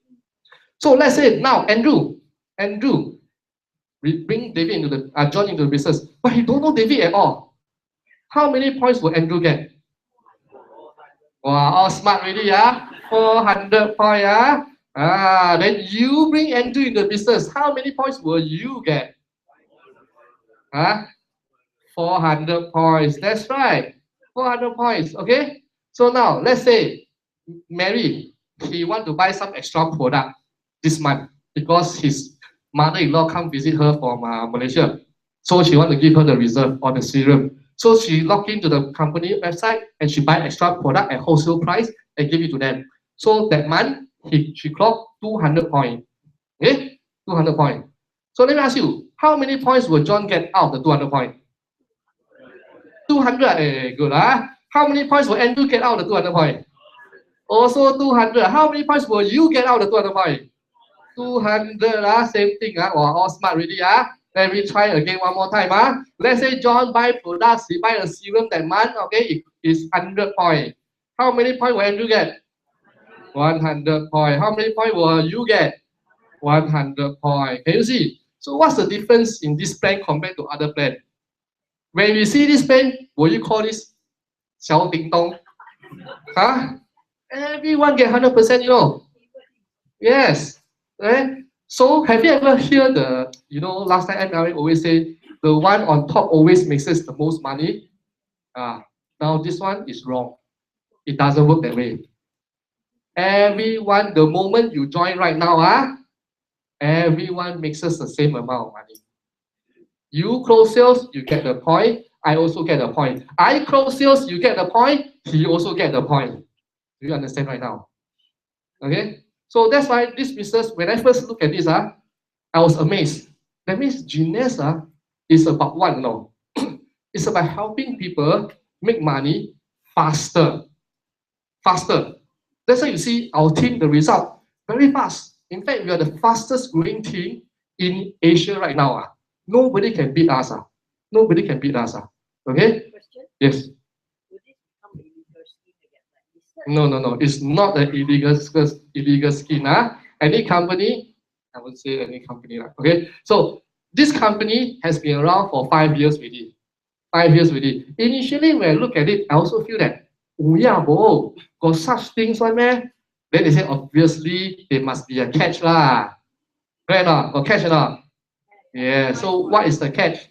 So let's say now Andrew, we bring David into the John into the business, but he don't know David at all. How many points will Andrew get? Wow, all smart really, 400 points, then you bring Andrew into the business. How many points will you get? 400 points. That's right. 400 points. Okay. So now let's say Mary, he want to buy some extra product this month because his mother-in-law come visit her from Malaysia. So she want to give her the reserve or the serum. So she log into the company website and she buy extra product at wholesale price and give it to them. So that month, she clocked 200 points. Okay? 200 points. So let me ask you, how many points will John get out of the 200 points? 200. Good. How many points will Andrew get out of the 200 points? Also 200. How many points will you get out of the 200 points? 200. Same thing. All smart really. Let me try again one more time. Let's say John buy products, he buy a serum that month, okay, it's 100 points. How many points will Andrew get? 100 points. How many points will you get? 100 points. Can you see? So what's the difference in this plan compared to other plan? When we see this plan, will you call this Xiao Ding Dong? Everyone get 100%, you know. Yes. Right? So have you ever heard the, last time MLA always say, the one on top always makes us the most money? Now this one is wrong. It doesn't work that way. Everyone, the moment you join right now, everyone mixes the same amount of money. You close sales, you get the point. I also get the point. I close sales, you get the point. He also get the point. Do you understand right now? Okay? So that's why this business, when I first look at this, I was amazed. That means genius is about what? No. It's about helping people make money faster. Faster. That's why you see our team, the result, very fast. In fact, we are the fastest growing team in Asia right now. Nobody can beat us. Nobody can beat us. Okay? Yes. No. It's not an illegal scheme. Any company, I would say any company. Okay? So this company has been around for 5 years already. 5 years already. Initially, when I look at it, I also feel that, oh yeah, got such things one man. Then they say, obviously, there must be a catch lah. Right or not? Got catch or not? Yeah. So what is the catch?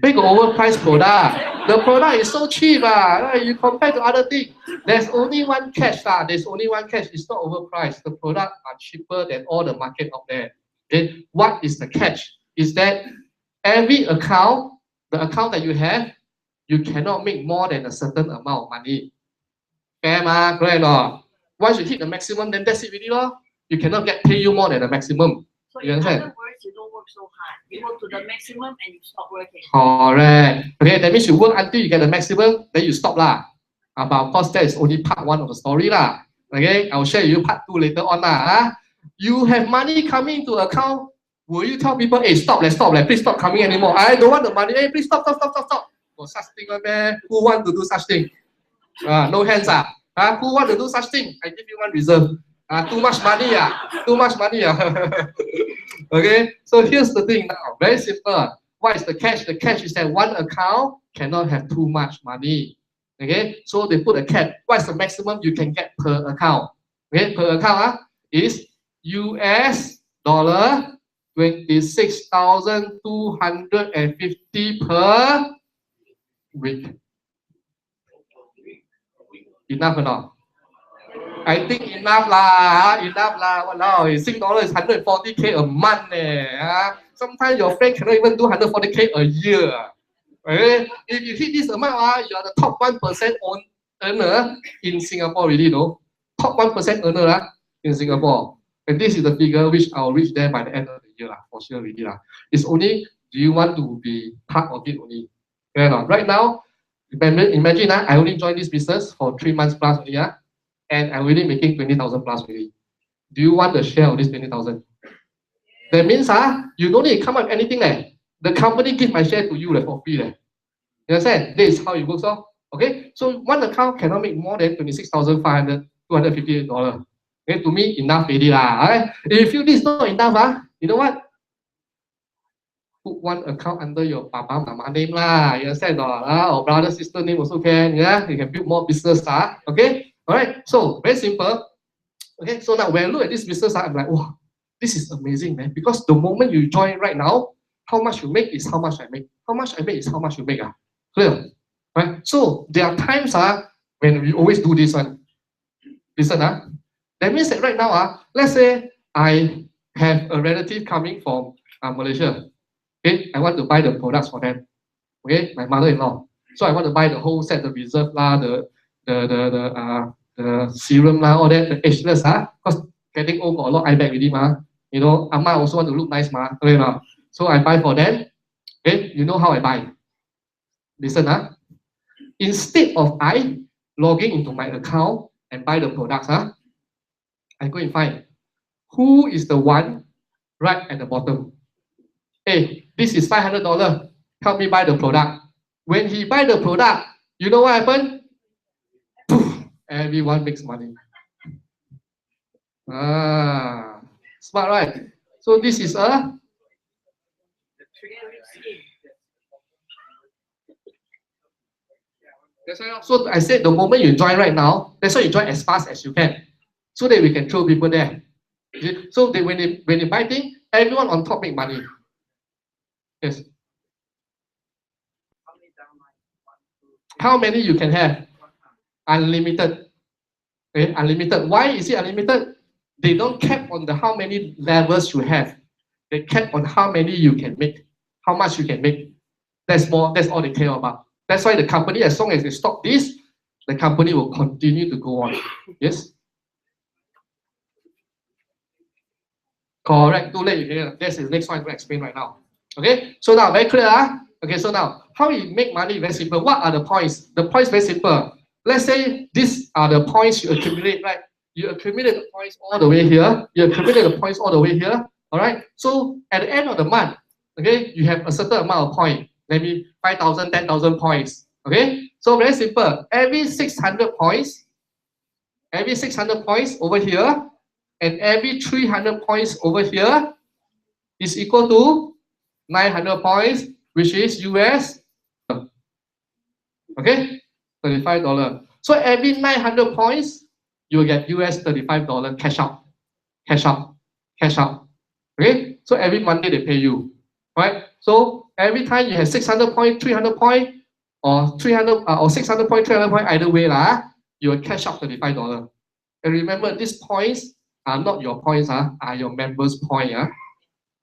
Big overpriced product. The product is so cheap. You compare to other things. There's only one catch. There's only one catch. It's not overpriced. The products are cheaper than all the market out there. Okay? What is the catch? Is that every account, the account that you have, you cannot make more than a certain amount of money. Fair ma? Correct or not? Once you hit the maximum, then that's it really. You cannot pay you more than the maximum. So in other words, you don't work so hard. You work to the maximum and you stop working. Correct. Okay, that means you work until you get the maximum, then you stop lah. But of course, that is only part one of the story lah. Okay, I will share with you part two later on lah. You have money coming to account. Will you tell people, hey, stop, please stop coming anymore. I don't want the money. Hey, please stop. For such thing, man. Who want to do such thing? No hands. Who want to do such thing? I give you one reserve. Too much money. Too much money. Okay, so here's the thing now. Very simple. What is the catch? The catch is that one account cannot have too much money. Okay, so they put a cap. What's the maximum you can get per account? Okay, per account is US dollar 26,250 per week. Enough or not? I think enough lah. Wow, Sing dollar is 140k a month. Sometimes your friend cannot even do 140k a year. Okay? If you hit this amount, you are the top 1% earner in Singapore already, no? Top 1% earner in Singapore. And this is the figure which I'll reach there by the end of the year, for sure already. It's only, do you want to be part of it only? Okay, right now, imagine I only joined this business for 3 months plus only, and I'm already making 20,000 plus already. Do you want the share of this 20,000? That means you don't need to come up with anything. The company give my share to you for free. You understand? This is how it works. Okay? So one account cannot make more than $26,258. Okay? To me, enough already lah. If you feel this is not enough, you know what? Put one account under your papa, mama name lah. You understand? Or brother, sister name also can. Yeah? You can build more business. Okay? Alright, so very simple. Okay, so now when I look at this business, I'm like, wow, this is amazing, man. Because the moment you join right now, how much you make is how much I make. How much I make is how much you make. Clear? Right? So there are times when we always do this one. Listen, that means that right now, let's say I have a relative coming from Malaysia. Okay, I want to buy the products for them. Okay, my mother-in-law. So I want to buy the whole set, the reserve the serum all that, the ageless because getting old got a lot of eye bag already You know, Amma also want to look nice okay, so I buy for them. Okay, you know how I buy? Listen instead of I logging into my account and buy the products I go and find who is the one right at the bottom. Hey, this is $500. Help me buy the product. When he buy the product, you know what happened? Everyone makes money. Smart, right? So this is a that's why. So I said the moment you join right now, that's why you join as fast as you can, so that we can throw people there. So when they buy things, everyone on top make money. Yes. How many you can have? Unlimited. Okay, unlimited. Why is it unlimited? they don't cap on the how many levels you have. They cap on how many you can make, how much you can make. That's all they care about. That's why the company, as long as they stop this, the company will continue to go on. Yes? Correct, too late. That's the next one I'm going to explain right now. Okay, so now very clear. Okay, so now how you make money? Very simple. What are the points? The points very simple. Let's say these are the points you accumulate, right? You accumulate the points all the way here. You accumulate the points all the way here. All right. So at the end of the month, okay, you have a certain amount of points. Maybe 5,000, 10,000 points. Okay. So very simple. Every 600 points over here, and every 300 points over here is equal to 900 points, which is US. Okay, $35. So every 900 points, you will get US $35 cash out, cash out, cash out. Okay, so every Monday they pay you, right? So every time you have 600 points, 300 points, or 300 or 600 points, 300 points, either way lah, you will cash out $35. And remember, these points are not your points, are your members' points.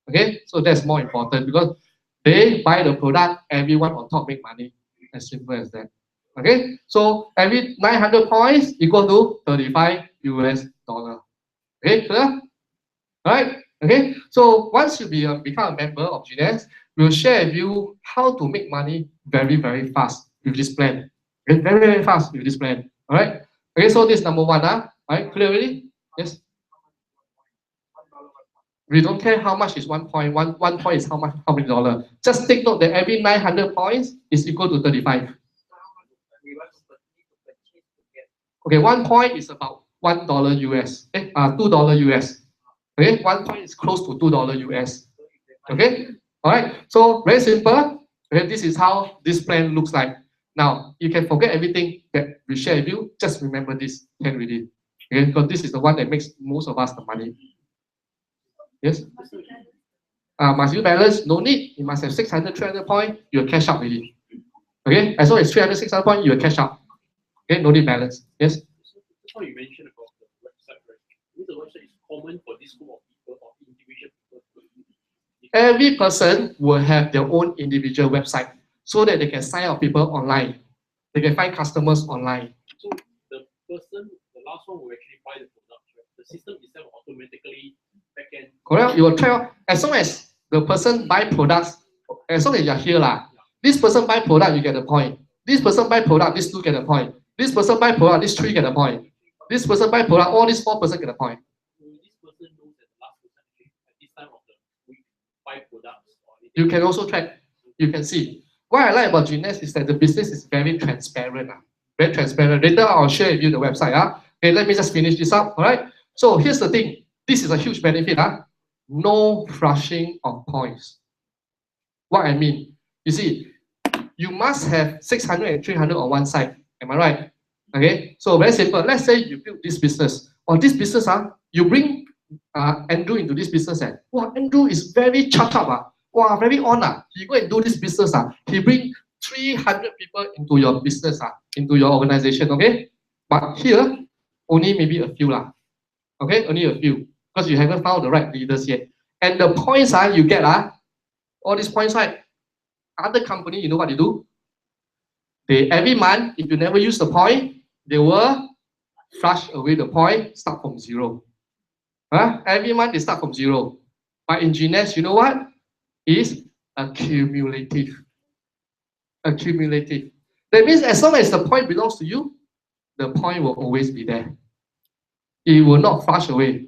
Okay, so that's more important because they buy the product, everyone on top make money. As simple as that. Okay, so every 900 points equal to $35 US. Okay, clear? Alright, okay, so once you become a member of GNS, we'll share with you how to make money very, very fast with this plan. Okay, very, very fast with this plan. Alright, okay, so this is number one. Alright, clear already? Yes? We don't care how much is 1 point. One point is how many dollars. Just take note that every 900 points is equal to 35. Okay, 1 point is about $1 US. $2 US. Okay, 1 point is close to $2 US. Okay, all right. So very simple. Okay, this is how this plan looks like. Now you can forget everything that we share with you. Just remember this plan with it. Okay, because this is the one that makes most of us the money. Yes. Must you balance? No need. You must have 600, 300 points. You'll cash out with it. Okay. As long as 300, 600 points, you'll cash out. Okay. No need balance. Yes. That's how you mentioned about the website, right? The website is common for this group of people or individual people. Every person will have their own individual website so that they can sign up people online. They can find customers online. So the person, the last one will actually buy the product, right? The system itself automatically backend. Correct. You will try out as long as the person buy products. As long as you're here, this person buy product, you get a point. This person buy product, this 2 get a point. This person buy product, this 3 get a point. This person buy product, all these 4 person get a point. This person knows that the last person at this time of the week buy products. You can also track. You can see. What I like about GNS is that the business is very transparent. Very transparent. Later I'll share with you the website. Okay, let me just finish this up. All right. So here's the thing. This is a huge benefit. No flushing of points. What I mean, you see, you must have 600 and 300 on one side. Am I right? Okay, so very simple. Let's say you build this business. Or this business, you bring Andrew into this business. Wow, Andrew is very chucked up. Wow, very on. He go and do this business. He bring 300 people into your business, into your organization. Okay, but here, only maybe a few. Okay, only a few. Because you haven't found the right leaders yet. And the points you get, all these points, right? Other company, you know what they do? They every month, if you never use the point, they will flush away the point, start from 0. Every month they start from 0. But in GNS, you know what? It's accumulative. Accumulative. That means as long as the point belongs to you, the point will always be there. It will not flush away.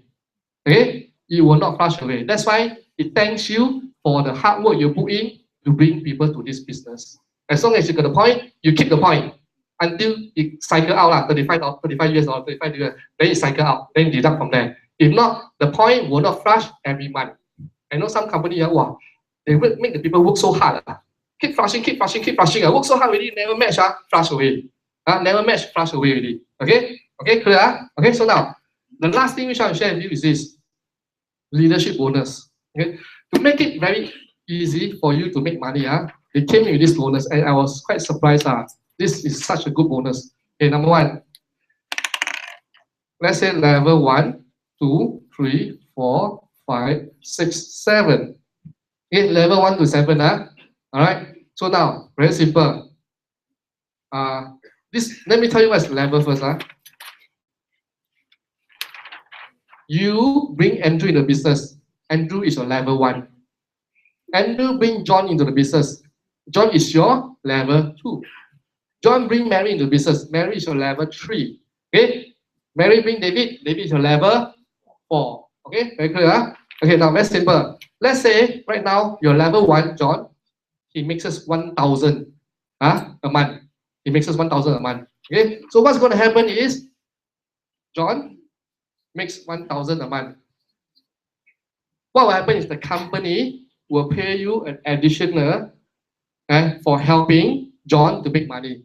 Okay? It will not flush away. That's why it thanks you for the hard work you put in to bring people to this business. As long as you got the point, you keep the point until it cycle out, $35 US, $35 US, then it cycle out, then deduct from there. If not, the point will not flush every month. I know some company, they will make the people work so hard. Keep flushing, keep flushing, keep flushing. Work so hard already, never match, flush away. Never match, flush away already. Okay? Okay, clear? Okay, so now, the last thing which I will share with you is this. Leadership bonus. Okay? To make it very easy for you to make money, they came in with this bonus and I was quite surprised. This is such a good bonus. Okay, number 1. Let's say level 1, 2, 3, 4, 5, 6, 7. Okay, level 1 to 7. Alright. So now, very simple. Let me tell you what's level first. You bring Andrew in the business. Andrew is your level 1. Andrew bring John into the business. John is your level 2. John bring Mary into the business. Mary is your level 3. Okay? Mary bring David. David is your level 4. Okay? Very clear? Okay, now very simple. Let's say right now your level 1, John, he makes us 1,000 a month. He makes us 1,000 a month. Okay? So what's going to happen is John makes 1,000 a month. What will happen is the company will pay you an additional for helping John to make money.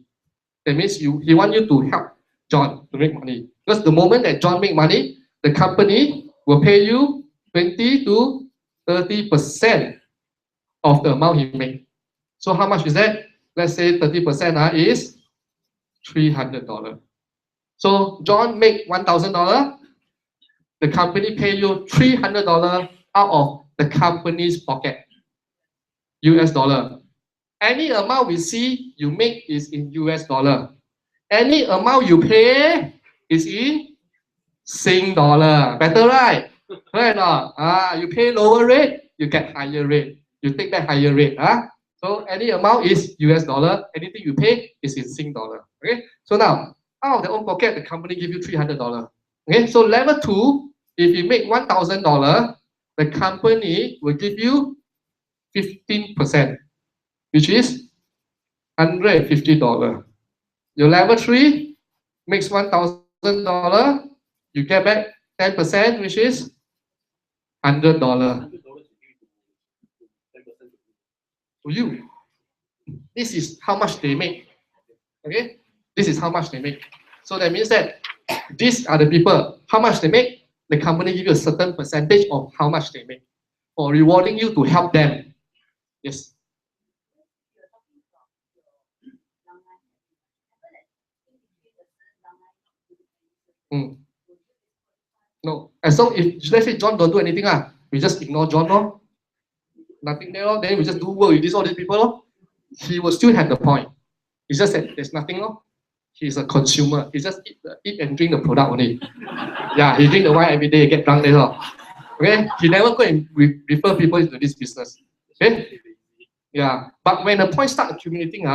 That means he want you to help John to make money. Because the moment that John make money, the company will pay you 20 to 30% of the amount he make. So how much is that? Let's say 30% is $300. So John make $1,000. The company pay you $300 out of the company's pocket. US dollar. Any amount we see you make is in US dollar. Any amount you pay is in Sing dollar. Better, right? Right or not? You pay lower rate, you get higher rate. You take that higher rate. So any amount is US dollar. Anything you pay is in Sing dollar. Okay. So now, out of their own pocket, the company give you $300. Okay. So level 2, if you make $1,000, the company will give you 15%, which is $150. Your level 3 makes $1,000. You get back 10%, which is $100 to you. This is how much they make. Okay, this is how much they make. So that means that these are the people. How much they make? The company give you a certain percentage of how much they make, for rewarding you to help them. Yes. No, as long if let's say John don't do anything, we just ignore John, nothing there, then we just do work with all these people, he will still have the point. It's just that there's nothing, he's a consumer. He just eat and drink the product only. Yeah, he drink the wine every day, get drunk there. Okay, he never go and refer people into this business. Okay, yeah, but when the points start accumulating,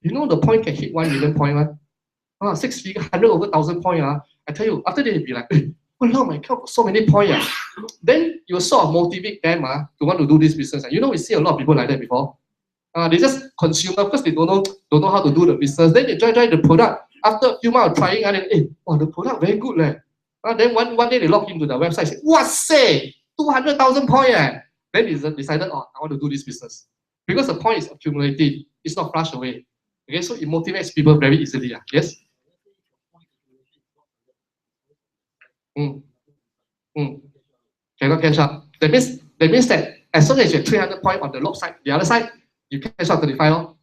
you know the point can hit 1 million point, 6 figure, 100 over 1,000 point, I tell you, after that you'll be like, oh no, my God, so many points. Then you sort of motivate them to want to do this business. You know, we see a lot of people like that before. They just consumer because they don't know how to do the business. Then they try the product. After a few months of trying, the product very good. Then one day they log into the website and say, what say? 200,000 points. Then they decided, I want to do this business. Because the point is accumulative. It's not flash away. Okay, so it motivates people very easily. Yes? Cannot catch up. That means that as soon as you have 300 points on the low side, the other side, you catch up 35.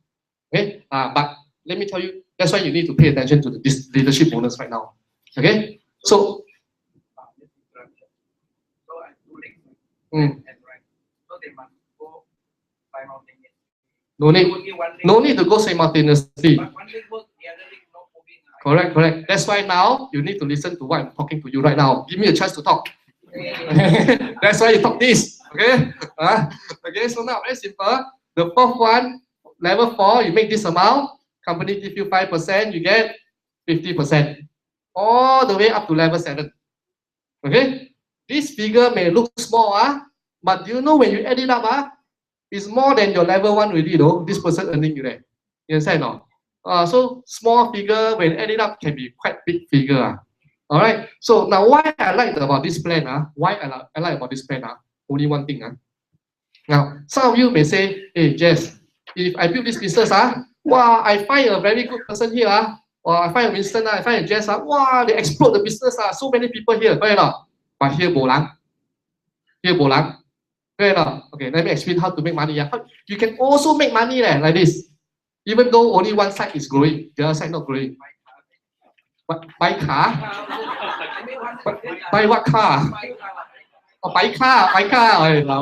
Okay? But let me tell you, that's why you need to pay attention to this leadership bonus right now. Okay? So, no need to go simultaneously. Correct. That's why now you need to listen to what I'm talking to you right now. Give me a chance to talk. That's why you talk this. Okay? Okay, so now very simple. The fourth one, level 4, you make this amount, company give you 5%, you get 50%. All the way up to level 7. Okay? This figure may look small, but do you know when you add it up, it's more than your level 1 already, though. This person earning you there. You understand or not? So small figure, when added up, can be quite big figure. Alright? So now why I like about this plan, why I like about this plan, only one thing. Now, some of you may say, hey, Jess, if I build this business, wow, I find a very good person here, or I find a Winston, I find a Jess, wow, they explode the business, so many people here, right or not? But here, bolang. Here, bolang. Right or not? Okay, let me explain how to make money. You can also make money like this, even though only one side is growing, the other side not growing. Buy car? Buy what car? Oh, buy car.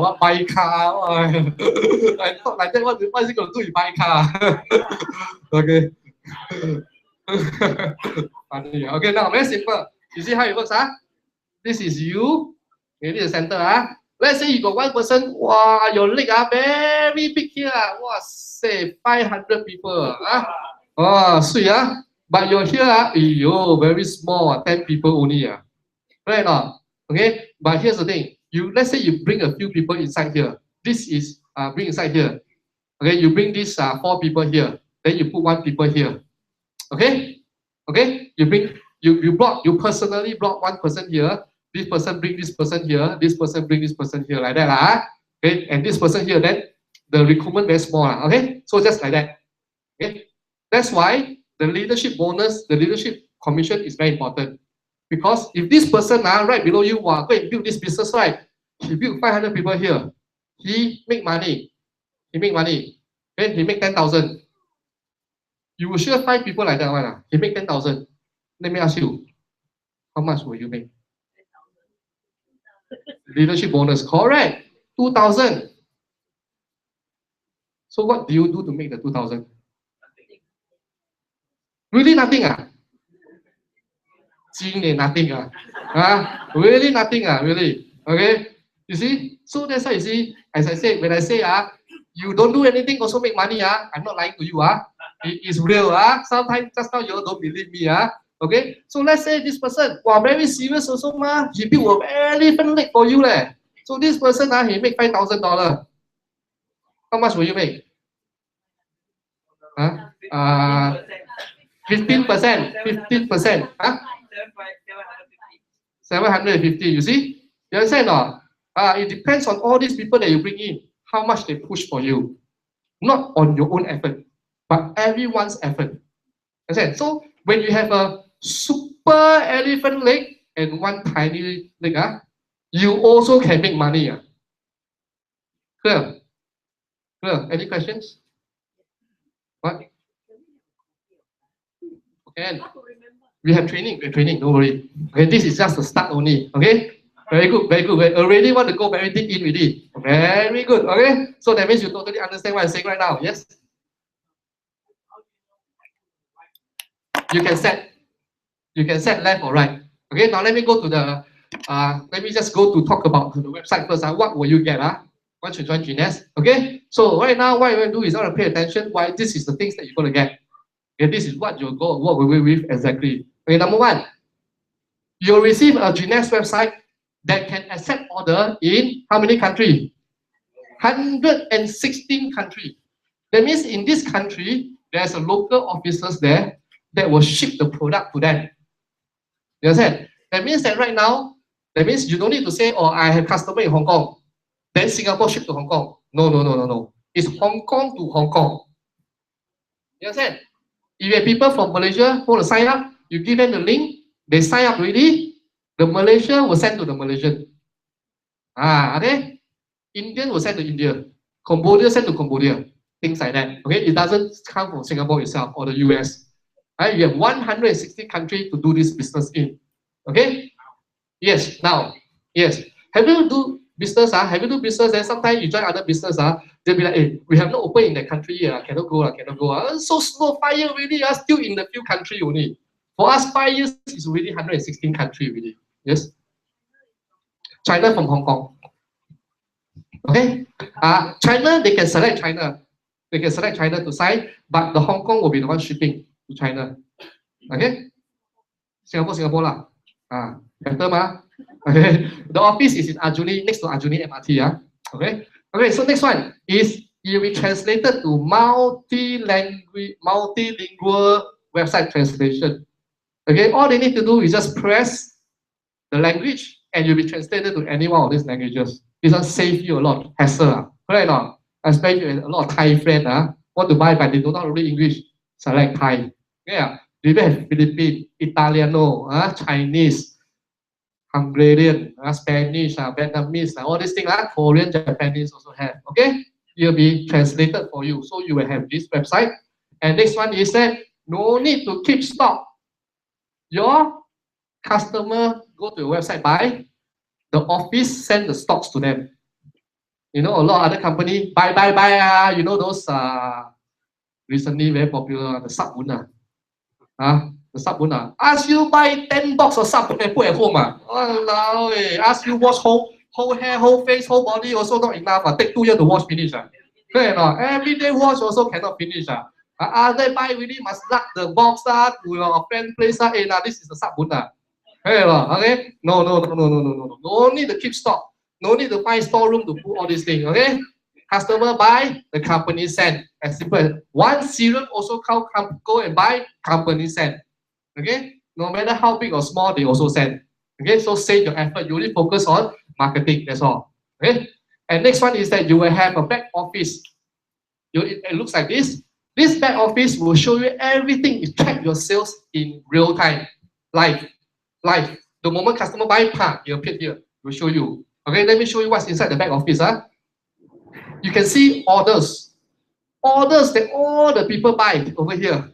What buy car? I thought like that. What is it going to do? You buy car? Okay. Funny. Okay, now very simple. You see how it works, This is you. Maybe the center, Let's say you got one person. Wow, your leg very big here. Wow, say 500 people, Oh, sweet, But you're here, very small, 10 people only, Right or not? Okay. But here's the thing. Let's say you bring a few people inside here. This is bring inside here. Okay. You bring these 4 people here. Then you put 1 people here. Okay. Okay. You personally brought 1 person here. This person bring this person here. This person bring this person here, like that, Okay. And this person here. Then the recruitment very small, Okay. So just like that. Okay. That's why the leadership bonus, the leadership commission is very important. Because if this person right below you, go and build this business, right? He built 500 people here. He make money. Then he make 10,000. You will sure find people like that one. He make 10,000. Let me ask you, how much will you make? Leadership bonus, correct. 2,000. So what do you do to make the 2,000? Really nothing, nothing, really nothing, really. Okay, you see. So that's why you see. As I said, when I say you don't do anything, also make money, I'm not lying to you, It is real, Sometimes just now you don't believe me, Okay. So let's say this person, very serious also, he built a elephant leg for you, So this person, he make $5,000. How much will you make? 15%. 15%. 750. You see? You understand or not? It depends on all these people that you bring in, how much they push for you. Not on your own effort, but everyone's effort. Understand? So when you have a super elephant leg and 1 tiny leg, you also can make money. Clear? Clear? Any questions? What? Okay. We have training, don't worry. Okay, this is just the start only. Okay? Very good, very good. We already want to go very deep in with it. Very good. Okay? So that means you totally understand what I'm saying right now. Yes? You can set left or right. Okay, now let me go to the let me just go to talk about the website first. What will you get? Once you join GNS. Okay? So right now what you're going to do is to pay attention why this is the things that you're going to get. Okay, this is what you'll go what we will with exactly. Okay, number 1, you'll receive a GNS website that can accept order in how many countries? 116 countries. That means in this country, there's a local officers there that will ship the product to them. You understand? That means that right now, that means you don't need to say, oh, I have customer in Hong Kong, then Singapore ship to Hong Kong. No. It's Hong Kong to Hong Kong. You understand? If you have people from Malaysia who want to sign up, you give them the link, they sign up already, the Malaysia will send to the Malaysian. Okay? Indian will send to India. Cambodia send to Cambodia. Things like that. Okay? It doesn't come from Singapore itself or the US. Right? You have 160 countries to do this business in. Okay? Yes. Now, yes. Have you do business? Have you do business? Then sometimes you join other business. They'll be like, hey, we have not open in that country yet. Cannot go. So slow, 5 years already. Still in the few countries only. For us, 5 years is already 116 countries already. Yes. China from Hong Kong. Okay. China, they can select China. They can select China to sign, but the Hong Kong will be the one shipping to China. Okay. Singapore lah. Better ma. Okay. The office is in Aljunied, next to Aljunied MRT. Okay. Okay. So next one is it will be translated to multilingual website translation. Okay. All they need to do is just press the language and you'll be translated to any one of these languages. This will save you a lot of hassle. Right now, especially a lot of Thai friends want to buy but they do not read English. Select Thai. Yeah. We have Philippine, Italiano, Chinese, Hungarian, Spanish, Vietnamese, all these things. Korean, Japanese also have. Okay, it will be translated for you. So you will have this website. And next one is that no need to keep stock. Your customer go to your website, buy, the office send the stocks to them. You know, a lot of other company buy. You know those recently very popular the Sabun. The Sabun. Ask you buy 10 box of Sabun and put at home. Walao, ask you wash whole hair, whole face, whole body also not enough. Take 2 years to wash finish. Every day wash also cannot finish. They buy really must lock the box to your friend place. Hey, now this is the Sabun. Okay? No. No need to keep stock. No need to find storeroom to put all these things. Okay? Customer buy, the company send. As simple. One serum also go and buy, company send. Okay? No matter how big or small, they also send. Okay? So save your effort. You only focus on marketing. That's all. Okay? And next one is that you will have a back office. It looks like this. This back office will show you everything. You track your sales in real time, live. The moment customer buy, you appear here. We'll show you. Okay, let me show you what's inside the back office. You can see orders. Orders that all the people buy over here.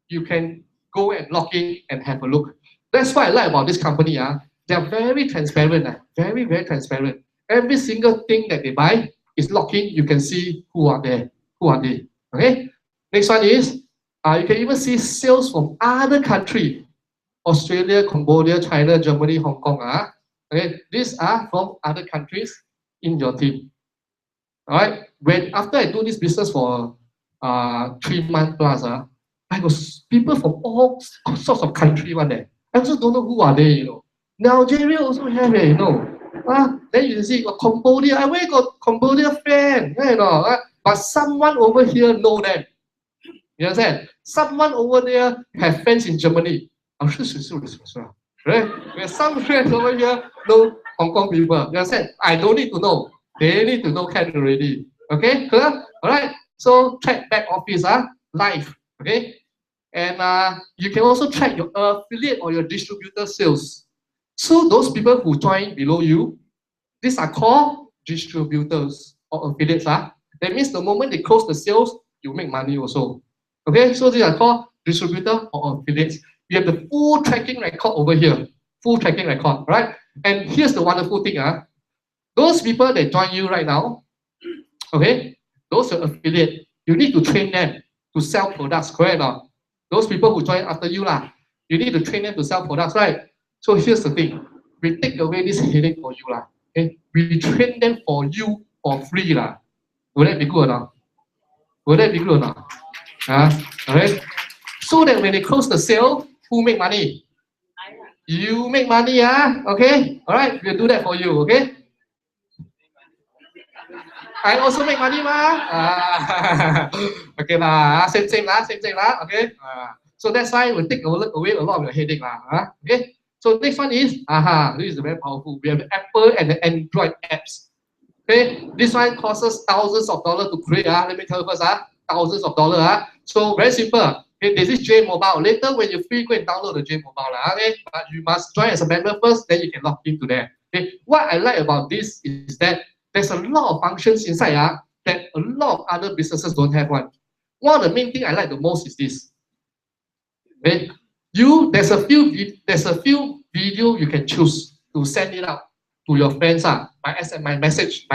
You can go and log in and have a look. That's what I like about this company. They are very transparent. Very, very transparent. Every single thing that they buy is logged in. You can see who are there. Who are they? Okay. Next one is you can even see sales from other countries. Australia, Cambodia, China, Germany, Hong Kong. Okay, these are from other countries in your team. All right. After I do this business for 3 months plus, I got people from all sorts of countries one day. I just don't know who are they. You know, Nigeria also have it. You know, then you see Cambodia. I where got Cambodia friend. You know, but someone over here know them. You understand? Someone over there have friends in Germany. Right? There's some friends over here know Hong Kong people. You understand? I don't need to know. They need to know Ken already. Okay, clear? Alright. So track back office live. Okay? And you can also track your affiliate or your distributor sales. So those people who join below you, these are called distributors or affiliates. That means the moment they close the sales, you make money also. Okay, so these are called distributor or affiliates. You have the full tracking record over here. Full tracking record, right? And here's the wonderful thing. Those people that join you right now, okay, those are affiliate. You need to train them to sell products, correct or not? Those people who join after you, you need to train them to sell products, right? So here's the thing. We take away this headache for you. Okay? We train them for you for free. Will that be good or not? Will that be good or not? Alright. So that when they close the sale, who make money? You make money, okay? Alright, we'll do that for you, okay? I also make money, okay, same, okay? So that's why we'll take away a lot of your headache, okay? So next one is, this is very powerful. We have the Apple and the Android apps. Okay, this one costs thousands of dollars to create. Let me tell you first, thousands of dollars. So very simple. Okay, this is J Mobile. Later, when you're free, go and download the J Mobile. Okay, but you must join as a member first, then you can log into there. Okay, what I like about this is that there's a lot of functions inside that a lot of other businesses don't have one. One of the main things I like the most is this. Okay, there's a few video you can choose to send it out to your friends by message.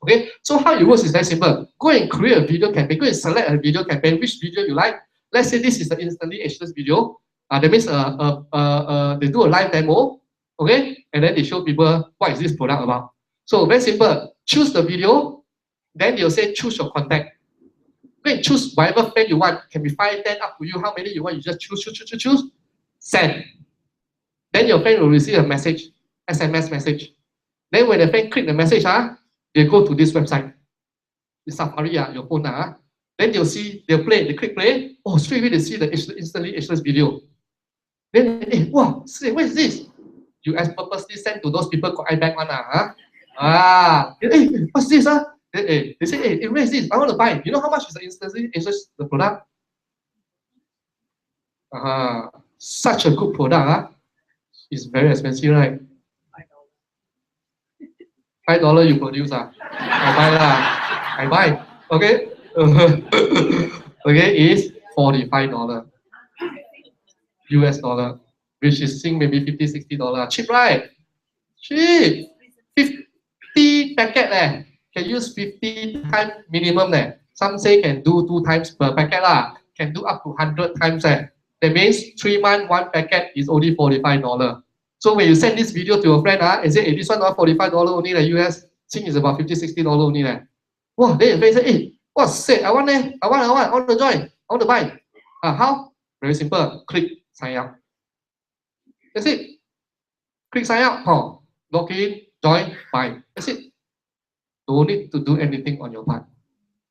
Okay, so how it works is very simple. Go and create a video campaign. Go and select a video campaign. Which video you like? Let's say this is the instantly ageless video. That means they do a live demo. Okay, and then they show people what is this product about. So very simple. Choose the video. Then they'll say choose your contact. Go and choose whatever friend you want. Can be 5, 10, up to you. How many you want? You just choose. Send. Then your friend will receive a message, SMS message. Then when the friend click the message, they go to this website. The Safari, your phone. Then they'll play, they click play. Oh, straight away they see the instantly ageless video. Then, wow, what is this? You purposely send to those people got iBack one. What's this? They say, where is this? I want to buy. You know how much is the instantly ageless the product? Such a good product. It's very expensive, right? $5 you produce, I buy. Okay. Okay, is $45 US dollar. which is seeing maybe $50-$60. Cheap, right? Cheap. 50 packet can use 50 times minimum Some say can do 2 times per packet can do up to 100 times That means 3 months, 1 packet is only $45. So when you send this video to a friend and say, hey, this one $45 only US, think is about $50-$60 only Wow, then your friend say, hey, what's it? I want to join, I want to buy. How? Very simple. Click sign up. That's it. Click sign up, log in, join, buy. That's it. Don't need to do anything on your part.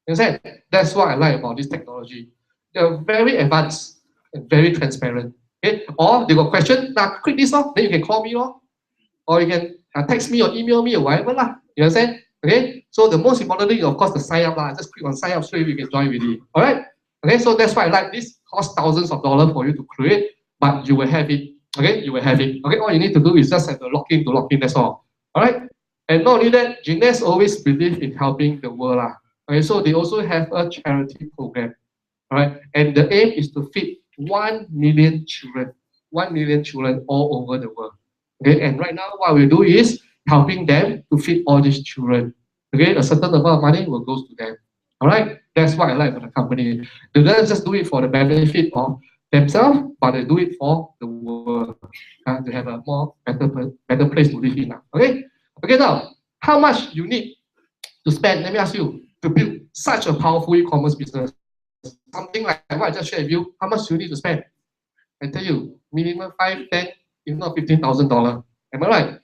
You understand? That's what I like about this technology. They're very advanced and very transparent. Okay? Or they got question, click this then you can call me or you can text me or email me or whatever You understand? Okay? So the most important thing, of course, the sign up Just click on sign up straight away, you can join with it. Alright? Okay, so that's why I like this. Costs thousands of dollars for you to create, but you will have it. Okay, you will have it. Okay, all you need to do is just have the login to log in, that's all. Alright? And not only that, Genius always believe in helping the world. Okay, so they also have a charity program. Alright, and the aim is to feed 1 million children. 1 million children all over the world. Okay, and right now what we do is helping them to feed all these children. Okay, a certain amount of money will go to them. Alright, that's what I like about the company. They don't just do it for the benefit of themselves, but they do it for the world. To have a better place to live in. Okay? Okay, now, how much you need to spend, let me ask you, to build such a powerful e-commerce business? Something like what I just shared with you, how much do you need to spend? I tell you, minimum 5, 10, if not $15,000. Am I right?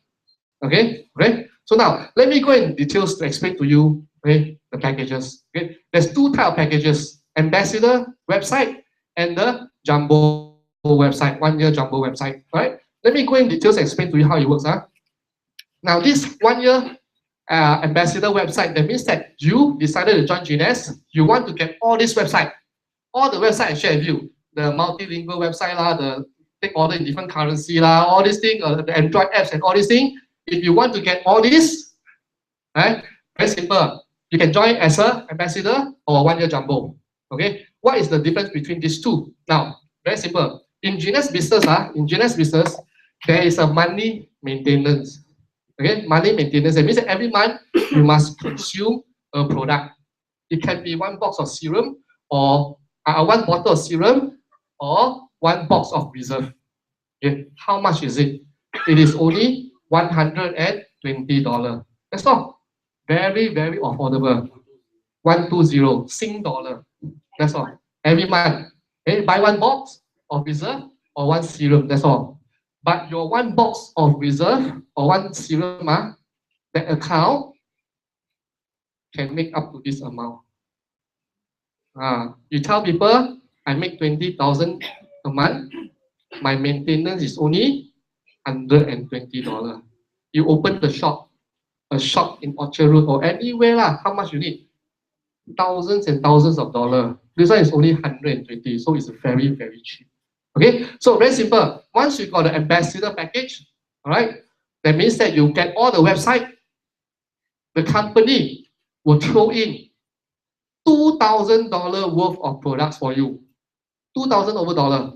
Okay? Okay? So now, let me go in details to explain to you the packages. Okay? There's 2 types of packages, Ambassador website and the Jumbo website, 1 year Jumbo website. Right? Let me go in details and explain to you how it works. Now, this 1 year Ambassador website, that means that you decided to join Genius, you want to get all this website, all the website I share with you, the multilingual website, the take order in different currency, all these things, the Android apps and all these things. If you want to get all this, right, very simple. You can join as an ambassador or 1 year Jumbo. Okay, what is the difference between these two? Now, very simple. In Genius business, there is a monthly maintenance. Okay, monthly maintenance. That means that every month you must consume a product. It can be 1 box of serum or 1 bottle of serum or 1 box of reserve. Okay, how much is it? It is only $120. That's all. Very, very affordable. 120 Sing dollar. That's all. Every month. Okay, buy 1 box of reserve or 1 serum. That's all. But your 1 box of reserve or 1 serum, that account can make up to this amount. You tell people, I make 20,000 a month. My maintenance is only $120. You open the shop, a shop in Orchard Road or anywhere, how much you need? Thousands and thousands of dollars. This one is only 120, so it's very, very cheap. Okay, so very simple. Once you got the ambassador package, all right, that means that you get all the website. The company will throw in $2,000 worth of products for you. $2,000 over dollar,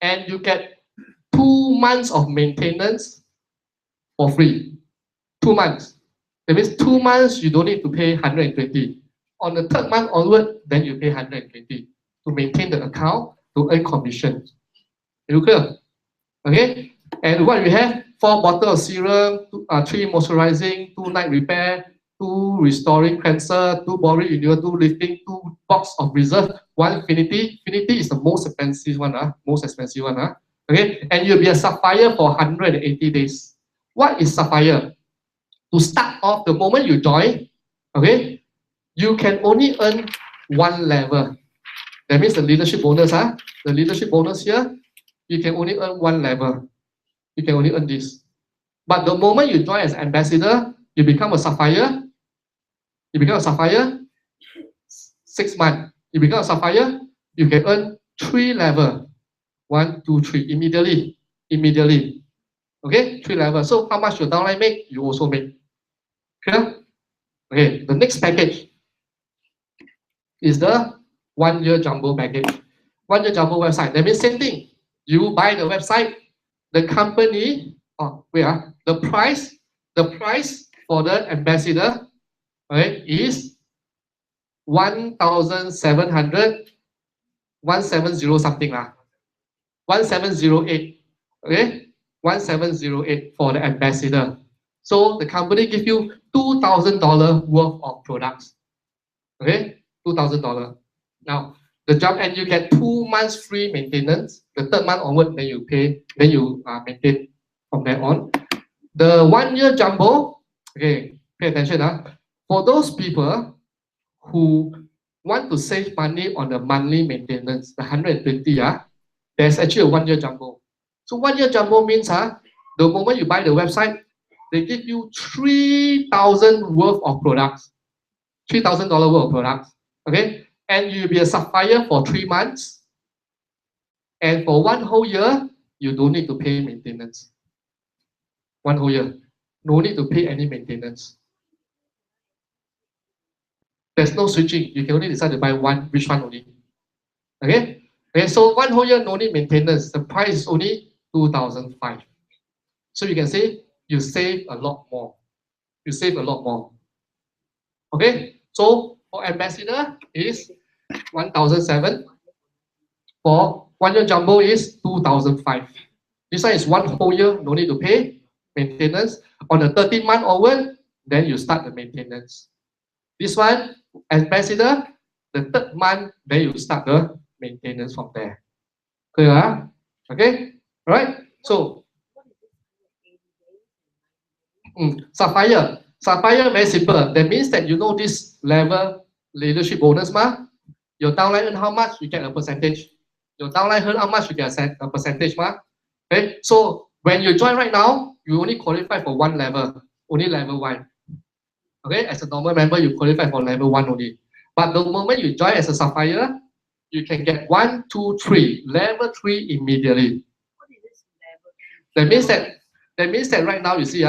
and you get 2 months of maintenance for free. 2 months. That means 2 months you don't need to pay 120. On the 3rd month onward, then you pay 120 to maintain the account to earn commission. Are you clear? Okay. And what we have? 4 bottles of serum, 3 moisturizing, 2 night repair, 2 restoring cleanser, 2 body renewal, 2 lifting, 2 box of reserve, 1 Infinity. Infinity is the most expensive one. Okay. And you'll be a Sapphire for 180 days. What is Sapphire? To start off, the moment you join, okay, you can only earn 1 level. That means the leadership bonus. The leadership bonus here, you can only earn 1 level. You can only earn this. But the moment you join as ambassador, you become a Sapphire. You become a Sapphire, 6 months. You become a Sapphire, you can earn 3 level. 1, 2, 3, immediately. Immediately. Okay, 3 levels. So how much your downline make, you also make. Clear? Okay, the next package is the 1 year Jumbo package. 1 year Jumbo website. That means same thing. You buy the website, the company, the price for the ambassador, right, is 1,700, 170 something lah, 1708, okay, 1708 for the ambassador. So the company give you $2,000 worth of products, okay, $2,000. Now the jump, and you get 2 months free maintenance. The third month onward, then you pay, then you maintain from there on. The 1 year jumbo, okay, pay attention. For those people who want to save money on the monthly maintenance, the 120, there's actually a 1 year jumbo. So 1 year jumbo means the moment you buy the website, they give you 3,000 worth of products, $3,000 worth of products, okay? And you'll be a Sapphire for 3 months. And for 1 whole year, you don't need to pay maintenance. 1 whole year, no need to pay any maintenance. There's no switching. You can only decide to buy one, which one only. Okay? Okay, so 1 whole year, no need maintenance. The price is only 2,500. So you can say you save a lot more. You save a lot more. Okay? So for ambassador is 1,007. For 1 year jumbo is 2,500. This one is 1 whole year, no need to pay maintenance. On the 13th month onward, then you start the maintenance. This one, ambassador, the 3rd month, then you start the maintenance from there. Clear? Okay? Alright? So, Sapphire. Sapphire, very simple. That means that you know this level leadership bonus, your downline earn how much, you get a percentage. Your downline earn how much, you get a percentage, Okay? So, when you join right now, you only qualify for 1 level, only level 1. Okay, as a normal member, you qualify for level 1 only. But the moment you join as a Sapphire, you can get 1, 2, 3, level 3 immediately. That means that right now you see,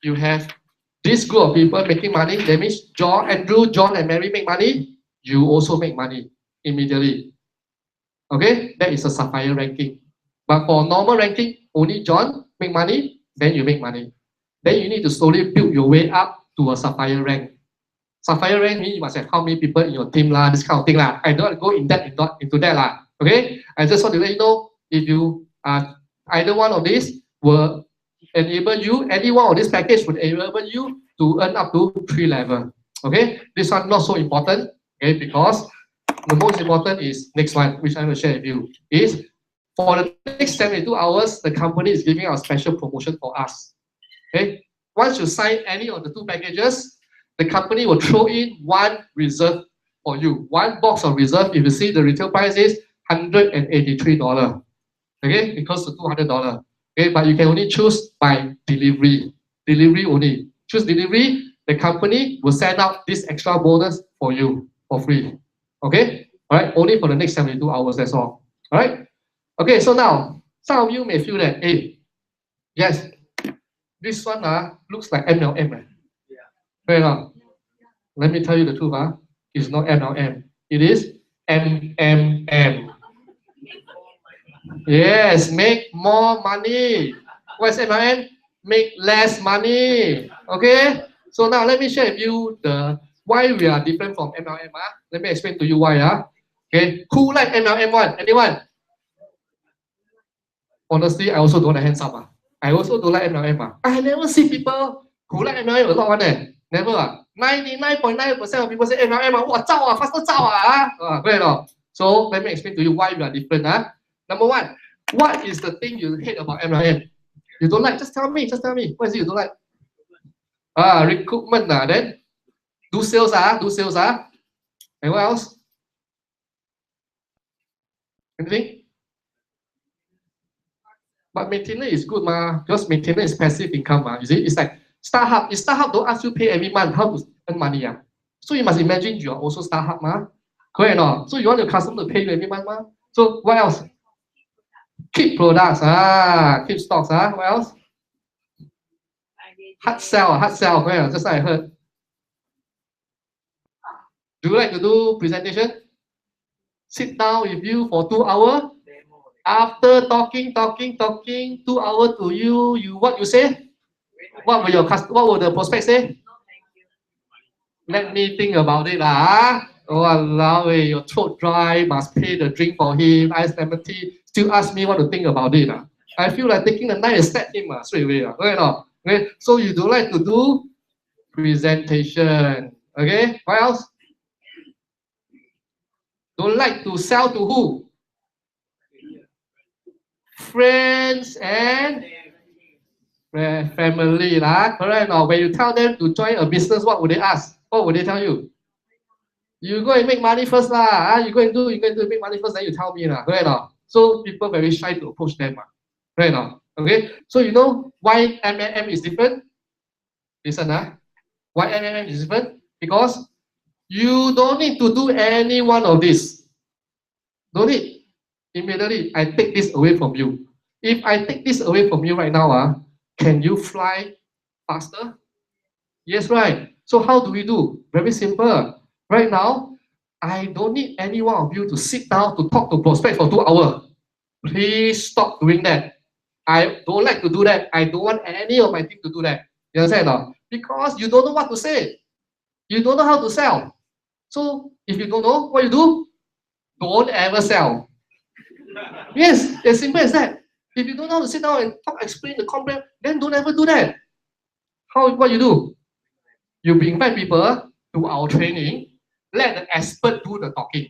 you have this group of people making money. That means Andrew, John, and Mary make money. You also make money immediately. Okay, that is a Sapphire ranking. But for normal ranking, only John make money, then you make money. Then you need to slowly build your way up to a Sapphire rank. Sapphire rank means you must have how many people in your team, this kind of thing. I don't go into that. Okay? I just want to let you know, if you either one of these will enable you, any one of this package would enable you to earn up to 3 level. Okay? This one not so important, okay, because the most important is next one, which I'm going to share with you, is for the next 72 hours, the company is giving a special promotion for us. Okay? Once you sign any of the 2 packages, the company will throw in 1 reserve for you. 1 box of reserve. If you see the retail price is $183. Okay, because to $200. Okay, but you can only choose by delivery. Delivery only. Choose delivery. The company will send out this extra bonus for you for free. Okay, all right. Only for the next 72 hours. That's all. All right. Okay, so now some of you may feel that, hey, yes, this one looks like MLM. Fair enough. Let me tell you the truth. It's not MLM. It is MMM. Yes, make more money. What's MLM? Make less money. Okay. So now let me share with you why we are different from MLM. Let me explain to you why. Okay. Who like MLM one? Anyone? Honestly, I also don't like hands up. I also don't like MLM. I never see people who like MLM a lot. Never. 99.9% of people say MLM. Wow, zao, faster zao. Great. So let me explain to you why we are different. Number 1, what is the thing you hate about MLM? You don't like? Just tell me. Just tell me. What is it you don't like? Recruitment. Then do sales. Do sales. And what else? Anything? But maintenance is good, because maintenance is passive income. You see, it's like StarHub. If StarHub don't ask you pay every month, how to earn money? So you must imagine you are also StarHub. Correct or not? So you want your customer to pay you every month. So what else? Keep products. Keep stocks. What else? Hard sell. Well, just like I heard. Do you like to do presentation? Sit down with you for 2 hours? After talking, 2 hours to you, what you say? What will the prospect say? Let me think about it lah. Walao, your throat dry, must pay the drink for him, ice lemon tea. Still ask me what to think about it. I feel like taking the knife and stab him straight away. Right or okay? So you don't like to do presentation. Okay, what else? Don't like to sell to who? Friends and family lah. Correct or when you tell them to join a business, what would they ask? What would they tell you? You go and make money first lah. You go and make money first, then you tell me lah. Correct or so people very shy to approach them. Right or okay? So you know why MLM is different? Listen why MLM is different? Because you don't need to do any one of this. Don't need. Immediately, I take this away from you. If I take this away from you right now, can you fly faster? Yes, right. So how do we do? Very simple. Right now, I don't need any one of you to sit down to talk to prospect for 2 hours. Please stop doing that. I don't like to do that. I don't want any of my team to do that. You understand or not? Because you don't know what to say. You don't know how to sell. So if you don't know what you do, don't ever sell. Yes, as simple as that. If you don't know how to sit down and talk, explain the concept, then don't ever do that. What you do? You invite people to our training, let the expert do the talking.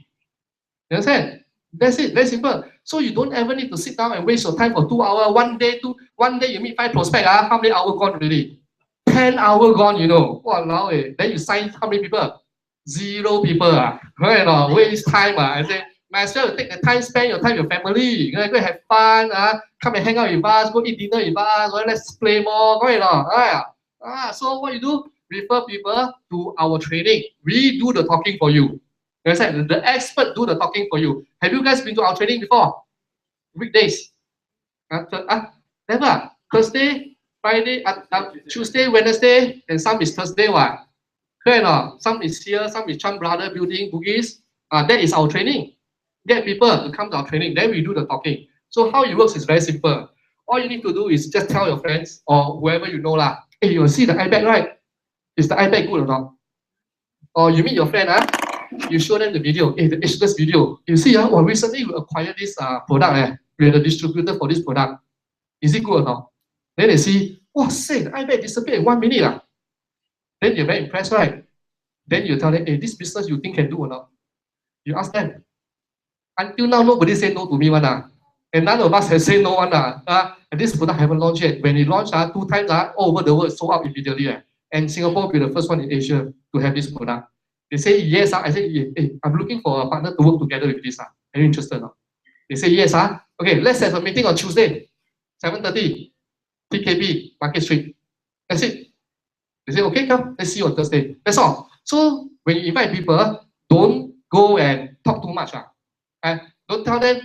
You understand? That's it, very simple. So you don't ever need to sit down and waste your time for 2 hours. One day you meet 5 prospects, how many hours gone already? 10 hours gone, you know. Walao, then you sign how many people? 0 people. Right or waste time. I say, might as well take the time, spend your time with your family. Go have fun. Come and hang out with us, go eat dinner with us, let's play more. Right or so what you do? Refer people to our training. We do the talking for you. You understand? The expert do the talking for you. Have you guys been to our training before? Weekdays? Never. Thursday, Friday, Tuesday, Wednesday, and some is Thursday. Correct or some is here, some is Chan Brother Building, Bugis. That is our training. Get people to come to our training, then we do the talking. So how it works is very simple. All you need to do is just tell your friends or whoever you know lah. Hey, you see the iPad, right? Is the iPad good or not? Or you meet your friend, you show them the video. Hey, the ageless video. You see, recently we acquired this product. We are the distributor for this product. Is it good or not? Then they see, oh, say the iPad disappeared in 1 minute. Then you're very impressed, right? Then you tell them, hey, this business you think can do or not? You ask them. Until now, nobody say no to me one. And none of us has said no one. And this product haven't launched yet. When it launched 2 times, all over the world, sold out immediately. And Singapore will be the first one in Asia to have this product. They say yes. I say, hey, I'm looking for a partner to work together with this. Are you interested? They say yes. Okay, let's have a meeting on Tuesday, 7:30, TKB, Market Street. That's it. They say, okay, come, let's see you on Thursday. That's all. So when you invite people, don't go and talk too much. Don't tell them,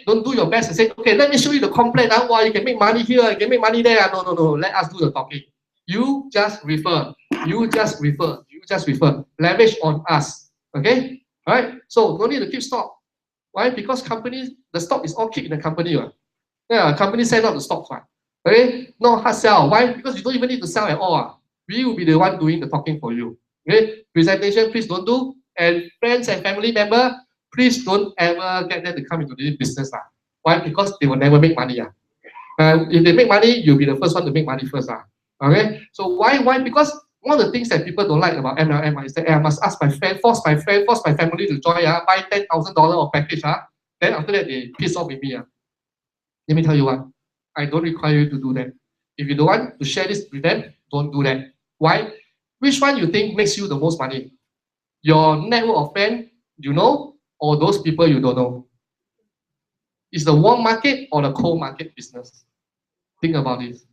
don't do your best and say, okay, let me show you the complaint. Wow, you can make money here, you can make money there. No. Let us do the talking. You just refer. Leverage on us. Okay? All right? So no need to keep stock. Why? Because the stock is all kept in the company. Company send out the stocks. Okay? No hard sell. Why? Because you don't even need to sell at all. We will be the one doing the talking for you. Okay? Presentation, please don't do. And friends and family member, please don't ever get them to come into this business. Why? Because they will never make money. If they make money, you'll be the first one to make money first. Okay? So why? Because one of the things that people don't like about MLM is that I must ask my friend, force my family to join, buy $10,000 of package. Then after that, they piss off with me. Let me tell you what, I don't require you to do that. If you don't want to share this with them, don't do that. Why? Which one you think makes you the most money? Your network of friends you know, or those people you don't know? Is the warm market or the cold market business? Think about this.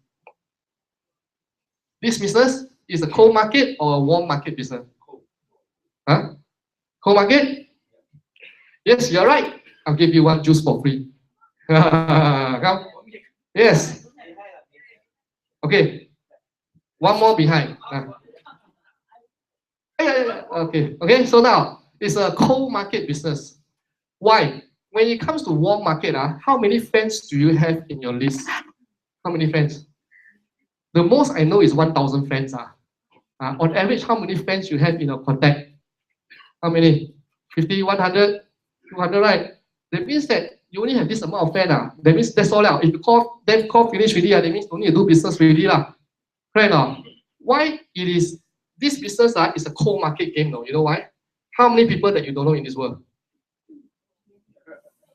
This business is a cold market or a warm market business? Cold market? Yes, you're right. I'll give you one juice for free. Come. Yes. Okay. One more behind. Okay. So now it's a cold market business. Why? when it comes to warm market, how many friends do you have in your list? How many friends? The most I know is 1,000 friends. On average, how many friends you have in your contact? How many? 50, 100, 200, right? That means that you only have this amount of friends. That means that's all. If you call them finish already, that means don't need to do business already. Friend, why it is this business is a cold market game though? You know why? How many people that you don't know in this world?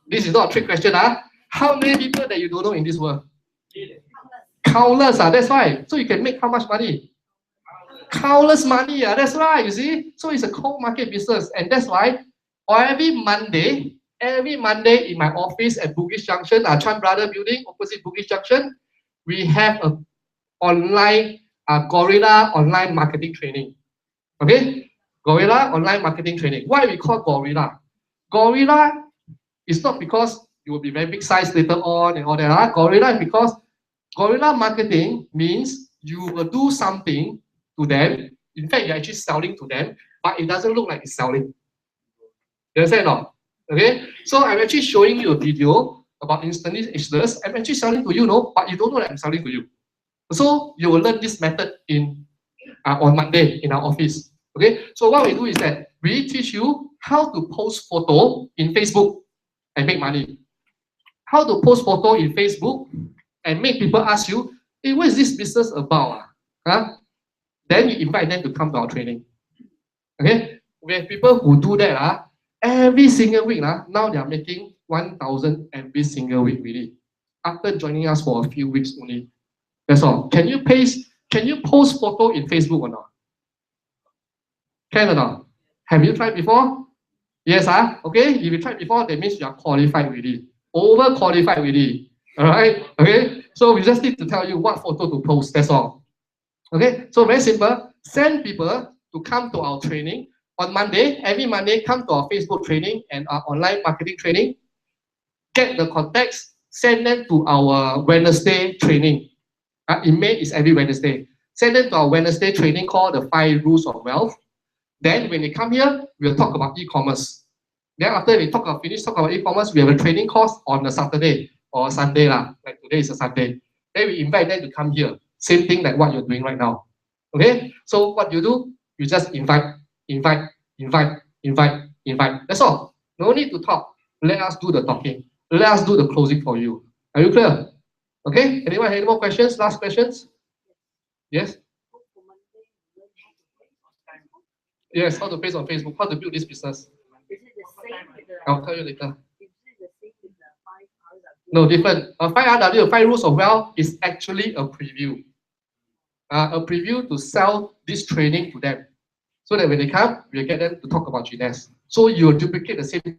This is not a trick question. How many people that you don't know in this world? Countless. That's why. So you can make how much money? Countless money. That's right. You see. So it's a cold market business, and that's why every Monday in my office at Bugis Junction, Chan Brother Building, opposite Bugis Junction, we have a online Gorilla online marketing training. Okay, Gorilla online marketing training. Why we call Gorilla? Gorilla is not because you will be very big size later on and all that. Gorilla is because Gorilla marketing means you will do something to them. In fact, you're actually selling to them, but it doesn't look like it's selling. You understand or not? Okay, so I'm actually showing you a video about instantly ageless. I'm actually selling to you, but you don't know that I'm selling to you. So you will learn this method on Monday in our office. Okay, so what we do is that we teach you how to post photo in Facebook and make money. How to post photo in Facebook and make people ask you, hey, what is this business about? Then you invite them to come to our training. Okay, we have people who do that every single week. Now they are making 1,000 every single week really. After joining us for a few weeks only. That's all. Can you post photo in Facebook or not? Can or not? Have you tried before? Yes, okay. If you tried before, that means you are qualified already. Overqualified already. Alright? Okay. So we just need to tell you what photo to post. That's all. Okay. So very simple. Send people to come to our training on Monday. Every Monday, come to our Facebook training and our online marketing training. Get the contacts. Send them to our Wednesday training. In May is every Wednesday. Send them to our Wednesday training called the 5 Rules of Wealth. Then when they come here, we'll talk about e-commerce. Then after we finish talking about e-commerce, we have a training course on a Saturday or a Sunday. Like today is a Sunday. Then we invite them to come here. Same thing like what you're doing right now. Okay? So what you do, you just invite. That's all. No need to talk. Let us do the talking. Let us do the closing for you. Are you clear? Okay, anyone have any more questions? Last questions? Yes? Yes, how to post on Facebook, how to build this business. I'll tell you later. No, different. 5RW, 5 Rules of Wealth is actually a preview. A preview to sell this training to them. So that when they come, we'll get them to talk about GNES. So you'll duplicate the same